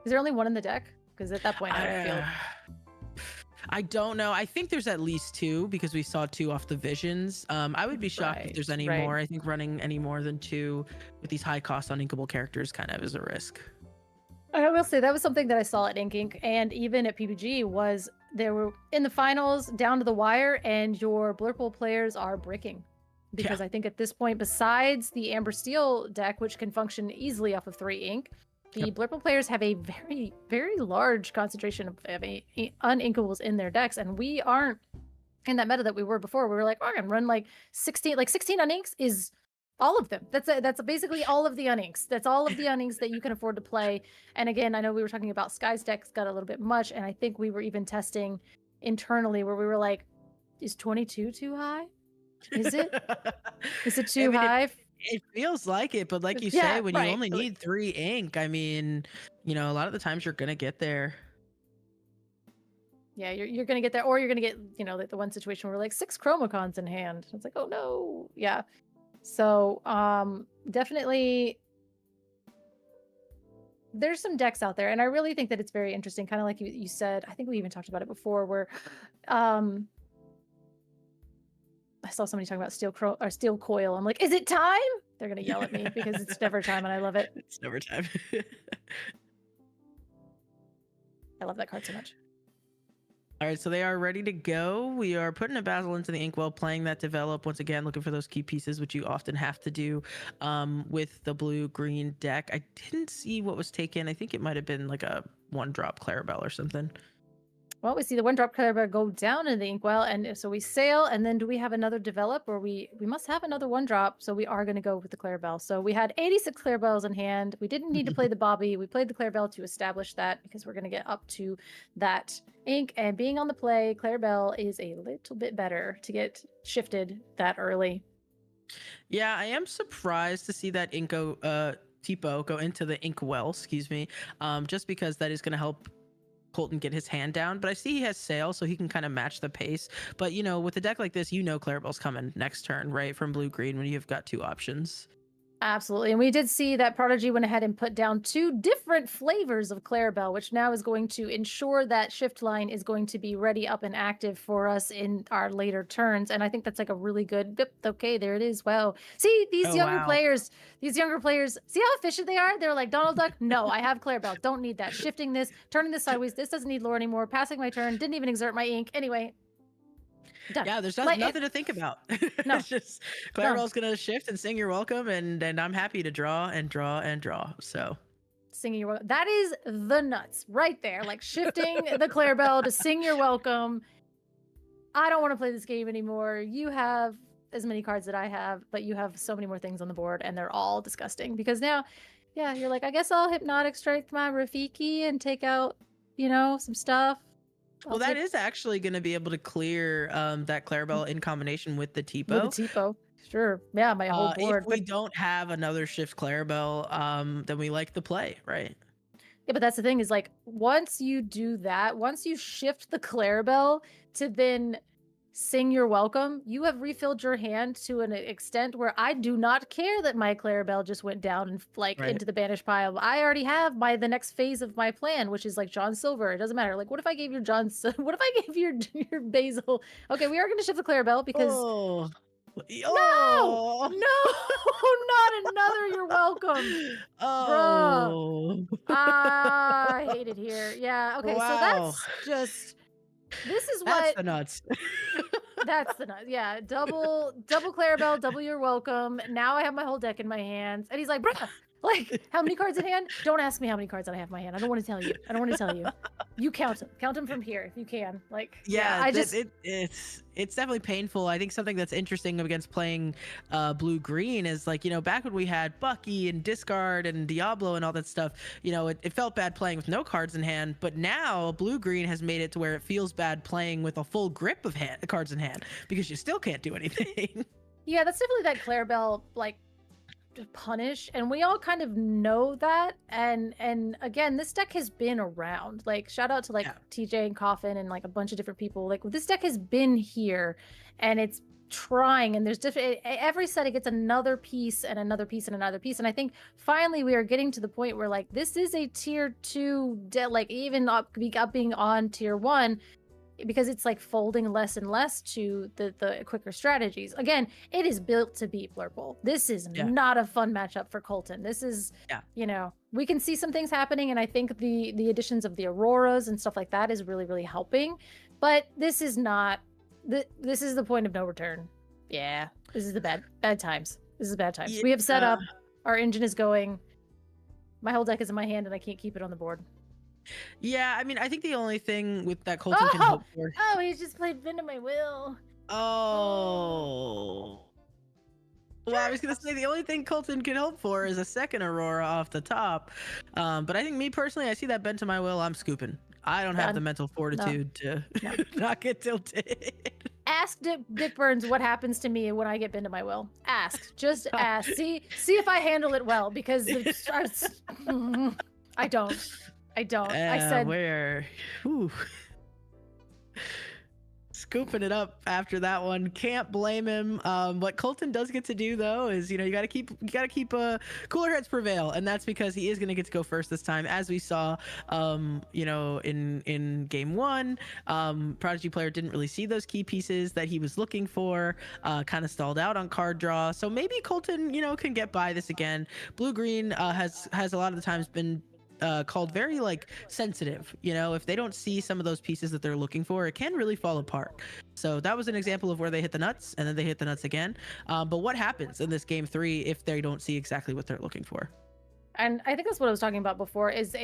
Is there only one in the deck? Because at that point, I don't feel. I don't know. I think there's at least 2 because we saw 2 off the visions. I would be shocked if there's any more. I think running any more than 2 with these high cost uninkable characters kind of is a risk. I will say that was something that I saw at Ink and even at PPG was there were in the finals down to the wire, and your Blurple players are bricking. Because I think at this point, besides the Amber Steel deck, which can function easily off of 3 ink, the Blurple players have a very, very large concentration of uninkables in their decks, and we aren't in that meta that we were before. We were like, oh, I'm gonna run like 16 uninks is all of them. That's basically all of the uninks. That's all of the uninks that you can afford to play. And again, I know we were talking about Sky's decks got a little bit much, and I think we were even testing internally where we were like, is 22 too high? Is it? Is it too high? It feels like it, but like you say, when you only need 3 ink, I mean, you know, a lot of the times you're gonna get there. Yeah, you're gonna get there, or you're gonna get, you know, like the one situation where like 6 chromacons in hand. It's like, oh no, yeah. So definitely there's some decks out there, and I really think that it's very interesting, kind of like you said. I think we even talked about it before, where I saw somebody talking about steel coil. I'm like, is it time? They're gonna yell at me because it's never time, and I love it. It's never time. I love that card so much. All right, so they are ready to go. We are putting a Basil into the inkwell, playing that develop once again, looking for those key pieces, which you often have to do with the blue-green deck. I didn't see what was taken. I think it might have been like a 1-drop Clarabelle or something. Well, we see the 1-drop Clarabelle go down in the inkwell, and so we sail, and then do we have another develop, or we must have another 1-drop, so we are going to go with the Clarabelle. So we had 86 Clarabelles in hand. We didn't need to play the Bobby. We played the Clarabelle to establish that because we're going to get up to that ink, and being on the play, Clarabelle is a little bit better to get shifted that early. Yeah, I am surprised to see that Tipo go into the inkwell, excuse me, just because that is going to help Colton get his hand down, but I see he has sail, so he can kind of match the pace. But you know, with a deck like this, you know Clarabelle's coming next turn, right? From blue-green when you've got 2 options. Absolutely. And we did see that Prodigy went ahead and put down 2 different flavors of Clarabelle, which now is going to ensure that shift line is going to be ready, up, and active for us in our later turns. And I think that's like a really good, yep, okay, there it is. Wow. See, these younger players, see how efficient they are? They're like, Donald Duck, no, I have Clarabelle. Don't need that. Shifting this, turning this sideways. This doesn't need lore anymore. Passing my turn. Didn't even exert my ink. Anyway. Done. Yeah, there's nothing to think about. No. It's just Clarabelle's gonna shift and sing You're Welcome, and I'm happy to draw and draw and draw. So singing You're Welcome. That is the nuts right there. Like shifting the Clarabelle to sing You're Welcome. I don't want to play this game anymore. You have as many cards that I have, but you have so many more things on the board, and they're all disgusting because now, yeah, you're like, I guess I'll Hypnotic Strike my Rafiki and take out, you know, some stuff. Well, that is actually going to be able to clear that Clarabelle in combination with the Tipo. With the Tipo. Sure. Yeah, my whole board. If we don't have another shift Clarabelle, then we like the play, right? Yeah, but that's the thing is like, once you do that, once you shift the Clarabelle to then sing You're Welcome, you have refilled your hand to an extent where I do not care that my Clarabelle just went down and into the banished pile. I already have the next phase of my plan, which is like John Silver. It doesn't matter. Like, what if I gave your what if I gave your Basil? Okay, we are going to shift the Clarabelle because Oh, No, not another. You're welcome. oh, I hate it here. Yeah. Okay. So wow, that's just. This is that's what. the nuts. That's the nut. Yeah. Double Clarabelle. Double. You're welcome. Now I have my whole deck in my hands, and he's like, "Bruh, like how many cards in hand? Don't ask me how many cards I have in my hand. I don't want to tell you. I don't want to tell you. You count them. Count them from here if you can. Like, Yeah, I just. it's definitely painful. I think something that's interesting against playing blue green is like, back when we had Bucky and Discard and Diablo and all that stuff, it felt bad playing with no cards in hand, but now blue green has made it to where it feels bad playing with a full grip of cards in hand because you still can't do anything. Yeah, that's definitely that Clarabelle like punish, and we all kind of know that. And again, this deck has been around. Like, shout out to like Yeah. TJ and Coffin and like a bunch of different people. Like, this deck has been here, and it's trying. And there's different every set it gets another piece and another piece and another piece. And I think finally we are getting to the point where like this is a tier 2 like even up being on tier 1. Because it's like folding less and less to the quicker strategies. Again, it is built to beat Blurple. This is not a fun matchup for Colton. This is, we can see some things happening, and I think the additions of the Auroras and stuff like that is really, really helping. But this is not, this is the point of no return. Yeah, this is the bad times. This is bad times. We have set up, our engine is going, my whole deck is in my hand, and I can't keep it on the board. Yeah, I mean, I think the only thing with that Colton can hope for. Oh, he's just played Bend of My Will. Oh. Well, I was gonna say the only thing Colton can hope for is a second Aurora off the top. But I think me personally, I see that bent to my will, I'm scooping. I don't have the mental fortitude to not get tilted. Ask Dick Burns what happens to me when I get bent to my will. Ask. Just ask. See if I handle it well, because I don't. I said where scooping it up after that one. Can't blame him. What Colton does get to do though is, you gotta keep cooler heads prevail, and that's because he is gonna get to go first this time, as we saw in game 1. Prodigy player didn't really see those key pieces that he was looking for, kind of stalled out on card draw. So maybe Colton can get by this again. Blue green has a lot of the times been called very like sensitive. If they don't see some of those pieces that they're looking for, it can really fall apart. So that was an example of where they hit the nuts, and then they hit the nuts again. But what happens in this game 3 if they don't see exactly what they're looking for? And I think that's what I was talking about before, is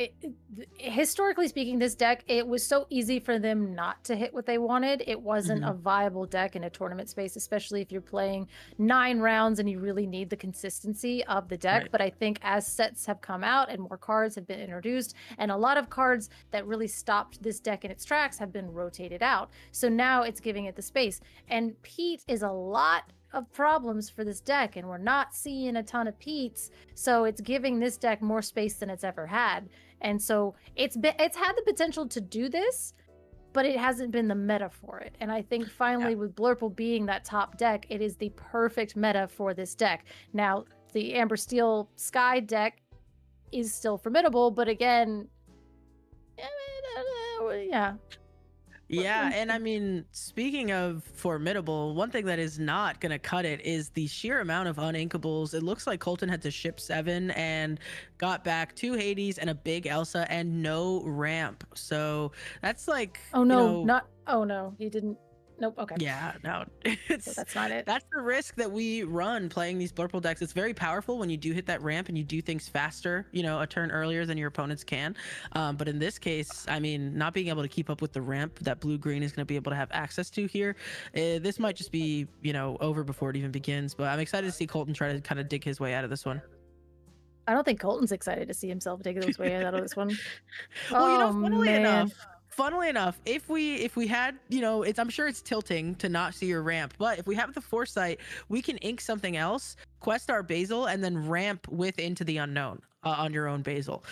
historically speaking, this deck, it was so easy for them not to hit what they wanted. It wasn't a viable deck in a tournament space, especially if you're playing 9 rounds and you really need the consistency of the deck. Right. But I think as sets have come out and more cards have been introduced, and a lot of cards that really stopped this deck in its tracks have been rotated out. So now it's giving it the space. And Pete is a lot of problems for this deck, and we're not seeing a ton of Pete's, so it's giving this deck more space than it's ever had. And so it's had the potential to do this, but it hasn't been the meta for it. And I think finally with Blurple being that top deck, it is the perfect meta for this deck. Now the Amber Steel Sky deck is still formidable, but again, Yeah, and I mean, speaking of formidable, one thing that is not going to cut it is the sheer amount of uninkables. It looks like Colton had to ship 7 and got back 2 Hades and a big Elsa and no ramp. So that's like, oh no, he didn't. Nope. Okay. Yeah, no, so that's not it. That's the risk that we run playing these Blurple decks. It's very powerful when you do hit that ramp and you do things faster, a turn earlier than your opponents can. But in this case, I mean, not being able to keep up with the ramp that blue green is going to be able to have access to here, this might just be, over before it even begins. But I'm excited to see Colton try to kind of dig his way out of this one. I don't think Colton's excited to see himself dig his way out of this one. Well, funnily enough, if we had, I'm sure it's tilting to not see your ramp, but if we have the foresight, we can ink something else, quest our Basil, and then ramp with Into the Unknown. on your own basil,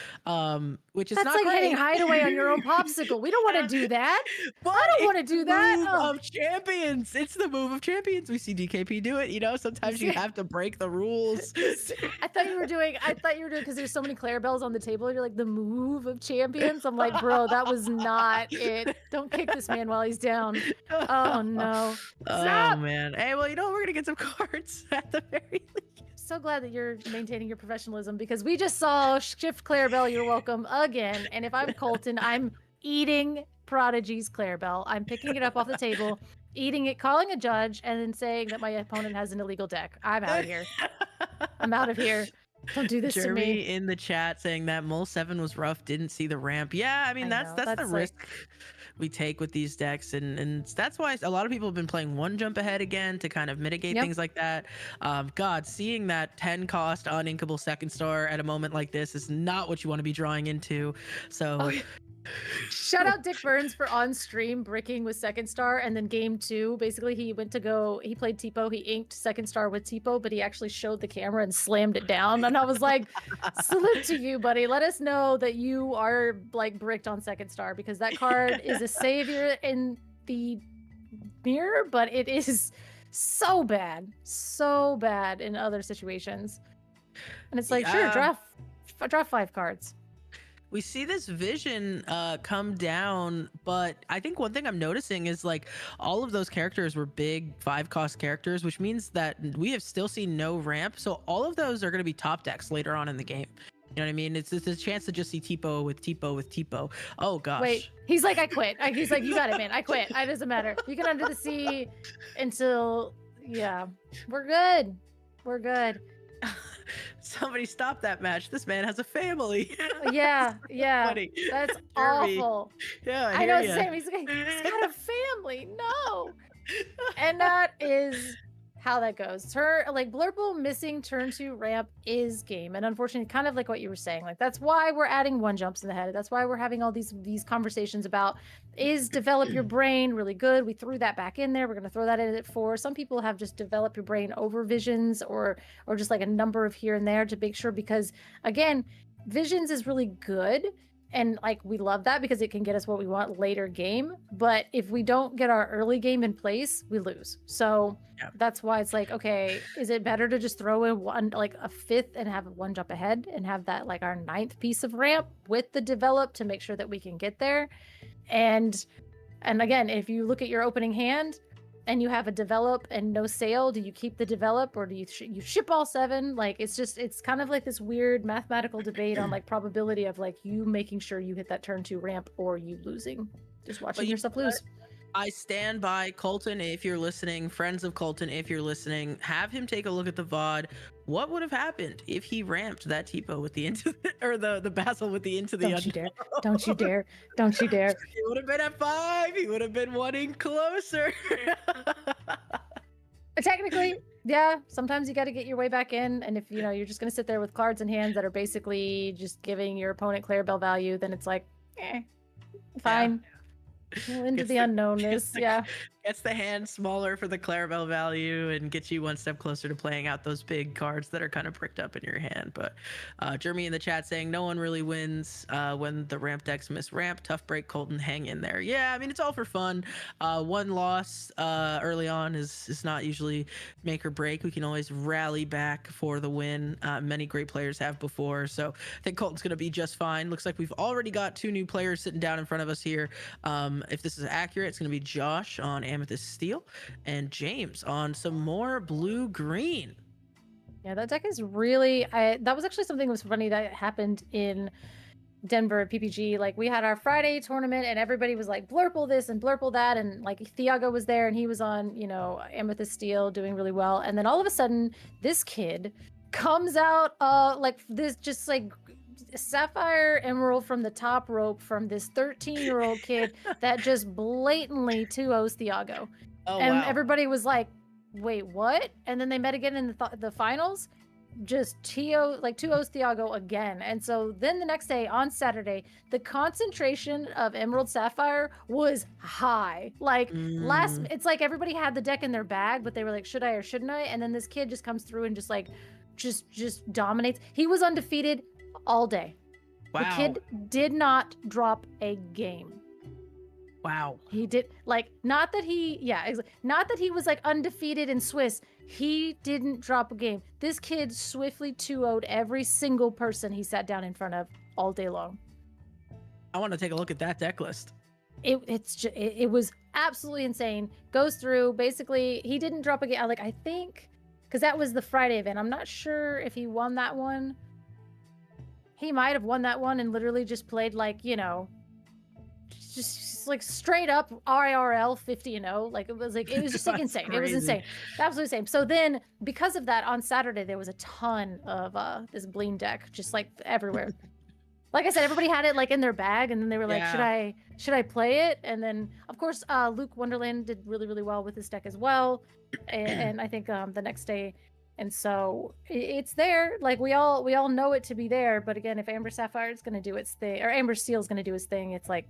which is That's not like great. hitting hideaway on your own popsicle. We don't want to do that. But I don't it's want to do the that. move Oh. of champions. It's the move of champions. We see DKP do it. You know, sometimes you see- have to break the rules. I thought you were doing because there's so many Clarabelles on the table. You're like the move of champions. I'm like, bro, that was not it. Don't kick this man while he's down. Oh no. Oh Stop! man. Hey, well, you know, we're gonna get some cards at the very least. So glad that you're maintaining your professionalism because we just saw Shift Clarabelle, you're welcome again. And if I'm Colton, I'm eating Prodigy's Clarabelle. I'm picking it up off the table, eating it, calling a judge, and then saying that my opponent has an illegal deck. I'm out of here. I'm out of here. Don't do this Jeremy to me. in the chat saying that Mole 7 was rough, didn't see the ramp. Yeah, I mean I that's know, the that's like- risk we take with these decks, and that's why a lot of people have been playing one jump ahead again to kind of mitigate Yep. things like that. God, seeing that 10 cost uninkable second star at a moment like this is not what you want to be drawing into. So Oh, yeah. Shout out Dick Burns for on stream bricking with second star, and then game 2 basically he played Tipo, he inked second star with Tipo, but he actually showed the camera and slammed it down, and I was like, salute to you, buddy. Let us know that you are like bricked on second star, because that card is a savior in the mirror, but it is so bad in other situations. And it's like, sure, Yeah. draw 5 cards. we see this vision come down, but I think one thing I'm noticing is like all of those characters were big 5-cost characters, which means that we have still seen no ramp. So all of those are going to be top decks later on in the game. You know what I mean? It's a chance to just see Tipo with Tipo. Oh gosh. Wait, he's like, I quit. He's like, you got it, man. I quit. It doesn't matter. You can under the sea until, yeah, we're good. We're good. Somebody stop that match. This man has a family. Yeah, yeah. Buddy. That's Jeremy. awful. Yeah, I know hear it's the ya. same. He's got a family. No. And that is how that goes. Like Blurple missing turn 2 ramp is game. And unfortunately, kind of like what you were saying, like that's why we're adding 1 jumps in the head. That's why we're having all these conversations about, is develop your brain really good? We threw that back in there. We're going to throw that in at 4. Some people have just develop your brain over visions or just like a number of here and there to make sure, because again, visions is really good. And like we love that because it can get us what we want later game. But if we don't get our early game in place, we lose. So Yeah. that's why it's like, okay, is it better to just throw in one, like a 5th and have 1 jump ahead and have that like our 9th piece of ramp with the develop to make sure that we can get there? And again, if you look at your opening hand and you have a develop and no sale, do you keep the develop or do you you ship all 7? Like it's kind of like this weird mathematical debate on like probability of like you making sure you hit that turn 2 ramp or you losing, just watching you yourself know what? lose. I stand by Colton. If you're listening, friends of Colton, if you're listening, have him take a look at the VOD. What would have happened if he ramped that Tipo with the into or the Basil with the into the Don't you unknown? dare. Don't you dare. Don't you dare. He would have been at 5. He would have been 1 in closer. Technically, yeah, sometimes you got to get your way back in. And if you're just going to sit there with cards in hands that are basically just giving your opponent Clarabelle value, then it's like, fine. Into Gets the the- unknownness. Yeah. Gets the hand smaller for the Clarabelle value and gets you 1 step closer to playing out those big cards that are kind of bricked up in your hand. But Jeremy in the chat saying no one really wins when the ramp decks miss ramp. Tough break, Colton, hang in there. Yeah, I mean, it's all for fun. 1 loss early on is not usually make or break. We can always rally back for the win. Many great players have before. So I think Colton's going to be just fine. Looks like we've already got 2 new players sitting down in front of us here. If this is accurate, it's going to be Josh on Amethyst Steel and James on some more blue green. Yeah, that deck is really. That was actually something that was funny that happened in Denver at PPG. Like we had our Friday tournament and everybody was like blurple this and blurple that, and like Thiago was there and he was on Amethyst Steel doing really well, and then all of a sudden this kid comes out like this just like Sapphire Emerald from the top rope from this 13-year-old kid that just blatantly 2-0s Thiago. Oh, And wow. everybody was like, wait, what? And then they met again in the finals, just 2-0s Thiago again. And so then the next day on Saturday, the concentration of Emerald Sapphire was high. Like it's like everybody had the deck in their bag, but they were like, should I or shouldn't I? And then this kid just comes through and just dominates. He was undefeated all day. Wow. The kid did not drop a game. Wow. He did not that he was like undefeated in Swiss. He didn't drop a game. This kid swiftly 2-0'd every single person he sat down in front of all day long. I want to take a look at that deck list. It was absolutely insane. Goes through, basically, he didn't drop a game. I think, because that was the Friday event. I'm not sure if he won that one. He might have won that one and literally just played just like straight up IRL 50-0. It was just like insane. It was insane. Absolutely insane. So then, because of that, on Saturday there was a ton of this Bleen deck just like everywhere. Like I said, everybody had it in their bag, and then they were like, should I play it? And then of course Luke Wonderland did really, really well with this deck as well. And I think the next day. And so it's there. We all know it to be there. But again, if Amber Sapphire is going to do its thing, or Amber Steel is going to do its thing, it's like.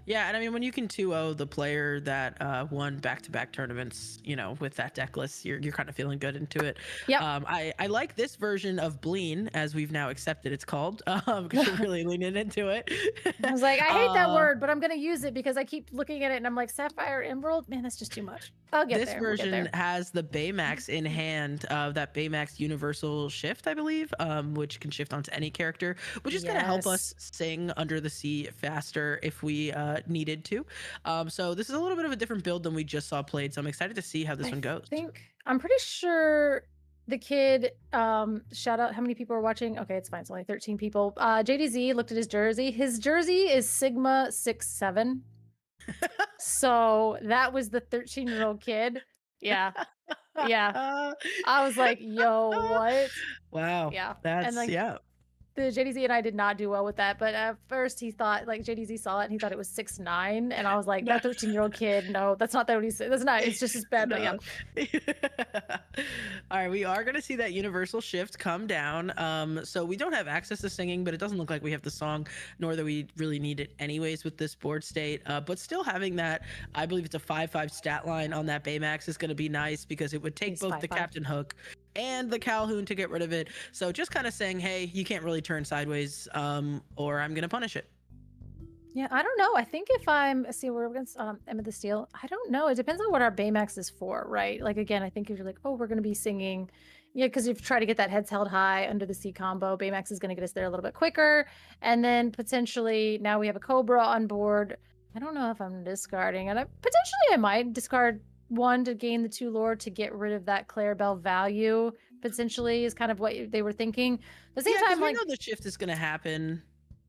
Yeah, and I mean, when you can 2-0 the player that won back-to-back tournaments, with that deck list, you're kind of feeling good into it. Yeah. I like this version of Bleen, as we've now accepted it's called, because you're really leaning into it. I was like, I hate that word, but I'm gonna use it because I keep looking at it and I'm like, Sapphire Emerald, man, that's just too much. I'll get this there. version has the Baymax in hand, that Baymax Universal Shift, I believe, which can shift onto any character, which is going to help us sing Under the Sea faster if we needed to. So this is a little bit of a different build than we just saw played. So I'm excited to see how this one goes. I'm pretty sure the kid, shout out how many people are watching. Okay, it's fine. It's only 13 people. JDZ looked at his jersey. His jersey is Sigma 6'7". So that was the 13-year-old kid. Yeah. Yeah. I was like, yo, what? Wow. Yeah. That's, and the JDZ and I did not do well with that, but at first he thought, JDZ saw it and he thought it was 6'9", and I was like, that 13-year-old kid, no, that's not what he said. That's not, it's just as bad, but yeah. All right, we are going to see that universal shift come down. So we don't have access to singing, but it doesn't look like we have the song, nor that we really need it anyways with this board state. But still having that, I believe it's a 5/5 stat line on that Baymax is going to be nice, because it would take both the Captain Hook and the Calhoun to get rid of it. So just kind of saying, hey, you can't really turn sideways, or I'm gonna punish it. Yeah, I don't know. I think if we're against Emma the Steel, I don't know. It depends on what our Baymax is for, right? Again, I think if you're like, oh, we're gonna be singing, yeah, because if you try to get that heads held high Under the Sea combo, Baymax is gonna get us there a little bit quicker, and then potentially now we have a Cobra on board. I don't know if I'm discarding, and potentially I might discard one to gain the 2 lore to get rid of that Clarabelle value, potentially, is kind of what they were thinking. At the same time, we know the shift is going to happen.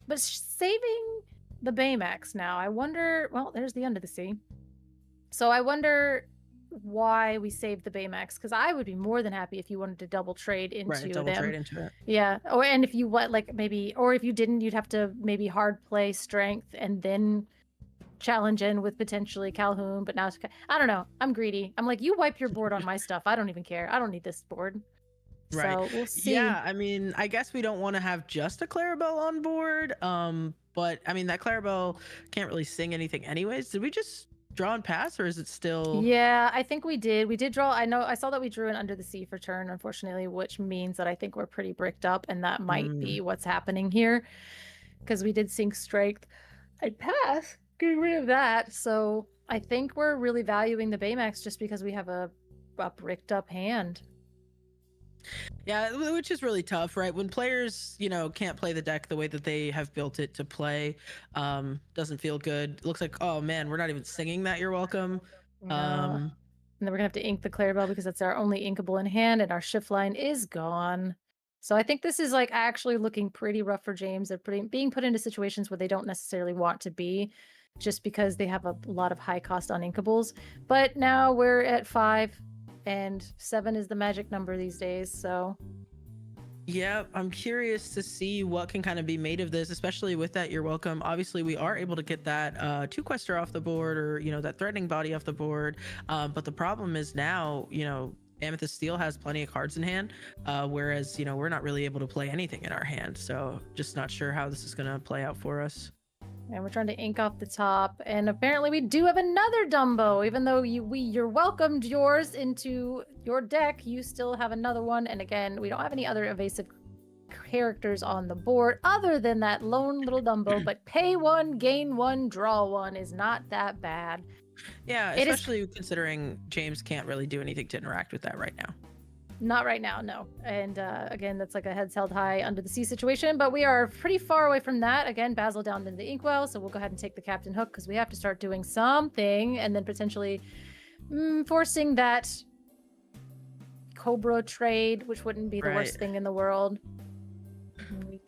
But saving the Baymax now, I wonder, well, there's the Under the Sea. So I wonder why we saved the Baymax, because I would be more than happy if you wanted to double trade into trade into it. Yeah, and if you maybe, or if you didn't, you'd have to maybe hard play strength and then challenge in with potentially Calhoun, but now I don't know. I'm greedy. I'm like, you wipe your board on my stuff. I don't even care. I don't need this board. Right. So we'll see. Yeah, I mean, I guess we don't want to have just a Clarabelle on board. But I mean, that Clarabelle can't really sing anything anyways. Did we just draw and pass, or is it still? Yeah, I think we did. We did draw. I saw that we drew an Under the Sea for turn, unfortunately, which means that I think we're pretty bricked up, and that might be what's happening here, because we did sink strength. I'd pass. Get rid of that. So I think we're really valuing the Baymax just because we have a bricked up hand. Yeah, which is really tough, right? When players, can't play the deck the way that they have built it to play, doesn't feel good. Looks like, oh man, we're not even singing that You're Welcome. And then we're gonna have to ink the Clarabelle because that's our only inkable in hand, and our shift line is gone. So I think this is actually looking pretty rough for James. They're being put into situations where they don't necessarily want to be, just because they have a lot of high cost on inkables. But now we're at 5, and 7 is the magic number these days. So yeah, I'm curious to see what can kind of be made of this, especially with that You're Welcome. Obviously, we are able to get that 2-quester off the board, or that threatening body off the board. But the problem is now, Amethyst Steel has plenty of cards in hand, whereas we're not really able to play anything in our hand. So just not sure how this is going to play out for us. And we're trying to ink off the top, and apparently we do have another Dumbo. Even though you're welcomed yours into your deck, you still have another one. And again, we don't have any other evasive characters on the board other than that lone little Dumbo, but pay 1, gain 1, draw 1 is not that bad. Yeah, It is- especially considering James can't really do anything to interact with that right now. Not right now, no. And again, that's like a heads held high under the sea situation, but we are pretty far away from that. Again, Basil down in the inkwell, so we'll go ahead and take the captain hook because we have to start doing something and then potentially forcing that Cobra trade, which wouldn't be the worst thing in the world.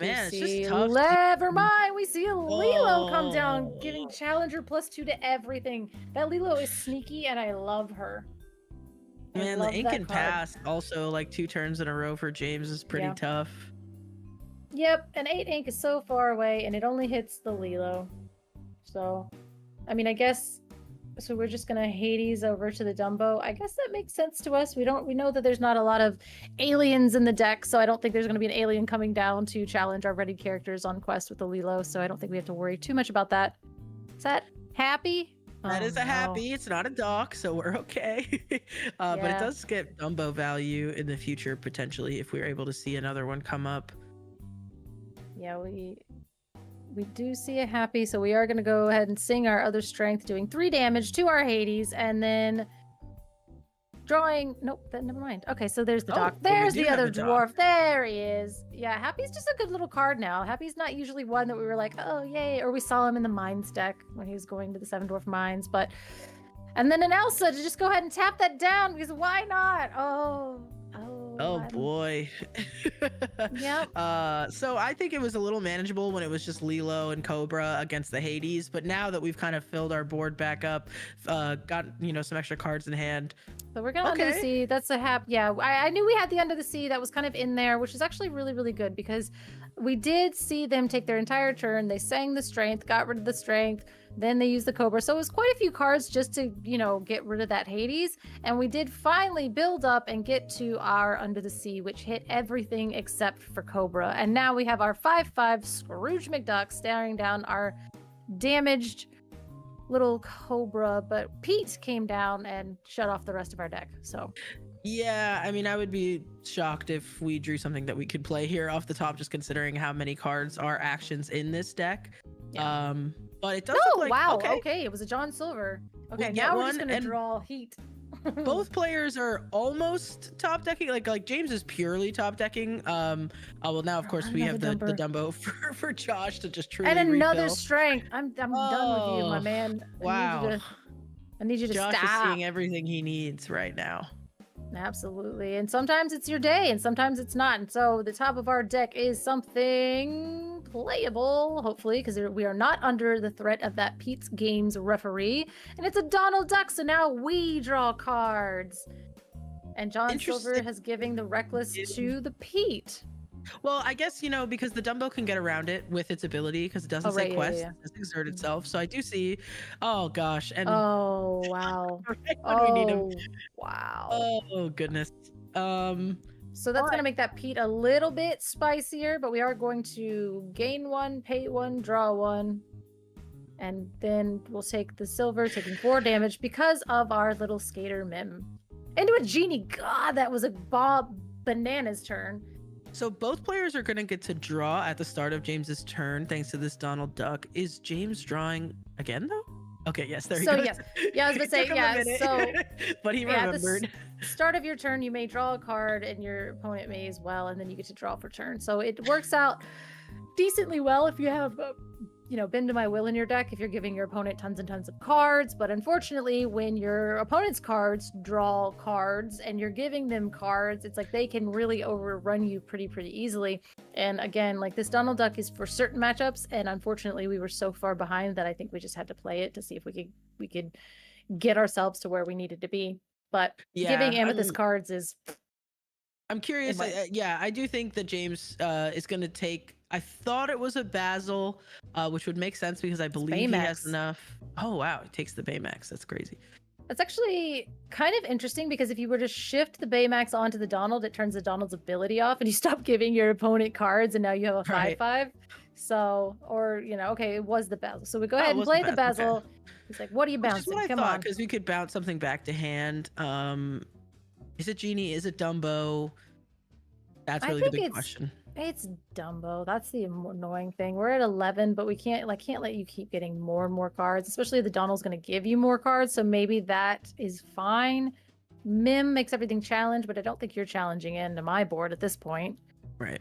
Man, it's just tough. Never mind. We see a Lilo come down, giving Challenger +2 to everything. That Lilo is sneaky, and I love her. Man, the ink and pass also like 2 turns in a row for James is pretty tough. Yep, and 8 ink is so far away, and it only hits the Lilo. So, I mean, I guess. So we're just gonna Hades over to the Dumbo. I guess that makes sense to us. We know that there's not a lot of aliens in the deck, so I don't think there's gonna be an alien coming down to challenge our ready characters on quest with the Lilo. So I don't think we have to worry too much about that. Is that happy? That is a happy. It's not a dock, so we're okay. But it does get Dumbo value in the future potentially if we're able to see another one come up. Yeah, we do see a happy, so we are going to go ahead and sing our other strength, doing 3 damage to our Hades, and then drawing. Nope, never mind. Okay, so there's the dock. There's the other dwarf. There he is. Yeah, Happy's just a good little card now. Happy's not usually one that we were like, oh yay, or we saw him in the mines deck when he was going to the 7 dwarf mines, but. And then an Elsa to just go ahead and tap that down because why not? Oh boy. Yep. So I think it was a little manageable when it was just Lilo and Cobra against the Hades, but now that we've kind of filled our board back up, got some extra cards in hand. So we're going Under the Sea. That's a Yeah, I knew we had the Under the Sea that was kind of in there, which is actually really, really good because we did see them take their entire turn. They sang the strength, got rid of the strength. Then they used the Cobra. So it was quite a few cards just to, get rid of that Hades. And we did finally build up and get to our Under the Sea, which hit everything except for Cobra. And now we have our 5/5 Scrooge McDuck staring down our damaged little Cobra. But Pete came down and shut off the rest of our deck. So. Yeah, I mean, I would be shocked if we drew something that we could play here off the top, just considering how many cards are actions in this deck. Yeah. But it does look like, wow, okay, it was a John Silver. Okay, now we're just gonna draw heat. Both players are almost top decking. Like James is purely top decking. Well, now of course we have the Dumbo for Josh to just truly and another refill. strength. I'm done with you, my man. Wow. I need you to Josh stop. is seeing everything he needs right now. Absolutely. And sometimes it's your day and sometimes it's not. And so the top of our deck is something playable, hopefully, because we are not under the threat of that Pete's Games referee. And it's a Donald Duck, so now we draw cards. And John Silver has given the Reckless to the Pete. Well, I guess, because the Dumbo can get around it with its ability because it doesn't say quest, it doesn't exert itself. So I do see, oh gosh. And oh, wow. we need him. Wow. Oh, goodness. So that's going to make that Pete a little bit spicier, but we are going to gain 1, pay 1, draw 1. And then we'll take the silver, taking 4 damage because of our little skater Mim. Into a genie. God, that was a bananas turn. So both players are going to get to draw at the start of James's turn thanks to this Donald Duck. Is James drawing again, though? Okay, yes, there he goes. So, yes. Yeah, I was going to say, yeah, so... but he remembered. At the start of your turn, you may draw a card, and your opponent may as well, and then you get to draw for turn. So it works out decently well if you have... bend to my will in your deck if you're giving your opponent tons and tons of cards. But unfortunately, when your opponent's cards draw cards and you're giving them cards, it's like they can really overrun you pretty easily. And again, like this Donald Duck is for certain matchups. And unfortunately, we were so far behind that I think we just had to play it to see if we could get ourselves to where we needed to be. But giving Amethyst cards is... I'm curious. I do think that James is going to take... I thought it was a Basil, which would make sense because I believe he has enough. Oh, wow. It takes the Baymax. That's crazy. That's actually kind of interesting because if you were to shift the Baymax onto the Donald, it turns the Donald's ability off and you stop giving your opponent cards and now you have a 5/5. So, or, okay, it was the Basil. So we go ahead and play the Basil. Okay. He's like, what are you bouncing? Come on. Because we could bounce something back to hand. Is it Genie? Is it Dumbo? That's really the big question. It's Dumbo. That's the annoying thing. We're at 11, but we can't let you keep getting more and more cards, especially if the Donald's going to give you more cards. So maybe that is fine. Mim makes everything challenge, but I don't think you're challenging into my board at this point. Right.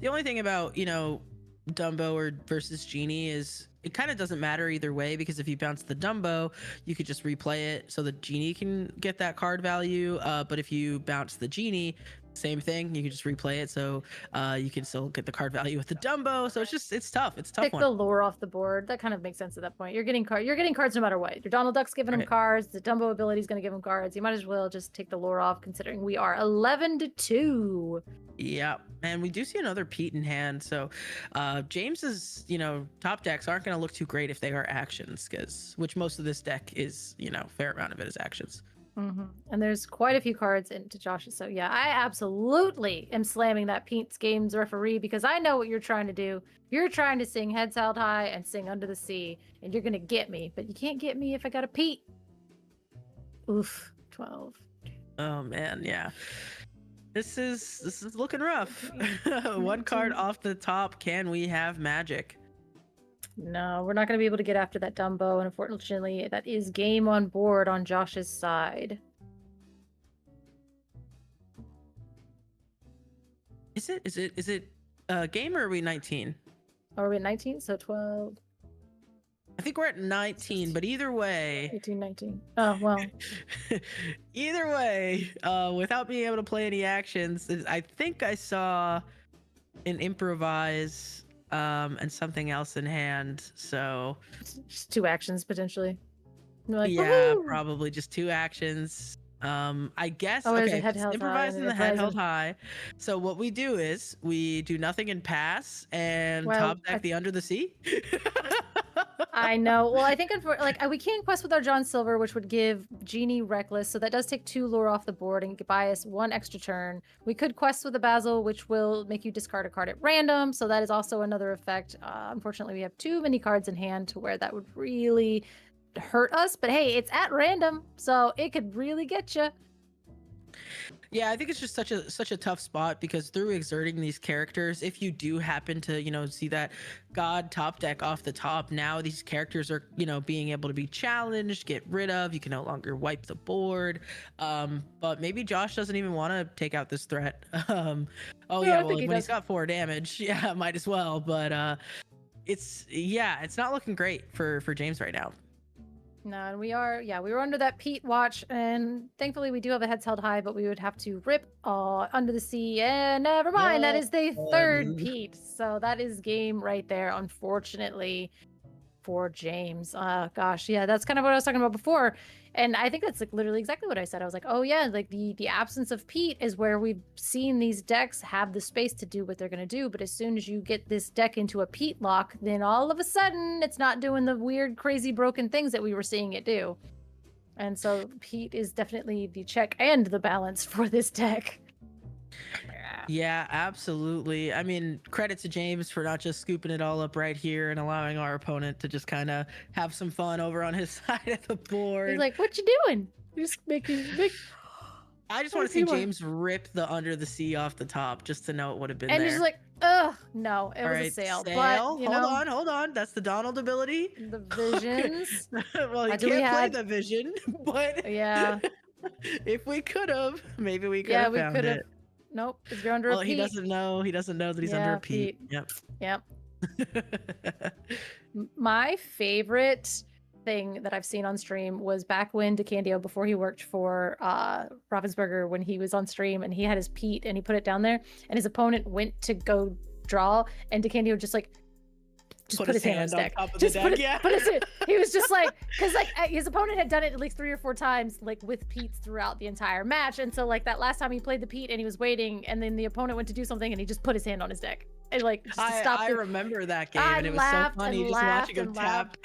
The only thing about, Dumbo or versus Genie is it kind of doesn't matter either way, because if you bounce the Dumbo, you could just replay it so the Genie can get that card value. But if you bounce the Genie, same thing, you can just replay it, so you can still get the card value with the Dumbo. So it's tough. It's a tough Pick one. the lure off the board. That kind of makes sense at that point. You're getting cards no matter what. Your Donald Duck's giving him Right. cards. The Dumbo ability is going to give him cards. You might as well just take the lure off, considering we are 11-2. Yeah, and we do see another Pete in hand. So James's, top decks aren't going to look too great if they are actions, which most of this deck is, fair amount of it is actions. And there's quite a few cards into Josh's. So yeah, I absolutely am slamming that Pete's Games referee, because I know what you're trying to do. You're trying to sing Heads Held High and sing Under the Sea, and you're going to get me, but you can't get me if I got a Pete. Oof, 12. Oh man, yeah. This is looking rough. One card off the top. Can we have magic? No, we're not going to be able to get after that Dumbo, and unfortunately, that is game on board on Josh's side. Is it game, or are we 19? Are we at 19? So 12, I think we're at 19, but either way, 18, 19. Oh, well. either way, without being able to play any actions, I think I saw an improvise and something else in hand. So Just 2 actions, potentially. You're like, yeah, "Woohoo!" probably just 2 actions. I guess. Oh, there's a Okay, head held high improvise and and an the head uprising. held high. So what we do is we do nothing and pass and Well, top deck the Under the Sea. I know. Well, I think we can't quest with our John Silver, which would give Genie Reckless, so that does take 2 lure off the board and buy us 1 extra turn. We could quest with the Basil, which will make you discard a card at random, so that is also another effect. Unfortunately, we have too many cards in hand to where that would really hurt us. But hey, it's at random, so it could really get you. Yeah, I think it's just such a tough spot, because through exerting these characters, if you do happen to, see that God top deck off the top, now these characters are, being able to be challenged, get rid of. You can no longer wipe the board. But maybe Josh doesn't even want to take out this threat. I Well, think he when does. he's got 4 damage, yeah, might as well. But it's not looking great for James right now. No, and we were under that Pete watch, and thankfully we do have a Heads Held High, but we would have to rip Under the Sea, and never mind, that is the 3rd Pete, so that is game right there, unfortunately, for James. Gosh, yeah, that's kind of what I was talking about before, and I think that's literally exactly what I said. I was like, oh yeah, the absence of Pete is where we've seen these decks have the space to do what they're going to do, but as soon as you get this deck into a Pete lock, then all of a sudden it's not doing the weird, crazy, broken things that we were seeing it do. And so Pete is definitely the check and the balance for this deck. Yeah, absolutely. I mean, credit to James for not just scooping it all up right here and allowing our opponent to just kind of have some fun over on his side of the board. He's like, what you doing? You're just making big... I just want to see James rip the Under the Sea off the top just to know it would have been and there. he's like, ugh, no, it All was right, a sail. sail. But, Hold on. That's the Donald ability. the visions. Well, you Do we can't play have- the vision, but Yeah. if we could have, maybe we could Yeah, have we found could have. it. Nope, if you're under Well, a he Pete. doesn't know. He doesn't know that he's under Yeah, a Pete. Yep. Yep. My favorite thing that I've seen on stream was back when DeCandio, before he worked for Ravensburger, when he was on stream and he had his Pete and he put it down there and his opponent went to go draw and DeCandio just put his hand on his deck. top of Just the put deck. it, Yeah. put it, he was just like, because his opponent had done it at least 3 or 4 times, with Pete's throughout the entire match, and so that last time he played the Pete and he was waiting, and then the opponent went to do something and he just put his hand on his deck and just to stop. I remember that game, I and it was so laughed funny and just laughed watching him and tap.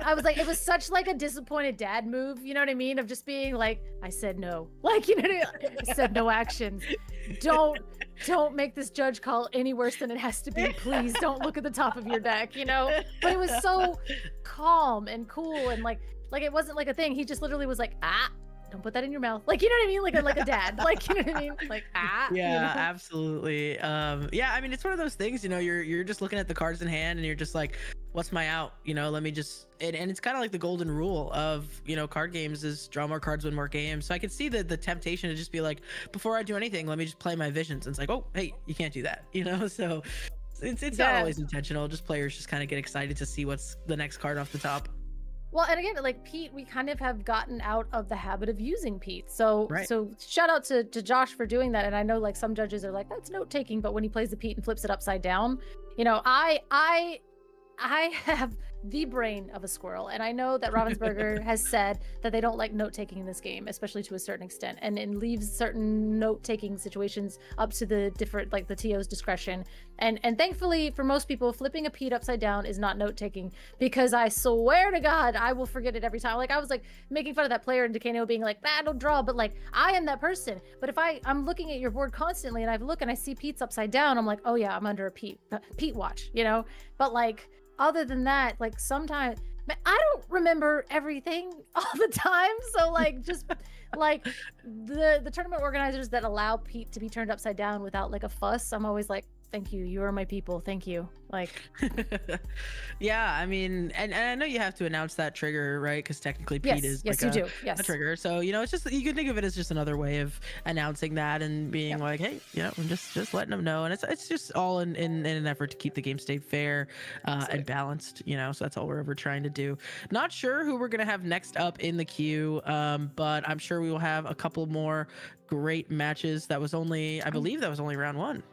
I was like, it was such a disappointed dad move, you know what I mean? Of just being like, I said no. You know what I mean? I said no actions. Don't make this judge call any worse than it has to be. Please don't look at the top of your deck, you know? But it was so calm and cool and like it wasn't a thing. He just literally was like, don't put that in your mouth. Like, you know what I mean? Like, I'm like a dad. Like, you know what I mean? Like, you Yeah, know? absolutely. Yeah, I mean, it's one of those things, you're just looking at the cards in hand and you're just like, what's my out? Let me just, and it's kind of like the golden rule of, card games is draw more cards, win more games. So I could see the temptation to just be like, before I do anything, let me just play my visions. And it's like, oh, hey, you can't do that, So it's not always intentional. Just players just kind of get excited to see what's the next card off the top. Well, and again, like Pete, we kind of have gotten out of the habit of using Pete. So Right. so shout out to Josh for doing that. And I know like some judges are like, that's note taking, but when he plays the Pete and flips it upside down, I have the brain of a squirrel, and I know that Ravensburger has said that they don't like note-taking in this game, especially to a certain extent, and it leaves certain note-taking situations up to the different, like the TO's discretion. And thankfully, for most people, flipping a Pete upside down is not note-taking, because I swear to God, I will forget it every time. Like, I was like making fun of that player in Decano being like, don't draw, but like, I am that person. But if I'm looking at your board constantly, and I look and I see Pete's upside down, I'm like, oh yeah, I'm under a Pete watch, But like, other than that, like sometimes I don't remember everything all the time. So like just like the tournament organizers that allow Pete to be turned upside down without like a fuss, I'm always like, thank you. You are my people. Thank you. Like, yeah, I mean, and I know you have to announce that trigger, right? Because technically Pete is yes, like you do. Yes, a trigger. So it's just, you can think of it as just another way of announcing that and being like, hey, I'm just letting them know, and it's just all in an effort to keep the game state fair and balanced. So that's all we're ever trying to do. Not sure who we're gonna have next up in the queue, but I'm sure we will have a couple more great matches. I believe that was only round one.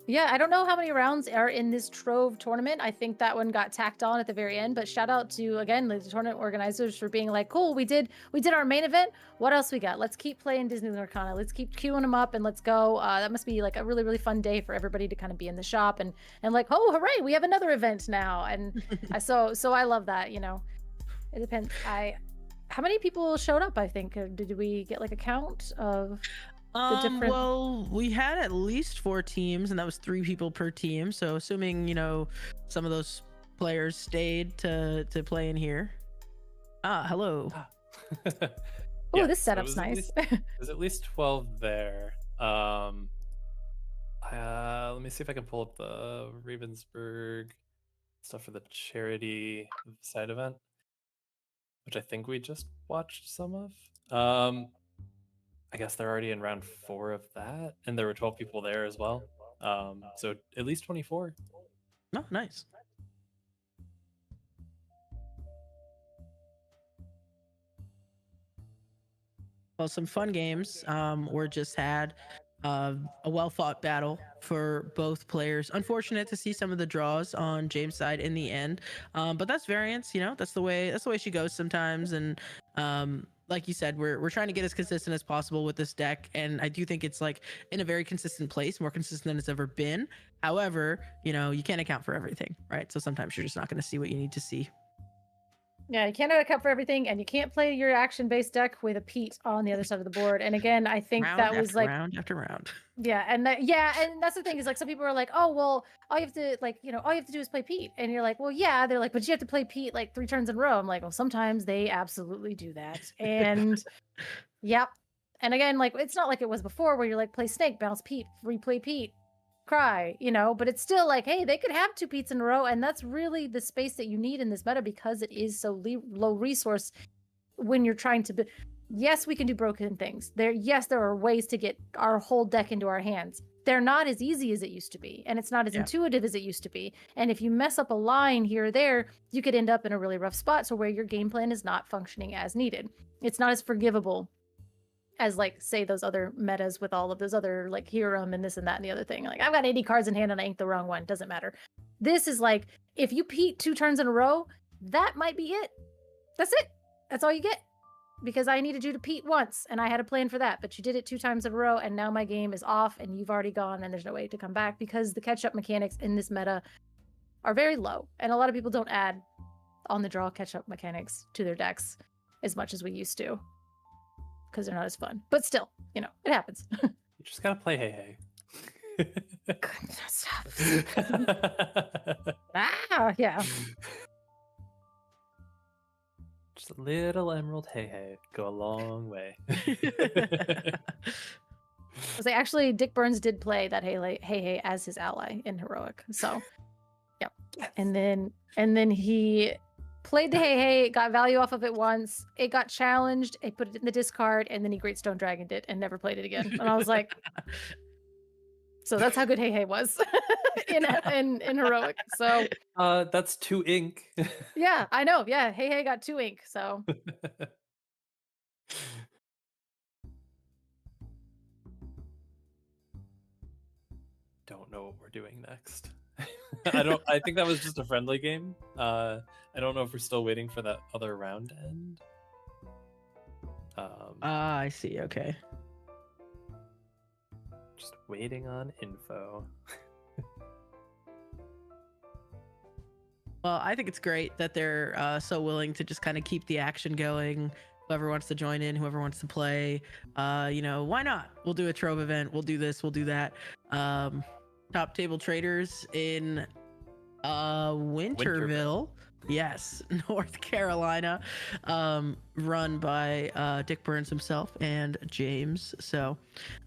Yeah, I don't know how many rounds are in this Trove tournament. I think that one got tacked on at the very end, but shout out to, again, the tournament organizers for being like, cool, we did our main event. What else we got? Let's keep playing Disney Lorcana. Let's keep queuing them up and let's go. That must be like a really, really fun day for everybody to kind of be in the shop and like, oh, hooray, we have another event now. And so I love that, It depends. How many people showed up, I think? Did we get like a count of well, we had at least 4 teams, and that was 3 people per team. So assuming some of those players stayed to play in here. Hello. Oh, this setup's nice. There's at least 12 there. Let me see if I can pull up the Ravensburg stuff for the charity side event, which I think we just watched some of. I guess they're already in round 4 of that, and there were 12 people there as well. So at least 24. Oh, nice. Well, some fun games were just had. A well-fought battle for both players. Unfortunate to see some of the draws on James' side in the end, but that's variance. That's the way she goes sometimes. And like you said, we're trying to get as consistent as possible with this deck, and I do think it's like in a very consistent place, more consistent than it's ever been. However, you can't account for everything, right? So sometimes you're just not going to see what you need to see. Yeah, you can't account for everything, and you can't play your action-based deck with a Pete on the other side of the board. And again, I think that was like round after round. Yeah, and that's the thing is like some people are like, oh well, all you have to do is play Pete, and you're like, well, yeah. They're like, but you have to play Pete like 3 turns in a row. I'm like, well, sometimes they absolutely do that, and yep. And again, like it's not like it was before where you're like, play Snake, bounce Pete, replay Pete, cry, but it's still like, hey, they could have 2 Petes in a row, and that's really the space that you need in this meta because it is so low resource when you're trying to yes, we can do broken things there. Yes, there are ways to get our whole deck into our hands. They're not as easy as it used to be, and it's not as intuitive as it used to be. And if you mess up a line here or there, you could end up in a really rough spot, so where your game plan is not functioning as needed. It's not as forgivable as like say those other metas with all of those other like Hiram and this and that and the other thing. Like I've got 80 cards in hand and I inked the wrong one. Doesn't matter. This is like if you Pete 2 turns in a row, that might be it. That's it. That's all you get. Because I needed you to Pete once and I had a plan for that, but you did it 2 times in a row and now my game is off and you've already gone and there's no way to come back because the catch-up mechanics in this meta are very low. And a lot of people don't add on the draw catch-up mechanics to their decks as much as we used to. Because they're not as fun. But still, it happens. You just gotta play Hey Hey. Goodness. Yeah. Just Just a little emerald hey go a long way. I say actually, Dick Burns did play that hey as his ally in heroic. So, yep. Yes. And then he played the hey, got value off of it once. It got challenged. It put it in the discard, and then he Great Stone Dragoned it and never played it again. And I was like, so that's how good hey was in heroic. So that's 2 ink. yeah, I know. Yeah, hey got 2 ink. So don't know what we're doing next. I think that was just a friendly game. I don't know if we're still waiting for that other round to end. I see. Okay. Just waiting on info. Well, I think it's great that they're so willing to just kind of keep the action going. Whoever wants to join in, whoever wants to play, why not? We'll do a trove event. We'll do this. We'll do that. Top Table Traders in Winterville. Yes, North Carolina, run by Dick Burns himself and James. So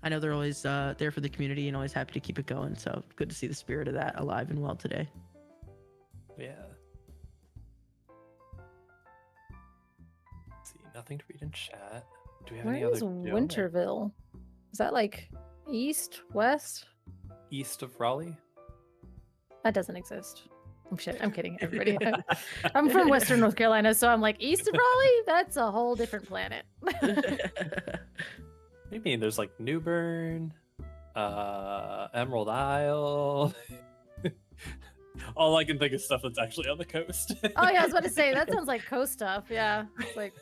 I know they're always there for the community and always happy to keep it going. So good to see the spirit of that alive and well today. Yeah. Let's see, nothing to read in chat. Do we have any where other? is Winterville? Is that like east, west? East of Raleigh? That doesnt exist. I'm kidding, everybody. I'm from Western North Carolina, so I'm like, east of Raleigh? That's a whole different planet. What do you mean? There's like New Bern, Emerald Isle. All I can think is stuff that's actually on the coast. Oh yeah, I was about to say that sounds like coast stuff. Yeah, it's like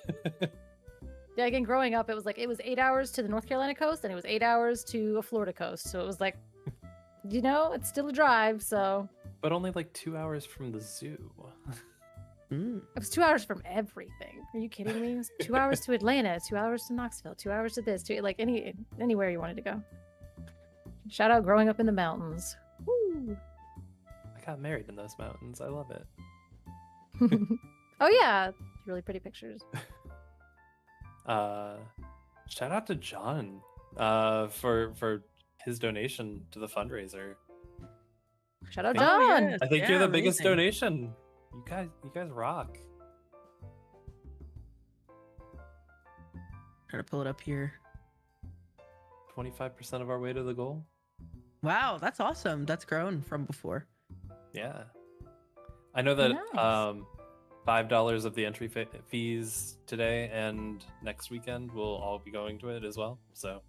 yeah. Again, growing up, it was 8 hours to the North Carolina coast, and it was 8 hours to a Florida coast. So it was like, it's still a drive. So, but only like 2 hours from the zoo. It was 2 hours from everything. Are you kidding me? It was 2 hours to Atlanta, 2 hours to Knoxville, 2 hours to this, to like anywhere you wanted to go. Shout out growing up in the mountains. Woo. I got married in those mountains. I love it. Oh yeah, really pretty pictures. Shout out to John for his donation to the fundraiser. Shout out I think- John. yes. I think you're Yeah, the biggest amazing. donation. You guys rock. Trying to pull it up here. 25% of our way to the goal. Wow, that's awesome. That's grown from before. Yeah. I know that Nice. $5 of the entry fees today and next weekend will all be going to it as well. So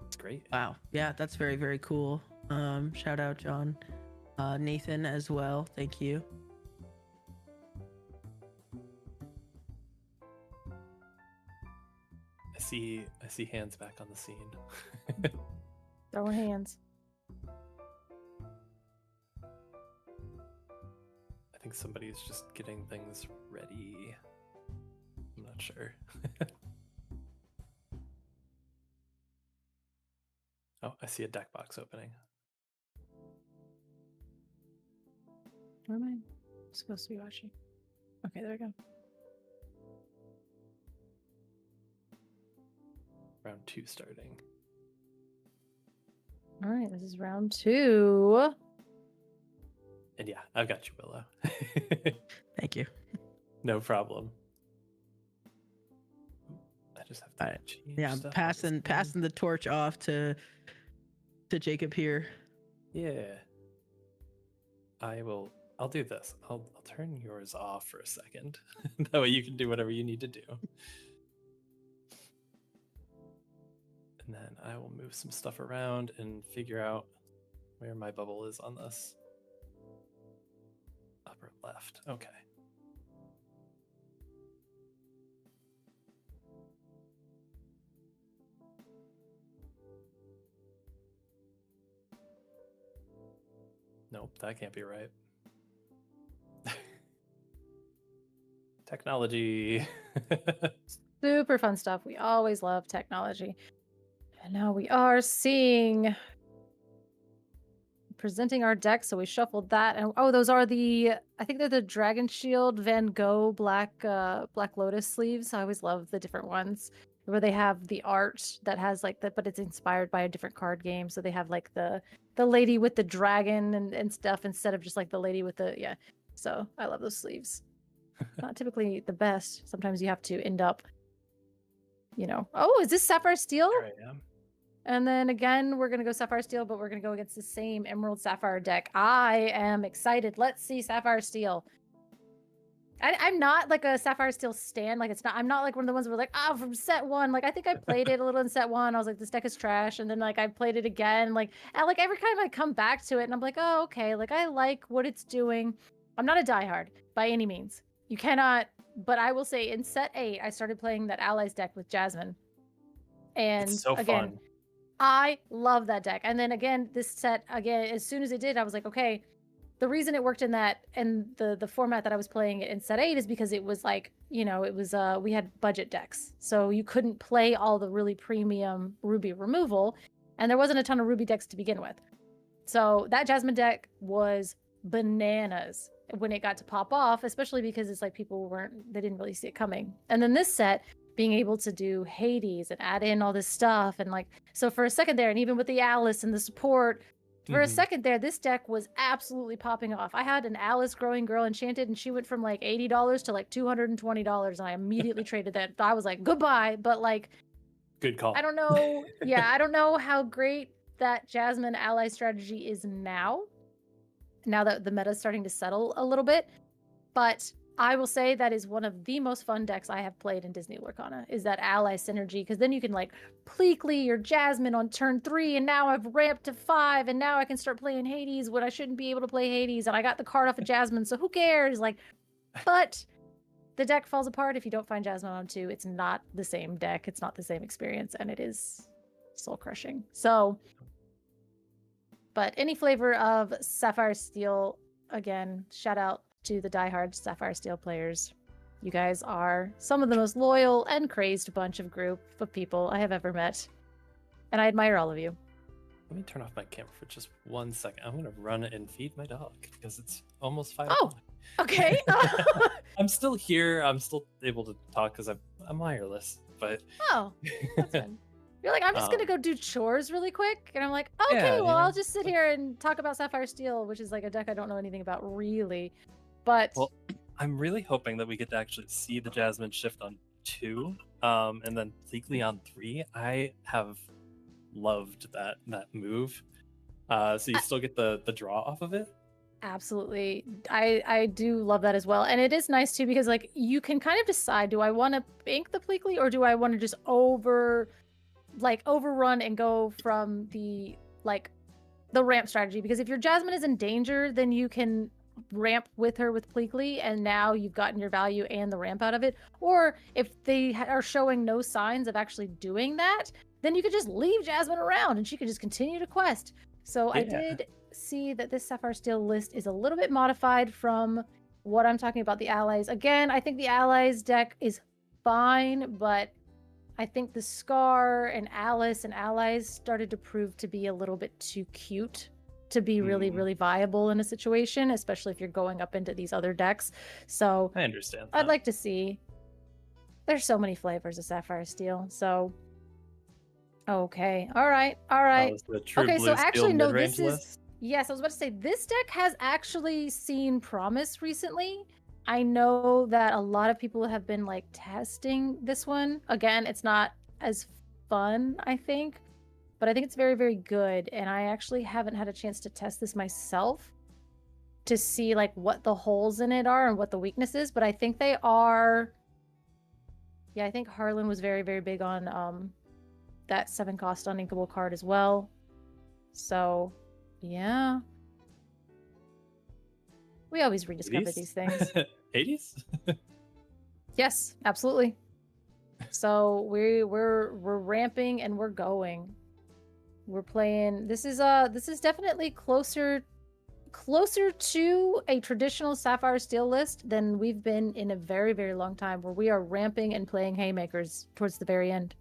it's great. Wow. Yeah, that's very, very cool. Shout out John. Nathan as well. Thank you. I see hands back on the scene. Throwing hands. I think somebody's just getting things ready. I'm not sure. Oh, I see a deck box opening. Where am I supposed to be watching? Okay, there we go. Round 2 starting. All right, this is round 2. And yeah, I've got you, Willow. Thank you. No problem. I just have to Alright. change Yeah, I'm stuff on passing this thing. the torch off to Jacob here. Yeah. I'll do this. I'll turn yours off for a second. That way you can do whatever you need to do. And then I will move some stuff around and figure out where my bubble is on this. Upper left. Okay. Nope, that can't be right. Technology. Super fun stuff. We always love technology. And now we are seeing presenting our deck. So we shuffled that, and those are I think they're the Dragon Shield Van Gogh Black Lotus sleeves. I always love the different ones where they have the art that has like but it's inspired by a different card game. So they have like the lady with the dragon and stuff instead of just like the lady with the So I love those sleeves. Not typically the best. Sometimes you have to end up, is this Sapphire Steel? There I am. And then again, we're going to go Sapphire Steel, but we're going to go against the same Emerald Sapphire deck. I am excited. Let's see Sapphire Steel. I'm not like a Sapphire Steel stan. Like I'm not like one of the ones where like, from set one. Like I think I played it a little in set one. I was like, this deck is trash. And then like I played it again. And like every time I come back to it and I'm like, oh, okay. Like I like what it's doing. I'm not a diehard by any means. You cannot, but I will say in set 8, I started playing that Allies deck with Jasmine. And It's so again, fun. I love that deck. And then again, this set, as soon as it did, I was like, okay, the reason it worked in the format that I was playing it in set 8 is because it was like, it was, we had budget decks. So you couldn't play all the really premium Ruby removal. And there wasn't a ton of Ruby decks to begin with. So that Jasmine deck was bananas when it got to pop off, especially because it's like they didn't really see it coming. And then this set, being able to do Hades and add in all this stuff. And like, so for a second there, and even with the Alice and the support, for a second there, this deck was absolutely popping off. I had an Alice Growing Girl Enchanted, and she went from like $80 to like $220, and I immediately traded that. I was like, goodbye. But like, Good call. I don't know. I don't know how great that Jasmine ally strategy is now that the meta is starting to settle a little bit. But I will say that is one of the most fun decks I have played in Disney Lorcana, is that ally synergy, because then you can like Pleakley your Jasmine on turn 3, and now I've ramped to 5, and now I can start playing Hades when I shouldn't be able to play Hades, and I got the card off of Jasmine, so who cares? Like, but the deck falls apart if you don't find Jasmine on 2. It's not the same deck, it's not the same experience, and it is soul crushing. So, but any flavor of Sapphire Steel, again, shout out to the diehard Sapphire Steel players. You guys are some of the most loyal and crazed group of people I have ever met. And I admire all of you. Let me turn off my camera for just 1 second. I'm going to run and feed my dog because it's almost 5 Oh, o'clock. okay. I'm still here. I'm still able to talk because I'm wireless. But Oh, that's good. You're like, I'm just going to go do chores really quick. And I'm like, okay, Yeah, well, I'll just sit here and talk about Sapphire Steel, which is like a deck I don't know anything about really. But well, I'm really hoping that we get to actually see the Jasmine shift on 2, and then Pleakley on 3. I have loved that move. So you still get the draw off of it. absolutely. I do love that as well. And it is nice too, because like you can kind of decide, do I want to bank the Pleakley, or do I want to just overrun and go from the ramp strategy? Because if your Jasmine is in danger, then you can ramp with her with Pleakley, and now you've gotten your value and the ramp out of it. Or if they are showing no signs of actually doing that, then you could just leave Jasmine around and she could just continue to quest. So I did see that this Sapphire Steel list is a little bit modified from what I'm talking about the allies. Again, I think the allies deck is fine, but I think the Scar and Alice and allies started to prove to be a little bit too cute to be really, really viable in a situation, especially if you're going up into these other decks. So I understand. I'd like to see. There's so many flavors of Sapphire Steel. So okay, all right. Okay, so actually no, this is yes. I was about to say this deck has actually seen promise recently. I know that a lot of people have been like testing this one. Again, it's not as fun, I think. But I think it's very, very good, and I actually haven't had a chance to test this myself to see like what the holes in it are and what the weakness is, but I think they are. Yeah, I think Harlan was very, very big on that 7-cost uninkable card as well. So, yeah. We always rediscover these things. 80s? Yes, absolutely. So we're ramping and we're going. We're playing. This is definitely closer to a traditional Sapphire Steel list than we've been in a very, very long time, where we are ramping and playing haymakers towards the very end.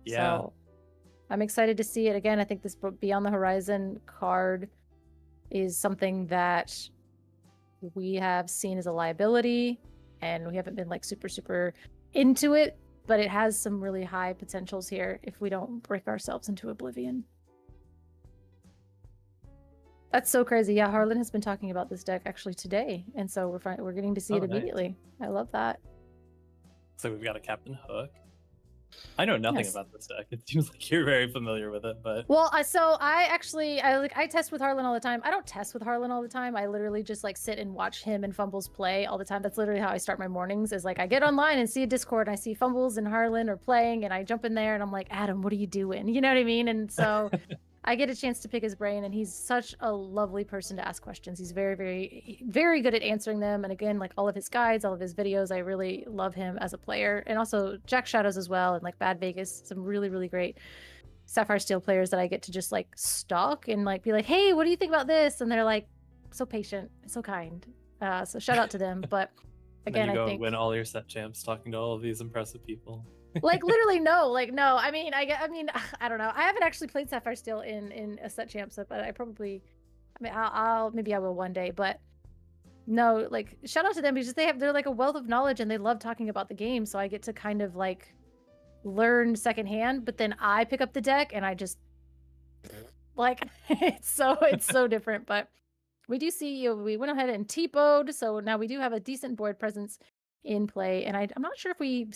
Yeah. So I'm excited to see it again. I think this Beyond the Horizon card is something that we have seen as a liability, and we haven't been like super into it, but it has some really high potentials here if we don't break ourselves into oblivion. That's so crazy. Yeah, Harlan has been talking about this deck actually today, and so we're getting to see it nice. immediately. I love that. So we've got a Captain Hook. I know nothing about this deck. It seems like you're very familiar with it, but well, I test with Harlan all the time. I don't test with Harlan all the time. I literally just like sit and watch him and Fumbles play all the time. That's literally how I start my mornings. Is like I get online and see a Discord, and I see Fumbles and Harlan are playing, and I jump in there and I'm like, Adam, what are you doing? You know what I mean? And so I get a chance to pick his brain, and he's such a lovely person to ask questions. He's very good at answering them. And again, like all of his guides, all of his videos, I really love him as a player. And also Jack Shadows as well, and like Bad Vegas, some really great Sapphire Steel players that I get to just like stalk and like be like, hey, what do you think about this? And they're like so patient, so kind. So shout out to them. But again, I think and win all your set champs talking to all of these impressive people. like literally no. I mean I don't know. I haven't actually played Sapphire Steel in a set champ set, but I'll maybe I will one day. But no, like shout out to them because they're like a wealth of knowledge and they love talking about the game. So I get to kind of like learn secondhand. But then I pick up the deck and I just like it's so different. But we do see we went ahead and TPO'd, so now we do have a decent board presence in play, and I'm not sure if we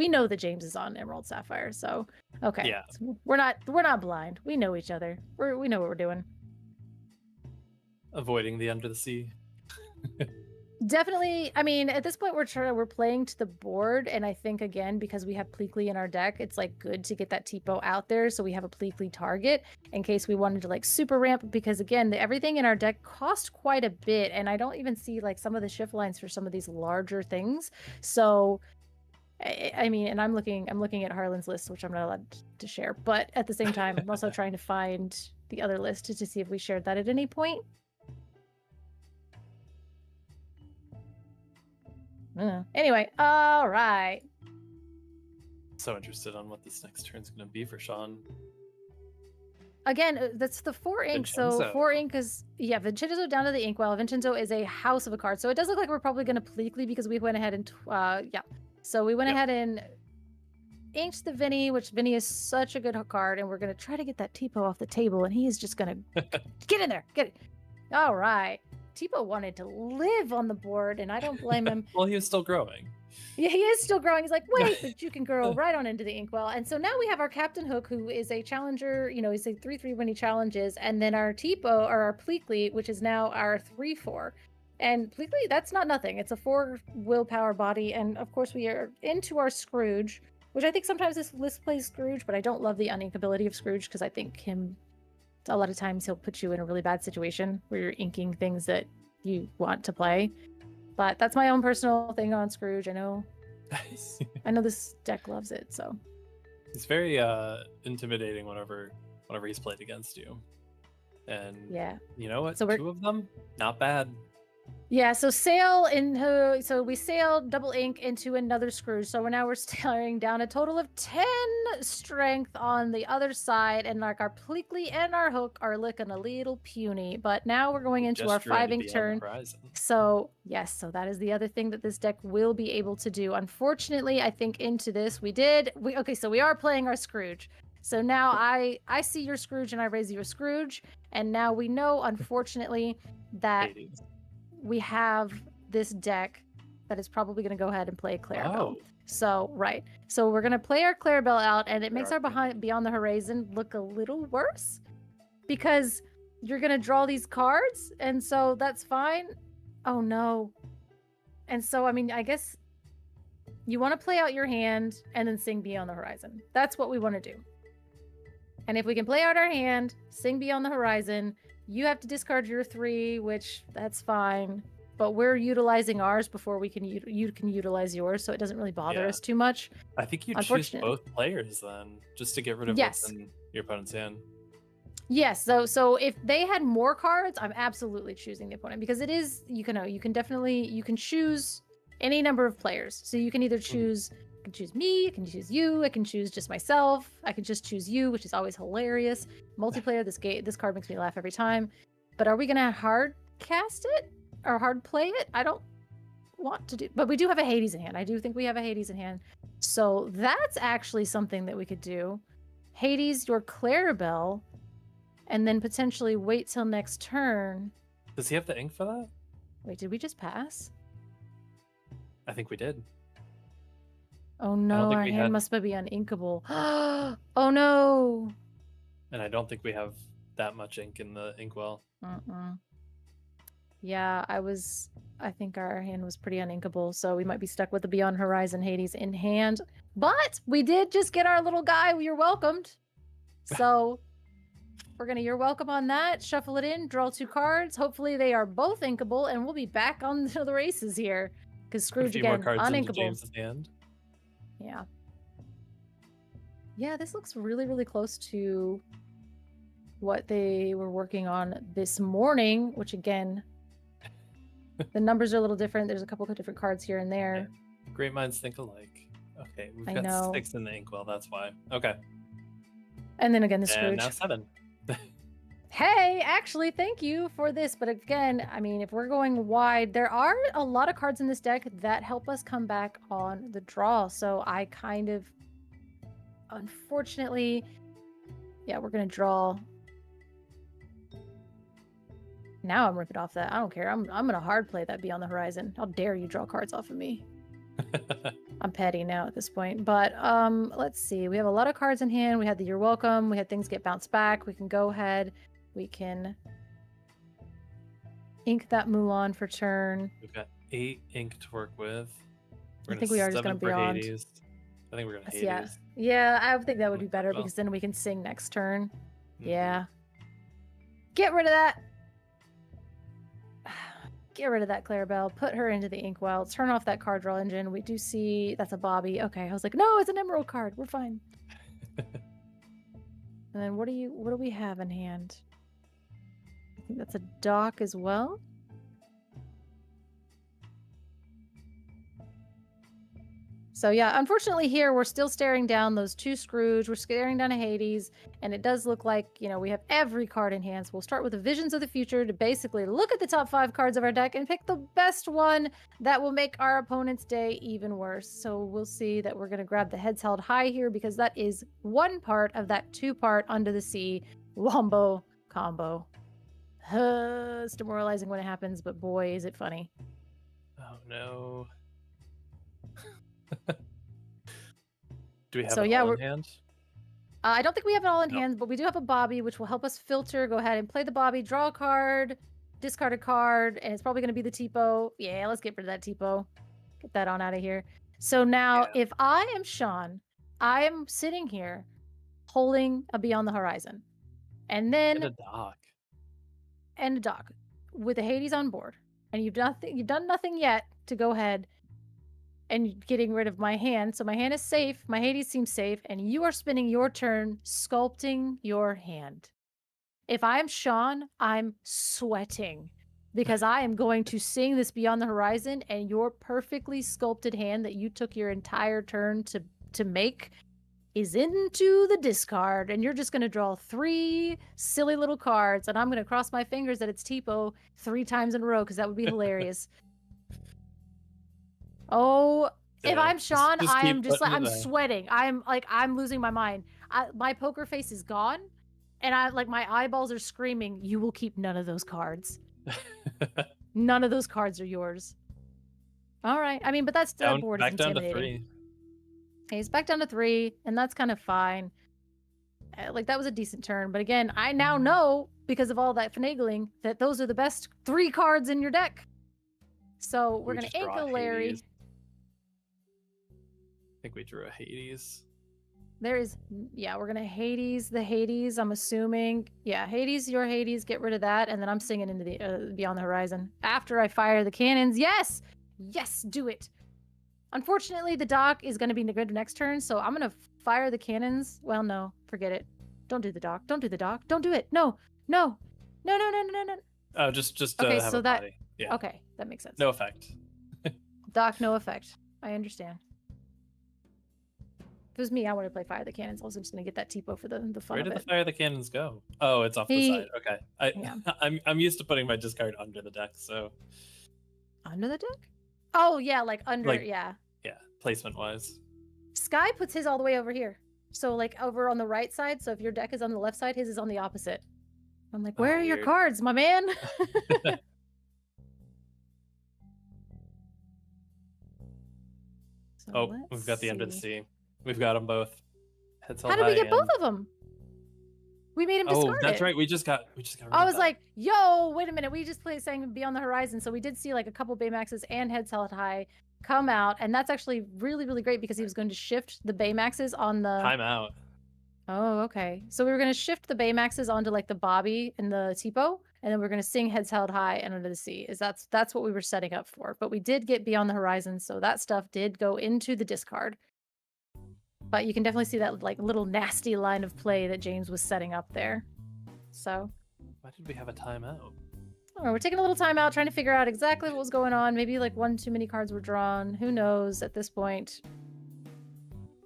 know that James is on Emerald Sapphire, so okay. Yeah. So we're not blind. We know each other. We know what we're doing. Avoiding the under the sea. Definitely. I mean, at this point we're playing to the board, and I think again because we have Pleakley in our deck, it's like good to get that TPO out there so we have a Pleakley target in case we wanted to like super ramp, because again, everything in our deck cost quite a bit, and I don't even see like some of the shift lines for some of these larger things. So I mean, and I'm looking at Harlan's list, which I'm not allowed to share, but at the same time I'm also trying to find the other list to see if we shared that at any point. Anyway, all right. So interested on what this next turn's going to be for Sean. Again, that's the 4 ink. Vincenzo. So 4 ink is Vincenzo down to the inkwell. Vincenzo is a house of a card, so it does look like we're probably going to Pleakley because we went ahead and So we went ahead and inked the Vinny, which Vinny is such a good card, and we're going to try to get that TPO off the table, and he is just going to get in there. Get it. All right. Tipo wanted to live on the board, and I don't blame him. Well, he was still growing. Yeah, he is still growing. He's like, wait, but you can grow right on into the inkwell. And so now we have our Captain Hook, who is a challenger. You know, he's a 3/3 when he challenges, and then our Tipo or our Pleakley, which is now our 3/4. And Pleakley, that's not nothing. It's a 4 willpower body, and of course we are into our Scrooge, which I think sometimes this list plays Scrooge, but I don't love the uninkability of Scrooge because I think a lot of times he'll put you in a really bad situation where you're inking things that you want to play. But that's my own personal thing on Scrooge. I know this deck loves it, so. He's very intimidating whenever he's played against you. And yeah, you know what? So 2 of them, not bad. Yeah, so we sailed double ink into another Scrooge. So we're staring down a total of 10 strength on the other side, and like our Pleakley and our Hook are looking a little puny. But now we're going into our 5 ink turn. So yes, so that is the other thing that this deck will be able to do. Unfortunately, I think into this so we are playing our Scrooge. So now I see your Scrooge and I raise your Scrooge, and now we know, unfortunately, that we have this deck that is probably going to go ahead and play Clarabelle. So we're going to play our Clarabelle out, and it makes our Beyond the Horizon look a little worse because you're going to draw these cards, and so that's fine. Oh no. And so I mean, I guess you want to play out your hand and then sing Beyond the Horizon. That's what we want to do. And if we can play out our hand, sing Beyond the Horizon, you have to discard your 3, which that's fine. But we're utilizing ours before you can utilize yours, so it doesn't really bother us too much. I think you choose both players then, just to get rid of what's in your opponent's hand. Yes. So if they had more cards, I'm absolutely choosing the opponent because it is you can choose any number of players. So you can either choose. I can choose me, I can choose you, I can choose just myself, I can just choose you, which is always hilarious. Multiplayer, this card makes me laugh every time. but are we gonna hard cast it or hard play it? I don't want to do, but we do have a Hades in hand. I do think we have a Hades in hand, so that's actually something that we could do. Hades, your Clarabelle, and then potentially wait till next turn. Does he have the ink for that? Wait, did we just pass? I think we did. Oh no, think our we hand had- must be uninkable. Oh no. And I don't think we have that much ink in the inkwell. Yeah, I think our hand was pretty uninkable, so we might be stuck with the Beyond Horizon Hades in hand. But we did just get our little guy. You're welcomed. So we're gonna you're welcome on that. Shuffle it in, draw 2 cards. Hopefully they are both inkable, and we'll be back on to the races here. Because Put a Scrooge few more again, cards into uninkable. James's hand. Yeah. Yeah, this looks really, really close to what they were working on this morning, which again, the numbers are a little different. There's a couple of different cards here and there. Great minds think alike. Okay, we've I got know. 6 in the inkwell, that's why. Okay. And then again, the And Scrooge. now 7. Hey, actually, thank you for this. But again, I mean, if we're going wide, there are a lot of cards in this deck that help us come back on the draw. So I kind of, unfortunately, yeah, we're going to draw. Now I'm ripping off that. I don't care. I'm going to hard play that Beyond the Horizon. How dare you draw cards off of me? I'm petty now at this point. But let's see. We have a lot of cards in hand. We had the You're Welcome. We had things get bounced back. We can go ahead. We can ink that Mulan for turn. We've got 8 ink to work with. I think we are just 7 gonna for beyond. Hades. I think we're going to Hades. Yeah. Yeah, I would think that would be better Well. because then we can sing next turn. Mhm. Yeah. Get rid of that. Get rid of that Clarabelle. Put her into the inkwell. Turn off that card draw engine. We do see that's a Bobby. Okay, I was like, no, it's an Emerald card. We're fine. And then what do we have in hand? I think that's a Dock as well. So yeah, unfortunately here we're still staring down those 2 Scrooge. We're staring down a Hades, and it does look like, you know, we have every card in hand. So we'll start with the Visions of the Future to basically look at the top 5 cards of our deck and pick the best one that will make our opponent's day even worse. So we'll see that we're going to grab the Heads Held High here because that is one part of that 2-part Under the Sea Wombo combo. It's demoralizing when it happens, but boy, is it funny. Oh, no. Do we have So, it yeah, all in we're- hand? I don't think we have it all in No. hand, but we do have a Bobby, which will help us filter. Go ahead and play the Bobby, draw a card, discard a card, and it's probably going to be the Tipo. Yeah, let's get rid of that Tipo. Get that on out of here. So now, Yeah. if I am Sean, I am sitting here holding a Beyond the Horizon. And then And a dock. and a Dock with a Hades on board, and you've done nothing yet to go ahead and getting rid of my hand. So my hand is safe. My Hades seems safe, and you are spending your turn sculpting your hand. If I'm Sean, I'm sweating because I am going to sing this Beyond the Horizon, and your perfectly sculpted hand that you took your entire turn to make is into the discard, and you're just going to draw 3 silly little cards, and I'm going to cross my fingers that it's Tipo 3 times in a row because that would be hilarious. Oh, if Yeah, I'm Sean, just I keep am just like, putting I'm it there. sweating. I'm losing my mind. My poker face is gone, and my eyeballs are screaming, you will keep none of those cards. None of those cards are yours. All right. I mean, but that's the board is back down to intimidating. 3. He's back down to 3, and that's kind of fine. Like, that was a decent turn. But again, I now know, because of all that finagling, that those are the best 3 cards in your deck. So we're We going to just ink draw a Larry. Hades. I think we drew a Hades. There is, yeah, we're going to Hades, the Hades, I'm assuming. Yeah, Hades, your Hades, get rid of that. And then I'm singing into the Beyond the Horizon. After I fire the cannons, yes! Yes, do it! Unfortunately, the Dock is going to be good next turn, so I'm going to fire the cannons. Well, no, forget it. Don't do the Dock. Don't do the Dock. Don't do it. No, no, no, no, no, no, no. Oh, just Okay, have so a that- body. Yeah. Okay, that makes sense. No effect. Dock, no effect. I understand. was me, I wanted to play Fire the Cannons. I was just gonna get that Tipo for the fun Where of did the it. fire the cannons go? Oh, it's off the He- side. Okay. yeah. I'm used to putting my discard under the deck, so Under the deck? Oh yeah, like under. Like- Yeah. yeah, placement wise. Sky puts his all the way over here. So like over on the right side. So if your deck is on the left side, his is on the opposite. I'm like, where are your Weird. cards, my man? So Oh, we've let's got the Under the see. Sea. We've got them both. Heads held How did we high get both and- of them? We made him Oh, discard that's it. right. We just got. rid I of was that. like, yo, wait a minute. We just played saying Beyond the Horizon. So we did see like a couple Baymaxes and Heads Held High come out. And that's actually really, really great because he was going to shift the Baymaxes on the. time out. Oh, okay. So we were going to shift the Baymaxes onto like the Bobby and the Tipo. And then we're going to sing Heads Held High and Under the Sea. That's what we were setting up for. But we did get Beyond the Horizon. So that stuff did go into the discard. But you can definitely see that like little nasty line of play that James was setting up there. So. Why did we have a timeout? I don't know, we're taking a little time out trying to figure out exactly what was going on. Maybe like one too many cards were drawn. Who knows at this point?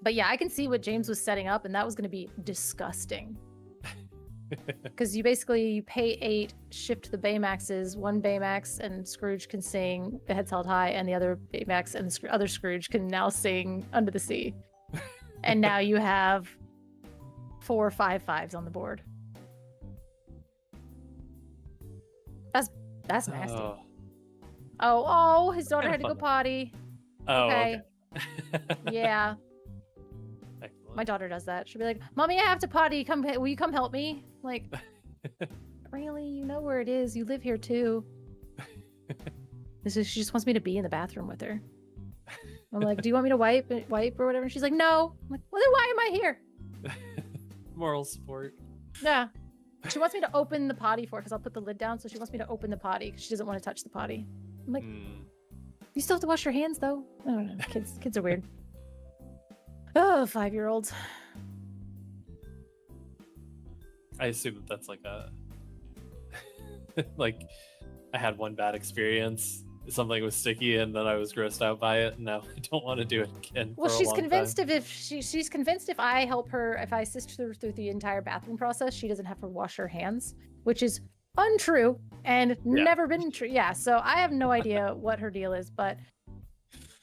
But yeah, I can see what James was setting up, and that was going to be disgusting. Because you pay 8, shift the Baymaxes, one Baymax, and Scrooge can sing The Heads Held High, and the other Baymax and the other Scrooge can now sing Under the Sea. And now you have 4 5/5s on the board. That's nasty. Oh, Oh, his daughter Kinda had to go fun. potty. oh Okay. okay. Yeah, Excellent. my daughter does that. She'll be like, "Mommy, I have to potty. Will you come help me?" Like, really? You know where it is. You live here too. She just wants me to be in the bathroom with her. I'm like, "Do you want me to wipe or whatever?" And she's like, "No." I'm like, "Well, then why am I here?" Moral support. Yeah. She wants me to open the potty for her because I'll put the lid down. So she wants me to open the potty because she doesn't want to touch the potty. I'm like, you still have to wash your hands though. I don't know. Kids are weird. Oh, 5-year-olds. I assume that that's like a like I had one bad experience. Something was sticky, and then I was grossed out by it. And now I don't want to do it again. Well, for a she's long convinced time. she's convinced if I help her, if I assist her through the entire bathroom process, she doesn't have to wash her hands, which is untrue and never been true. Yeah, so I have no idea what her deal is, but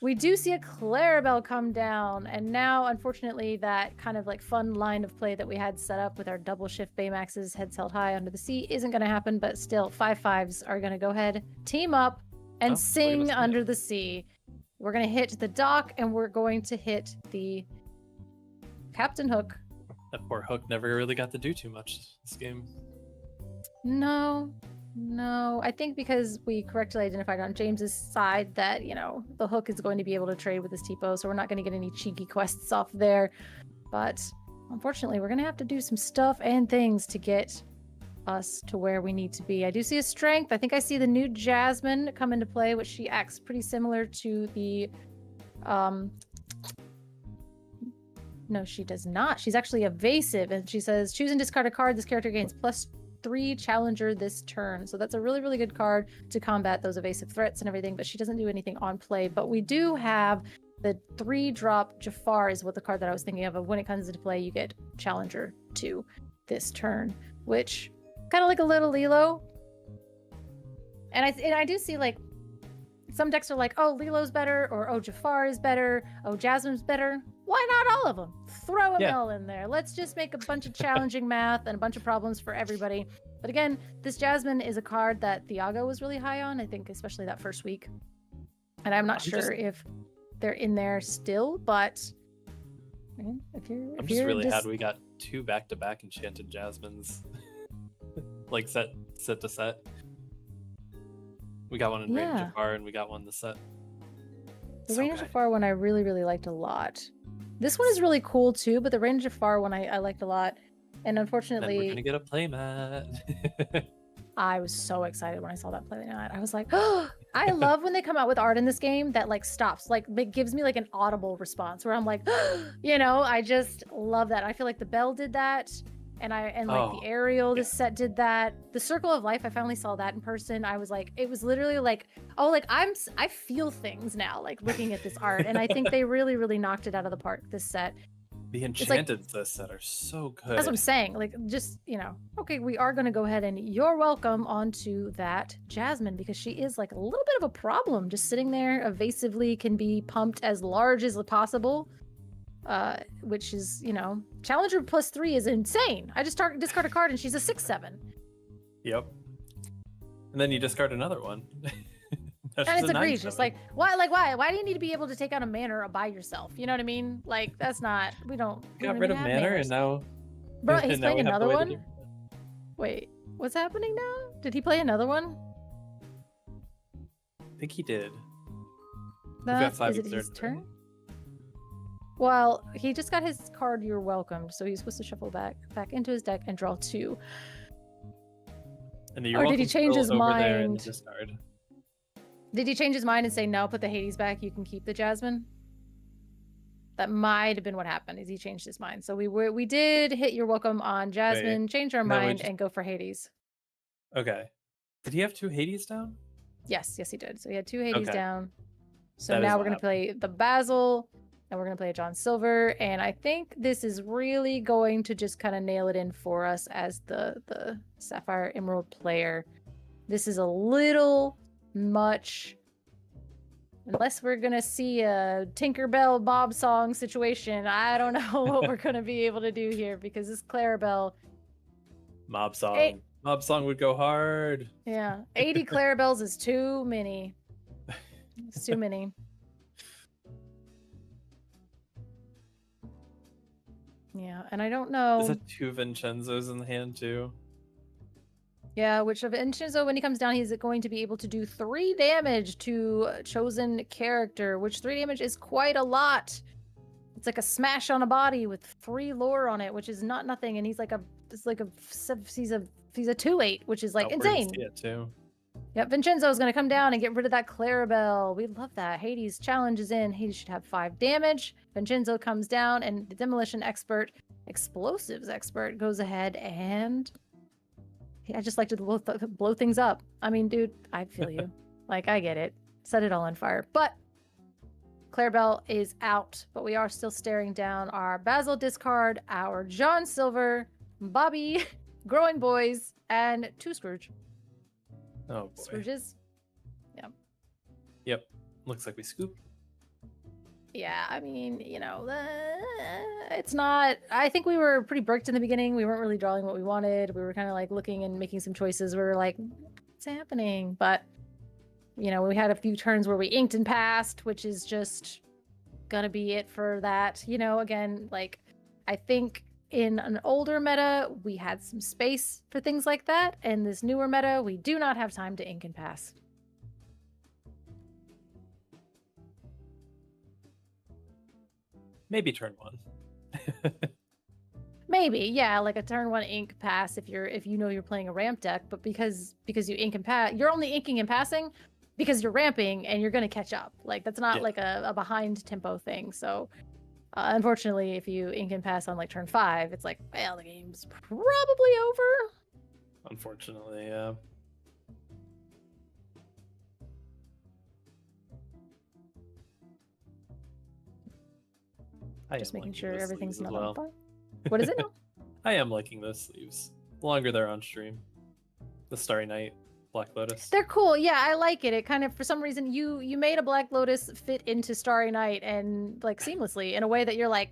we do see a Clarabelle come down, and now, unfortunately, that kind of like fun line of play that we had set up with our double shift Baymaxes, Heads Held High, Under the Sea isn't going to happen, but still, 5/5s are going to go ahead, team up, and Oh, look at us sing go. Under the Sea. We're going to hit the dock, and we're going to hit the Captain Hook. That poor Hook never really got to do too much this game. No, I think because we correctly identified on James's side that, the Hook is going to be able to trade with his Tipo, so we're not going to get any cheeky quests off there. But unfortunately, we're going to have to do some stuff and things to get us to where we need to be. I do see a strength. I think I see the new Jasmine come into play, which she acts pretty similar to the no, she does not. She's actually evasive, and she says, choose and discard a card. This character gains +3 challenger this turn. So that's a really, really good card to combat those evasive threats and everything, but she doesn't do anything on play. But we do have the 3-drop Jafar is what the card that I was thinking of. When it comes into play, you get challenger 2 this turn, which kind of like a little Lilo. And I do see like some decks are like, oh, Lilo's better, or oh, Jafar is better, oh, Jasmine's better. Why not all of them? Throw them all in there. Let's just make a bunch of challenging math and a bunch of problems for everybody. But again, this Jasmine is a card that Thiago was really high on, I think, especially that first week. And I'm not sure if they're in there still, but again, I'm just really happy we got 2 back-to-back Enchanted Jasmines, like set to set. We got one in Rain Jafar, and we got one in the set. The Rain Jafar one I really, really liked a lot. This one is really cool too, but the Rain Jafar one I liked a lot. And unfortunately, we're gonna get a playmat. I was so excited when I saw that playmat. I was like, oh, I love when they come out with art in this game that like stops, like it gives me like an audible response where I'm like, I just love that. I feel like the Bell did that. And the Ariel, this set did that. The Circle of Life, I finally saw that in person. I was like, it was literally like, oh, like I feel things now, like looking at this art. And I think they really, really knocked it out of the park, this set. The It's like- enchanted set are so good. That's what I'm saying. Like, just, okay, we are going to go ahead and you're welcome onto that Jasmine because she is like a little bit of a problem. Just sitting there evasively can be pumped as large as possible, which is, Challenger +3 is insane. I just discard a card and she's a 6/7. Yep. And then you discard another one. That's And just it's a egregious. 9/7. Like, why do you need to be able to take out a manor by yourself? You know what I mean? Like, that's not, we don't Got even rid of have manor manors. and now. Bro, and he's now playing we have the another way to one? do- Wait, what's happening now? Did he play another one? I think he did. That, five is it in his third turn? Well, he just got his card, you're welcomed, so he's supposed to shuffle back into his deck and draw 2. And the Or did he change his over there in the mind? discard. Did he change his mind and say, no, put the Hades back, you can keep the Jasmine? That might have been what happened, is he changed his mind. So we did hit your welcome on Jasmine, change our No, we mind, just- and go for Hades. Okay. Did he have 2 Hades down? Yes, he did. So he had 2 Hades Okay. down. So That is now what we're going to play the Basil, and we're going to play a John Silver, and I think this is really going to just kind of nail it in for us as the Sapphire Emerald player. This is a little much, unless we're going to see a Tinkerbell Bob song situation. I don't know what we're going to be able to do here, because this Clarabelle, Mob song. Hey. Mob song would go hard. yeah, 80 Clarabelles is too many. It's too many. Yeah, and I don't know. Is that 2 Vincenzos in the hand too? Yeah, which of Vincenzo, when he comes down, he's going to be able to do 3 damage to a chosen character, which 3 damage is quite a lot. It's like a smash on a body with 3 lore on it, which is not nothing. And he's a 2/8, which is like Oh, we're gonna insane. see it too. Yep, Vincenzo's going to come down and get rid of that Clarabelle. We love that. Hades challenges in. Hades should have 5 damage. Vincenzo comes down, and the Demolition Expert, Explosives Expert, goes ahead and... I just like to blow things up. I mean, dude, I feel you. Like, I get it. Set it all on fire. But Clarabelle is out, but we are still staring down our Basil discard, our John Silver, Bobby, Growing Boys, and 2 Scrooge. Oh boy. Scrooges. Yep. Looks like we scooped. Yeah, I mean, it's not. I think we were pretty bricked in the beginning. We weren't really drawing what we wanted. We were kind of like looking and making some choices. We were like, what's happening? But, we had a few turns where we inked and passed, which is just gonna be it for that. Again, like, I think in an older meta, we had some space for things like that. And this newer meta, we do not have time to ink and pass. Maybe turn 1. Maybe, yeah, like a turn 1 ink pass if you know you're playing a ramp deck, but because you ink and pass, you're only inking and passing because you're ramping and you're gonna catch up. Like, that's not like a behind tempo thing. So unfortunately, if you ink and pass on like turn 5, it's like, well, the game's probably over. Unfortunately, yeah. Just making sure those everything's sleeves not as on well. fire. What is it now? I am liking those sleeves. The longer they're on stream. The Starry Night, Black Lotus. They're cool. Yeah, I like it. It kind of, for some reason, you made a Black Lotus fit into Starry Night and like seamlessly in a way that you're like,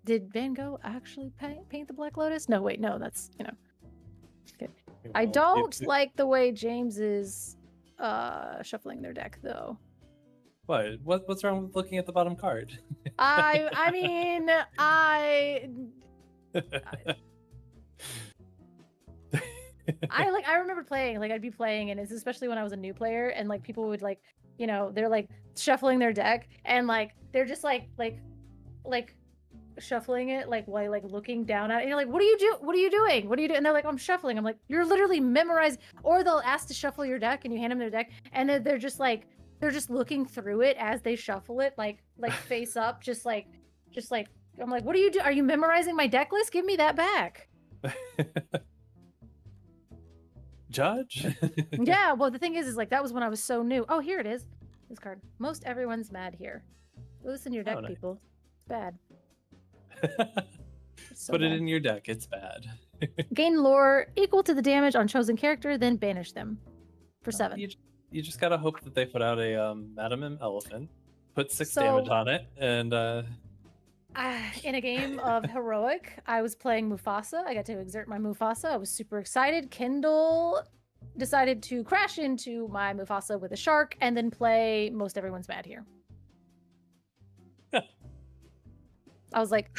did Van Gogh actually paint the Black Lotus? No, wait, no, that's good. I Well, don't like the way James is shuffling their deck though. What's wrong with looking at the bottom card? I mean, I remember playing, like I'd be playing, and it's especially when I was a new player, and like people would like, they're like shuffling their deck, and like they're just like shuffling it like while like looking down at it, and you're like, what are you doing? And they're like, I'm shuffling. I'm like, you're literally memorizing. Or they'll ask to shuffle your deck, and you hand them their deck, and then they're just looking through it as they shuffle it, like face up, just like I'm like, what are you doing? Are you memorizing my deck list? Give me that back. Judge? Yeah, well, the thing is like that was when I was so new. Oh, here it is. This card. Most everyone's mad here. Loosen your deck, Oh, nice. people. It's bad. So Put it bad. in your deck. It's bad. Gain lore equal to the damage on chosen character, then banish them for 7. You just gotta hope that they put out a Madam Elephant, put 6 So- damage on it, and In a game of Heroic, I was playing Mufasa. I got to exert my Mufasa. I was super excited. Kendall decided to crash into my Mufasa with a shark and then play Most Everyone's Mad Here. I was like,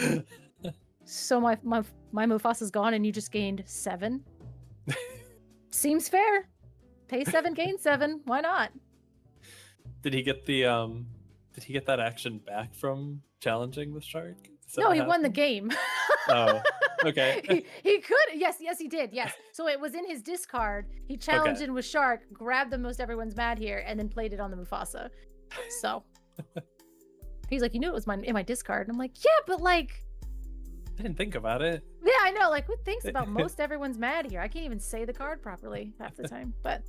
so my Mufasa's gone and you just gained 7? Seems fair. Pay 7, gain 7. Why not? did he get the did he get that action back from challenging the shark? Is that No, what he won the happened? game. Oh, okay. he could. Yes, he did. Yes. So it was in his discard. He challenged it with Shark, grabbed the Most Everyone's Mad Here, and then played it on the Mufasa. So he's like, you knew it was in my discard. And I'm like, yeah, but like, I didn't think about it. yeah, I know. Like, who thinks about Most Everyone's Mad Here? I can't even say the card properly half the time. But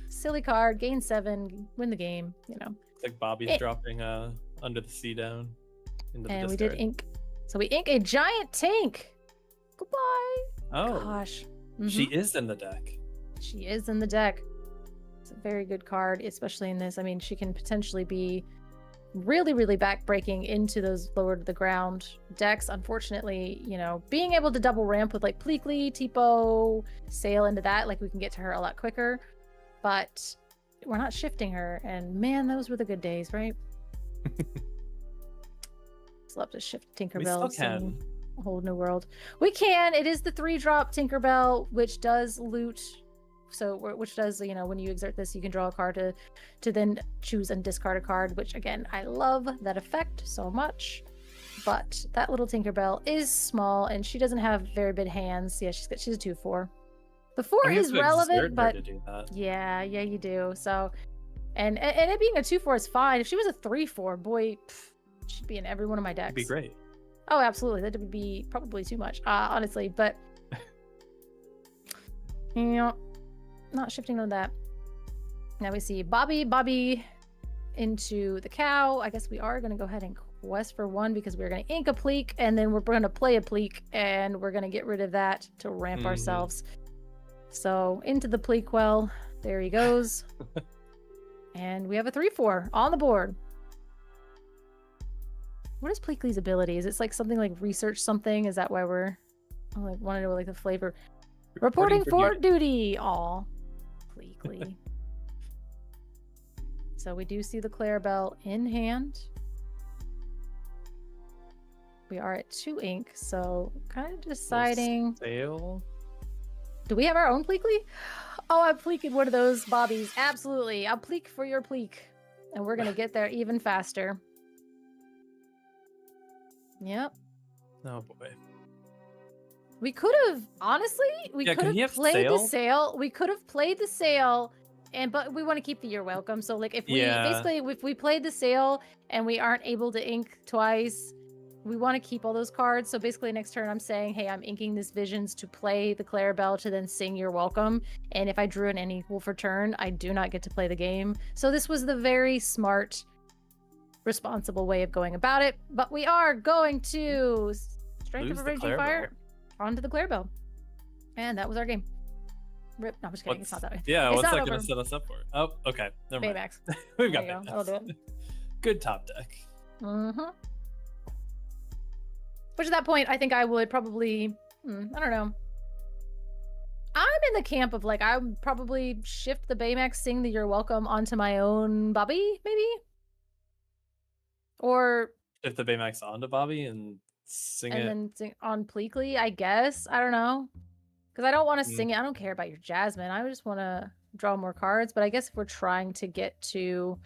silly card, gain 7, win the game. You know. It's like Bobby's dropping Under the Sea down into the And we discard. did ink. So we ink a giant tank. Goodbye. Oh, Gosh. she Mhm. is in the deck. She is in the deck. It's a very good card, especially in this. I mean, she can potentially be really, really backbreaking into those lower to the ground decks. Unfortunately, you know, being able to double ramp with like Pleakley, Tipo, sail into that, like we can get to her a lot quicker. But we're not shifting her. And man, those were the good days, right? Still have to shift We Tinkerbell. still can. A whole new world. We can. It is the 3-drop Tinkerbell, which does loot. So, which does, you know, when you exert this, you can draw a card to then choose and discard a card. Which again, I love that effect so much. But that little Tinkerbell is small, and she doesn't have very big hands. Yeah, she's a 2/4. The 4 Oh, you have is to exert relevant, her but to do that. yeah, you do. So, and it being a 2/4 is fine. If she was a 3/4, boy, she'd be in every one of my decks. It'd be great. Oh, absolutely. That would be probably too much, honestly. But you know, not shifting on that. Now we see Bobby into the cow. I guess we are going to go ahead and quest for 1 because we're going to ink a Pleek, and then we're going to play a Pleek, and we're going to get rid of that to ramp ourselves. So into the Pleek well. There he goes. And we have a 3/4 on the board. What is Pleakley's ability? Is it like something like research something? Is that why we're like want to know like the flavor? Reporting for duty. Aw, Pleakley. So we do see the Clarabelle in hand. We are at 2 ink, so kind of deciding. Sail. Do we have our own Pleakley? Oh, I'm pleeking one of those Bobbies. Absolutely. I'll pleek for your pleek. And we're going to get there even faster. Yep. Oh boy. We could have, honestly, we Yeah, could can he have have played the sail? sail. We could have played the sail, but we want to keep the you're welcome. So, like, if we basically, if we played the sail and we aren't able to ink twice, we want to keep all those cards. So basically, next turn, I'm saying, hey, I'm inking this Visions to play the Clarabelle to then sing You're Welcome. And if I drew an unequal for turn, I do not get to play the game. So this was the very smart, responsible way of going about it. But we are going to Strength Lose of a the Raging Fire onto the Clarabelle. And that was our game. Rip. No, I'm just kidding. It's not that way. Yeah, It's what's not that going over. to set us up for? Oh, okay. Never mind. Baymax. We've There got you go. Baymax. That'll do it. Good top deck. Mm-hmm. Which at that point, I think I would probably, I don't know. I'm in the camp of like, I would probably shift the Baymax, sing the You're Welcome onto my own Bobby, maybe? Or, Shift the Baymax onto Bobby and sing and it. then sing on Pleakley, I guess. I don't know. Because I don't want to sing it. I don't care about your Jasmine. I just want to draw more cards. But I guess if we're trying to get to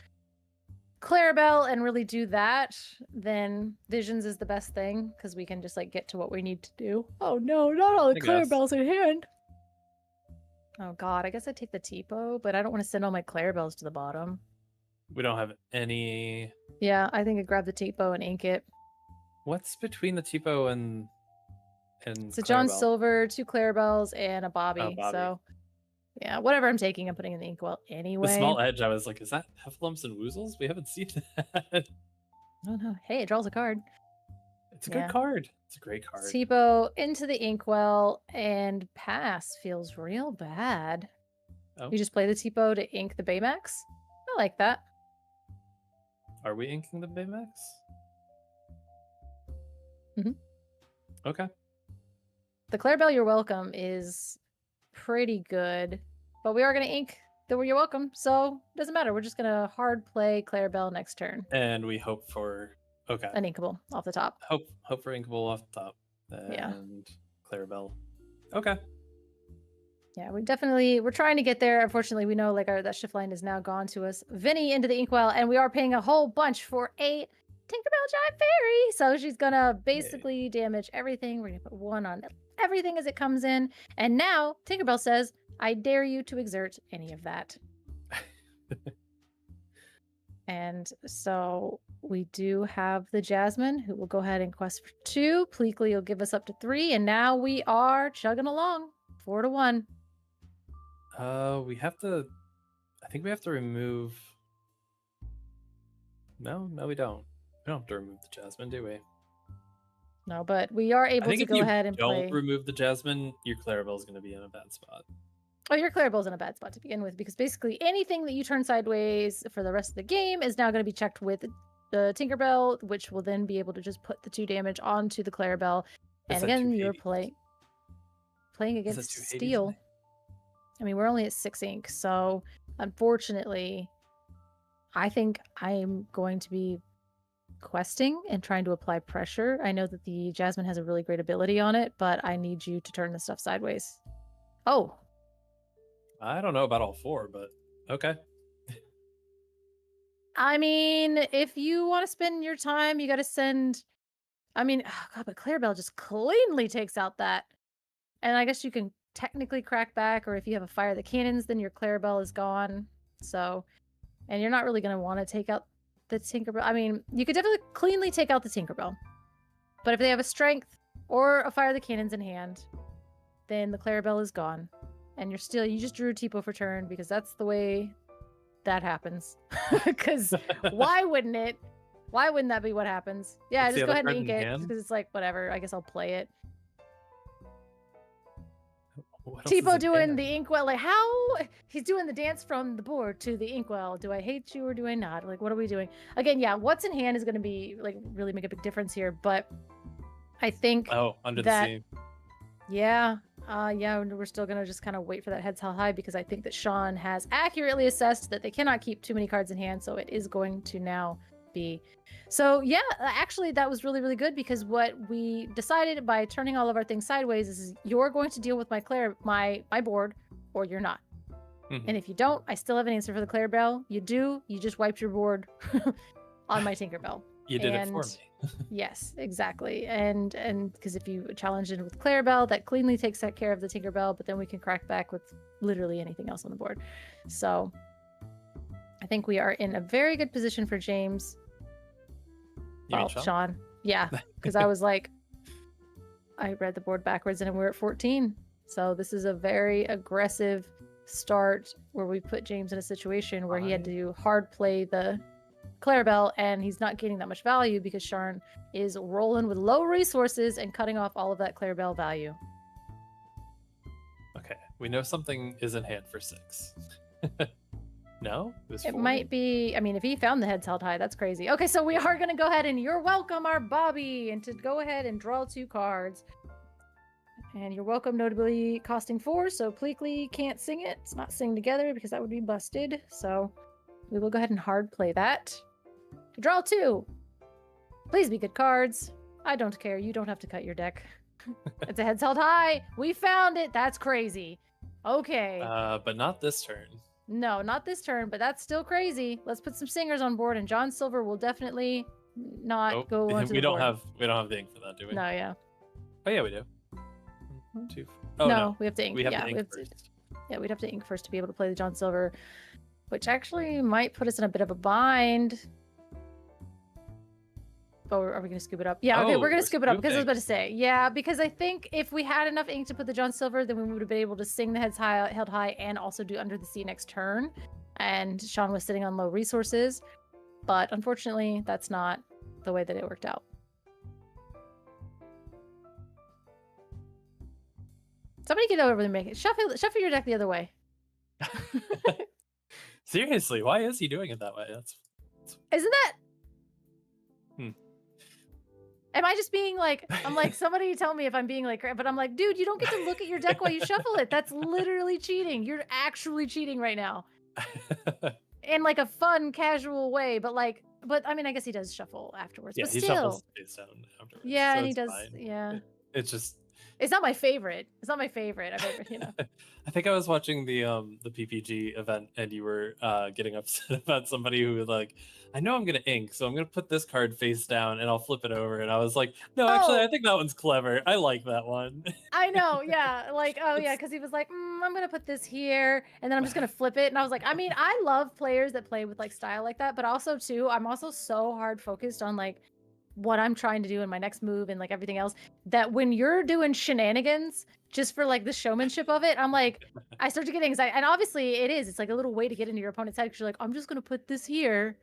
Clarabelle and really do that, then Visions is the best thing because we can just like get to what we need to do. Oh no, not all the I guess. Clarabelles in hand. Oh god, I guess I take the Tipo, but I don't want to send all my Clarabelles to the bottom. We don't have any. Yeah, I think I grab the Tipo and ink it. What's between the Tipo and So John Clarabelle? Silver, 2 Clarabelles, and a Bobby. Bobby. So yeah, whatever I'm taking, I'm putting in the inkwell anyway. The small edge, I was like, is that Heffalumps and Woozles? We haven't seen that. Oh no. Hey, it draws a card. It's a good card. It's a great card. Tipo into the inkwell and pass feels real bad. Oh. You just play the Tipo to ink the Baymax? I like that. Are we inking the Baymax? Mhm. Okay. The Clarabelle You're Welcome is pretty good, but we are going to ink the You're Welcome, so it doesn't matter. We're just going to hard play Clarabelle next turn. And we hope for An inkable off the top. Hope for inkable off the top. Yeah. And Clarabelle. Okay. Yeah, we're trying to get there. Unfortunately, we know like that shift line is now gone to us. Vinny into the inkwell, and we are paying a whole bunch for a Tinkerbell Giant Fairy. So she's gonna basically damage everything. We're gonna put 1 on everything as it comes in. And now Tinkerbell says, I dare you to exert any of that. And so we do have the Jasmine, who will go ahead and quest for 2. Pleakley will give us up to 3, and now we are chugging along 4-1. We have to. I think we have to remove. No, we don't. We don't have to remove the Jasmine, do we? No, but we are able to go ahead and play. If you don't remove the Jasmine, your Clarabelle is going to be in a bad spot. Oh, your Clarabelle's in a bad spot to begin with, because basically anything that you turn sideways for the rest of the game is now going to be checked with the Tinkerbell, which will then be able to just put the 2 damage onto the Clarabelle. And again, you're playing against Steel. I mean, we're only at 6 ink, so unfortunately, I think I'm going to be questing and trying to apply pressure. I know that the Jasmine has a really great ability on it, but I need you to turn the stuff sideways. Oh. I don't know about all 4, but okay. I mean, if you want to spend your time, you got to send... I mean, oh God, but Clarabelle just cleanly takes out that. And I guess you can technically crack back, or if you have a Fire the Cannons, then your Clarabelle is gone. So, and you're not really going to want to take out the Tinkerbell. I mean, you could definitely cleanly take out the Tinkerbell. But if they have a Strength or a Fire the Cannons in hand, then the Clarabelle is gone. And you just drew a Tipo for turn, because that's the way that happens. Because why wouldn't it? Why wouldn't that be what happens? Yeah, just go ahead and ink it, because it's like, whatever, I guess I'll play it. Tipo doing the inkwell, like how he's doing the dance from the board to the inkwell. Do I hate you or do I not? Like, what are we doing? Again, yeah, what's in hand is going to be like really make a big difference here. But I think under the sea. Yeah, we're still gonna just kind of wait for that heads held high, because I think that Sean has accurately assessed that they cannot keep too many cards in hand, so it is going to now be. So yeah, actually that was really, really good, because what we decided by turning all of our things sideways is you're going to deal with my board, or you're not. Mm-hmm. And if you don't, I still have an answer for the Clarabelle. You do, you just wiped your board on my Tinkerbell. You did it for me. Yes, exactly. And because if you challenge it with Clarabelle, that cleanly takes care of the Tinkerbell, but then we can crack back with literally anything else on the board. So I think we are in a very good position for James. Sean. Yeah, because I was like, I read the board backwards and we're at 14. So this is a very aggressive start where we put James in a situation where he had to hard play the Clarabelle, and he's not getting that much value because Sean is rolling with low resources and cutting off all of that Clarabelle value. Okay, we know something is in hand for 6. No? It might be, I mean, if he found the heads held high, that's crazy. Okay, so we are going to go ahead and you're welcome, our Bobby, and to go ahead and draw 2 cards. And you're welcome, notably costing 4, so Pleakley can't sing it. It's not sing together because that would be busted. So we will go ahead and hard play that. To draw 2. Please be good cards. I don't care. You don't have to cut your deck. It's a heads held high. We found it. That's crazy. Okay. But not this turn. No, not this turn, but that's still crazy. Let's put some singers on board, and John Silver will definitely not go onto the board. We don't have the ink for that, do we? No, yeah. Oh yeah, we do. 2. Oh no, we have to ink. We have to ink first. Yeah, we'd have to ink first to be able to play the John Silver, which actually might put us in a bit of a bind. Oh, are we going to scoop it up? Yeah, okay, we're going to scoop it up because I was about to say, yeah, because I think if we had enough ink to put the John Silver, then we would have been able to sing the heads high, held high, and also do Under the Sea next turn. And Sean was sitting on low resources, but unfortunately, that's not the way that it worked out. Somebody get over and make it. Shuffle your deck the other way. Seriously, why is he doing it that way? Isn't that? Hmm. Am I just being like? I'm like, somebody tell me if I'm being like, but I'm like, dude, you don't get to look at your deck while you shuffle it. That's literally cheating. You're actually cheating right now. In like a fun, casual way, but I mean, I guess he does shuffle afterwards. Yeah, but he still, shuffles face down afterwards. yeah, so and he it's does. fine. Yeah, It's just. it's not my favorite. It's not my favorite I've ever, I think I was watching the PPG event, and you were getting upset about somebody who was like, I know I'm gonna ink, so I'm gonna put this card face down and I'll flip it over. And I was like, no, actually, I think that one's clever. I like that one. I know, yeah, like, oh yeah, because he was like, I'm gonna put this here, and then I'm just gonna flip it. And I was like, I mean, I love players that play with like style like that, but also too, I'm also so hard focused on like what I'm trying to do in my next move and like everything else, that when you're doing shenanigans just for like the showmanship of it, I'm like, I start to get anxiety. And obviously it's like a little way to get into your opponent's head, because you're like, I'm just gonna put this here,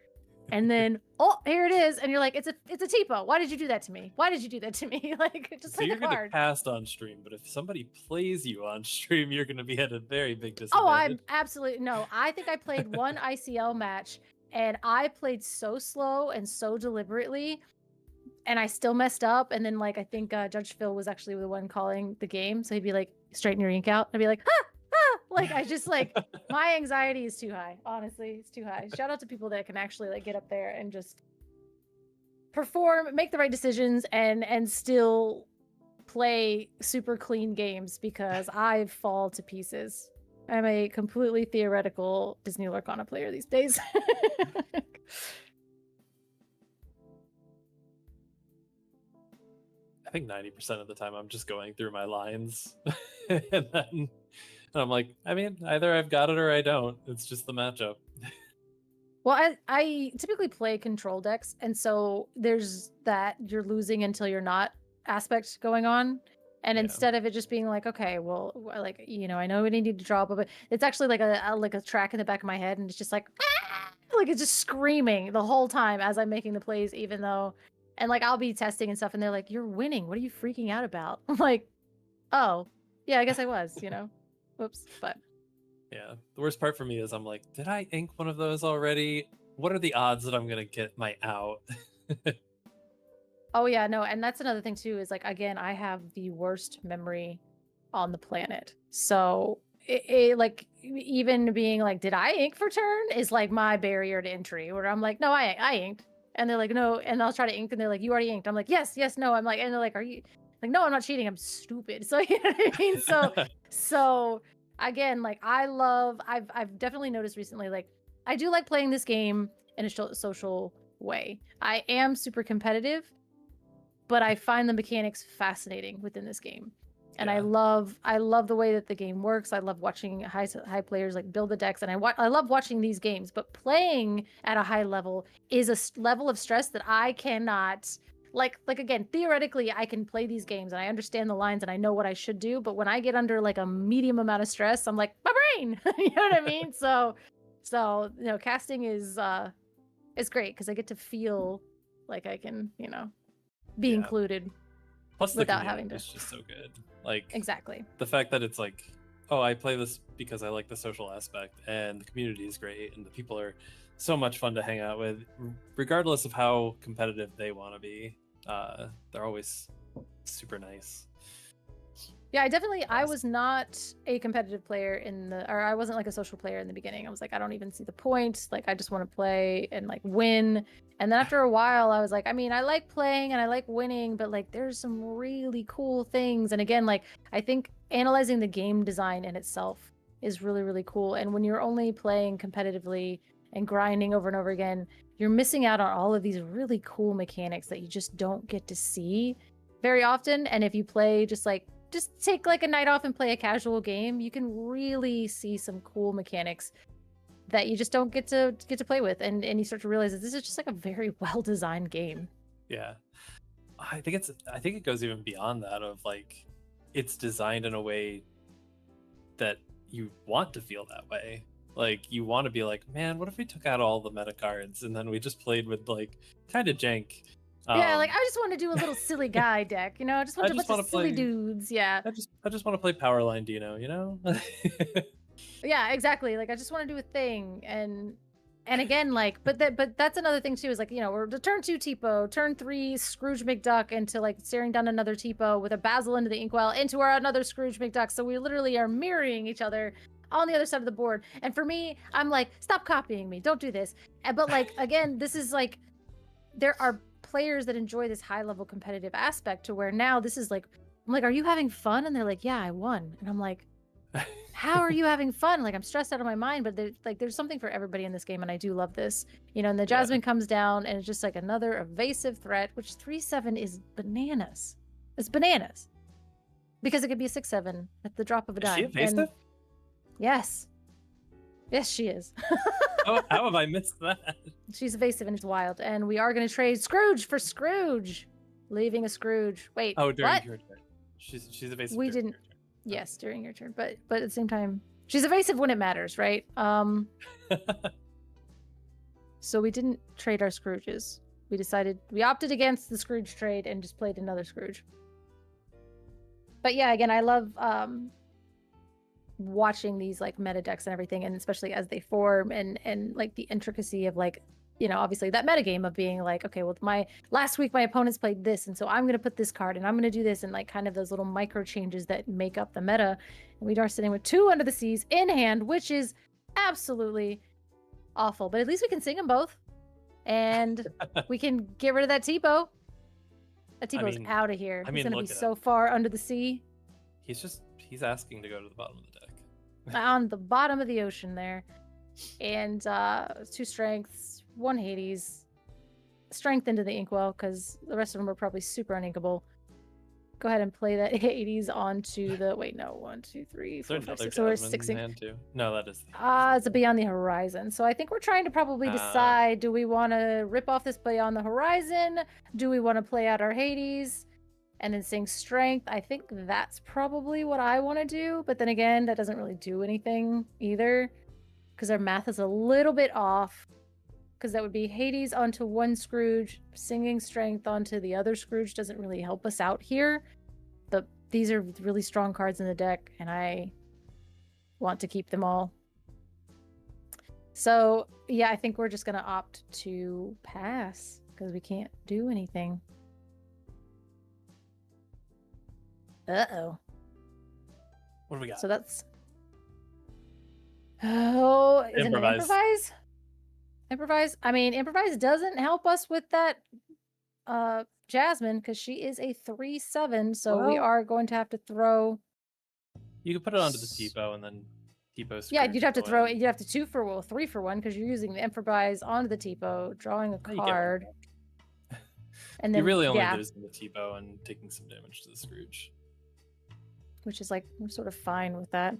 and then oh, here it is, and you're like, it's a TPO. Why did you do that to me? Why did you do that to me? Like, just So play you're the gonna card. cast on stream, but if somebody plays you on stream, you're gonna be at a very big disadvantage. Oh, I'm absolutely no. I think I played one ICL match, and I played so slow and so deliberately, and I still messed up. And then like I think Judge Phil was actually the one calling the game, so he'd be like, straighten your ink out. I'd be like, ha! Like, I just like, my anxiety is too high. Honestly, it's too high. Shout out to people that can actually like get up there and just perform, make the right decisions, and still play super clean games, because I fall to pieces. I'm a completely theoretical Disney Lorcana player these days. I think 90% of the time I'm just going through my lines, and I'm like, I mean, either I've got it or I don't. It's just the matchup. Well, I typically play control decks, and so there's that you're losing until you're not aspect going on. And Yeah. instead of it just being like, okay, well, like, I know we need to draw, but it's actually like a track in the back of my head, and it's just like, ah! Like it's just screaming the whole time as I'm making the plays, even though, and like I'll be testing and stuff, and they're like, you're winning. What are you freaking out about? I'm like, oh, yeah, I guess I was, Whoops, but. Yeah. The worst part for me is I'm like, did I ink one of those already? What are the odds that I'm gonna get my out? Oh yeah, no, and that's another thing too, is like, again, I have the worst memory on the planet. So it like, even being like, did I ink for turn is like my barrier to entry, where I'm like, no, I inked. And they're like, no, and I'll try to ink, and they're like, you already inked. I'm like, yes, no. I'm like, and they're like, are you like, no, I'm not cheating, I'm stupid. So you know what I mean? So again, like I've definitely noticed recently, like I do like playing this game in a social way. I am super competitive, but I find the mechanics fascinating within this game. And I love the way that the game works. I love watching high players like build the decks, and I love watching these games. But playing at a high level is a level of stress that I cannot. Like again, theoretically, I can play these games and I understand the lines and I know what I should do. But when I get under like a medium amount of stress, I'm like, my brain. You know what I mean? So casting is great, because I get to feel like I can be included. Plus, the without community having to. is just so good. Like, Exactly. the fact that it's like, oh, I play this because I like the social aspect, and the community is great, and the people are so much fun to hang out with, regardless of how competitive they want to be. They're always super nice. Yeah, I was not a competitive player or I wasn't like a social player in the beginning. I was like, I don't even see the point. Like, I just want to play and like win. And then after a while, I was like, I mean, I like playing and I like winning, but like there's some really cool things. And again, like I think analyzing the game design in itself is really, really cool. And when you're only playing competitively and grinding over and over again, you're missing out on all of these really cool mechanics that you just don't get to see very often. And if you play just take like a night off and play a casual game, you can really see some cool mechanics that you just don't get to play with, and you start to realize that this is just like a very well designed game. Yeah, I think it goes even beyond that, of like it's designed in a way that you want to feel that way. Like you want to be like, man, what if we took out all the meta cards and then we just played with like kind of jank Yeah, like I just want to do a little silly guy deck, you know. I just want I a just bunch of wanna silly play- dudes. Yeah, I just want to play Powerline Dino, you know? yeah, exactly. Like I just want to do a thing, and again, like, but that's another thing too. Is like, you know, we're the turn 2 Tipo, turn 3 Scrooge McDuck into like staring down another Tipo with a Basil into the Inkwell into our another Scrooge McDuck. So we literally are mirroring each other on the other side of the board. And for me, I'm like, stop copying me, don't do this. But like again, this is like, there are players that enjoy this high level competitive aspect to where now this is like, I'm like, are you having fun? And they're like, yeah, I won. And I'm like, how are you having fun? Like I'm stressed out of my mind, but there's something for everybody in this game, and I do love this. You know, and the Jasmine comes down, and it's just like another evasive threat, which 3/7 is bananas. It's bananas because it could be a 6/7 at the drop of a Is she dime. evasive? And yes, she is. How have I missed that? She's evasive and it's wild, and we are going to trade Scrooge for Scrooge, leaving a Scrooge. Wait, Oh, during what? your turn. She's evasive. We during didn't- your turn. Yes, during your turn, but at the same time, she's evasive when it matters, right? So we didn't trade our Scrooges. We opted against the Scrooge trade and just played another Scrooge. But yeah, again, I love watching these like meta decks and everything, and especially as they form and like the intricacy of like, you know, obviously that metagame of being like, okay, well, last week my opponents played this, and so I'm going to put this card and I'm going to do this, and like kind of those little micro changes that make up the meta. And we are sitting with 2 Under the Seas in hand, which is absolutely awful. But at least we can sing them both, and we can get rid of that Tipo. That Tipo's out of here. He's going to be so far under the sea. He's asking to go to the bottom of the deck. On the bottom of the ocean there. And 2 strengths, 1 Hades, strength into the Inkwell because the rest of them are probably super uninkable. Go ahead and play that Hades onto the 1, 2, 3, 4, 5, 6. So we're 6. Too. No, that is. It's a Beyond the Horizon. So I think we're trying to probably decide: do we want to rip off this Beyond the Horizon? Do we want to play out our Hades and then sing strength? I think that's probably what I want to do. But then again, that doesn't really do anything either, because our math is a little bit off, because that would be Hades onto 1 Scrooge, singing strength onto the other Scrooge doesn't really help us out here. But these are really strong cards in the deck, and I want to keep them all. So yeah, I think we're just gonna opt to pass because we can't do anything. Uh-oh. What do we got? So that's... Oh, is it an Improvise. improvise? Improvise? I mean, improvise doesn't help us with that Jasmine, because she is a 3/7, so we Well- are going to have to throw... You could put it onto the Tipo and then Tipo. Yeah, you'd have to throw it. it. You'd have to 2 for 3 for 1, because you're using the improvise onto the Tipo, drawing a No, you get card, one. and then You're really only yeah, losing the Tipo and taking some damage to the Scrooge. which is like, we're sort of fine with that.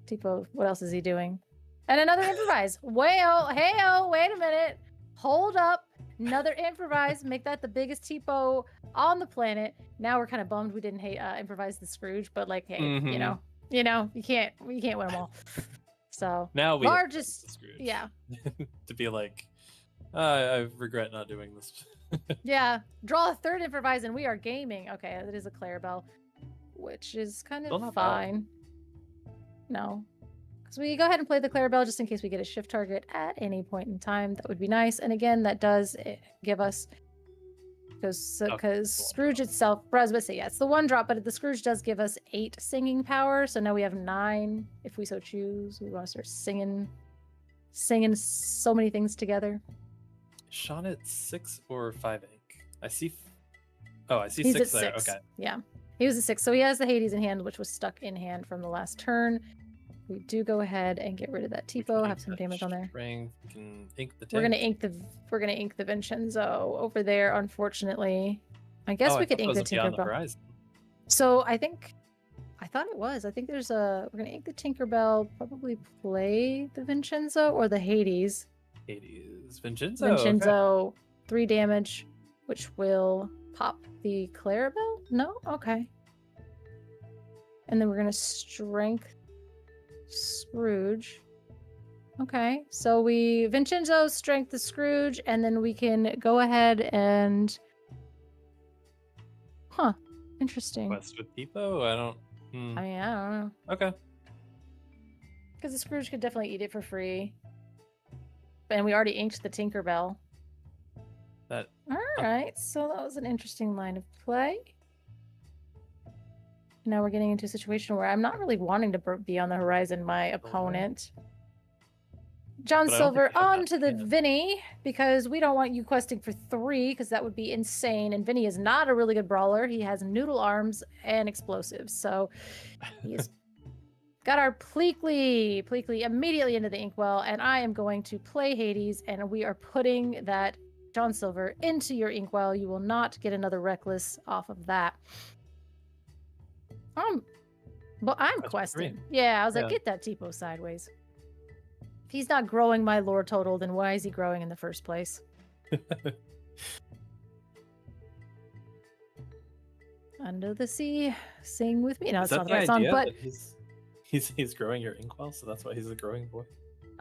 Tipo, what else is he doing? And another improvise. Well, hey-oh, wait a minute. Hold up. Another improvise. Make that the biggest Tipo on the planet. Now we're kind of bummed we didn't improvise the Scrooge, but like, hey, you know, you can't win them all. So Now we largest, have the Scrooge. yeah, To be like, I regret not doing this. yeah. Draw a 3rd improvise, and we are gaming. Okay, that is a Clarabelle, which is kind Still of not bad. fine. No. Because we go ahead and play the Clarabelle just in case we get a shift target at any point in time. That would be nice. And again, that does give us... Because Scrooge itself... I was about to say, yeah, it's the 1 drop, but the Scrooge does give us 8 singing power. So now we have 9, if we so choose. We want to start singing so many things together. Sean at 6 or 5 ink? I see. I see He's 6 at there. 6. Okay. Yeah. He was a 6. So he has the Hades in hand, which was stuck in hand from the last turn. We do go ahead and get rid of that We can Tipo, ink have some that damage on there. Strength. We can ink the We're gonna tank. ink the Vincenzo over there, unfortunately. I guess we could ink the Beyond the Tinkerbell. Horizon. So I thought it was. I think there's we're gonna ink the Tinkerbell, probably play the Vincenzo or the Hades. Hades. Vincenzo. Okay. Vincenzo, 3 damage, which will pop the Clarabelle? No? Okay. And then we're gonna strength Scrooge. Okay, so we Vincenzo strength the Scrooge, and then we can go ahead and Huh. Interesting. Quest with Depot? I don't. I mean, I don't know. Okay. Because the Scrooge could definitely eat it for free. And we already inked the Tinkerbell. That. Alright, so that was an interesting line of play. Now we're getting into a situation where I'm not really wanting to be on the horizon, my opponent. John But I don't Silver, think they have on that to the yet. Vinny, because we don't want you questing for 3, because that would be insane. And Vinny is not a really good brawler. He has noodle arms and explosives. So he's got our Pleakley immediately into the inkwell, and I am going to play Hades, and we are putting that John Silver into your inkwell. You will not get another reckless off of that. But I'm Quest for 3. questing. Yeah, I was like, Yeah. get that Tipo sideways. If he's not growing my lore total, then why is he growing in the first place? Under the sea, sing with me. No, Is it's that not the right song, idea but that he's growing your inkwell, so that's why he's a growing boy.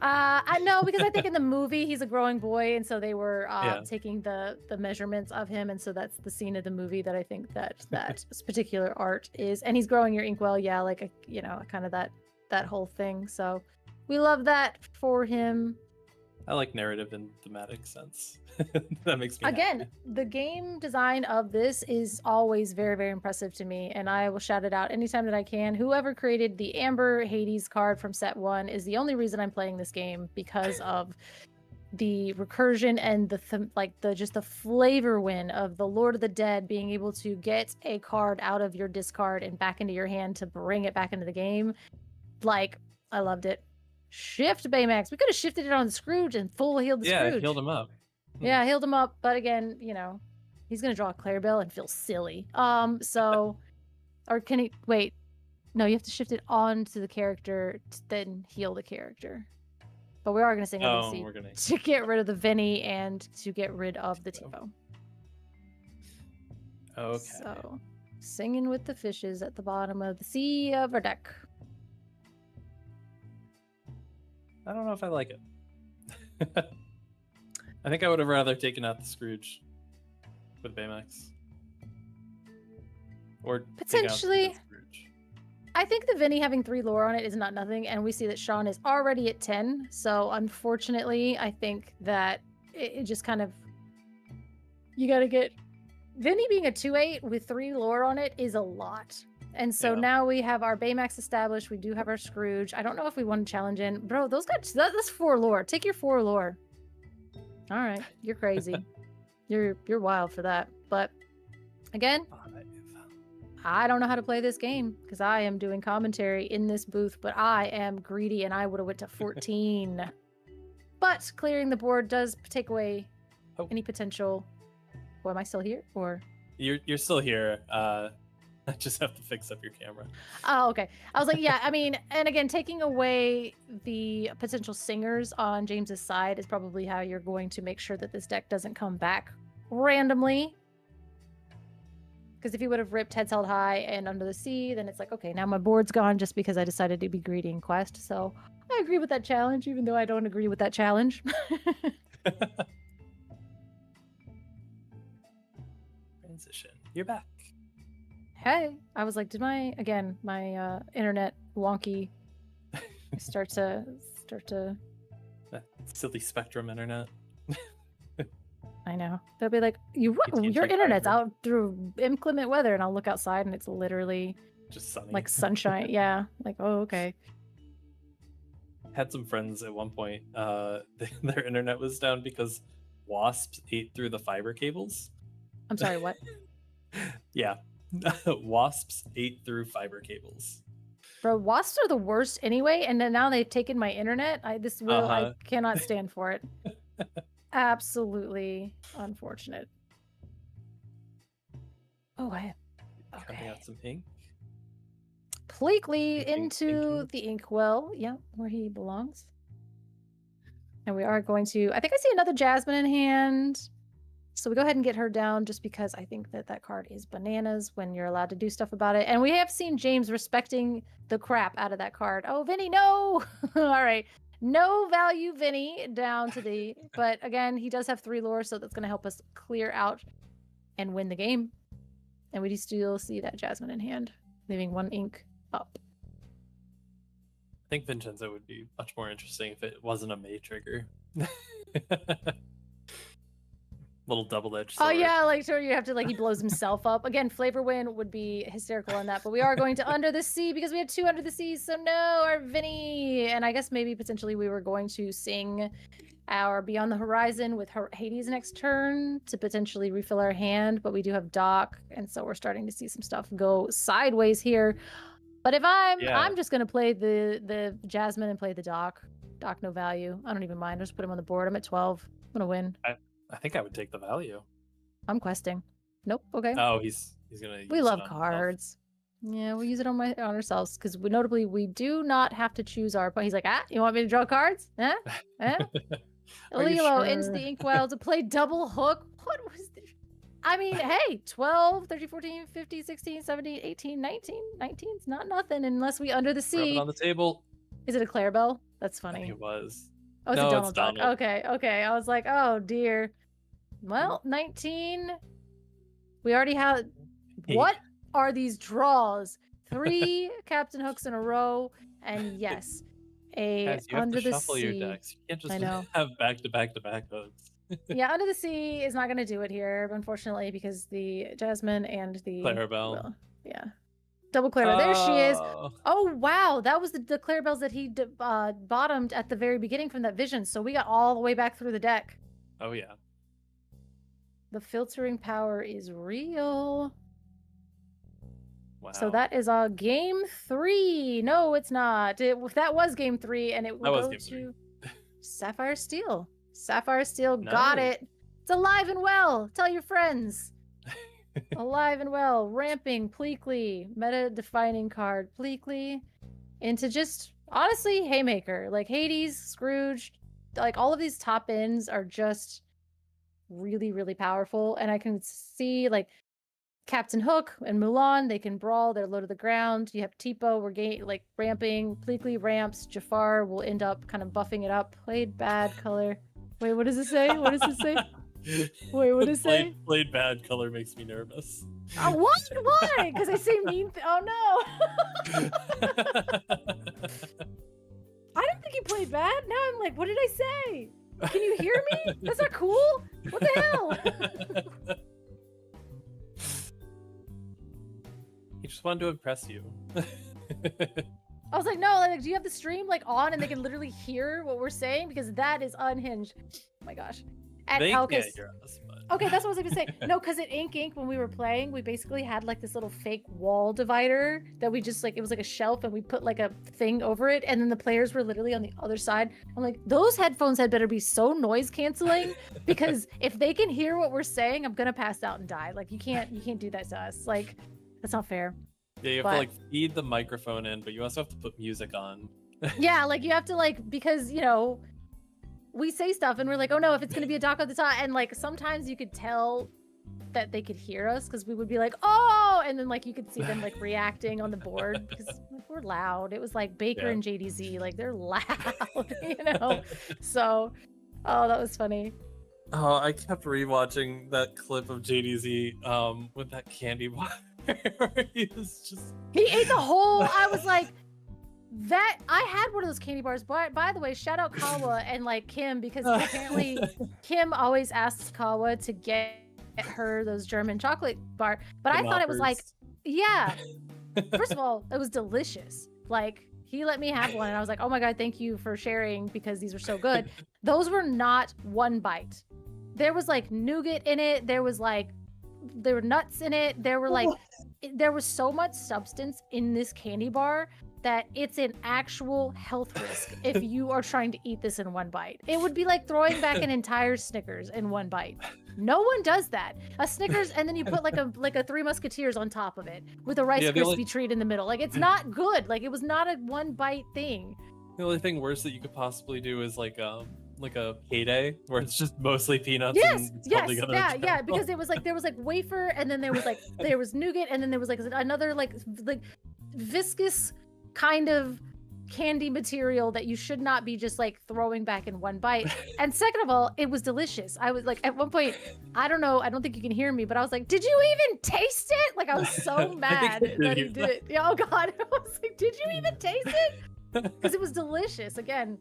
I know, because I think in the movie he's a growing boy, and so they were Yeah. taking the measurements of him, and so that's the scene of the movie that I think that this particular art is, and he's growing your inkwell, yeah, like kind of that whole thing. So we love that for him. I like narrative and thematic sense. That makes me Again, happy. the game design of this is always very, very impressive to me, and I will shout it out anytime that I can. Whoever created the Amber Hades card from set 1 is the only reason I'm playing this game, because of the recursion and the flavor win of the Lord of the Dead being able to get a card out of your discard and back into your hand to bring it back into the game. Like, I loved it. Shift Baymax. We could have shifted it on the Scrooge and full healed the Yeah, Scrooge. healed him up. Yeah, healed him up, but again, he's gonna draw a Clarabelle and feel silly. So, or can he wait? No, you have to shift it onto the character to then heal the character. But we are gonna sing Oh, LDC we're gonna. to get rid of the Vinny and to get rid of the Tipo. Okay. So, singing with the fishes at the bottom of the sea of our deck. I don't know if I like it. I think I would have rather taken out the Scrooge with Baymax. Or take out the Potentially. Scrooge. I think the Vinny having 3 lore on it is not nothing, and we see that Sean is already at 10. So unfortunately, I think that it just kind of, you gotta get Vinny being a 2/8 with 3 lore on it is a lot. And so Yeah. now we have our Baymax established. We do have our Scrooge. I don't know if we want to challenge in, bro. Those guys, that's 4 lore. Take your 4 lore. All right, you're crazy. you're wild for that. But again, 5. I don't know how to play this game because I am doing commentary in this booth, but I am greedy and I would have went to 14. But clearing the board does take away any potential. Oh, am I still here? Or You're still here. I just have to fix up your camera. oh, okay. I was like, yeah, I mean, and again, taking away the potential singers on James's side is probably how you're going to make sure that this deck doesn't come back randomly. Because if you would have ripped Heads Held High and Under the Sea, then it's like, okay, now my board's gone just because I decided to be greedy in Quest. So I agree with that challenge, even though I don't agree with that challenge. Transition. You're back. Hey, I was like, did my internet wonky start to That silly Spectrum internet. I know. They'll be like, your AT&T internet's fiber. out through inclement weather, and I'll look outside and it's literally Just sunny. like sunshine. Yeah. Like, oh, okay. Had some friends at one point. Their internet was down because wasps ate through the fiber cables. I'm sorry, what? Yeah. Wasps ate through fiber cables. Bro, wasps are the worst anyway, and then now they've taken my internet. I cannot stand for it. Absolutely unfortunate. Oh, Cutting okay. out some ink. Pleakley Inking, into inking. the inkwell. Yeah, where he belongs. And we are going to, I think I see another Jasmine in hand. So we go ahead and get her down just because I think that card is bananas when you're allowed to do stuff about it. And we have seen James respecting the crap out of that card. Oh, Vinny, no! All right. No value Vinny down to the, but again, he does have 3 lore, so that's going to help us clear out and win the game. And we do still see that Jasmine in hand, leaving 1 ink up. I think Vincenzo would be much more interesting if it wasn't a May trigger. Little double-edged Oh sword. yeah, like sure you have to like he blows himself up. Again, Flavor Win would be hysterical on that, but we are going to Under the Sea because we had 2 Under the Sea, so no, our Vinny. And I guess maybe potentially we were going to sing our Beyond the Horizon with Hades next turn to potentially refill our hand, but we do have Doc, and so we're starting to see some stuff go sideways here. But if I'm just gonna play the Jasmine and play the Doc. Doc no value. I don't even mind. I'll just put him on the board. I'm at 12. I'm gonna win. I think I would take the value. I'm questing. Nope. Okay. Oh, he's gonna. Use We it love on cards. Yeah, we'll use it on ourselves because notably we do not have to choose our. He's like, you want me to draw cards? Huh? Are you Lilo into sure? the inkwell to play double hook. What was this? I mean, hey, 12, 13, 14, 15, 16, 17, 18, 19. 19's not nothing unless we Under the Rub it Sea. on the table. Is it a Clarabelle? That's I think funny. it was. Oh, it's No, a it's Donald Duck. Donald. Okay. I was like, oh dear. Well, 19. We already have. Hey. What are these draws? 3 Captain Hooks in a row, and yes, a Guys, you have Under to the shuffle Sea. your decks. You can't just I know. have back-to-back hooks. Yeah, Under the Sea is not going to do it here, unfortunately, because the Jasmine and the Clarabelle. well, yeah, double Clarabelle. There she is. Oh. Oh wow, that was the Clarabelles that he bottomed at the very beginning from that vision. So we got all the way back through the deck. Oh yeah. The filtering power is real. Wow. So that is game 3. No, it's not. That was game 3, and it will That was go game 3. to Sapphire Steel. Sapphire Steel got Nice. it. It's alive and well. Tell your friends. Alive and well. Ramping Pleakley. Meta-defining card Pleakley into just, honestly, Haymaker. Like Hades, Scrooge, like all of these top ends are just really, really powerful. And I can see like Captain Hook and Mulan, they can brawl, they're low to the ground. You have Tipo, we're ramping, Pleakley ramps, Jafar will end up kind of buffing it up. Played bad color. Wait, what does it say? What does it say? Wait, what does it say? Played bad color makes me nervous. What? Why? Because I say mean oh no. I don't think he played bad. Now I'm like, what did I say? Can you hear me? That's not cool. What the hell? He just wanted to impress you. I was like, no, like, do you have the stream like on and they can literally hear what we're saying? Because that is unhinged. Oh my gosh. And They okay, can't hear us, but... okay, that's what I was gonna say. No, because at Ink, when we were playing, we basically had like this little fake wall divider that we just like, it was like a shelf and we put like a thing over it. And then the players were literally on the other side. I'm like, those headphones had better be so noise canceling because if they can hear what we're saying, I'm gonna pass out and die. Like you can't do that to us. Like, that's not fair. Yeah, you have But- to like feed the microphone in, but you also have to put music on. Yeah, like you have to like, because we say stuff and we're like, oh no, if it's gonna be a doc at the top, and like sometimes you could tell that they could hear us because we would be like, oh, and then like you could see them like reacting on the board because we're loud. It was like Baker Yeah. and JDZ, like they're loud, So, oh, that was funny. Oh, I kept rewatching that clip of JDZ with that candy bar. Where he was just He ate the whole. I was like, that. I had one of those candy bars. By the way, shout out Kawa and like Kim because apparently Kim always asks Kawa to get her those German chocolate bar. But I thought it was like, yeah. First of all, it was delicious. Like he let me have one, and I was like, oh my god, thank you for sharing because these were so good. Those were not one bite. There was like nougat in it. There were nuts in it. There was so much substance in this candy bar that it's an actual health risk if you are trying to eat this in one bite. It would be like throwing back an entire Snickers in one bite. No one does that. A Snickers, and then you put like a Three Musketeers on top of it with a Rice Krispie treat in the middle. Like it's not good. Like it was not a one bite thing. the only thing worse that you could possibly do is like a payday where it's just mostly peanuts. Yes, and it's yes, called together yeah, as yeah. well. Because it was like there was like wafer, and then there was nougat, and then there was like another like viscous kind of candy material that you should not be just like throwing back in one bite. And second of all, it was delicious. I was like, at one point, I don't know, I don't think you can hear me, but I was like, did you even taste it? Like, I was so mad that he did it. Yeah, oh God. I was like, did you even taste it? Because it was delicious again.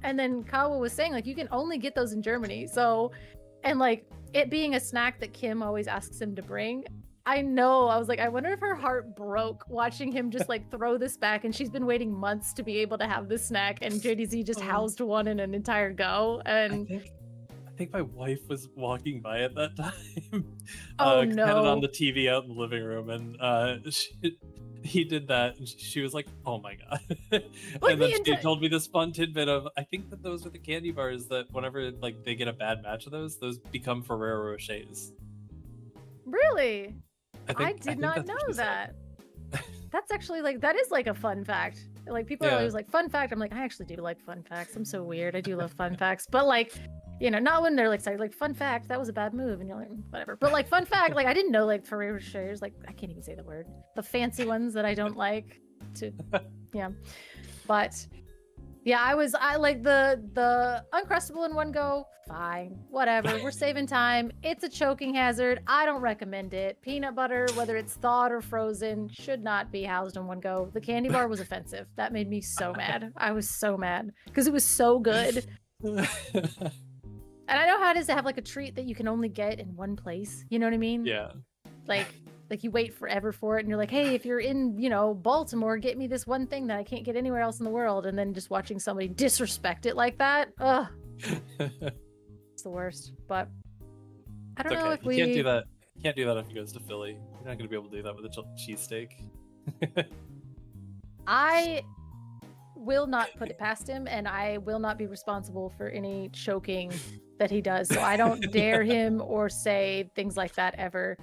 And then Kawa was saying, like, you can only get those in Germany. So, and like it being a snack that Kim always asks him to bring, I know, I was like, I wonder if her heart broke watching him just like throw this back, and she's been waiting months to be able to have this snack, and JDZ just housed one in an entire go. And I think my wife was walking by at that time. Oh, 'cause I had it on no. the TV out in the living room, and he did that, and she was like, "Oh my God!" Like, And then she told me this fun tidbit of, I think that those are the candy bars that whenever like they get a bad batch of those become Ferrero Rochers. Really? I think did not that's what know she said. that. That's actually like, that is like a fun fact. Like, people are Yeah. always like, fun fact. I'm like, I actually do like fun facts. I'm so weird. I do love fun facts. But like, you know, not when they're like, sorry, like, fun fact, that was a bad move. And you're like, whatever. But like, fun fact, like, I didn't know like Ferrero Rochers, like, I can't even say the word. The fancy ones that I don't like to, yeah. But yeah, I like the Uncrustable in one go, fine, whatever. We're saving time. It's a choking hazard. I don't recommend it. Peanut butter, whether it's thawed or frozen, should not be housed in one go. The candy bar was offensive. That made me so mad. I was so mad because it was so good. And I know how it is to have like a treat that you can only get in one place. You know what I mean? Yeah. Like you wait forever for it, and you're like, hey, if you're in, you know, Baltimore, get me this one thing that I can't get anywhere else in the world. And then just watching somebody disrespect it like that, ugh, it's the worst. But I don't It's know okay. if we You can't do that. You can't do that if he goes to Philly. You're not gonna be able to do that with a cheesesteak. I will not put it past him, and I will not be responsible for any choking that he does. So I don't dare him or say things like that ever.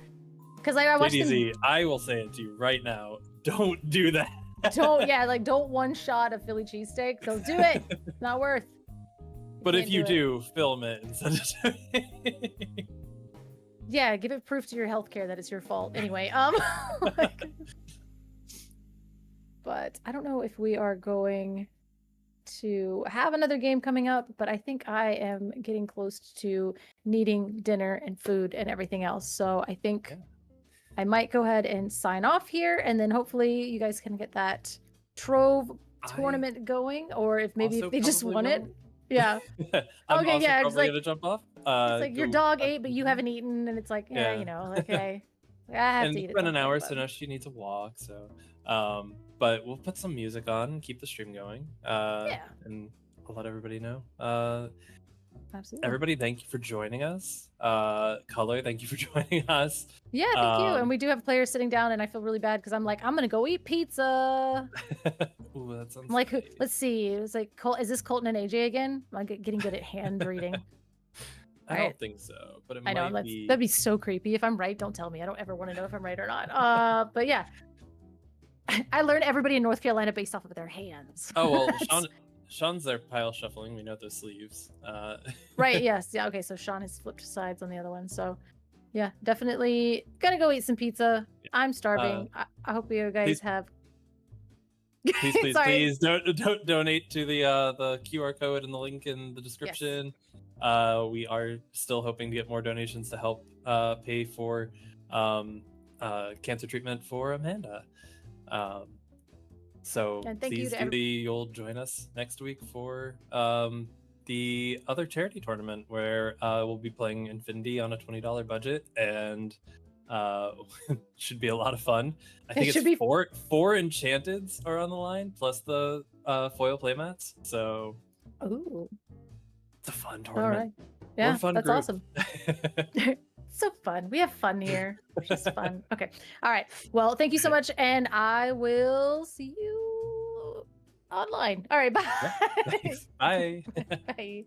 Because I watched him. JDZ, I will say it to you right now. Don't do that. Don't one shot of Philly cheesesteak. Don't do it. It's not worth. But if can't you do do, film it and send it to me. Yeah, give it proof to your healthcare that it's your fault. Anyway, like, but I don't know if we are going to have another game coming up, but I think I am getting close to needing dinner and food and everything else. So I think I might go ahead and sign off here, and then hopefully you guys can get that Trove tournament going, or if maybe if they just won it. Yeah. I'm Okay, also yeah, it's probably like- gonna jump off. It's like your go- dog ate, but you haven't eaten, and it's like, yeah, Yeah. you know, okay. I have and to eat it's it. been an sometime, hour, but- so now she needs a walk. So, but we'll put some music on and keep the stream going. Yeah. And I'll let everybody know. Absolutely. Everybody, thank you for joining us. Color, thank you for joining us. Yeah, thank you. And Um, we do have players sitting down, and I feel really bad because I'm like, I'm gonna go eat pizza. Ooh, that sounds I'm like, great. let's see. It was like, is this Colton and AJ again? I'm getting good at hand reading. I Alright. don't think so, but it I know might be. that'd be so creepy. If I'm right, don't tell me. I don't ever want to know if I'm right or not. But yeah, I learned everybody in North Carolina based off of their hands. Oh well, That's- Sean's there pile shuffling. We know those sleeves. Right. Yes. Yeah. Okay. So Sean has flipped sides on the other one. So yeah, definitely gonna go eat some pizza. I'm starving. I hope you guys please- have. please, Sorry. please don't donate to the QR code and the link in the description. We are still hoping to get more donations to help pay for cancer treatment for Amanda. So And thank you please, to Judy, you'll join us next week for the other charity tournament where we'll be playing Infinity on a $20 budget, and should be a lot of fun. I think It it's should be- four enchanteds are on the line plus the foil playmats, so Ooh. it's a fun All tournament. right. Yeah, fun that's group. awesome. So fun. We have fun here, which is fun. Okay. All right. Well, thank you so much, and I will see you online. All right. Bye. Thanks. Bye. Bye.